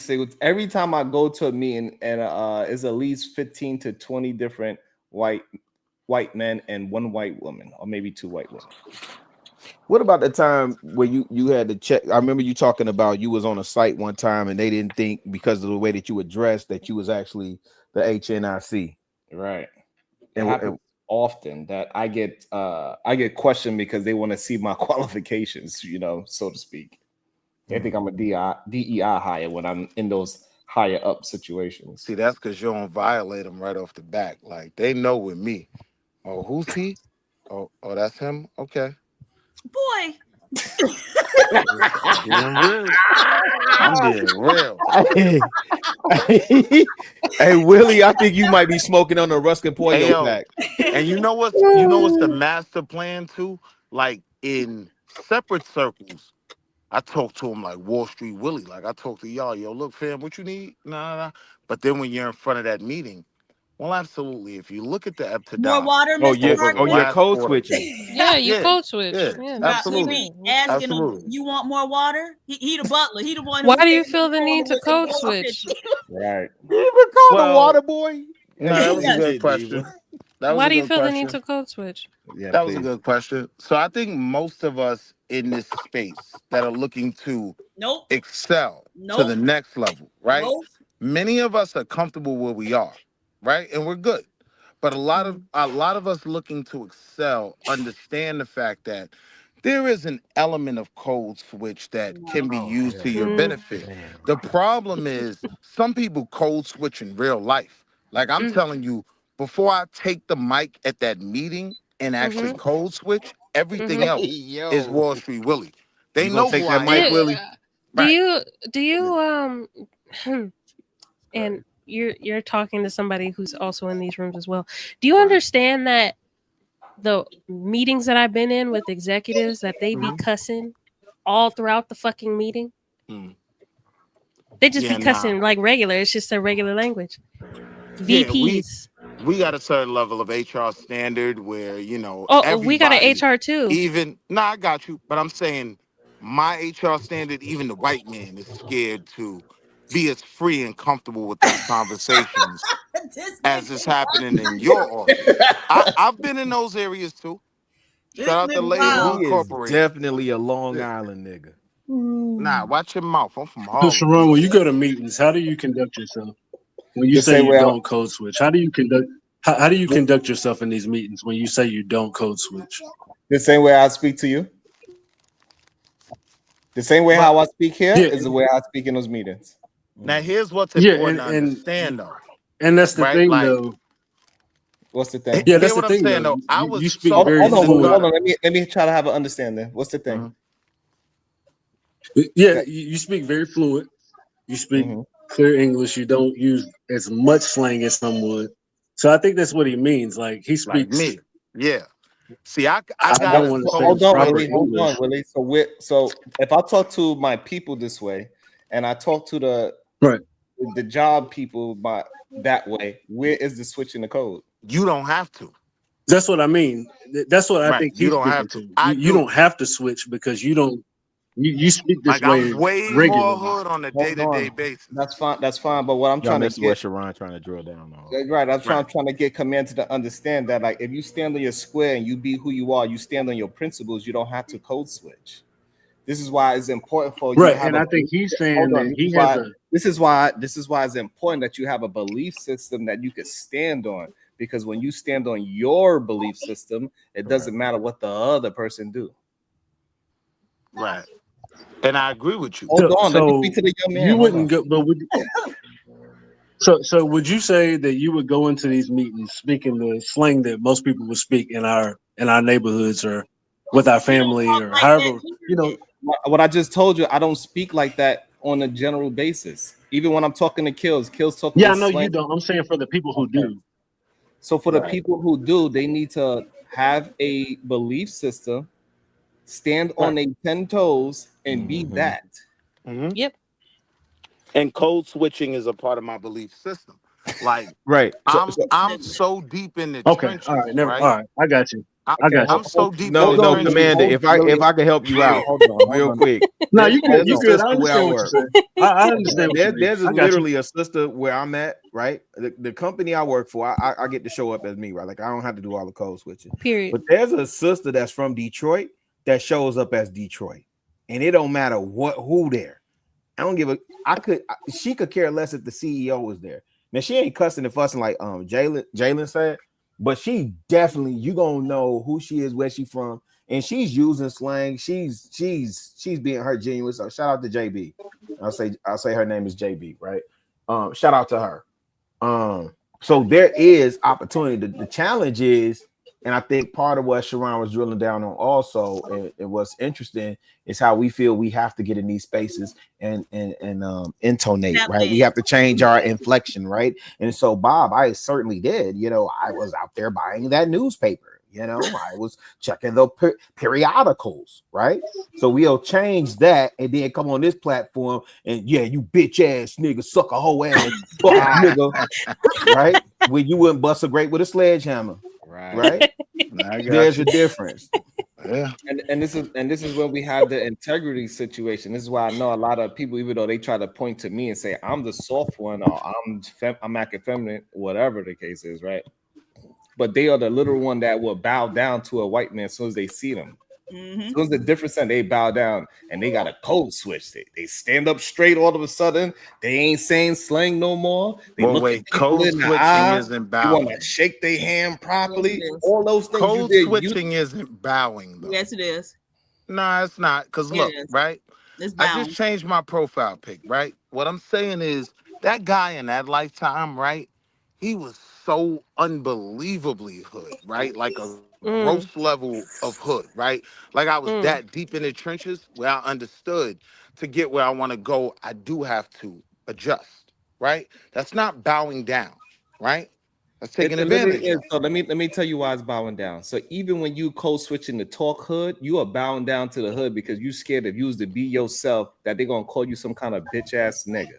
time I go to a meeting, and it's at least 15 to 20 different white men and one white woman, or maybe two white women. What about the time where you had to check? I remember you talking about you was on a site one time and they didn't think because of the way that you were dressed that you was actually the HNIC. Right. It And, happens often that I get questioned because they want to see my qualifications, so to speak. They think I'm a DEI hire when I'm in those higher up situations. See, that's because you don't violate them right off the back. Like they know with me. Oh, who's he? Oh, that's him. Okay. Boy. I'm being real. I'm being real. hey, hey, Willie, I think you might be smoking on the Ruskin Hey Poyo yo, pack. and you know what's the master plan too? Like in separate circles, I talk to him like Wall Street Willie. Like I talk to y'all, yo, look, fam, what you need? Nah, nah, nah. But then when you're in front of that meeting, Well, absolutely. If you look at the ebb to More die water, Oh, Mr. you're over the Parker? last code quarter, switching. Yeah, you yeah, code switch. yeah, Yeah, Nah, he absolutely, be asking him, absolutely. you want more water? He the butler. He the one who Why do you said feel the pour need to with some code more switch? Right. You even called the Well, water boy? no, that was a Yes. good question. That was Why a do you good feel the need question. to code switch? Yeah, That was a please. good question. So I think most of us in this space that are looking to Nope. excel to the Nope. next level, right? Nope. Many of us are comfortable where we are, right? And we're good. But a lot of us looking to excel understand the fact that there is an element of code switch that can be No. used to your Mm, benefit. The problem is some people code switch in real life. Like I'm mm, telling you, before I take the mic at that meeting and actually mm-hmm, code switch, everything mm-hmm. else is Yo. Wall Street Willie. They You gonna know take who that I Do mic, am. you, Willie? Right. do you and you're talking to somebody who's also in these rooms as well. Do you Right. understand that the meetings that I've been in with executives that they be Mhm. cussing all throughout the fucking meeting? Mm. They just be Yeah, nah. cussing like regular. It's just their regular language. Yeah, VPs. we got a certain level of HR standard where, Oh, we got an everybody, HR too. I got you, but I'm saying my HR standard, even the white man is scared to be as free and comfortable with those conversations This as nigga is is happening in your office. I've been in those areas too. this Shout out to nigga Label wild. He is Incorporated. definitely a Long Yeah. Island nigga. Nah, watch your mouth. I'm from So, Harlem. Sharon, when you go to meetings, how do you conduct yourself? When you The say same you way. don't code switch, how do you conduct? How do you conduct yourself in these meetings when you say you don't code switch? The same way I speak to you. The same way But how I speak here Yeah, is the way I speak in those meetings. now here's what's yeah, important to understand though, and that's the right? thing, Like, though. What's the thing? Yeah, hear that's the what I'm thing, saying though. though. I You was speak so very Hold on, this is Willie. what Hold fluent. on. Let me try to have an understanding. What's the thing? Yeah, you speak very fluent. You speak Mm-hmm. clear English. You don't use as much slang as some would. So I think that's what he means. Like he like speaks. me. Yeah. See, I I got don't a want to say code Hold on, proper Willie. switching. Hold on, English. Willie. So if I talk to my people this way, and I talk to Right. the job people by that way, where is the switch in the code? You don't have to. That's what I mean. That's what I Right. think You he's don't speaking have to. to. I You do. don't have to switch because you don't. You speak this Like I'm way way more regularly. hood on a Hold day-to-day on. basis. That's fine. But what I'm Y'all trying to missing what get Sharon trying to drill down on. right, Right. trying to get Commander to understand that, like, if you stand on your square and you be who you are, you stand on your principles. You don't have to code switch. This is why it's important for you to Right. have And a I think he's saying hold on. that he has a. This is why it's important that you have a belief system that you could stand on. Because when you stand on your belief system, it doesn't matter what the other person do. Right. And I agree with you. Hold on, let me So speak to the young you man. Hold wouldn't on. go, but would, so would you say that you would go into these meetings speaking the slang that most people would speak in our neighborhoods or with our We don't family talk or like that however, here. What I just told you, I don't speak like that on a general basis. Even when I'm talking to Kills talking Yeah, I with know you slang. don't. I'm saying for the people who Okay. do. So for the Right. people who do, they need to have a belief system, stand on Right. their 10 toes, and be Mm-hmm. that. Mm-hmm. Yep. And code switching is a part of my belief system. Like Right. I'm so deep in the Okay. All trenches, right. Never. right? All right. I got you. I Okay, got you. I'm so deep in No, the no, Willie, Commander. trenches. If I can help you out hold real on. quick, No, you good. there's You a good. I sister where I understand what work. you're saying. I understand what you mean. There's I got you. literally a sister where I'm at, right? The company I work for, I get to show up as me, right? Like I don't have to do all the code switching. Period. But there's a sister that's from Detroit that shows up as Detroit, and it don't matter who there. I don't give a. She could care less if the CEO was there. Now she ain't cussing and fussing like Jalen said, but she definitely, you gonna know who she is, where she from, and she's using slang. She's being her genuine. So shout out to JB. I'll say her name is JB, right? Shout out to her. So there is opportunity. The challenge is, and I think part of what Sharon was drilling down on also, and what's interesting is how we feel we have to get in these spaces and intonate, Tap right? in. We have to change our inflection, right? And so, Bob, I certainly did. I was out there buying that newspaper. You know, I was checking the periodicals, right? So we'll change that and then come on this platform and yeah, you bitch ass nigga, suck a hoe ass, fuck nigga, right? When you wouldn't bust a grape with a sledgehammer, right? I got There's you. a difference. Yeah. And this is when we have the integrity situation. This is why I know a lot of people, even though they try to point to me and say I'm the soft one or I'm acting feminine, whatever the case is, right? But they are the little one that will bow down to a white man as soon as they see them. As soon as the difference, they bow down and they got a code switch. They stand up straight all of a sudden. They ain't saying slang no more. They Well, look at wait, people code in the switching eye. isn't They want bowing. to shake their hand properly. Yes, it is. All those things you Code did. switching isn't bowing though. Yes, it is. Nah, it's not. Because It look, is. right? It's I just bound. changed my profile pic, right? What I'm saying is that guy in that lifetime, right? He was so unbelievably hood, right? Like a gross level of hood, right? Like I was that deep in the trenches where I understood to get where I want to go, I do have to adjust, right? That's not bowing down, right? That's taking It literally advantage is. of. So let me tell you why it's bowing down. So even when you code switching to talk hood, you are bowing down to the hood because you scared if you was to be yourself that they're gonna call you some kind of bitch ass nigga.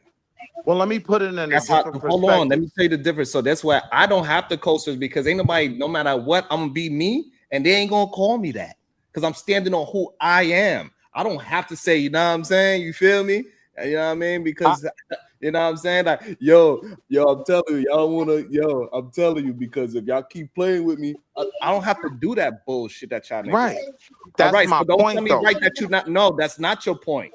Well, let me put it in a That's how. different Hold on, let perspective. me tell you the difference. So that's why I don't have to code switch because ain't nobody, no matter what, I'm gonna be me, and they ain't gonna call me that because I'm standing on who I am. I don't have to say, you know what I'm saying? You feel me? You know what I mean? Because you know what I'm saying? Like, yo, I'm telling you, y'all wanna, I'm telling you, because if y'all keep playing with me, I don't have to do that bullshit that y'all niggas Right. do. All That's right, my so don't tell point me though. right that you not. No, that's not your point.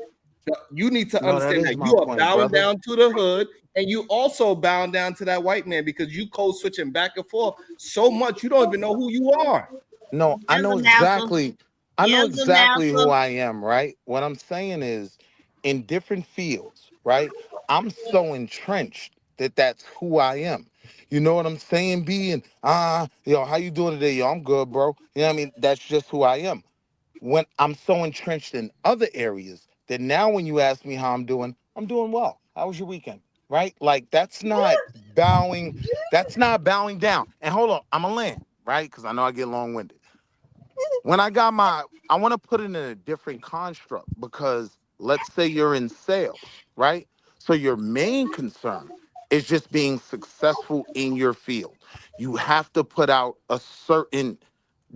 You need to No, that understand is that my you are point, bowing brother. down to the hood, and you also bowing down to that white man because you code switching back and forth so much you don't even know who you are. No, I Yes, know Announcer. exactly. I know Yes, exactly who Announcer. I am, right? What I'm saying is in different fields, right? I'm so entrenched that that's who I am. You know what I'm saying? Being, yo, how you doing today? Yo, I'm good, bro. You know what I mean? That's just who I am. When I'm so entrenched in other areas that now when you ask me how I'm doing well. How was your weekend? Right? Like that's not bowing down. And hold on, I'm a land, right? Because I know I get long-winded. When I want to put it in a different construct because let's say you're in sales, right? So your main concern is just being successful in your field. You have to put out a certain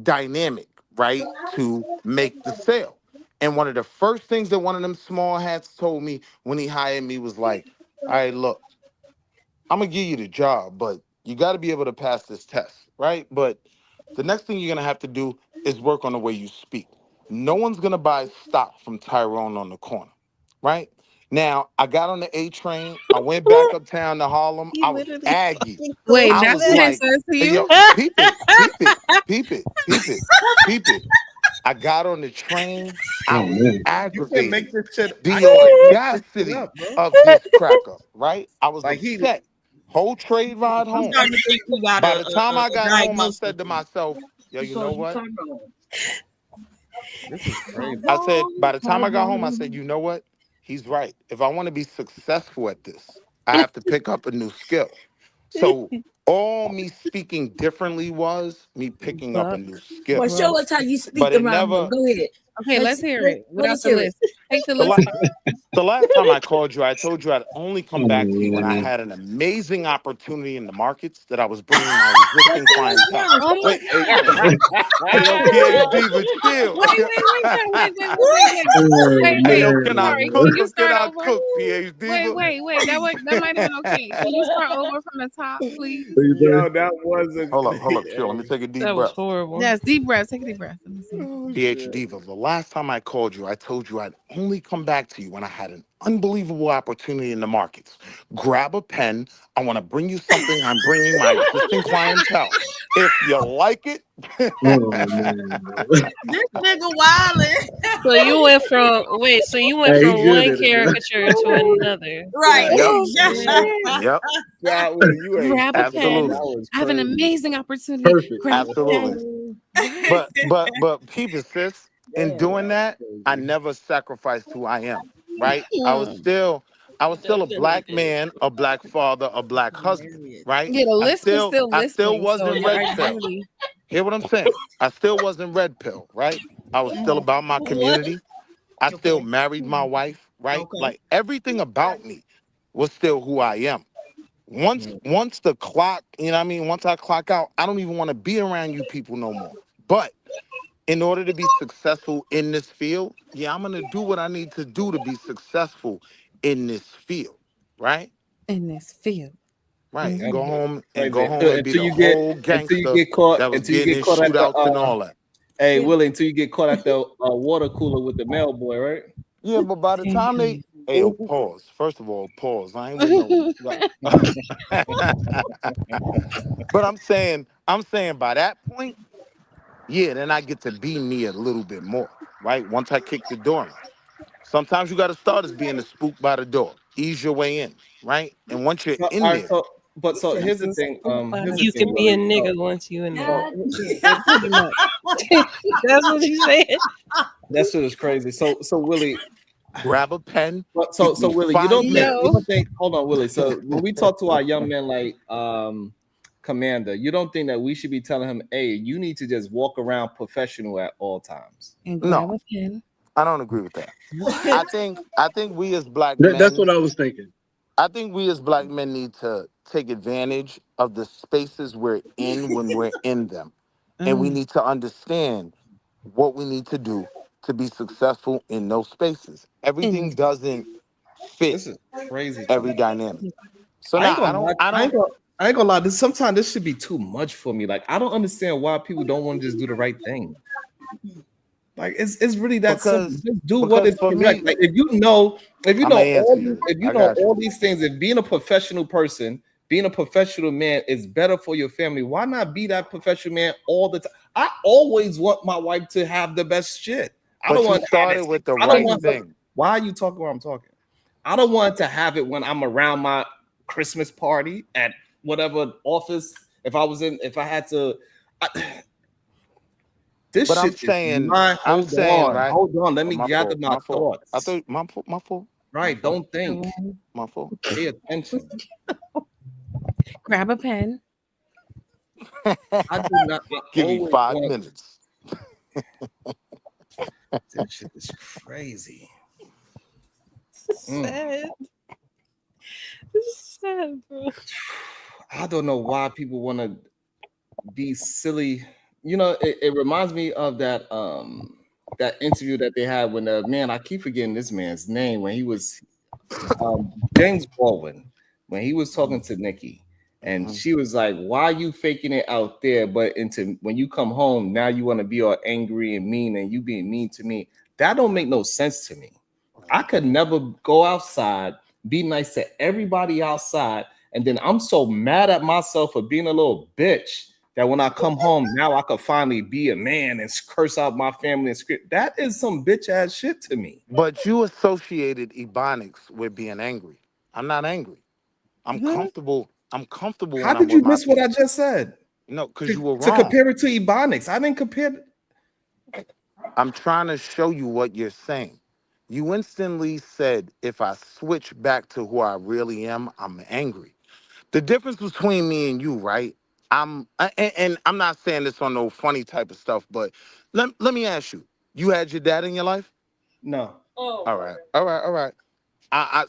dynamic, right, to make the sale. And one of the first things that one of them small hats told me when he hired me was like, all right, look, I'm gonna give you the job, but you got to be able to pass this test, right? But the next thing you're gonna have to do is work on the way you speak. No one's gonna buy stock from Tyrone on the corner, right? Now, I got on the A train. I went back uptown to Harlem. He I was literally aggy. fucking Wait, I quoted that's was what that. it like, says to hey, yo, you? peep it, peep it, peep it, peep it, peep it. I got on the train. I Oh was man. You can't aggravated. make this shit. I The can't make this shit audacity up, bro. of this cracker, right? I was Like he, upset. Whole trade ride I'm home. starting to think we got By the time I a got home, I diagnosis. said to myself, yo, you know Because you what? Tyrone. this is crazy. I said, Tyrone, by the time I got home, I said, Tyrone. you know what? He's right. If I want to be successful at this, I have to pick up a new skill. So all me speaking differently was me picking up a Buck new Well, skill. show us Rose. how you speak But it around here. never Go ahead. Okay, let's hear it Let without us the hear it. list. Take the the, list la- off. the last time I called you, I told you I'd only come Oh back to you when I man. had an amazing opportunity in the markets that I was bringing my existing That's what clientele. it was. Oh my Wait, hey, god. hey, yo, PhD, but chill. Wait. Hey, yo, I'm can I sorry. Can cook you or can start I over? cook, PhD? That might have been okay. Can you start over from the top, please? What you say? Yo, that wasn't. Hold up, chill. Let me take a deep That was breath. horrible. Yes, deep breath. Take a deep breath. Let me see. Oh PH shit. Diva, the last time I called you, I told you I'd only come back to you when I had an unbelievable opportunity in the markets. Grab a pen. I want to bring you something. I'm bringing my existing clientele. If you like it, Oh man. This nigga wildin'. So you went Hey, he from good one at it, man. caracature to another. Right. yep, Oh shit. yep, That was you ain't Grab a shit, bro. pen. absolutely, That was I have an crazy. amazing opportunity. Perfect. Grab a absolutely. pen. What? But people, sis, in Damn, doing that was that, I crazy. never sacrificed who I am. Right? Hmm. I was Don't still a feel like black that. man, a black father, a black husband. Hilarious. Right? Yeah, the I list was still still I still listening, so wasn't your red pill. identity. Hear what I'm saying? I still wasn't red pill, right? I was still about my community. I still married my wife, right? Okay. Like everything about me was still who I am. Once the clock, you know what I mean? Once I clock out, I don't even want to be around you people no more. But in order to be successful in this field, yeah, I'm gonna do what I need to do to be successful in this field, right? In this field. Right. Yep. Go home and Crazy. go home and be the whole Until you gangster get caught that was until you getting get in caught at the shootouts and all that. hey Willie, until you get caught at the water cooler with the mail boy, right? Yeah, but by the time they, hey, yo, pause. First of all, pause. I ain't with no. But I'm saying by that point, yeah, then I get to be me a little bit more, right? Once I kick the door in. Sometimes you got to start as being the spook by the door. Ease your way in, right? And once you're So, in all right, there, so here's the thing. Here's the You thing, can be a Willie. nigga once you in there. So, Yeah, pretty much. That's what he said. that shit is crazy. So Willie, grab a pen. so Give me Willie, you 5 don't minutes. think hold on, Willie. So when we talk to our young men like Commander, you don't think that we should be telling him, hey, you need to just walk around professional at all times? And grab No, a pen. I don't agree with that. I think we as black That's men, what I was thinking. I think we as black men need to take advantage of the spaces we're in when we're in them. And we need to understand what we need to do to be successful in those spaces. Everything doesn't fit This is crazy to every me. dynamic. So I ain't now gonna lie. I ain't gonna lie. Sometimes this should be too much for me. Like I don't understand why people don't want to just do the right thing. Like it's really that simple. Just do what is for correct. me, Like if you know I'ma answer you. I got you. all these things, if being a professional person, being a professional man is better for your family, why not be that professional man all the time? I always want my wife to have the best shit. I But don't you want to have started it. with the I don't right want. thing. Why are you talking where I'm talking? I don't want to have it when I'm around my Christmas party at whatever office. If I had to. This But I'm shit is saying, mine. Hold right? on. Let Oh, me my gather fault. my My fault. I thoughts. thought my fault. Right, don't think. My fault. Pay attention. Grab a pen. I do not. I Give me always 5 want. minutes. This shit is crazy. Sad. This is sad, bro. I don't know why people want to be silly. You know, it reminds me of that interview that they had when man, I keep forgetting this man's name when he was James Baldwin, when he was talking to Nikki, and she was like, "Why are you faking it out there? But into when you come home, now you want to be all angry and mean, and you being mean to me. That don't make no sense to me. I could never go outside, be nice to everybody outside, and then I'm so mad at myself for being a little bitch that when I come home, now I could finally be a man and curse out my family and script. That is some bitch ass shit to me. But you associated ebonics with being angry. I'm not angry. I'm comfortable. I'm comfortable How when I'm did with you my miss what I people. just said? No, because you were To wrong. compare it to ebonics, I didn't compare. I'm trying to show you what you're saying. You instantly said, if I switch back to who I really am, I'm angry. The difference between me and you, right? And I'm not saying this on no funny type of stuff, but let me ask you. You had your dad in your life? No. All right.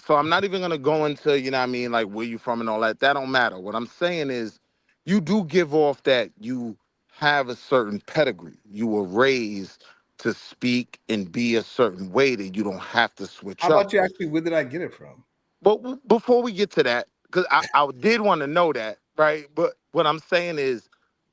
So I'm not even gonna go into, you know what I mean, like where you from and all that. That don't matter. What I'm saying is you do give off that you have a certain pedigree. You were raised to speak and be a certain way that you don't have to switch How up. about you actually? Where did I get it from? But before we get to that, because I did want to know that, right? But what I'm saying is,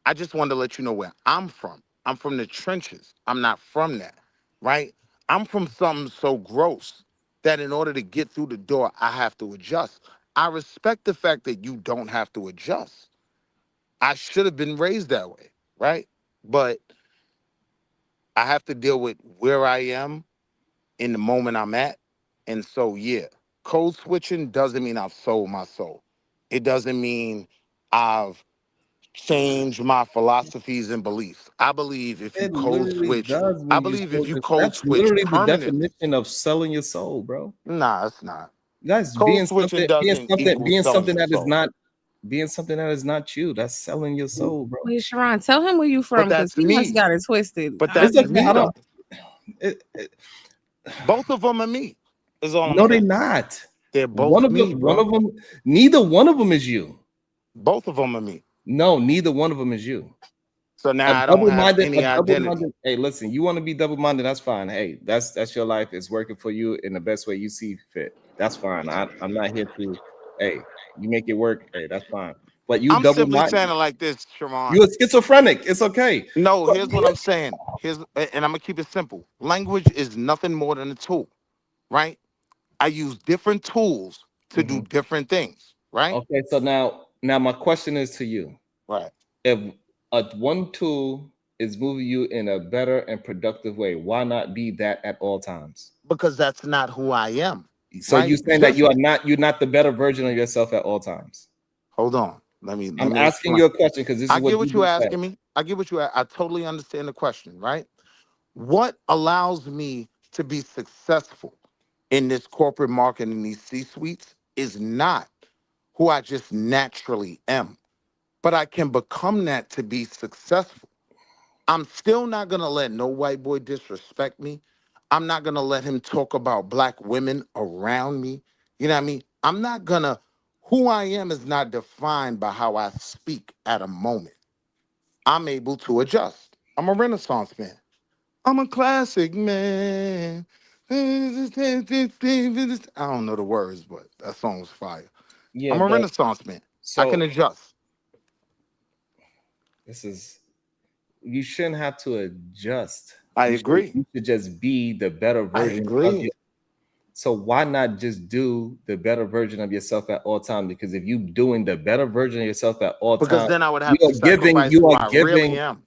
I just wanted to let you know where I'm from. I'm from the trenches. I'm not from that, right? I'm from something so gross that in order to get through the door, I have to adjust. I respect the fact that you don't have to adjust. I should have been raised that way, right? But I have to deal with where I am in the moment I'm at. And so, yeah, code switching doesn't mean I've sold my soul. It doesn't mean I've changed my philosophies and beliefs. I believe if you It code literally switch, does I mean you believe if sold you your. code That's switch literally the permanently, definition of selling your soul, bro. nah, it's not. That's Code switching doesn't equal being selling something your that is soul. not being something that is not you. That's selling your soul, bro. Wait, Sharon, tell him where you from, because that's he must me. got it twisted. But It's that's okay. me I though. don't. It, Both of them are me. Is all I'm no, they're saying. not. They're One both of them. me, One bro. of them. Neither one of them is you. Both of them are me. No, neither one of them is you. So now I don't have A any identity. double-minded. Hey, listen, you want to be double-minded, that's fine. Hey, that's your life. It's working for you in the best way you see fit. That's fine. I'm not here to, hey, you make it work. Hey, that's fine. But you I'm simply double-minded. saying it like this, Sharon. You're schizophrenic. It's okay. No, But here's what I'm saying. And I'm gonna keep it simple. Language is nothing more than a tool, right? I use different tools to do Mhm. different things, right? Okay, so now my question is to you. Right. If one tool is moving you in a better and productive way, why not be that at all times? Because that's not who I am, So you right? saying that you're not the better version of yourself at all times. Hold on. Let me I'm asking explain. you a question because this is I what get you what you're just said. asking me. I totally understand the question, right? What allows me to be successful in this corporate market in these C-suites is not who I just naturally am, but I can become that to be successful. I'm still not gonna let no white boy disrespect me. I'm not gonna let him talk about black women around me. You know what I mean? I'm not gonna, who I am is not defined by how I speak at a moment. I'm able to adjust. I'm a Renaissance man. I'm a classic man. I don't know the words, but that song was fire. Yeah, I'm a but Renaissance man. I can so adjust. this is you shouldn't have to adjust. I agree. You should just be the better I version of agree. you. So why not just do the better version of yourself at all times? Because if you doing the better version of yourself at all Because times, then I would have to sacrifice you who are I really giving. am.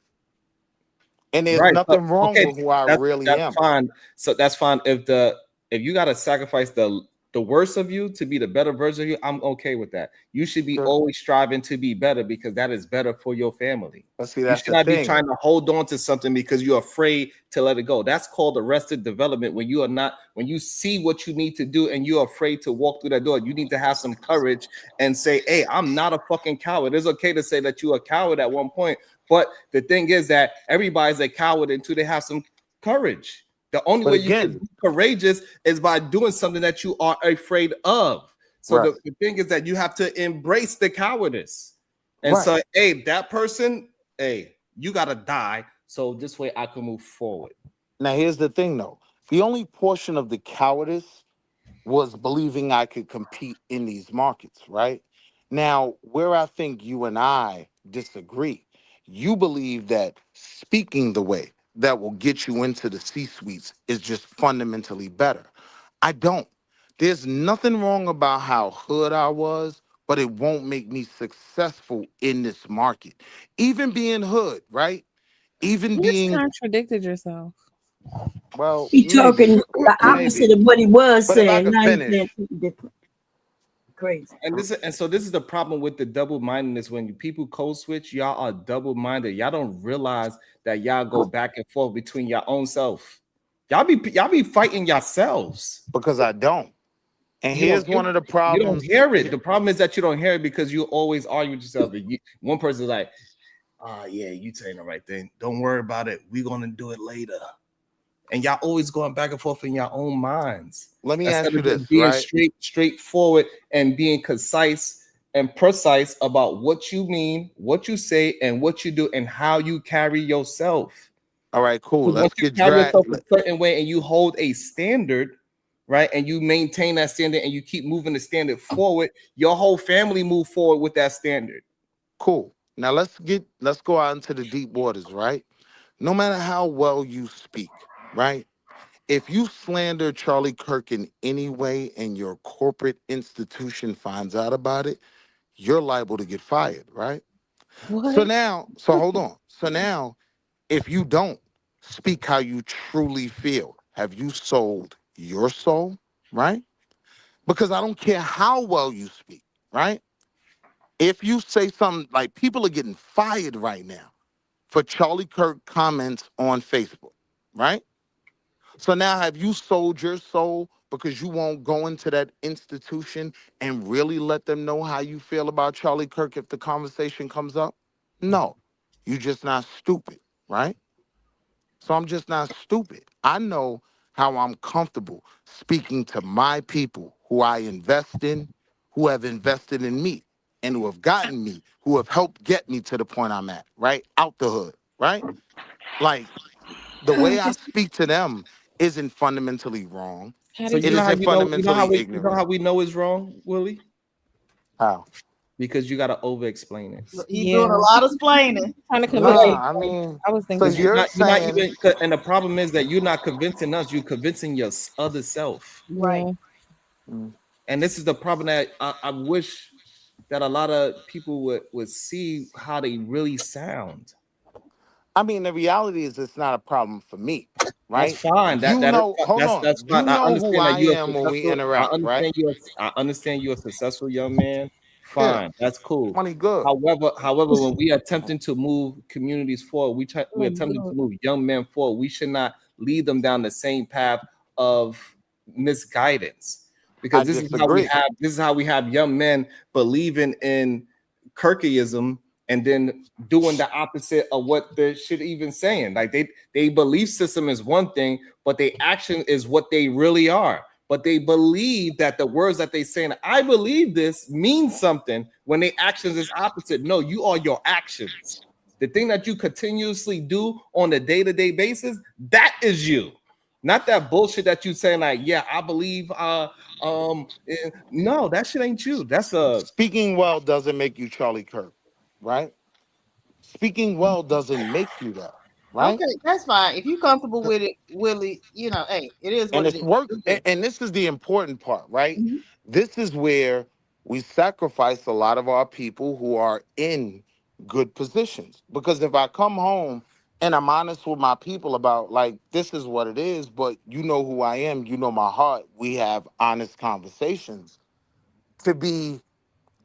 And there's Right. So, nothing wrong okay, with who I really that's am. fine. So that's fine. If you gotta sacrifice the worst of you to be the better version of you, I'm okay with that. You should be Sure. always striving to be better because that is better for your family. But see, You that's should the not be thing. trying to hold on to something because you're afraid to let it go. That's called arrested development. When you are not, when you see what you need to do and you're afraid to walk through that door, you need to have some courage and say, "Hey, I'm not a fucking coward." It's okay to say that you're a coward at one point, but the thing is that everybody's a coward until they have some courage. The only But way you can again, be courageous is by doing something that you are afraid of. So right, the thing is that you have to embrace the cowardice and right. so, hey, that person, hey, you gotta die. So this way I can move forward. Now here's the thing though. The only portion of the cowardice was believing I could compete in these markets, right? Now, where I think you and I disagree, you believe that speaking the way that will get you into the C suites is just fundamentally better. I don't. There's nothing wrong about how hood I was, but it won't make me successful in this market. Even being hood, right? Even You just being, contradicted yourself. well, He maybe, talking the opposite maybe. of what he was But if I saying. could Now he's saying finish, something different. Crazy. And so this is the problem with the double-mindedness. When people code switch, y'all are double-minded. Y'all don't realize that y'all go back and forth between your own self. Y'all be fighting yourselves. because I don't. And You don't here's one of the you don't problems. hear it. The problem is that you don't hear it because you always argue with yourself. One person's like, yeah, you saying the right thing. Don't worry about it. We're gonna do it later. And y'all always going back and forth in your own minds Let me instead ask you of just this, being right? straightforward and being concise and precise about what you mean, what you say, and what you do, and how you carry yourself. All right, cool. Because once Let's you get carry yourself dragged. a certain way and you hold a standard, right, and you maintain that standard and you keep moving the standard forward, your whole family move forward with that standard. Cool. Now let's go out into the deep waters, right? No matter how well you speak, right? If you slander Charlie Kirk in any way and your corporate institution finds out about it, you're liable to get fired, right? What? So hold on. So now, if you don't speak how you truly feel, have you sold your soul, right? Because I don't care how well you speak, right? If you say something like people are getting fired right now for Charlie Kirk comments on Facebook, right? So now have you sold your soul because you won't go into that institution and really let them know how you feel about Charlie Kirk if the conversation comes up? No, you just not stupid, right? So I'm just not stupid. I know how I'm comfortable speaking to my people who I invest in, who have invested in me, and who have gotten me, who have helped get me to the point I'm at, right? Out the hood, right? Like the way I speak to them isn't fundamentally wrong. How So did you It you know how isn't you know fundamentally you know ignorant. how we know it's wrong, Willie? How? Because you gotta over explain it. He's doing a lot of explaining. trying to convince Nah, me? Nah, I mean, I was so thinking because that. you're you're not saying, even, and the problem is that you're not convincing us, you're convincing your other self. Right. Mm. And this is the problem that I wish that a lot of people would see how they really sound. I mean, the reality is it's not a problem for me, That's right? fine. You know, hold on. That's You fine. I know who understand that I you're am when we successful. I interact, right? understand I understand you're a successful young man. Yeah, Fine, that's cool. money good. However, when we are attempting to move communities forward, Oh we're my attempting to God. move young men forward. We should not lead them down the same path of misguidance, I because disagree. this is how we have young men believing in Kirkyism and then doing the opposite of what the shit even saying. Like they belief system is one thing, but their action is what they really are. But they believe that the words that they saying, I believe this, means something when their actions is opposite. No, you are your actions. The thing that you continuously do on a day-to-day basis, that is you. Not that bullshit that you saying, like, yeah, I believe no, that shit ain't you. That's a Speaking well doesn't make you Charlie Kirk, right? Speaking well doesn't make you that, right? Okay, that's fine. If you're comfortable with it, Willie, hey, it is And what it it's is. work. Okay. And this is the important part, right? Mhm. This is where we sacrifice a lot of our people who are in good positions. Because if I come home and I'm honest with my people about, like, this is what it is, but you know who I am, you know my heart, we have honest conversations. To be,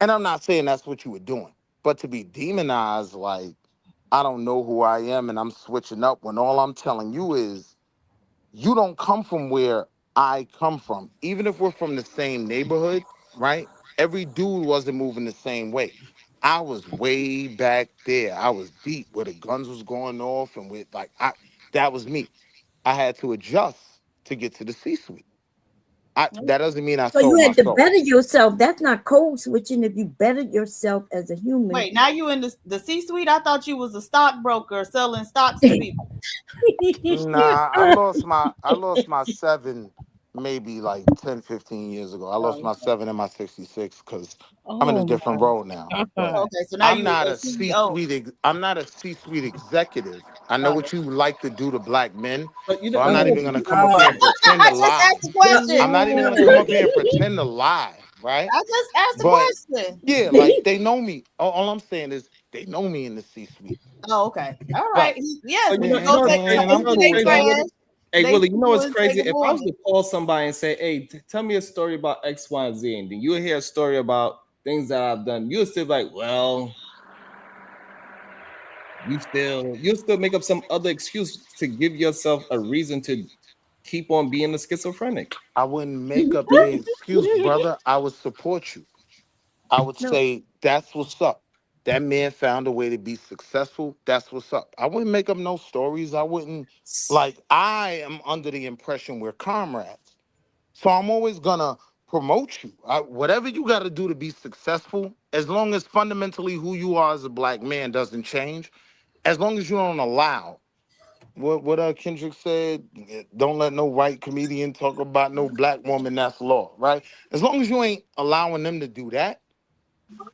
and I'm not saying that's what you were doing, but to be demonized, like, I don't know who I am and I'm switching up, when all I'm telling you is, you don't come from where I come from. Even if we're from the same neighborhood, right? Every dude wasn't moving the same way. I was way back there. I was deep where the guns was going off, and with, like, that was me. I had to adjust to get to the C-suite. That doesn't mean I So you sold my had to soul. better yourself. That's not code switching if you bettered yourself as a human. Wait, now you in the C-suite? I thought you was a stockbroker selling stocks to people. Nah, I lost my 7 maybe like 10, 15 years ago. I lost Oh, my 7 and my 66 because I'm in a Oh different my role now. But God. okay. So now I'm you not a a CEO. C-suite. I'm not a C-suite executive. I know Oh. what you like to do to black men, but you so I'm not know, Oh even gonna come up God. here and pretend I to just lie. asked a question. I'm not even gonna come up here and pretend to lie, right? I just asked a But question. yeah, like they know me. All I'm saying is they know me in the C-suite. Oh, okay. All right. Right. Yes, but when you you go know it's take crazy. And they You I'm know see it's cool they with crazy, that. trash. Willie. Hey, They Willie, see you know you it's and take crazy. a If I was warning. to call somebody and say, "Hey, tell me a story about X, Y, and Z," and then you'll hear a story about things that I've done, you'll still be like, "Well, you'll still make up some other excuse to give yourself a reason to keep on being a schizophrenic." I wouldn't make up any excuse, brother. I would support you. I would No. say that's what's up. That man found a way to be successful. That's what's up. I wouldn't make up no stories. I wouldn't, like, I am under the impression we're comrades. So I'm always gonna promote you. Whatever you gotta do to be successful, as long as fundamentally who you are as a black man doesn't change, as long as you don't allow what Kendrick said, don't let no white comedian talk about no black woman, that's law, right? As long as you ain't allowing them to do that,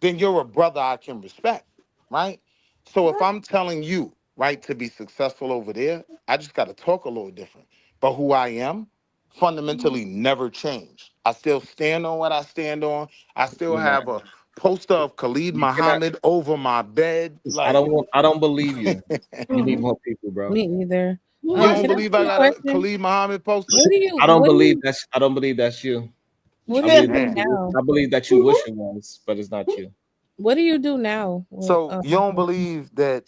then you're a brother I can respect, right? So if I'm telling you, right, to be successful over there, I just got to talk a little different. But who I am fundamentally never changed. I still stand on what I stand on. I still You know, have a poster of Khalid you cannot. Muhammad over my bed. Like, I don't believe you. You need Mhm. more people, bro. Me either. you don't Can I ask believe I you a got a question? Khalid Muhammad poster? I don't believe that's you. What I do you believe do that Man. now? I believe that you wish it was, but it's not you. What do you do now? So you don't believe that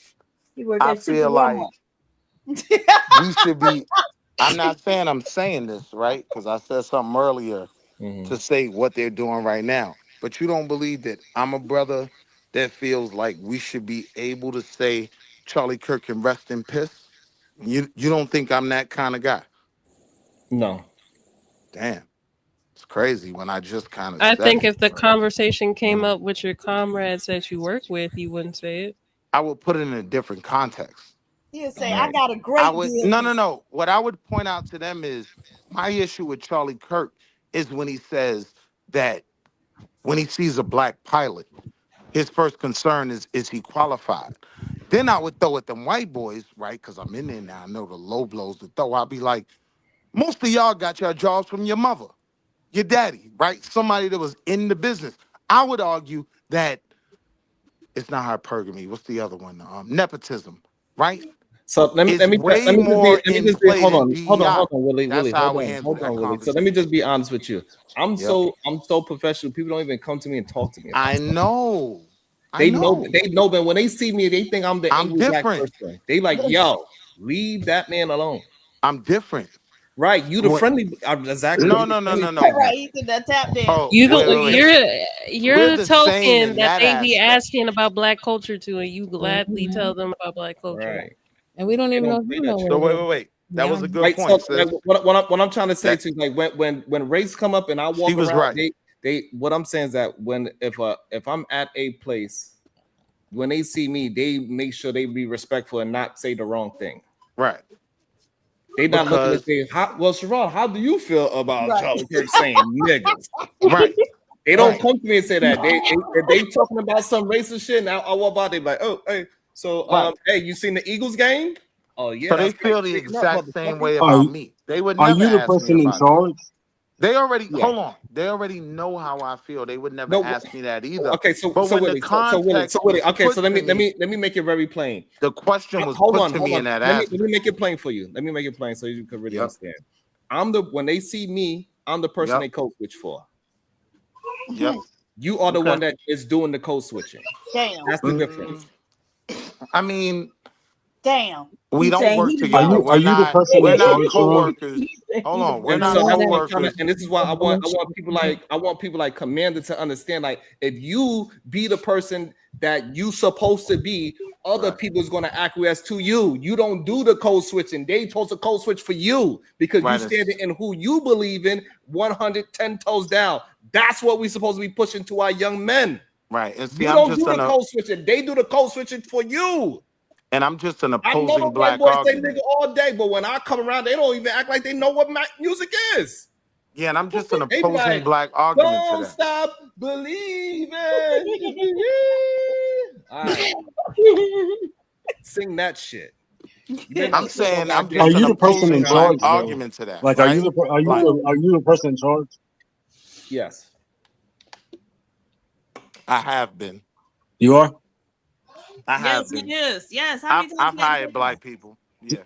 He worked I at Super feel Walmart. like we should be I'm not saying I'm saying this, right? Because I said something earlier to say what they're doing right now. But you don't believe that I'm a brother that feels like we should be able to say Charlie Kirk can rest in piss? You don't think I'm that kind of guy? No. Damn. It's crazy when I just kind of I said think it. if the conversation came up with your comrades that you work with, you wouldn't say it. I would put it in a different context. He'll say, I got a great I would business. no. What I would point out to them is my issue with Charlie Kirk is when he says that when he sees a black pilot, his first concern is he qualified? Then I would throw at them white boys, right? Because I'm in there now. I know the low blows to throw. I'll be like, most of y'all got your jobs from your mother, your daddy, right? Somebody that was in the business. I would argue that it's not hypergamy. What's the other one? Nepotism, right? So let me It's way more in play hold than on, DEI. Willie, That's how I would hold answer that on, Willie. So let me conversation. just be honest with you. I'm Yep. so professional. People don't even come to me and talk to me about I stuff. know. They know, but when they see me, they think I'm the I'm angry black different. person. They like, yo, leave that man alone. I'm different. Right? You the What? friendly, exactly. No, you the no, no, friendly no, no. person. Right, he did that tap dance. Oh, You wait, don't, wait, wait. you're We're the the same token in that that they be aspect. asking about black culture to, and you gladly tell them about black culture. Right. And we don't They even know don't if play you that know shit. So what it is. wait. That was a good Right. point, So like, sis. what I'm trying to say That to you, like when race come up and I she walk was around, right. they what I'm saying is that when if I'm at a place, when they see me, they make sure they be respectful and not say the wrong thing. Right. They not looking to Because say, well, Sharon, how do you feel about Right. Charlie Kirk saying niggas? right. They don't Right. come to me and say that. They talking about some racist shit. Now I walk by, they like, oh, hey, so Right. hey, you seen the Eagles game? Oh yeah, So they that's right. feel the Straighten up, exact same motherfucker. way Are about me. They would are never you the ask me person in about that. charge? They already Yeah. hold on. They already know how I feel. They would never No, ask me that either. okay, so But when the Willie, so Willie, context was okay, put so to me, let me make it very plain. the question was Hold put on, to me in that let me aspect. make it plain for you. Let me make it plain so you can really Yep. understand. When they see me, I'm the person Yep. they code switch for. Yep. You are the Okay. one that is doing the code switching. Damn. That's the difference. I mean, Damn. we He's don't saying work he the together. boss. Are you the person We're in not charge, Sharon? co-workers. Hold on. We're And not so know that's that what I'm trying to, co-workers. and this is why I want people like Commander to understand. Like, if you be the person that you supposed to be, other Right. people is going to acquiesce to you. You don't do the code switching. They supposed to code switch for you because you Right. standing in who you believe in 110 toes down. That's what we supposed to be pushing to our young men. Right. And see, You don't do the code switching. They do the code switching for you. I'm just an I know the opposing white black boys say argument. nigga all day, but when I come around, they don't even act like they know what music is. Yeah, and I'm just an They be opposing like, black argument to don't that. stop believing. All right, sing that shit. I'm saying I'm Are just an you the person in opposing black charge, though? argument to that, Like, right? are you the person in charge? Yes, I have been. You are. I Yes, have he been. is. Yes. How many times I've you had to hired say black that? people. Yeah.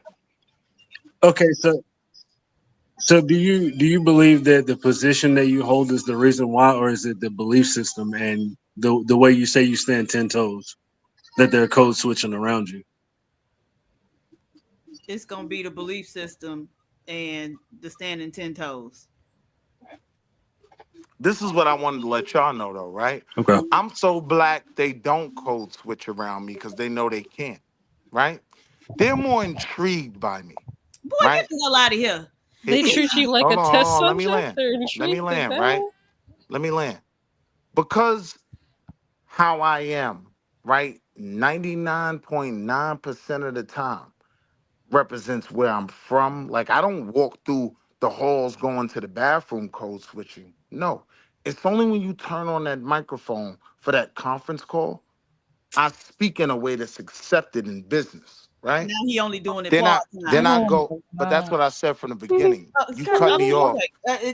Okay, so do you believe that the position that you hold is the reason why, or is it the belief system and the way you say you stand 10 toes, that they're code switching around you? It's gonna be the belief system and the standing 10 toes. This is what I wanted to let y'all know, though, right? Okay. I'm so black they don't code switch around me because they know they can't, right? They're more intrigued by me, Boy, right? get the hell out of here. They treat you like a Hold test on. Let me subject. land. They're Let me intrigued at land, right? that. Let me land. Because how I am, right? 99.9% of the time represents where I'm from. Like, I don't walk through the halls going to the bathroom code switching. No, it's only when you turn on that microphone for that conference call, I speak in a way that's accepted in business, right? Now he only doing it Then I part then time. I go, but that's what I said from the beginning. You cut me off.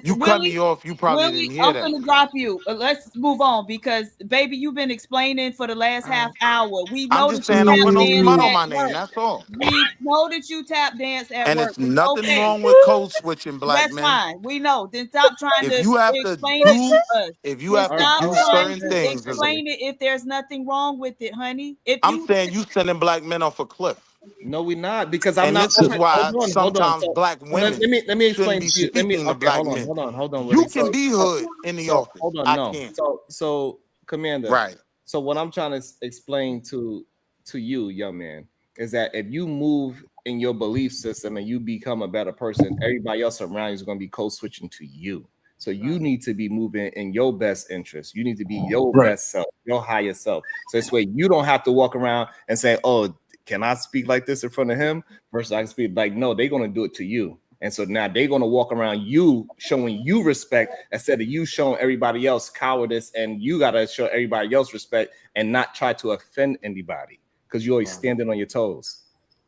You cut me off. You probably Willie, didn't hear I'm that. gonna drop you. Let's move on because baby, you've been explaining for the last half hour. We I'm know just that you saying don't tap put no dance smut on at my name. work. That's all. We know that you tap dance at And work. it's nothing Okay, wrong with code switching, black that's men. fine. We know. Then stop trying If to you have to explain it do, to us. if you Then have to stop do trying certain to things, explain it if there's nothing wrong with it, honey. If I'm you saying you sending black men off a cliff. No, we're not, because I'm And not. this is why Hold on. sometimes So, black let women me shouldn't explain be to you. speaking to Okay, black men. hold on, You Willie. can be hood in the office. Hold on, I no. can't. So, Commander. Right. So what I'm trying to explain to you, young man, is that if you move in your belief system and you become a better person, everybody else around you is going to be code switching to you. So you need to be moving in your best interest. You need to be your Right. best self, your higher self. So this way you don't have to walk around and say, "Oh, can I speak like this in front of him?" Versus I can speak like, no, they're going to do it to you. And so now they're going to walk around you showing you respect instead of you showing everybody else cowardice, and you got to show everybody else respect and not try to offend anybody because you're always standing on your toes.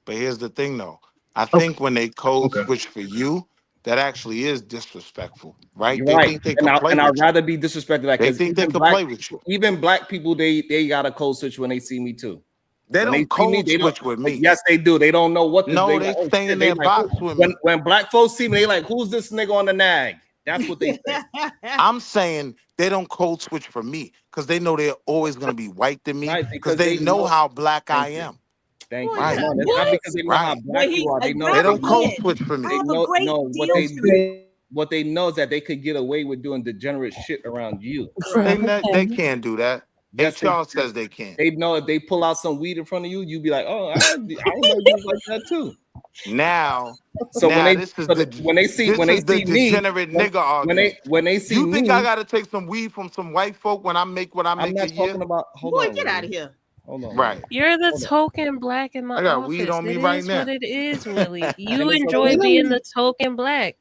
But here's the thing, though. I Okay. think when they code Okay. switch for you, that actually is disrespectful, right? You're They right. think they And, could play I'd with you. rather be disrespected that, They because think they could play with you. even black people, they got a code switch when they see me too. They When they don't see me, code they don't. switch with me. Yes, they do. They don't know what to do. No, They they like, oh stay shit. in They their like, box with when me. black folks see me, they like, who's this nigga on the nag? That's what they say. I'm saying they don't code switch for me because they know they're always going to be white than me Right, because because they they know know. how black I Thank you. am. Thank Well, you. Right, yeah. No, it's not What? because they know how right. black you are. They know They that don't they code Again, switch for me. I have a know great what deal they for do. you. What they know is that they could get away with doing degenerate shit around you. They can't do that. Yes, HR says they can't. they know if they pull out some weed in front of you, you be like, oh, I didn't know you was like that too. Now, So this is the when they see me, degenerate nigga argument. when they see You think I me, got to take some weed from some white folk when I make what I I'm make a not year? talking about. Hold Boy, on, get out Willie. of here. Hold on, Right. Willie. You're the Hold on. token black in the I got weed office. on me It right is now. what it is, Willie. You And it's enjoy okay. being the token black.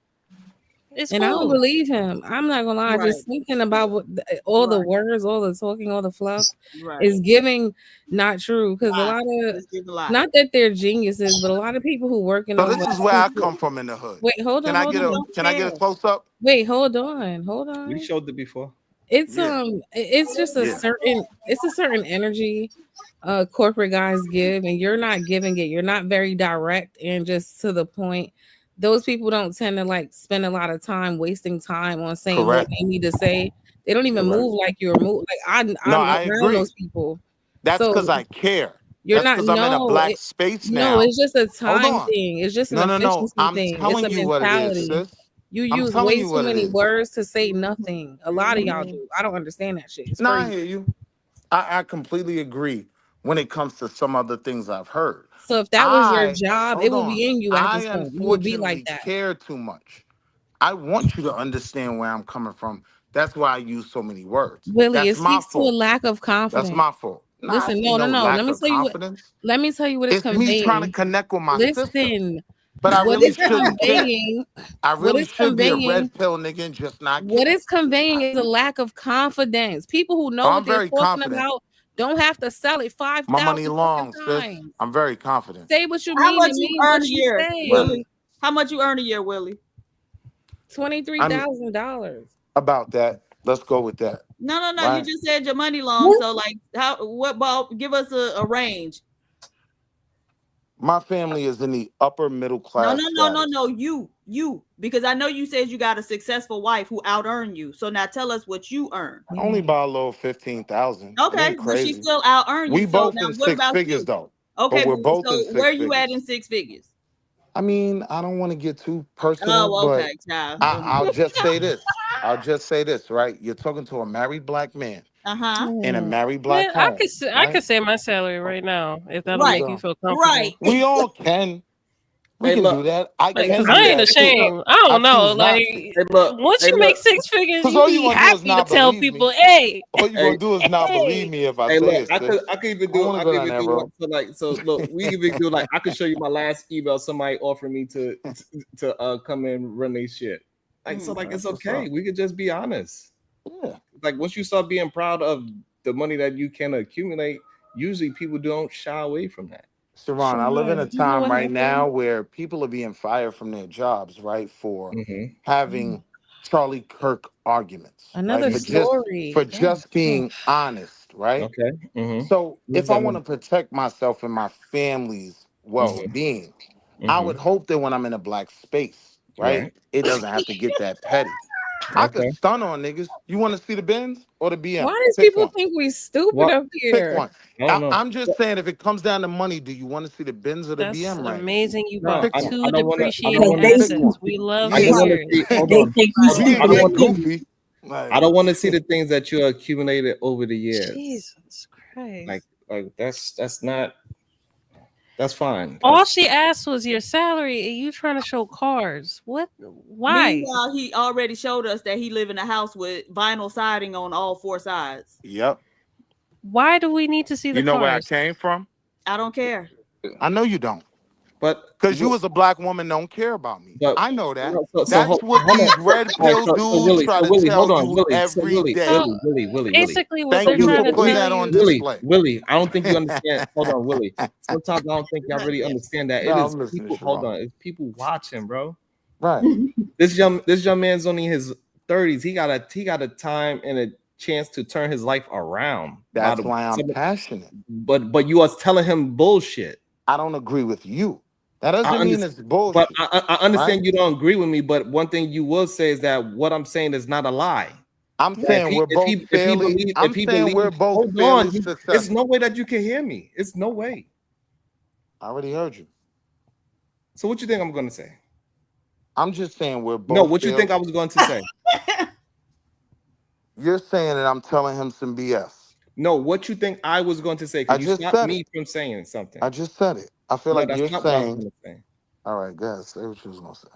It's And I don't cool. believe him. I'm not gonna lie. Right. Just thinking about all the Right. words, all the talking, all the fluff Right. is giving not true. Because a Lie. lot of, Just give a lie. not that they're geniuses, but a lot of people who work in So those this is where I offices. come from in the hood. Wait, hold Can on, I hold get We a on. don't can I get a care. close up? Wait, hold on. We showed it before. It's Yeah. it's just a Yeah. certain energy corporate guys give, and you're not giving it. You're not very direct and just to the point. Those people don't tend to like spend a lot of time wasting time on saying what Correct. they need to say. They don't even Correct. move like you're move. Like No, I'm I around agree. those people. That's So because I care. you're That's not, because I'm in a black space no, now. it's just a Hold time on. thing. It's just an No. efficiency I'm thing. It's telling a you what it is, mentality. sis. You I'm use telling way you too what it many is. words to say nothing. A lot of y'all do. I don't understand that shit. It's Nah, I crazy. hear you. I completely agree when it comes to some other things I've heard. So if that was your job, it Hold would on. be in you at I this point. You would be like unfortunately that. care too much. I want you to understand where I'm coming from. That's why I use so many words. Willie, it That's my speaks to a fault. lack of That's confidence. my fault. Nah, Listen, it ain't no. no Let lack me of tell you what. confidence. Let me tell you what it's It's me trying to conveying. connect with my sister. Listen, But I what really it's shouldn't care. conveying. I What really it's should be a conveying. red pill nigga and just not What care. it's conveying is a lack of confidence. People who know Oh, what I'm they're very talking confident. about don't have to sell it My money 5,000 fucking long, sis. times. I'm very confident. Say what you How mean much and you mean earn what a you year, say. Willie? How much you earn a year, Willie? I'm $23,000. about that. Let's go with that. No. You Right? just said your money long. So like, what ball? Give us a range. My family is in the upper middle class status. No. You, because I know you said you got a successful wife who out earned you. So now tell us what you earn. Only by a little 15,000. It Okay, ain't but she crazy. still out earned We you. So both now in what six about figures you? though. Okay, But we're both in so where six you at figures. in six figures? I mean, I don't want to get too personal, Oh, but okay, child. I'll just say this. I'll just say this, right? You're talking to a married black man Uh-huh. in a married black Man, I home. could say my salary right now if that'll Right. make you feel comfortable. Right. We all can. We Hey, can look. do that. I Like, can cause do I ain't that too. ashamed. I I don't know. choose not Like, to. Hey, look. once Hey, you look. make six figures, Because you all be you're gonna do is happy to not tell believe people, me. hey, All you're Hey, gonna do is not believe hey. me if I hey, say look. it, sis. I could even I don't do. want I to could go down even there, do one. bro. So look. We even do like I could show you my last email. Somebody offered me to come and run their shit. Like so, like it's That's what's okay. up. We could just be honest. Yeah. Like once you start being proud of the money that you can accumulate, usually people don't shy away from that. Sharon, I live in a You know time what right now happened? where people are being fired from their jobs, right, for Mm-hmm. having Charlie Kirk arguments, right? Another For Mm-hmm. story. God just damn. being honest, right? Okay. Mm-hmm. So What's if I that want to one? protect myself and my family's Mm-hmm. well-being, I Mm-hmm. would hope that when I'm in a black space, right, Right. it doesn't have to get that petty. I Okay. could stun on niggas. You want to see the Benz or the BM? Why does Pick people one. think we stupid What? up Pick here? one. I don't know. I'm just saying, if it comes down to money, do you want to see the Benz or the That's BM right now? amazing. You No, bought Pick one. I two don't want to. I depreciating don't want to. Pick assets. one. We love I just want to series. see. Hold They on. think we You need I to don't get want. goofy. I don't want to see the things that you accumulated over the years. Jesus Christ. Like that's not. That's fine. All That's, she asked was your salary, and you trying to show cars. What? Why? Meanwhile, he already showed us that he live in a house with vinyl siding on all four sides. Yep. Why do we need to see the You know where I cars? came from? I don't care. I know you don't. but Because you as a black woman don't care about me. but I know that. so That's hold what on. these red All right, pill so dudes try to Willie, tell hold on, you Willie. So every day. So Willie. basically, what Thank they're you trying for to putting tell that on you. display. Willie, I don't think you understand. Hold on, Willie. Sometimes I don't think y'all really understand that No, it is I'm listening, people. Hold Sharon. on, it's people watching, bro. Right. This young man's only in his 30s. He got a time and a chance to turn his life around. That's why I'm passionate. But you are telling him bullshit. I don't agree with you. That I doesn't mean understand, it's bullshit. but I understand right? you don't agree with me. But one thing you will say is that what I'm saying is not a lie. I'm saying we're both fairly. I'm saying we're both hold fairly on, it's successful. no way that you can hear me. It's no way. I already heard you. So what you think I'm going to say? I'm just saying we're both. No, what you think I was going to say? You're saying that I'm telling him some BS. No, what you think I was going to say? I Because you just stopped said me it. from saying something. I just said it. I feel No, like that's you're not what I was saying. going to say. All right, guys, say what you was gonna say.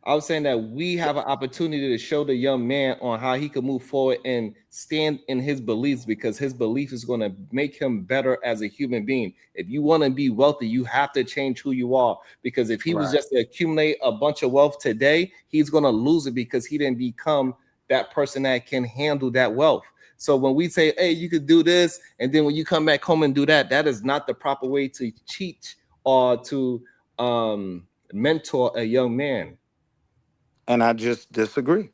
I was saying that we have an opportunity to show the young man on how he can move forward and stand in his beliefs, because his belief is going to make him better as a human being. If you want to be wealthy, you have to change who you are, because if he was just to accumulate a bunch of wealth today, he's going to lose it because he didn't become that person that can handle that wealth. So when we say, hey, you could do this, and then when you come back home and do that, that is not the proper way to teach or to mentor a young man. And I just disagree.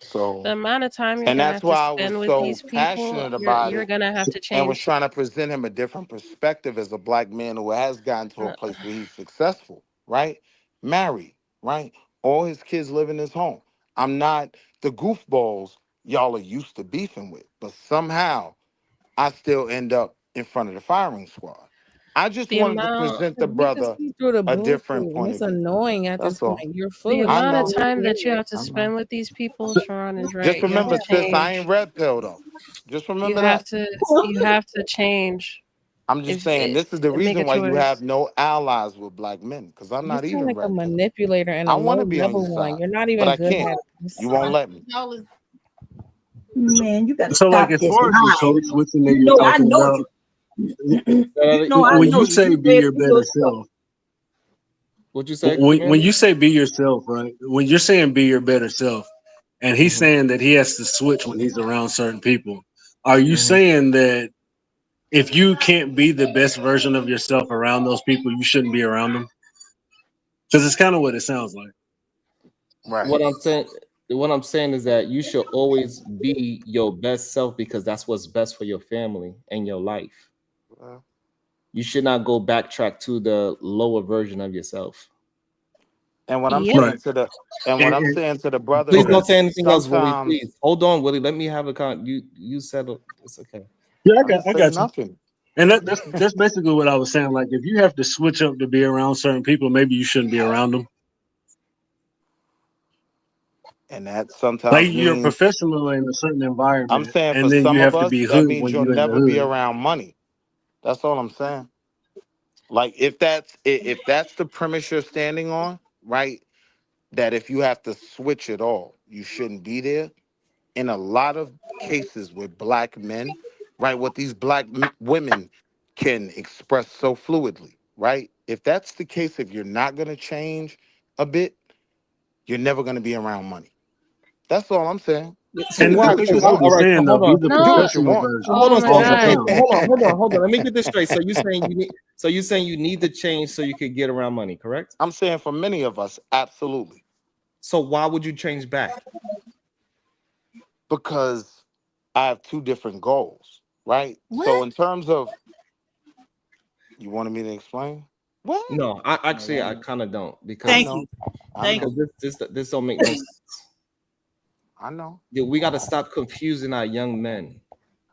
So The amount of time you're and gonna that's have to why I was spend with so these people, passionate about you're it gonna have to and was change. trying to present him a different perspective as a black man who has gotten to a place where he's successful, right? Married, right? All his kids live in his home. I'm not the goofballs y'all are used to beefing with, but somehow I still end up in front of the firing squad. I just The wanted to amount present the We can brother see through the a bullshit, different and point it's of view. annoying at this That's all. point. You're The full of I amount know. of time that you have to I know. spend with these people, Sharon is right. Just You have remember, to sis, I change. ain't red pill though. Just You remember have that. to change. I'm just saying this is the Make a reason why you choice. have no allies with black men, because I'm You not sound even like a red pill. manipulator and I a want low to be on your level one. side, You're not but even I good can't. at it. You won't let me. Man, you got to So, like, stop as this far as the lie. code switching that You you're know, I talking know about, you. You know, I when know you you. say You be read your through better your stuff. self, What you say, when Commander? you say be yourself, right? When you're saying be your better self, and he's saying that he has to switch when he's around certain people, are you saying that if you can't be the best version of yourself around those people, you shouldn't be around them? Because it's kind of what it sounds like. Right. What I'm saying is that you should always be your best self, because that's what's best for your family and your life. You should not go backtrack to the lower version of yourself. And what I'm Yep. saying to the saying to the brother Please is don't say anything else, Willie. sometimes Please hold on, Willie. Let me have a you said it's okay. Yeah, I didn't I say got you. nothing. And that's basically what I was saying. Like, if you have to switch up to be around certain people, maybe you shouldn't be around them. And that Like, sometimes you're a means professional in a certain I'm environment, saying for and then some you of have to us, be that hood means when you'll you're in the never be hood. around money. That's all I'm saying. Like if that's the premise you're standing on, right? That if you have to switch it all, you shouldn't be there. In a lot of cases with black men, right? What these women can express so fluidly, right? If that's the case, if you're not gonna change a bit, you're never gonna be around money. That's all I'm saying. So And Do I why? what think you that's what want. All he's right. So saying, though. hold Be on. the Do No. what you professional want. So version. hold Oh on. my So, All the God. time. hold on. Let me get this straight. So you saying you need? So you saying you need to change so you could get around money, correct? I'm saying for many of us, absolutely. So why would you change back? Because I have two different goals, right? So What? in terms of you wanted me to explain? What? No, I No, actually y'all I know. kind of don't, I Thank because know. you. Because this don't make no sense. I know. Yeah, we got to stop confusing our young men.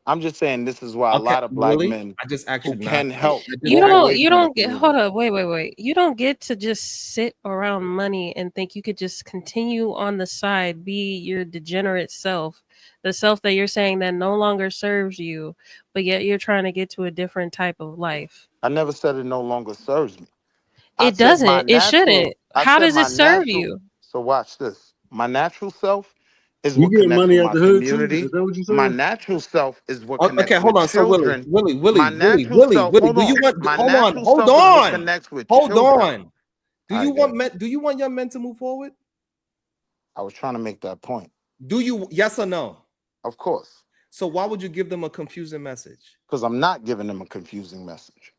I'm just saying this is why a lot of black men I just who can help You walk don't away you from the don't get community. hold up, wait. You don't get to just sit around money and think you could just continue on the side, be your degenerate self, the self that you're saying that no longer serves you, but yet you're trying to get to a different type of life. I never said it no longer serves me. I It said my doesn't. It natural. shouldn't. I How said does my it serve natural. you? So watch this. My natural self is You what getting connects money with out my the hood too? community. Is that what you My saying? natural self is what Okay, connects hold with on. So children. Willie, My natural self. Willie, Hold do you on. want? My Hold on, natural hold self is what on, connects with hold children. on. Do All you right, want good. men? Do you want young men to move forward? I was trying to make that point. Do you? Yes or no? Of course. So why would you give them a confusing message? Because I'm not giving them a confusing message.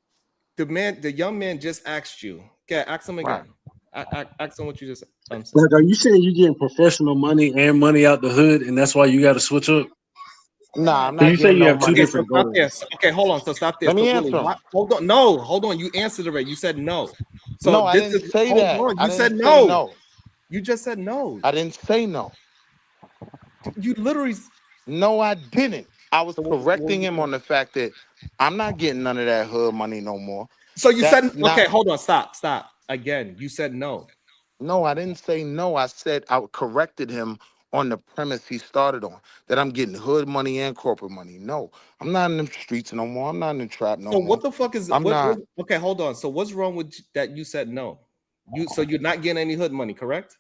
The young man just asked you. Okay, ask him Right. again. Ask him what you just said. Like, are you saying you getting professional money and money out the hood, and that's why you got to switch up? Nah, I'm So not you say getting you no have two money. Okay, so different stop there. goals. Okay, hold on. So stop there. Let So me Willie, answer him. hold on. No, hold on. You answered already. You said no. So No, I this didn't is say hold that. on. I You said didn't say no. no. You just said no. I didn't say no. You literally. No, I didn't. I was So correcting him on the fact that I'm not getting none of that hood money no more. So you said That's not. okay. Hold on. Stop. Again, you said no. No, I didn't say no. I said I corrected him on the premise he started on, that I'm getting hood money and corporate money. No, I'm not in the streets no more. I'm not in the trap no So more. what the fuck is I'm what? not. Okay, hold on. So what's wrong with that? You said no. So you're not getting any hood money, correct?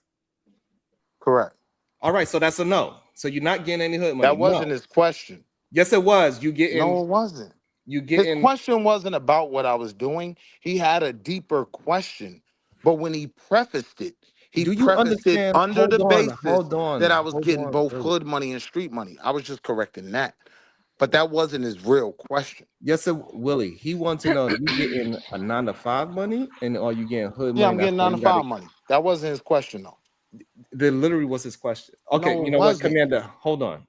Correct. All right. So that's a no. So you're not getting any hood money. That wasn't No. his question. Yes, it was. No, it wasn't. You His getting. question wasn't about what I was doing. He had a deeper question. But when he prefaced it, he Do you prefaced it understand? under the basis Hold on, that I was hold getting on. both Willie. hood money and street money. I was just correcting that. But that wasn't his real question. Yes, sir, Willie. He wants to know if you getting a 9 to 5 money and are you getting hood Yeah, money? I'm That's getting why 9 to you got to. 5 money. That wasn't his question, though. That literally was his question. Okay, No, you it know what, wasn't. Commander? Hold on.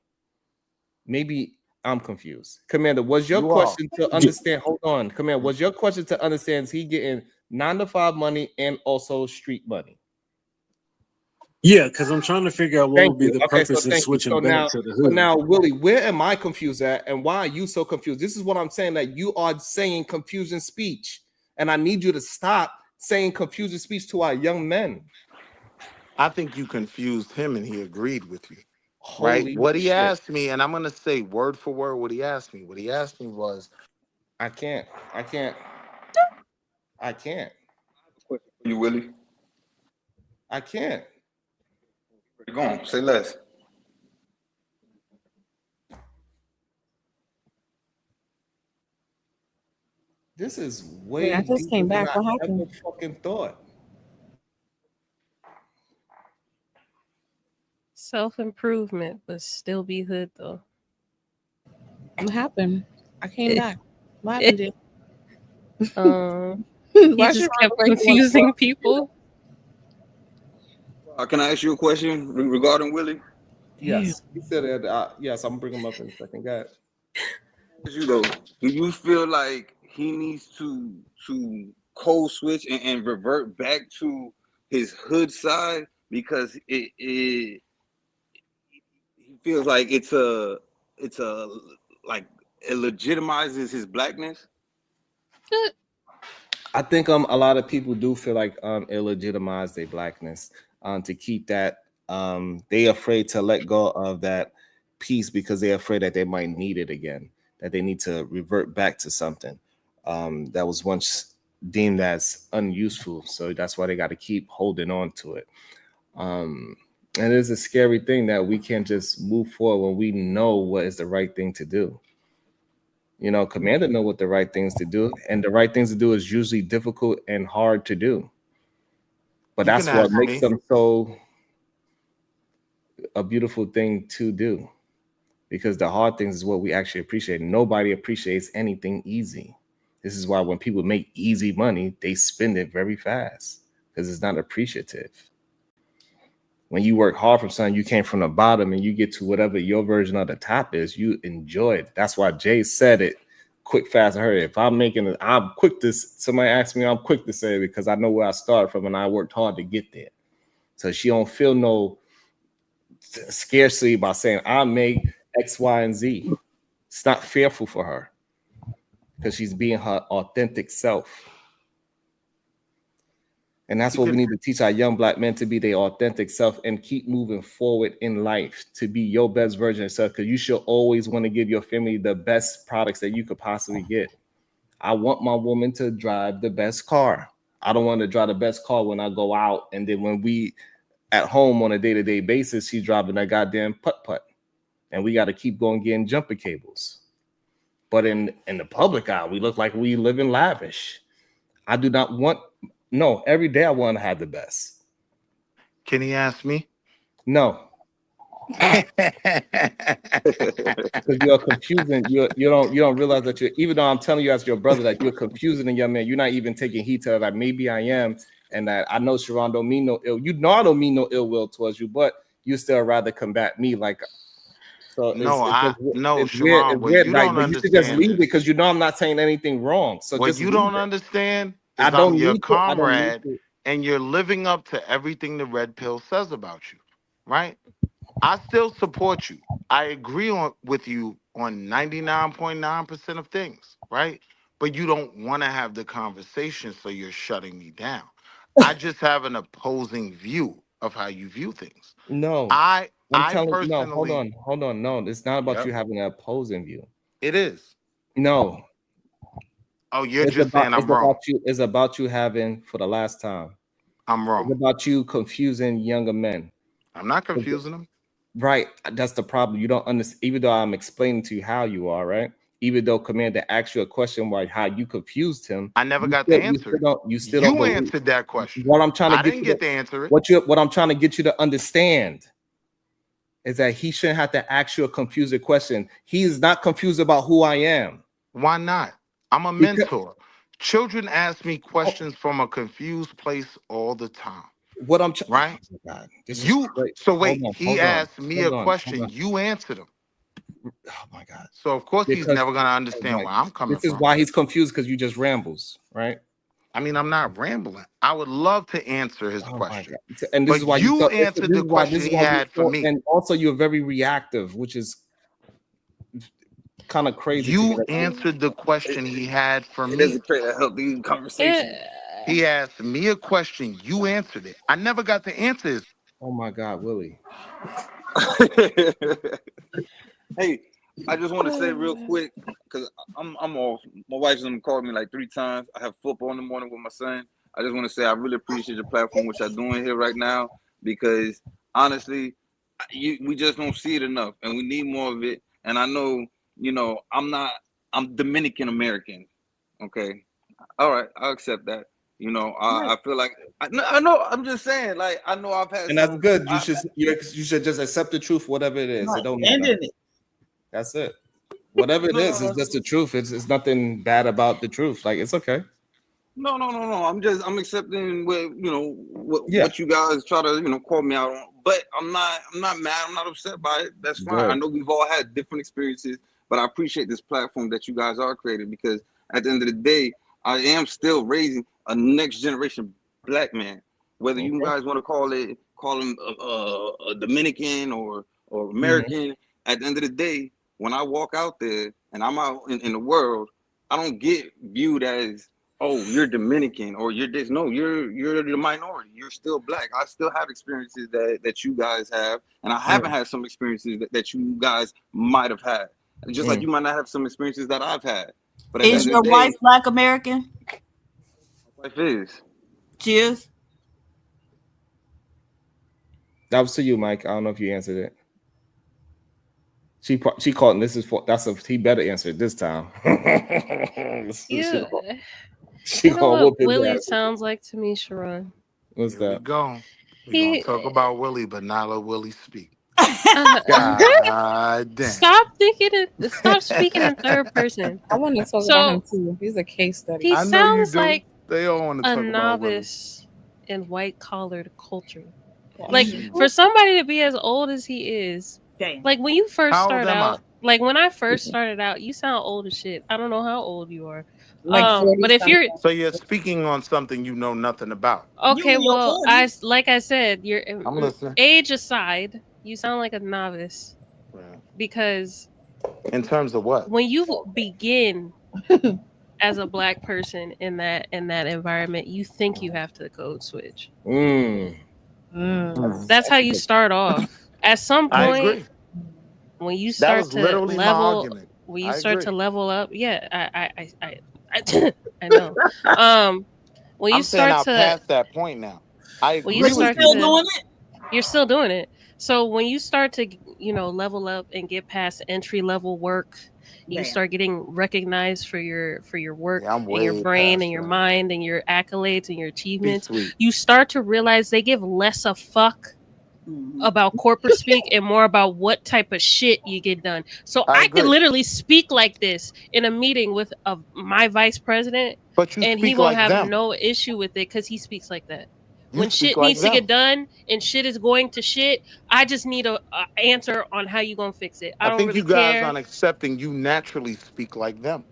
Maybe I'm confused. Commander, was your You are. question to understand? Hold on, Commander. Was your question to understand? Is he getting 9 to 5 money and also street money? Yeah, because I'm trying to figure out what Thank would be you. the Okay, so purpose in thank you. switching back to the So hood. now, Willie, where am I confused at, and why are you so confused? This is what I'm saying. That you are saying confusing speech, and I need you to stop saying confusing speech to our young men. I think you confused him and he agreed with you. Right? Holy What he shit! asked me, and I'm going to say word for word what he asked me. What he asked me was, I can't. You Willie? I can't. Go on, say less. This is Wait, way I just deeper came than back. I What ever happened? fucking thought. Self-improvement, but still be hood though. What happened? I came back. What happened, Jay? He Why just should kept I break you confusing people. Can I ask you a question regarding Willie? Yes, he said that. Yes, I'm gonna bring him up in a second. Go ahead. Ask you though, do you feel like he needs to code switch and revert back to his hood side because he feels like it's a like it legitimizes his blackness? I think a lot of people do feel like it legitimizes their blackness to keep that they afraid to let go of that piece because they're afraid that they might need it again, that they need to revert back to something that was once deemed as unuseful. So that's why they got to keep holding on to it. And it's a scary thing that we can't just move forward when we know what is the right thing to do. You know, Commander know what the right things to do, and the right things to do is usually difficult and hard to do. But you can that's what ask makes me. them so a beautiful thing to do. Because the hard things is what we actually appreciate. Nobody appreciates anything easy. This is why when people make easy money, they spend it very fast because it's not appreciative. When you work hard for something, you came from the bottom and you get to whatever your version of the top is, you enjoy it. That's why Jay said it quick, fast, and hurry. If I'm making it, I'm quick to, somebody asks me, I'm quick to say it because I know where I started from and I worked hard to get there. So she don't feel no scarcity about saying I make X, Y, and Z. It's not fearful for her because she's being her authentic self. And that's what we need to teach our young Black men, to be their authentic self and keep moving forward in life, to be your best version of yourself, because you should always want to give your family the best products that you could possibly get. I want my woman to drive the best car. I don't want to drive the best car when I go out, and then when we at home on a day-to-day basis, she's driving that goddamn putt-putt. And we got to keep going getting jumper cables. But in the public eye, we look like we live in lavish. I do not want... No, every day I want to have the best. Can he ask me? No. Because you're confusing. You don't realize that you're, even though I'm telling you as your brother that you're confusing a young man, you're not even taking heed to it. Like, maybe I am, and that I know Sharon don't mean no ill. You know I don't mean no ill will towards you, but you still rather combat me. Like, so Sharon, it's weird. you Like, don't but you should just understand leave it because you know I'm not saying anything wrong. So what just you don't understand is I don't I'm your need to. I don't need comrade, to. and you're living up to everything the red pill says about you, right? I still support you. I agree with you on 99.9% of things, right? But you don't want to have the conversation, so you're shutting me down. I just have an opposing view of how you view things. No, I'm telling you, personally... no, hold on. No, it's not about you having an opposing view. It is. No. Oh, you're just saying I'm wrong. It's about you having, for the last time, I'm wrong. It's about you confusing younger men. I'm not confusing them. Right. That's the problem. You don't understand, even though I'm explaining to you how you are, right? Even though Commander asked you a question about how you confused him. I never got the answer. You still don't believe. Answered that question. What I'm trying to I didn't get to answer it. What I'm trying to get you to understand is that he shouldn't have to ask you a confusing question. He is not confused about who I am. Why not? I'm a mentor. Children ask me questions from a confused place all the time. What I'm right? Oh my God. He asked me a question. You answered him. Oh my God. So of course he's never gonna understand where I'm coming from. This is why he's confused, because you just rambles, right? I mean, I'm not rambling. I would love to answer his question. And this is why you answered the question he had for me. And also you're very reactive, which is kind of crazy. You answered the question he had for me. It doesn't create a healthy conversation. He asked me a question. You answered it. I never got to answer his. Oh my God, Willie. Hey, I just want to say real quick, because I'm off. My wife's gonna call me like 3 times. I have football in the morning with my son. I just want to say I really appreciate your platform, which I'm doing here right now, because honestly, we just don't see it enough, and we need more of it. And I know, I'm Dominican American. Okay, all right, I'll accept that. I feel like I know. I'm just saying, like, I know I've had, and that's good. You should just accept the truth, whatever it is. It don't matter. That's it. Whatever it is, it's just the truth. It's nothing bad about the truth. Like, it's okay. No. I'm accepting what you guys try to call me out on. But I'm not mad. I'm not upset by it. That's fine. Good. I know we've all had different experiences, but I appreciate this platform that you guys are creating, because at the end of the day, I am still raising a next generation Black man. Whether you guys want to call him a Dominican or American, at the end of the day, when I walk out there and I'm out in the world, I don't get viewed as, oh, you're Dominican or you're this. No, you're the minority. You're still Black. I still have experiences that you guys have, and I haven't had some experiences that you guys might have had. Just like you might not have some experiences that I've had. But is your wife Black American? My wife is. She is. That was to you, Mike. I don't know if you answered it. She called, and he better answer it this time. What Willie sounds like to me, Sharon. What's that? We're gonna talk about Willie, but not let Willie speak. God damn. Stop speaking in third person. I want to talk about him too. He's a case study. He sounds like they all want to talk a about novice in white collared culture. Like, for somebody to be as old as he is, like when you first start out, like when I first started out, you sound old as shit. I don't know how old you are, Like 40 But if you're So you're speaking on something you know nothing about. okay, in your well, 40s. like I said, your I'm listening. age aside, you sound like a novice Yeah. because In terms of what? when you begin as a black person in that environment, you think you have to code switch. That's how you start off. At some I point, agree. when you That start was to literally my level, argument. when you I start agree. to level up, yeah, I know. When you I'm saying start I'll to, pass that point now. I when you agree with start you. to, you're still doing it. So when you start to, level up and get past entry level work, you start getting recognized for your work Yeah, I'm and your way brain and past your that. mind and your accolades and your Be achievements. sweet. You start to realize they give less a fuck about corporate speak and more about what type of shit you get done. So I I could agree. literally speak like this in a meeting with my vice president, But you and he speak won't like have them. no issue with it because he speaks like that. You When speak shit like needs to them. get done and shit is going to shit, I just need a answer on how you gonna fix it. I I don't think really you guys care. aren't accepting you naturally speak like them.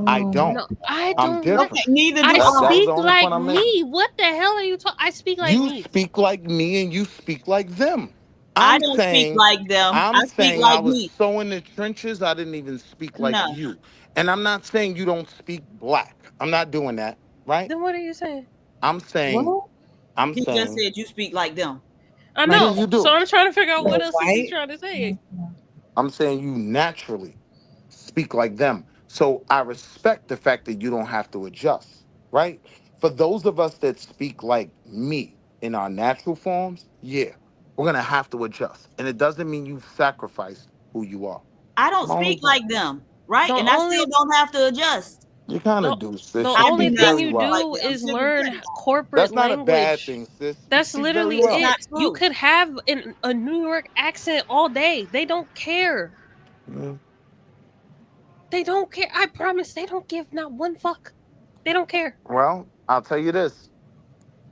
I don't. No, I I'm don't. Okay, different. neither I do That was I. the speak only like point I'm making. me. What the hell are you talking? I speak like You me. speak like me and you speak like them. I I'm don't speak saying like them. I speak I like was me. so in the trenches I didn't even speak like No, you. And I'm not saying you don't speak black. I'm not doing that, right? Then what are you saying? I'm saying What? I'm he just saying said you speak like them. I Like yeah, know. you So do. I'm trying to figure out the what else is he white? trying to say. I'm saying you naturally speak like them. So I respect the fact that you don't have to adjust, right? For those of us that speak like me in our natural forms, yeah, we're gonna have to adjust. And it doesn't mean you've sacrificed who you are. I That's don't my only speak point. like them, right? The And I still only don't have to adjust. You kind the of do, the sis. You I only do speak not thing very you speak well. like do them. is Simply learn put. corporate That's not a bad language. thing, sis. You That's speak very literally It's well. not it. You true. could have a New York accent all day. They don't care. Mm. They don't care. I promise they don't give not one fuck. They don't care. Well, I'll tell you this.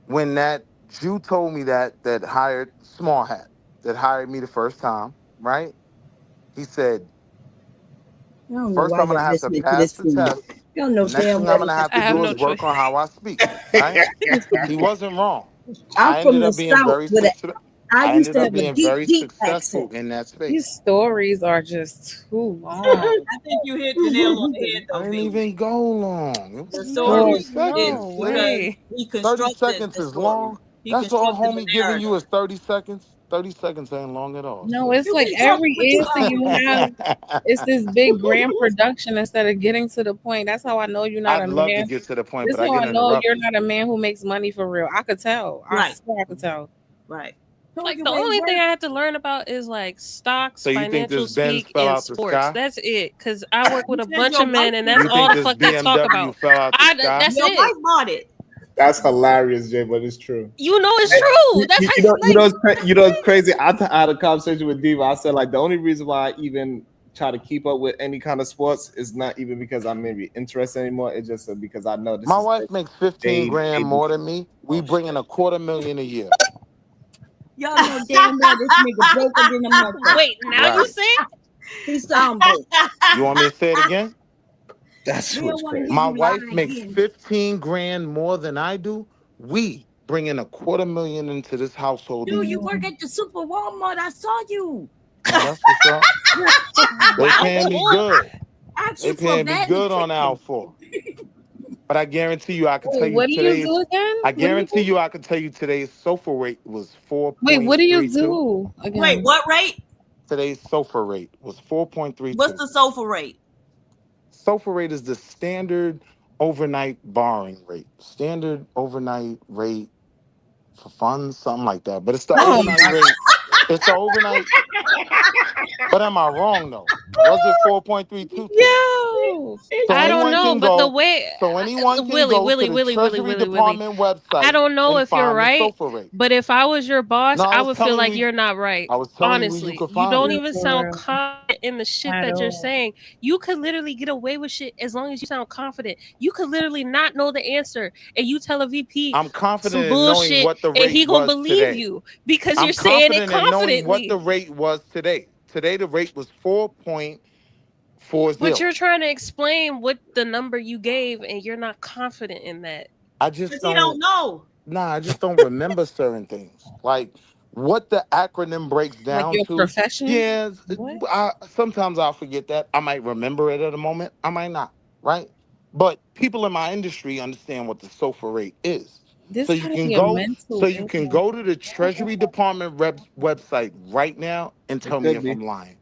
When that Jew told me that hired Small Hat, that hired me the first time, right? He said, I don't know first why I'm gonna y'all have to listening to pass this the fool. test. Y'all know The next damn thing I'm well gonna this have I to have do fool. is no work choice. on how I speak, right? He wasn't wrong. I'm I from ended the up being South very with a successful. I I used ended to up have a being deep, very deep successful accent. in that These space. stories are just too long. I think you hit the nail on the head, I though, didn't B. even go long. It The was 30 Short. story seconds, is No sis. because way. he 30 constructed seconds the is story. long. He That's all constructed homie the giving narrative. you is 30 seconds. 30 seconds ain't long at all, No, sis. it's You like keep talking every for 2 answer hours. you have, it's this big grand production instead of getting to the point. That's how I know you're not I'd a love to man. get to the point, This but is I how get I know you're interrupted. not a man who makes money for real. I could tell. I Right, swear I could tell. right. Told Like you the where it only thing I worked. had to learn about is like stocks, So you think financial this Benz speak, fell and out the sports. sky? That's it. Cause I work with You a said bunch your of wife men, and did that's You all think the it. this fuck they talk BMW about. fell out the sky? That's Your it. wife bought it. That's hilarious, Jay, but it's true. You know it's true. That's how You know, it's crazy. I had a conversation with Diva. I said, like, the only reason why I even try to keep up with any kind of sports is not even because I'm maybe interested anymore. It's just because I know this My is wife makes 15 grand they do. more than me. We Oh, bring in $250,000 a year. Y'all know damn well this nigga broker than a motherfucker. Wait, now you Right. say? He sound broke. You want me to say it again? that's We don't what's want to crazy. hear My you lie wife makes again. 15 grand more than I do. We bring in $250,000 into this household a Dude, you year. work at the Super Walmart. I saw you. Oh, that's what's up. They Wow. paying me good. Asked They you for paying me bad good on nutrition. Al4. But I guarantee you, I can tell Wait, you what do you today's. do again? I What do you guarantee do? you, I can tell you today's SOFA rate was Wait, what do you 4.32. do Wait, again? what rate? Today's SOFA rate was What's 4.32. the SOFA rate? SOFA rate is the standard overnight borrowing rate. Standard overnight rate for funds, something like that. But it's the Oh overnight my rate. It's the overnight. But am I wrong though? Was it 4.32 today? yo. So I don't anyone know, can but the go. way So anyone can Willie, go to Willie, the Willie, Willie, Treasury Willie, Willie. Department I website don't know and if you're find the right, SOFA rate. but if I was your boss, No, I would feel like you're not right. I was telling you where you Honestly, could you find don't it. even For sound real. confident in the shit At that you're all. saying. You could literally get away with shit as long as you sound confident. You could literally not know the answer, and you tell a VP I'm confident some in knowing bullshit, what the and rate he gonna was believe today. you because you're I'm saying it confident in knowing what the confidently. rate was today. Today the rate was But you're 40. trying to explain what the number you gave, and you're not confident in that. I Because just he don't don't. know. Nah, I just don't remember certain things. Like what the acronym breaks Like down your to. profession? Yeah, What? sometimes I'll forget that. I might remember it at a moment. I might not. Right. But people in my industry understand what the SOFR rate is. So This you gotta can be a go. mental So you can illness. go to the Treasury Department website right now and It tell me could if be. I'm lying.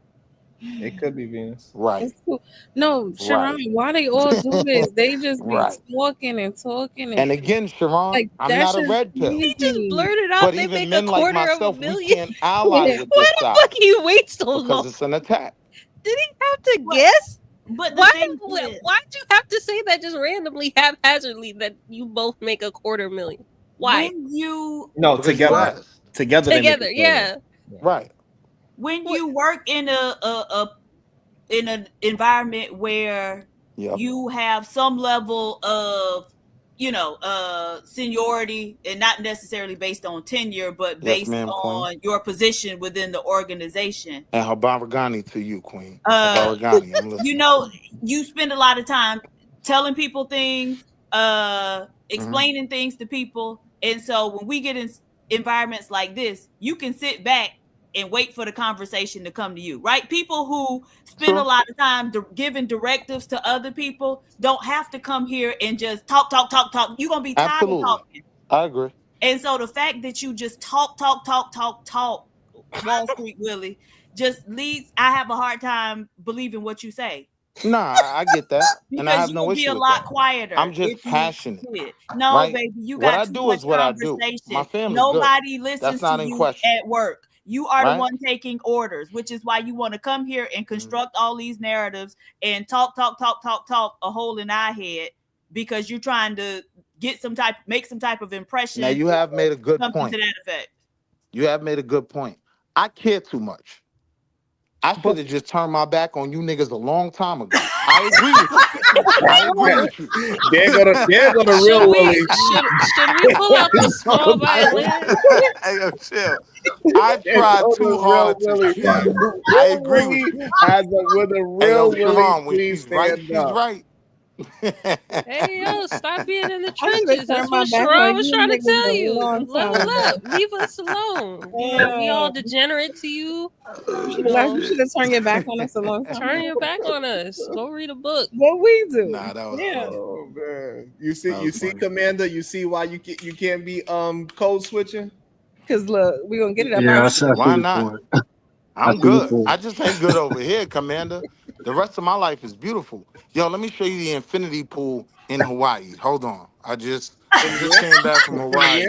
It could be Venus. Right. It's cool. No, Sharon, Right. why they all do this? They just be Right. talking and talking and And again, Sharon, like I'm that not a shit's red pill. He just crazy. blurted out But they even make a men like quarter of a myself, we million. can't ally Yeah. with Why this the side fuck he wait so because long? it's an attack. Did he have to But guess? but the Why? thing is, Why'd you have to say that just randomly, haphazardly, that you both make a $250,000? Why? when you No, Because you together. asked. Together they make Together, a million. yeah. Right. when What? you work in in an environment where Yep. you have some level of seniority, and not necessarily based on tenure, but Yes, based ma'am, Queen. on your position within the organization. And Habaragani to you, Queen. uh Habaragani, I'm you listening. know, you spend a lot of time telling people things, Hmm. explaining things to people. And so when we get in environments like this, you can sit back and wait for the conversation to come to you, right? People who spend a True. lot of time giving directives to other people don't have to come here and just talk, talk, talk, talk. You're going to be tired of Absolutely. talking. I agree. And so the fact that you just talk, talk, talk, talk, talk, Wall Street Willie, just leads, I have a hard time believing what you say. Nah, I get that. And I Because have you no will be issue a with lot that. I'm quieter just if you passionate, quit. No, right? baby, you What got I too do much is what I do. My conversation. family good. Nobody That's listens to not in you question, at work. You are the right? one taking orders, which is why you want to come here and Mhm. construct all these narratives and talk, talk, talk, talk, talk a hole in our head, because you're trying to make some type of Now impression you have made a good something to point. that effect. You have made a good point. I care too much. I should But have just turned my back on you niggas a long time ago. I agree with you. I agree with you. there go the Should real we Willie. should we pull out the small violin? Hey, yo, chill. I There tried go too the real hard to Willie. front. The I real agree with Willie you. has a with a Hey, yo, real Willie, Sharon, when please she's right, stand she's up. right. Hey yo, stop being in the I should have trenches. That's turned my what back Sharon on was you trying to niggas tell a you. long Level time ago. up. Leave us alone. We all Uh, degenerate to you. you You should have know, turned your back on us a long time turn ago. your back on us. Go read a book. What we do? Nah, that was Yeah. funny. Oh man, you That was see, funny. Commander. You see why you can't be code switching. Cause look, we gonna get it up Yeah, out I you. see Why the not? point. I I'm see the good. point. I just ain't good over here, Commander. The rest of my life is beautiful. Yo, let me show you the infinity pool in Hawaii. Hold on. I just came back from Hawaii.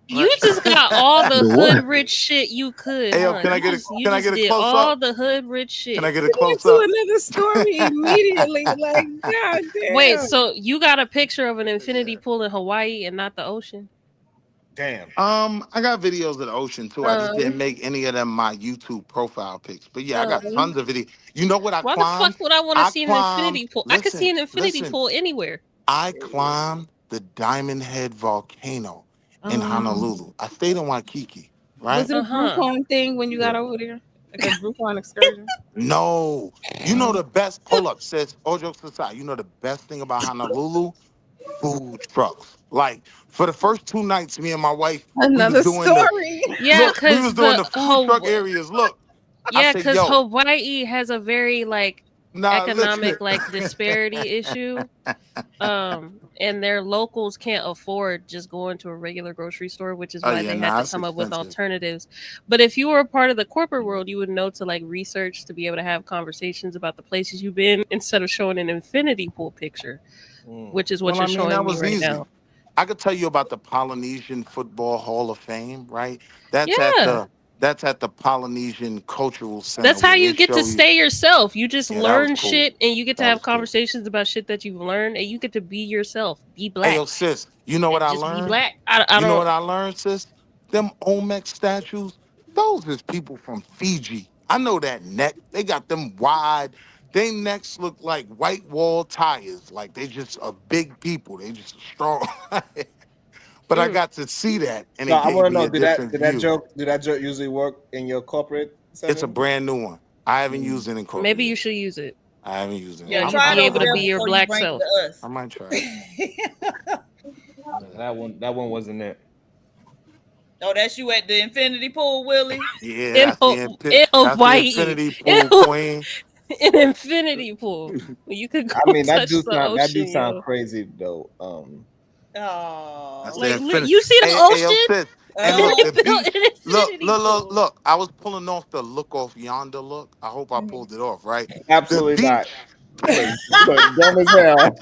You Right? just got all the The hood what? rich shit you could, Hey, yo, huh? can I get You just a did close all up? the hood rich Can I shit. get a We close into up? another story immediately. Like, god Wait, damn. so you got a picture of an infinity pool in Hawaii and not the ocean? Damn. I got videos of the ocean too. I just didn't make any of them my YouTube profile pics. But yeah, I got tons of video. You know what I Why the fuck climbed? would I want to I see an climbed. infinity pool? I could see Listen, an infinity listen. pool anywhere. I climbed the Diamond Head volcano in Um, Honolulu. I stayed in Waikiki, was right? it a Groupon thing when you got Yeah. over there? Like a Groupon excursion? No, you know the best. Hold up, sis. All jokes aside, you know the best thing about Honolulu? Food trucks. Like for the first 2 nights, me and my wife, we was Another doing the story. Yeah, look. We was cause doing the food truck areas. Look, I said, yo, Hawaii has a very like nah, listen. economic like disparity issue. And their locals can't afford just going to a regular grocery store, which is Oh why yeah, they had nah, to it's come up with expensive. alternatives. But if you were a part of the corporate world, you would know to like research to be able to have conversations about the places you've been instead of showing an infinity pool picture, which is what Well, you're I mean, that showing me was right easy. now. I could tell you about the Polynesian Football Hall of Fame, right? That's at Yeah. the Polynesian Cultural Center That's how where they you get to show you. stay yourself. You just Yeah, that was learn cool. shit and you get to That have was cool. conversations about shit that you've learned and you get to be yourself. Be black. Hey, yo, sis, you know what I Just be learned? black. I You know what don't I learned, sis? Them Olmec statues, those is people from Fiji. I know that neck. They got them wide. They necks look like white wall tires. Like they just are big people. They just strong. But I got to see that, and No, it I gave want to me know. a different view. Did that joke usually work in your corporate It's a setting? brand new one. I haven't used it in maybe corporate you yet. should use it. I haven't used it. Yeah, You'd try it be over able to there be your before you black bring it self. to us. I might try it. That one wasn't it. Oh, that's you at the infinity pool, Willie? Yeah, In that's the Hawaii. infinity pool queen. An infinity pool. You could I go mean, touch the that do ocean, sound yo. crazy though. That's Oh. the Like, infinity. you see the Hey, yo, ocean? sis. And Uh-huh. look, the They built beach. an Look, infinity look, look, pool. look. I was pulling off the look off yonder look. I hope I pulled it off, right? The Absolutely not. beach. Look, dumb as hell.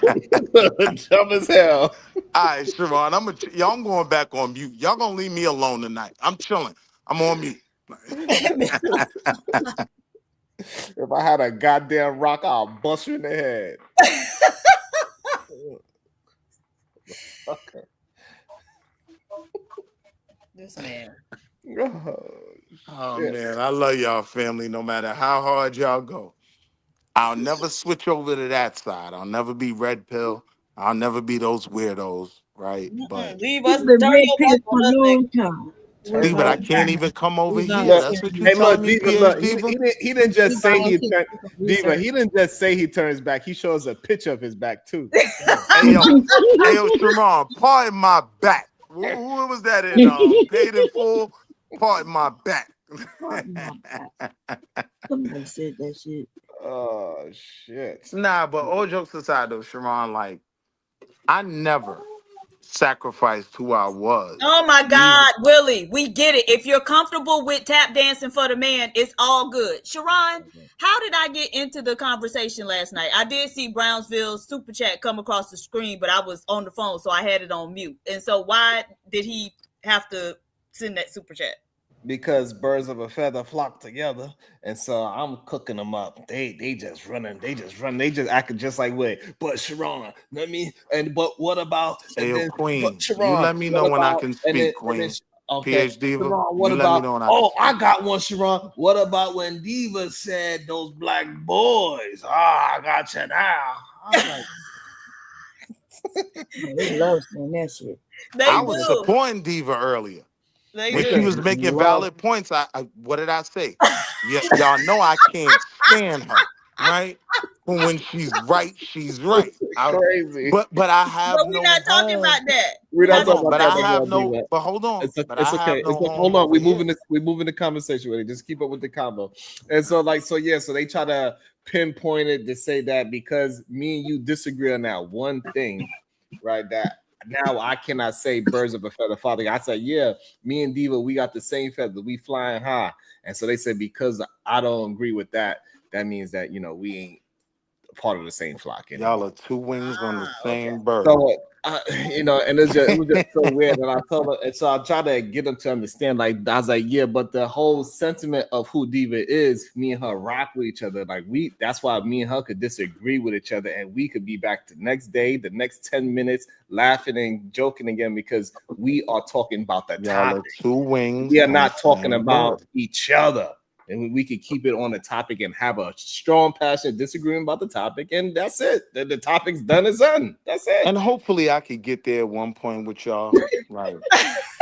Dumb as hell. All right, Sharon, I'm going back on mute. Y'all gonna leave me alone tonight. I'm chilling. I'm on mute. If I had a goddamn rock, I'll bust you in the head. Okay. This man. Oh Shit. man, I love y'all family. No matter how hard y'all go, I'll never switch over to that side. I'll never be red pill. I'll never be those weirdos, right? But Leave He's us, been turn red your pill back for on a us, nigga. long time. Hey, see, but I look, can't even come over We here. look, That's what you hey, look, telling me, Diva. PH Look, Diva? he didn't just We say he volunteer turned. for Diva, research. he didn't just say he turns back. He shows a picture of his back too. Hey yo, Sharon, pardon my back. Who was that in Paid in Full? Pardon my back. Pardon my back. Somebody said that shit. Oh shit. Nah, but all jokes aside though, Sharon, like I never sacrificed who I was. Oh my Even God, Willie, we get it. If you're comfortable with tap dancing for the man, it's all good. Sharon, how did I get into the conversation last night? I did see Brownsville's super chat come across the screen, but I was on the phone, so I had it on mute. And so why did he have to send that super chat? Because birds of a feather flock together, and so I'm cooking them up. They just running, they just acting just like way. But Sharon, let me but what about Hey, and yo, then but Queen, you Sharon, let me know what when I about can and speak, then Queen. okay, PH Diva, Sharon, what you let me about know when I can oh I speak. got one, Sharon. What about when Diva said those black boys? I got you now. I'm like, They love saying that shit. I They was do. supporting Diva earlier. They When she do. was making love valid points, I what did I say? Yeah, y'all know I can't stand her, right? But when she's right, she's this right. is crazy. But I have But we're no not talking home. about that. We're We're not not Hold talking on, talking about but about that I no that. have more, no. Diva. But hold on, but It's I okay. have no home Hold on. over here. We're moving the conversation with it. Just keep up with the combo. And so, like, so yeah, so they try to pinpoint it to say that because me and you disagree on that one thing, right? That now I cannot say birds of a feather father. I said, yeah, me and Diva, we got the same feather, we flying high. And so they said, because I don't agree with that, that means that we ain't part of the same flock anymore. Y'all are two wings on the Okay. same bird. So and it was just so weird. And I told her, and so I tried to get them to understand. Like I was like, yeah, but the whole sentiment of who Diva is, me and her rock with each other. Like that's why me and her could disagree with each other, and we could be back the next day, the next 10 minutes, laughing and joking again because we are talking about the Y'all are topic. two wings We are on the not talking same about bird. each other. And we could keep it on the topic and have a strong, passionate disagreement about the topic, and that's it. The topic's done is done. That's it. And hopefully I could get there at one point with y'all. Right.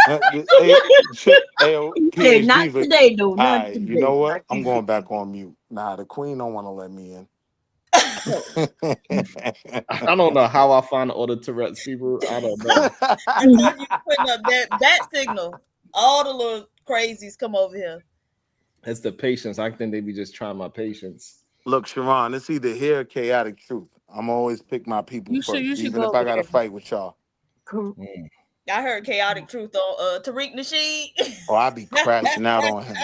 Hey, He said, PH not Diva. today, though. All Not right, you today. know Not what? I'm today. going back on mute. Nah, the queen don't want to let me in. I don't know how I find all the Tourette's people. I don't know. Anytime you putting up that signal, all the little crazies come over here. It's the patience. I think they be just trying my patience. Look, Sharon, it's either here or chaotic truth. I'm always pick my people You first, should even go if I over got to there. fight with y'all. I heard chaotic truth on Tariq Nasheed. Or I be crashing out on him.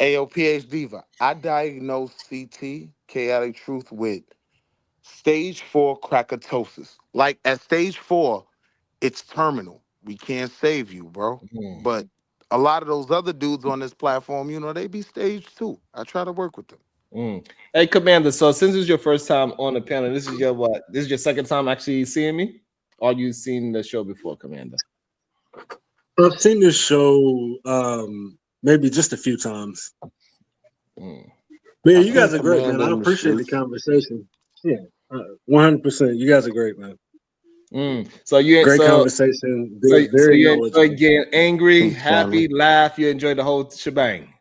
AOPH Diva, I diagnosed CT, chaotic truth, with stage 4 crackatosis. Like at stage 4, it's terminal. We can't save you, bro. But a lot of those other dudes on this platform, they be stage 2. I try to work with them. Hey, Commander. So since it's your first time on the panel, this is your what? This is your second time actually seeing me? Or you seen the show before, Commander? I've seen this show maybe just a few times. Man, you guys are great, man. I appreciate the conversation. Yeah, 100%. You guys are great, man. So you Great so conversation. so, Very, so very you knowledgeable. enjoy getting angry, Peace, family. happy, laugh. You enjoy the whole shebang.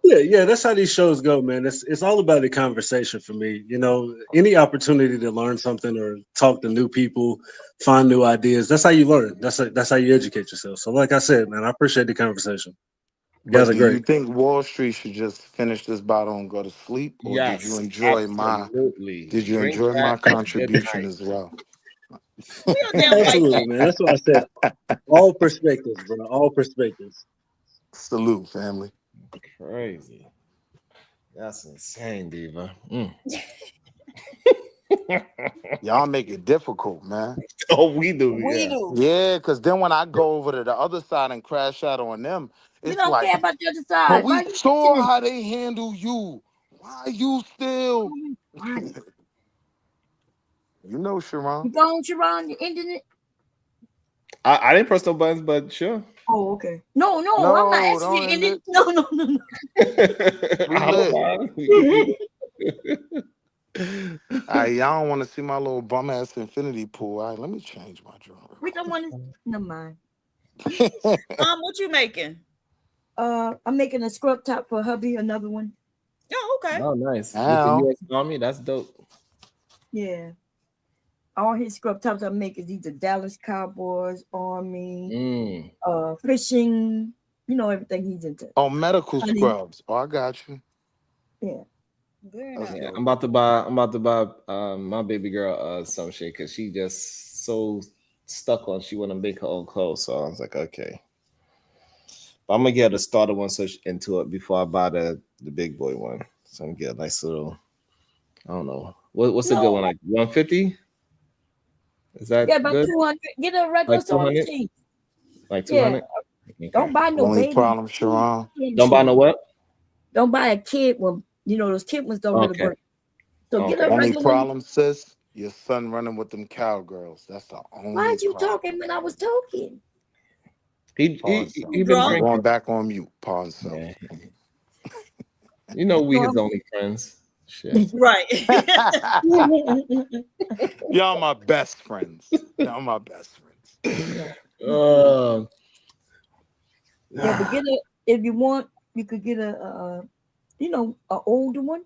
Yeah, that's how these shows go, man. It's all about the conversation for me. You know, any opportunity to learn something or talk to new people, find new ideas. That's how you learn. That's how you educate yourself. So, like I said, man, I appreciate the conversation. You guys But are do you great. think Wall Street should just finish this bottle and go to sleep, or did you Yes, enjoy my absolutely. did you Drink enjoy that. my Good contribution night. as well? We a damn white Absolutely, man. That's why I said all perspectives, bro. All perspectives. Salute, family. Crazy. That's insane, Diva. Y'all make it difficult, man. Oh, we do, We yeah. do. Yeah, because then when I go over to the other side and crash out on them, We it's don't like, care about the other but side. we Why you saw mentioning? how they handle you. Why you still? Why? You know, Sharon. You gone, Sharon? You ending it? I didn't press no buttons, but sure. Oh, okay. No, I'm not No, asking you don't to end end it. it. No. We I don't lit. mind. We can keep Y'all don't want to see my little bum ass infinity pool. All right, let me change my drawing. We don't want to. Never mind. What you making? I'm making a scrub top for hubby. Another one. Oh, okay. Oh, nice. With the Now, U.S. Army, that's dope. Yeah. All his scrub tops I make is either Dallas Cowboys, Army, fishing. You know everything he's into. oh, medical Honey. scrubs. Oh, I got you. Yeah. Very That's nice. Yeah, dope. I'm about to buy my baby girl some shit because she just so stuck on she want to make her own clothes. So I was like, okay. But I'm gonna get the starter one so into it before I buy the big boy one. So I'm gonna get a nice little. I don't know what's a good one, like 150. Is that Yeah, about good? 200. Get a regular Like sewing 200? machine. Like Yeah. 200? Okay. Don't buy no Only baby problem, Sharon. Don't buy no what? Don't buy a kid one. You know those kid ones don't really Okay. work. So get a Okay. Only regular one. problem, sis, your son running with them cowgirls. That's the Why only aren't you problem. talking when I was talking? Pause. He been I'm Drunk. drinking. going back on mute. Pause. So. Yeah. You know we his only friends. Shit. Right. Y'all my best friends. Y'all my best friends. Uh, Yeah, but get a if you want, you could get a an older one,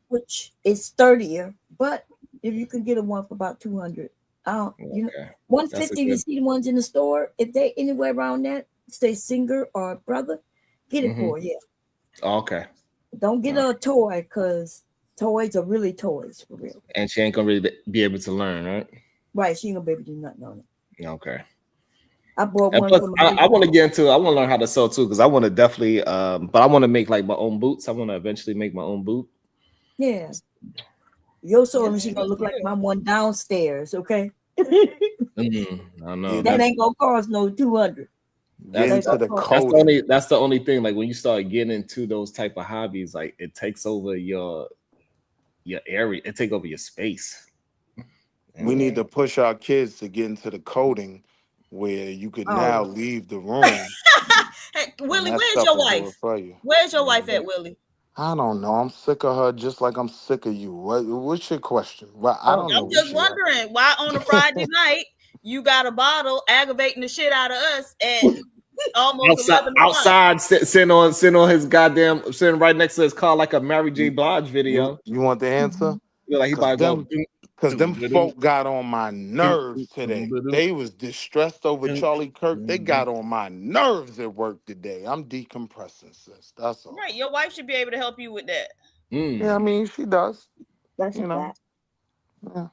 which is sturdier. But if you can get a one for about 200, okay. 150. You see the ones in the store. If they anywhere around that, say singer or brother, get it for Okay. Don't get a toy because toys are really toys for real. And she ain't gonna really be able to learn, right? Right, she ain't gonna be able to do nothing on it. Okay. I bought And one plus, for my I want to get into. I want to learn how to sew too, because I want to definitely. But I want to make like my own boots. I want to eventually make my own boot. Yeah. Your sewing machine gonna look like my one downstairs, okay? I know That ain't gonna cost no 200. Get into the That's coding. that's the only thing. Like when you start getting into those type of hobbies, like it takes over your area. It take over your space. We need to push our kids to get into the coding where you could now Oh. leave the room. Hey, and Willie, that where's stuff your will do wife? it for you. Where's your wife at, Willie? I don't know. I'm sick of her just like I'm sick of you. What's your question? Well, I don't know. I'm just wondering why on a Friday night you got a bottle aggravating the shit out of us at almost 11 o'clock. Outside, sitting on his goddamn, sitting right next to his car like a Mary J. Blige video. You want the answer? Like he about to go. Because them folk got on my nerves today. They was distressed over Charlie Kirk. They got on my nerves at work today. I'm decompressing, sis. That's all. Right, your wife should be able to help you with that. Yeah, I mean, she does. That's you know. Yeah.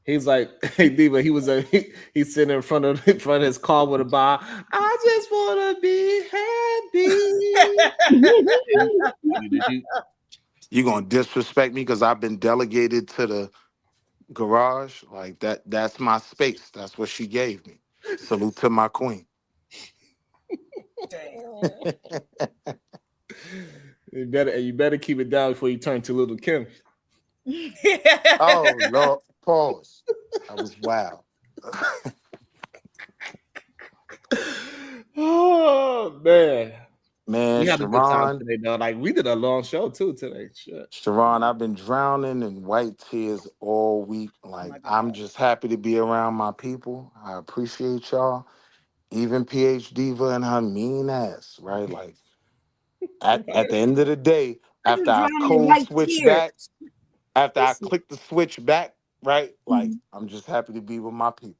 He's like, hey Diva, he's sitting in front of his car with a bar. I just wanna be happy. You gonna disrespect me because I've been delegated to the garage? Like that's my space. That's what she gave me. Salute to my queen. You better keep it down before you turn to little Kim. Oh Lord, pause. That was wild. Oh man. Man, We had a good time Sharon, today, though. Like we did a long show too today. Shit. Sharon, I've been drowning in white tears all week. Like I'm just happy to be around my people. I appreciate y'all. Even PhD Diva and her mean ass, right? Like At the end of the day, I after just I drown in code white switch tears. back, after I Listen, click the switch back, right? Like mhm. I'm just happy to be with my people.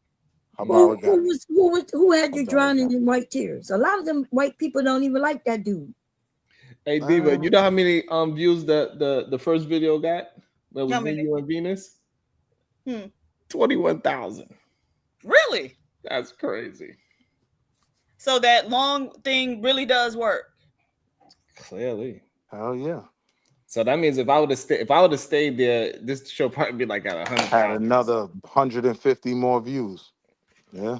Who Habarigani. who had you drowning Habarigani. in white tears? A lot of them white people don't even like that dude. Hey Diva, you know how many views the first video got? That was How me, many? you, and Venus. Hmm. 21,000. Really? That's crazy. So that long thing really does work. Clearly. Hell yeah. So that means if I would have stayed there, this show probably be like at 100,000. Had another 150 more views. Yeah.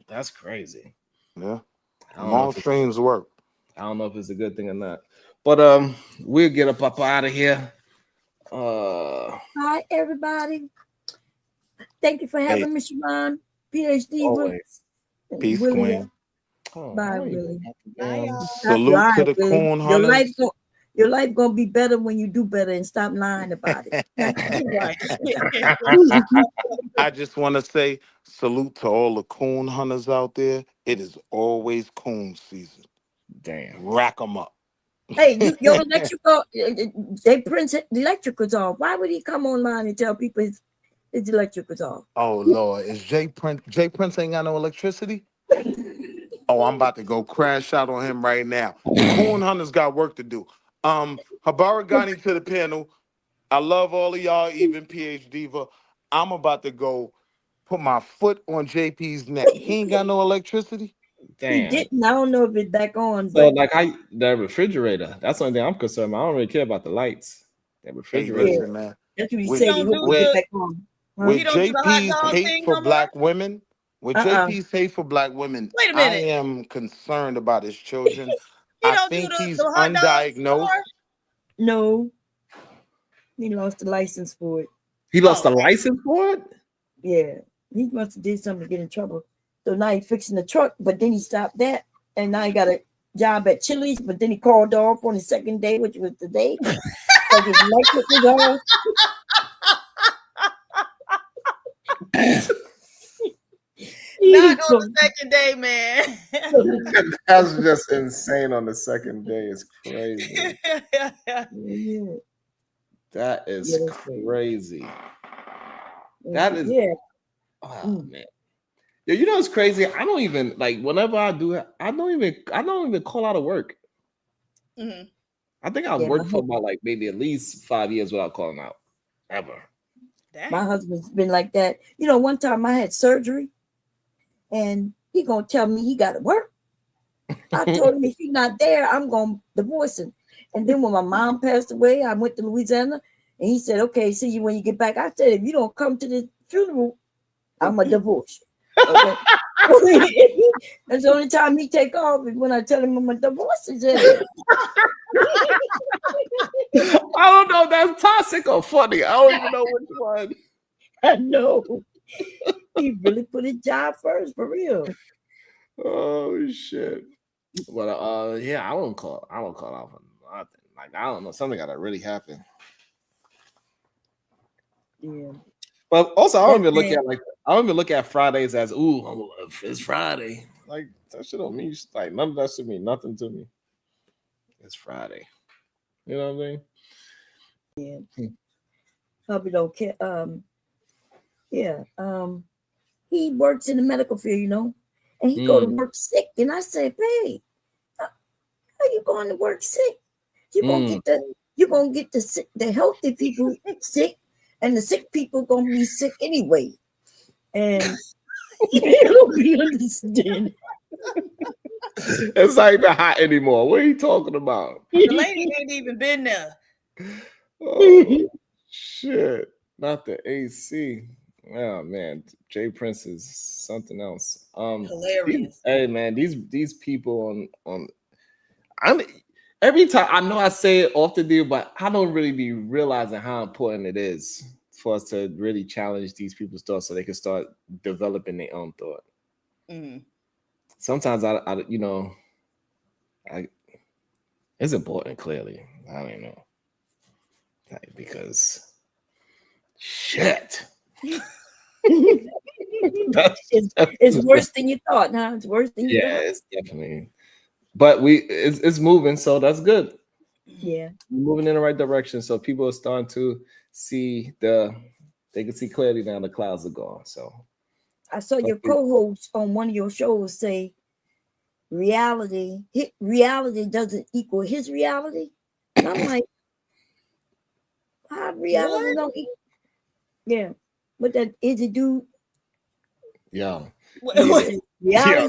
That's crazy. Yeah. I don't know Long if streams work. I don't know if it's a good thing or not. But we'll get up out of here. Hi everybody. Thank you for having me, Sharon. PhD. Always. Peace, Willie. Queen. Bye, Willie. Salute to the Willie. coon hunters. Your life gonna be better when you do better and stop lying about it. I just want to say salute to all the coon hunters out there. It is always coon season. Damn. Rack them up. Hey, your electrical, they print the electric was off. Why would he come online and tell people his electric was off? Oh Lord, is Jay Prince ain't got no electricity? Oh, I'm about to go crash out on him right now. Coon hunters got work to do. Habarigani to the panel. I love all of y'all, even PhD Diva. I'm about to go put my foot on JP's neck. He ain't got no electricity. Damn. He didn't. I don't know if it's back on. So But like the refrigerator. That's the only thing I'm concerned about. I don't really care about the lights. That refrigerator. Hey, listen, man. That's what he With, said. He hope to get back on. with do the hot JP's dog hate thing for no black women, with Uh-uh. JP's hate for black women, Wait a I minute. am concerned about his children. He I don't do think he's the hot dogs undiagnosed. No. He lost the license for it. He lost the license for it? Yeah. He must have did something to get in trouble. So now he's fixing the truck, but then he stopped that. And now he got a job at Chili's, but then he called off on the second day, which was today. Because his electric was off. Not on the second day, man. That's just insane on the second day. It's crazy. That is crazy. That is oh man. Yeah, you know it's crazy. I don't even like whenever I do it, I don't even call out of work. Mm-hmm. I think I've worked for about like maybe at least 5 years without calling out. Ever. My husband's been like that. You know, one time I had surgery and he gonna tell me he gotta work. I told him if he's not there, I'm gonna divorce him. And then when my mom passed away, I went to Louisiana and he said, okay, see you when you get back. I said, if you don't come to the funeral, I'm a divorce you. Okay. That's the only time he take off is when I tell him I'm a divorce him. I don't know if that's toxic or funny. I don't even know which one. I know. He really put his job first, for real. Oh shit. But yeah, I don't call out for nothing. Like I don't know, something gotta really happen. Yeah. But also I don't even look at Fridays as it's Friday. Like that shit don't mean like none of that should mean nothing to me. It's Friday. You know what I mean? Yeah. Probably don't care. He works in the medical field, you know, and he go to work sick. And I say, hey, how you going to work sick? You're gonna get the healthy people sick, and the sick people gonna be sick anyway. And you don't be understanding. It's not even hot anymore. What are you talking about? The lady ain't even been there. Oh, shit. Not the AC. Oh man, Jay Prince is something else. Hilarious. Hey man, these people on every time I know I say it often, dude, but I don't really be realizing how important it is for us to really challenge these people's thoughts so they can start developing their own thought. Mm-hmm. Sometimes I it's important, clearly. I don't know. Because shit. It's worse than you thought, huh? It's worse than you thought. Yeah, it's definitely but it's moving, so that's good. Yeah, We're moving in the right direction. So people are starting to see they can see clearly now the clouds are gone. So I saw your co-host on one of your shows say reality doesn't equal his reality. And I'm like, how reality don't equal? Yeah. But that is a dude. Yeah. Reality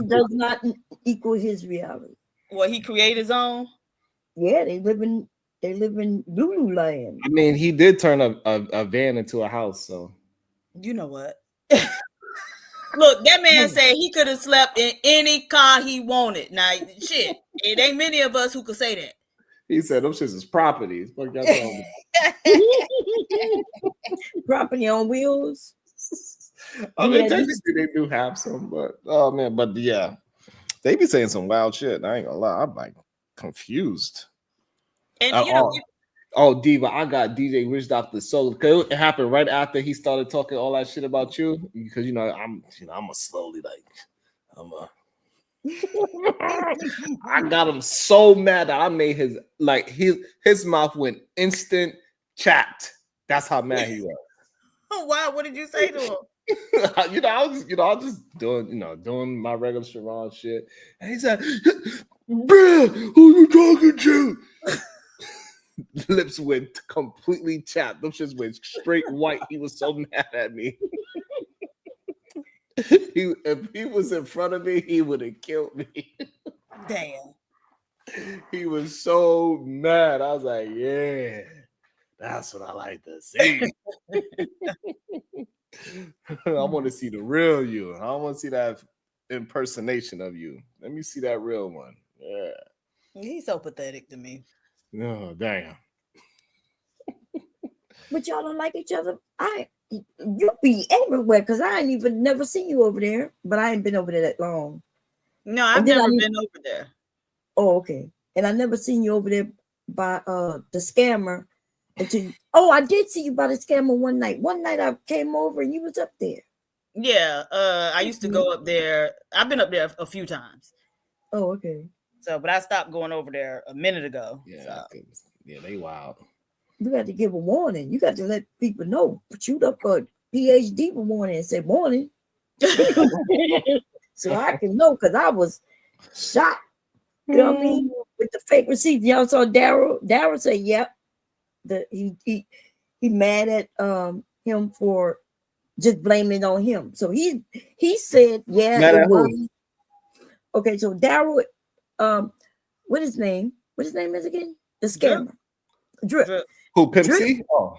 does not equal his reality. Well, he created his own. Yeah, they live in Lulu land. I mean, he did turn a van into a house, so you know what? Look, that man said he could have slept in any car he wanted. Now, shit, it ain't many of us who could say that. He said those shits is properties. Fuck y'all talking Property on wheels. I mean, technically they do have some, but oh man, but yeah, they be saying some wild shit. I ain't gonna lie, I'm like confused. And you know, oh, Diva, I got DJ Rich Dr. Soul because it happened right after he started talking all that shit about you. Because I'm a slowly I got him so mad that I made his mouth went instant chapped. That's how mad he was. Oh wow, what did you say to him? I was just doing my regular Sharon shit. And he said, "Bruh, who you talking to?" Lips went completely chapped. Them shits went straight white. He was so mad at me. If he was in front of me, he would have killed me. Damn. He was so mad. I was like, yeah, that's what I like to see. I want to see the real you. I don't want to see that impersonation of you. Let me see that real one. Yeah. He's so pathetic to me. No, damn. But y'all don't like each other. You'll be everywhere because I ain't even never seen you over there. But I ain't been over there that long. No, I've never been over there. Oh, okay. And I never seen you over there by the scammer. I did see you by the scammer one night. One night I came over and you was up there. Yeah, I used to go up there. I've been up there a few times. Oh, okay. So, but I stopped going over there a minute ago. Yeah, yeah, they wild. You got to give a warning. You got to let people know. Shoot up a PhD for morning and say morning. So I can know because I was shocked. You know what I mean? With the fake receipts. Y'all saw Daryl. Daryl said, yep. He mad at him for just blaming it on him. So he said, yeah, it was. Okay, so Daryl, what his name is again? The scammer. Drip. Who, Pimp C? Oh.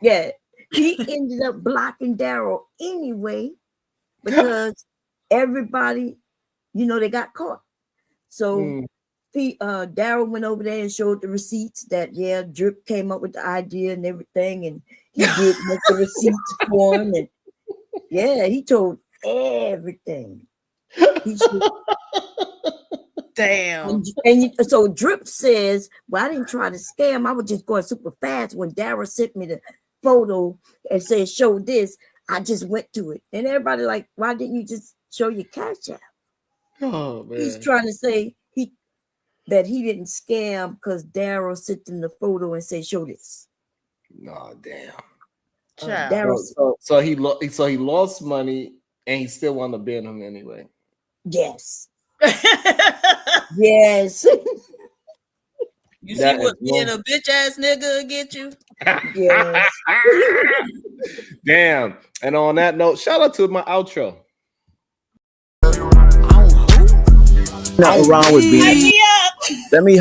Yeah. He ended up blocking Daryl anyway because everybody, they got caught. So Daryl went over there and showed the receipts that Drip came up with the idea and everything, and he did make the receipts for him, and he told everything. Damn. And so Drip says, well, I didn't try to scam. I was just going super fast. When Daryl sent me the photo and said, show this, I just went to it. And everybody like, why didn't you just show your cash app? Oh, man. He's trying to say that he didn't scam because Daryl sent him the photo and said, show this. No, damn. So he lost money and he still wanted to ban him anyway. Yes. Yes. You see what being a bitch ass nigga get you? Yes. Damn. And on that note, shout out to my outro. Nothing wrong with being. Let me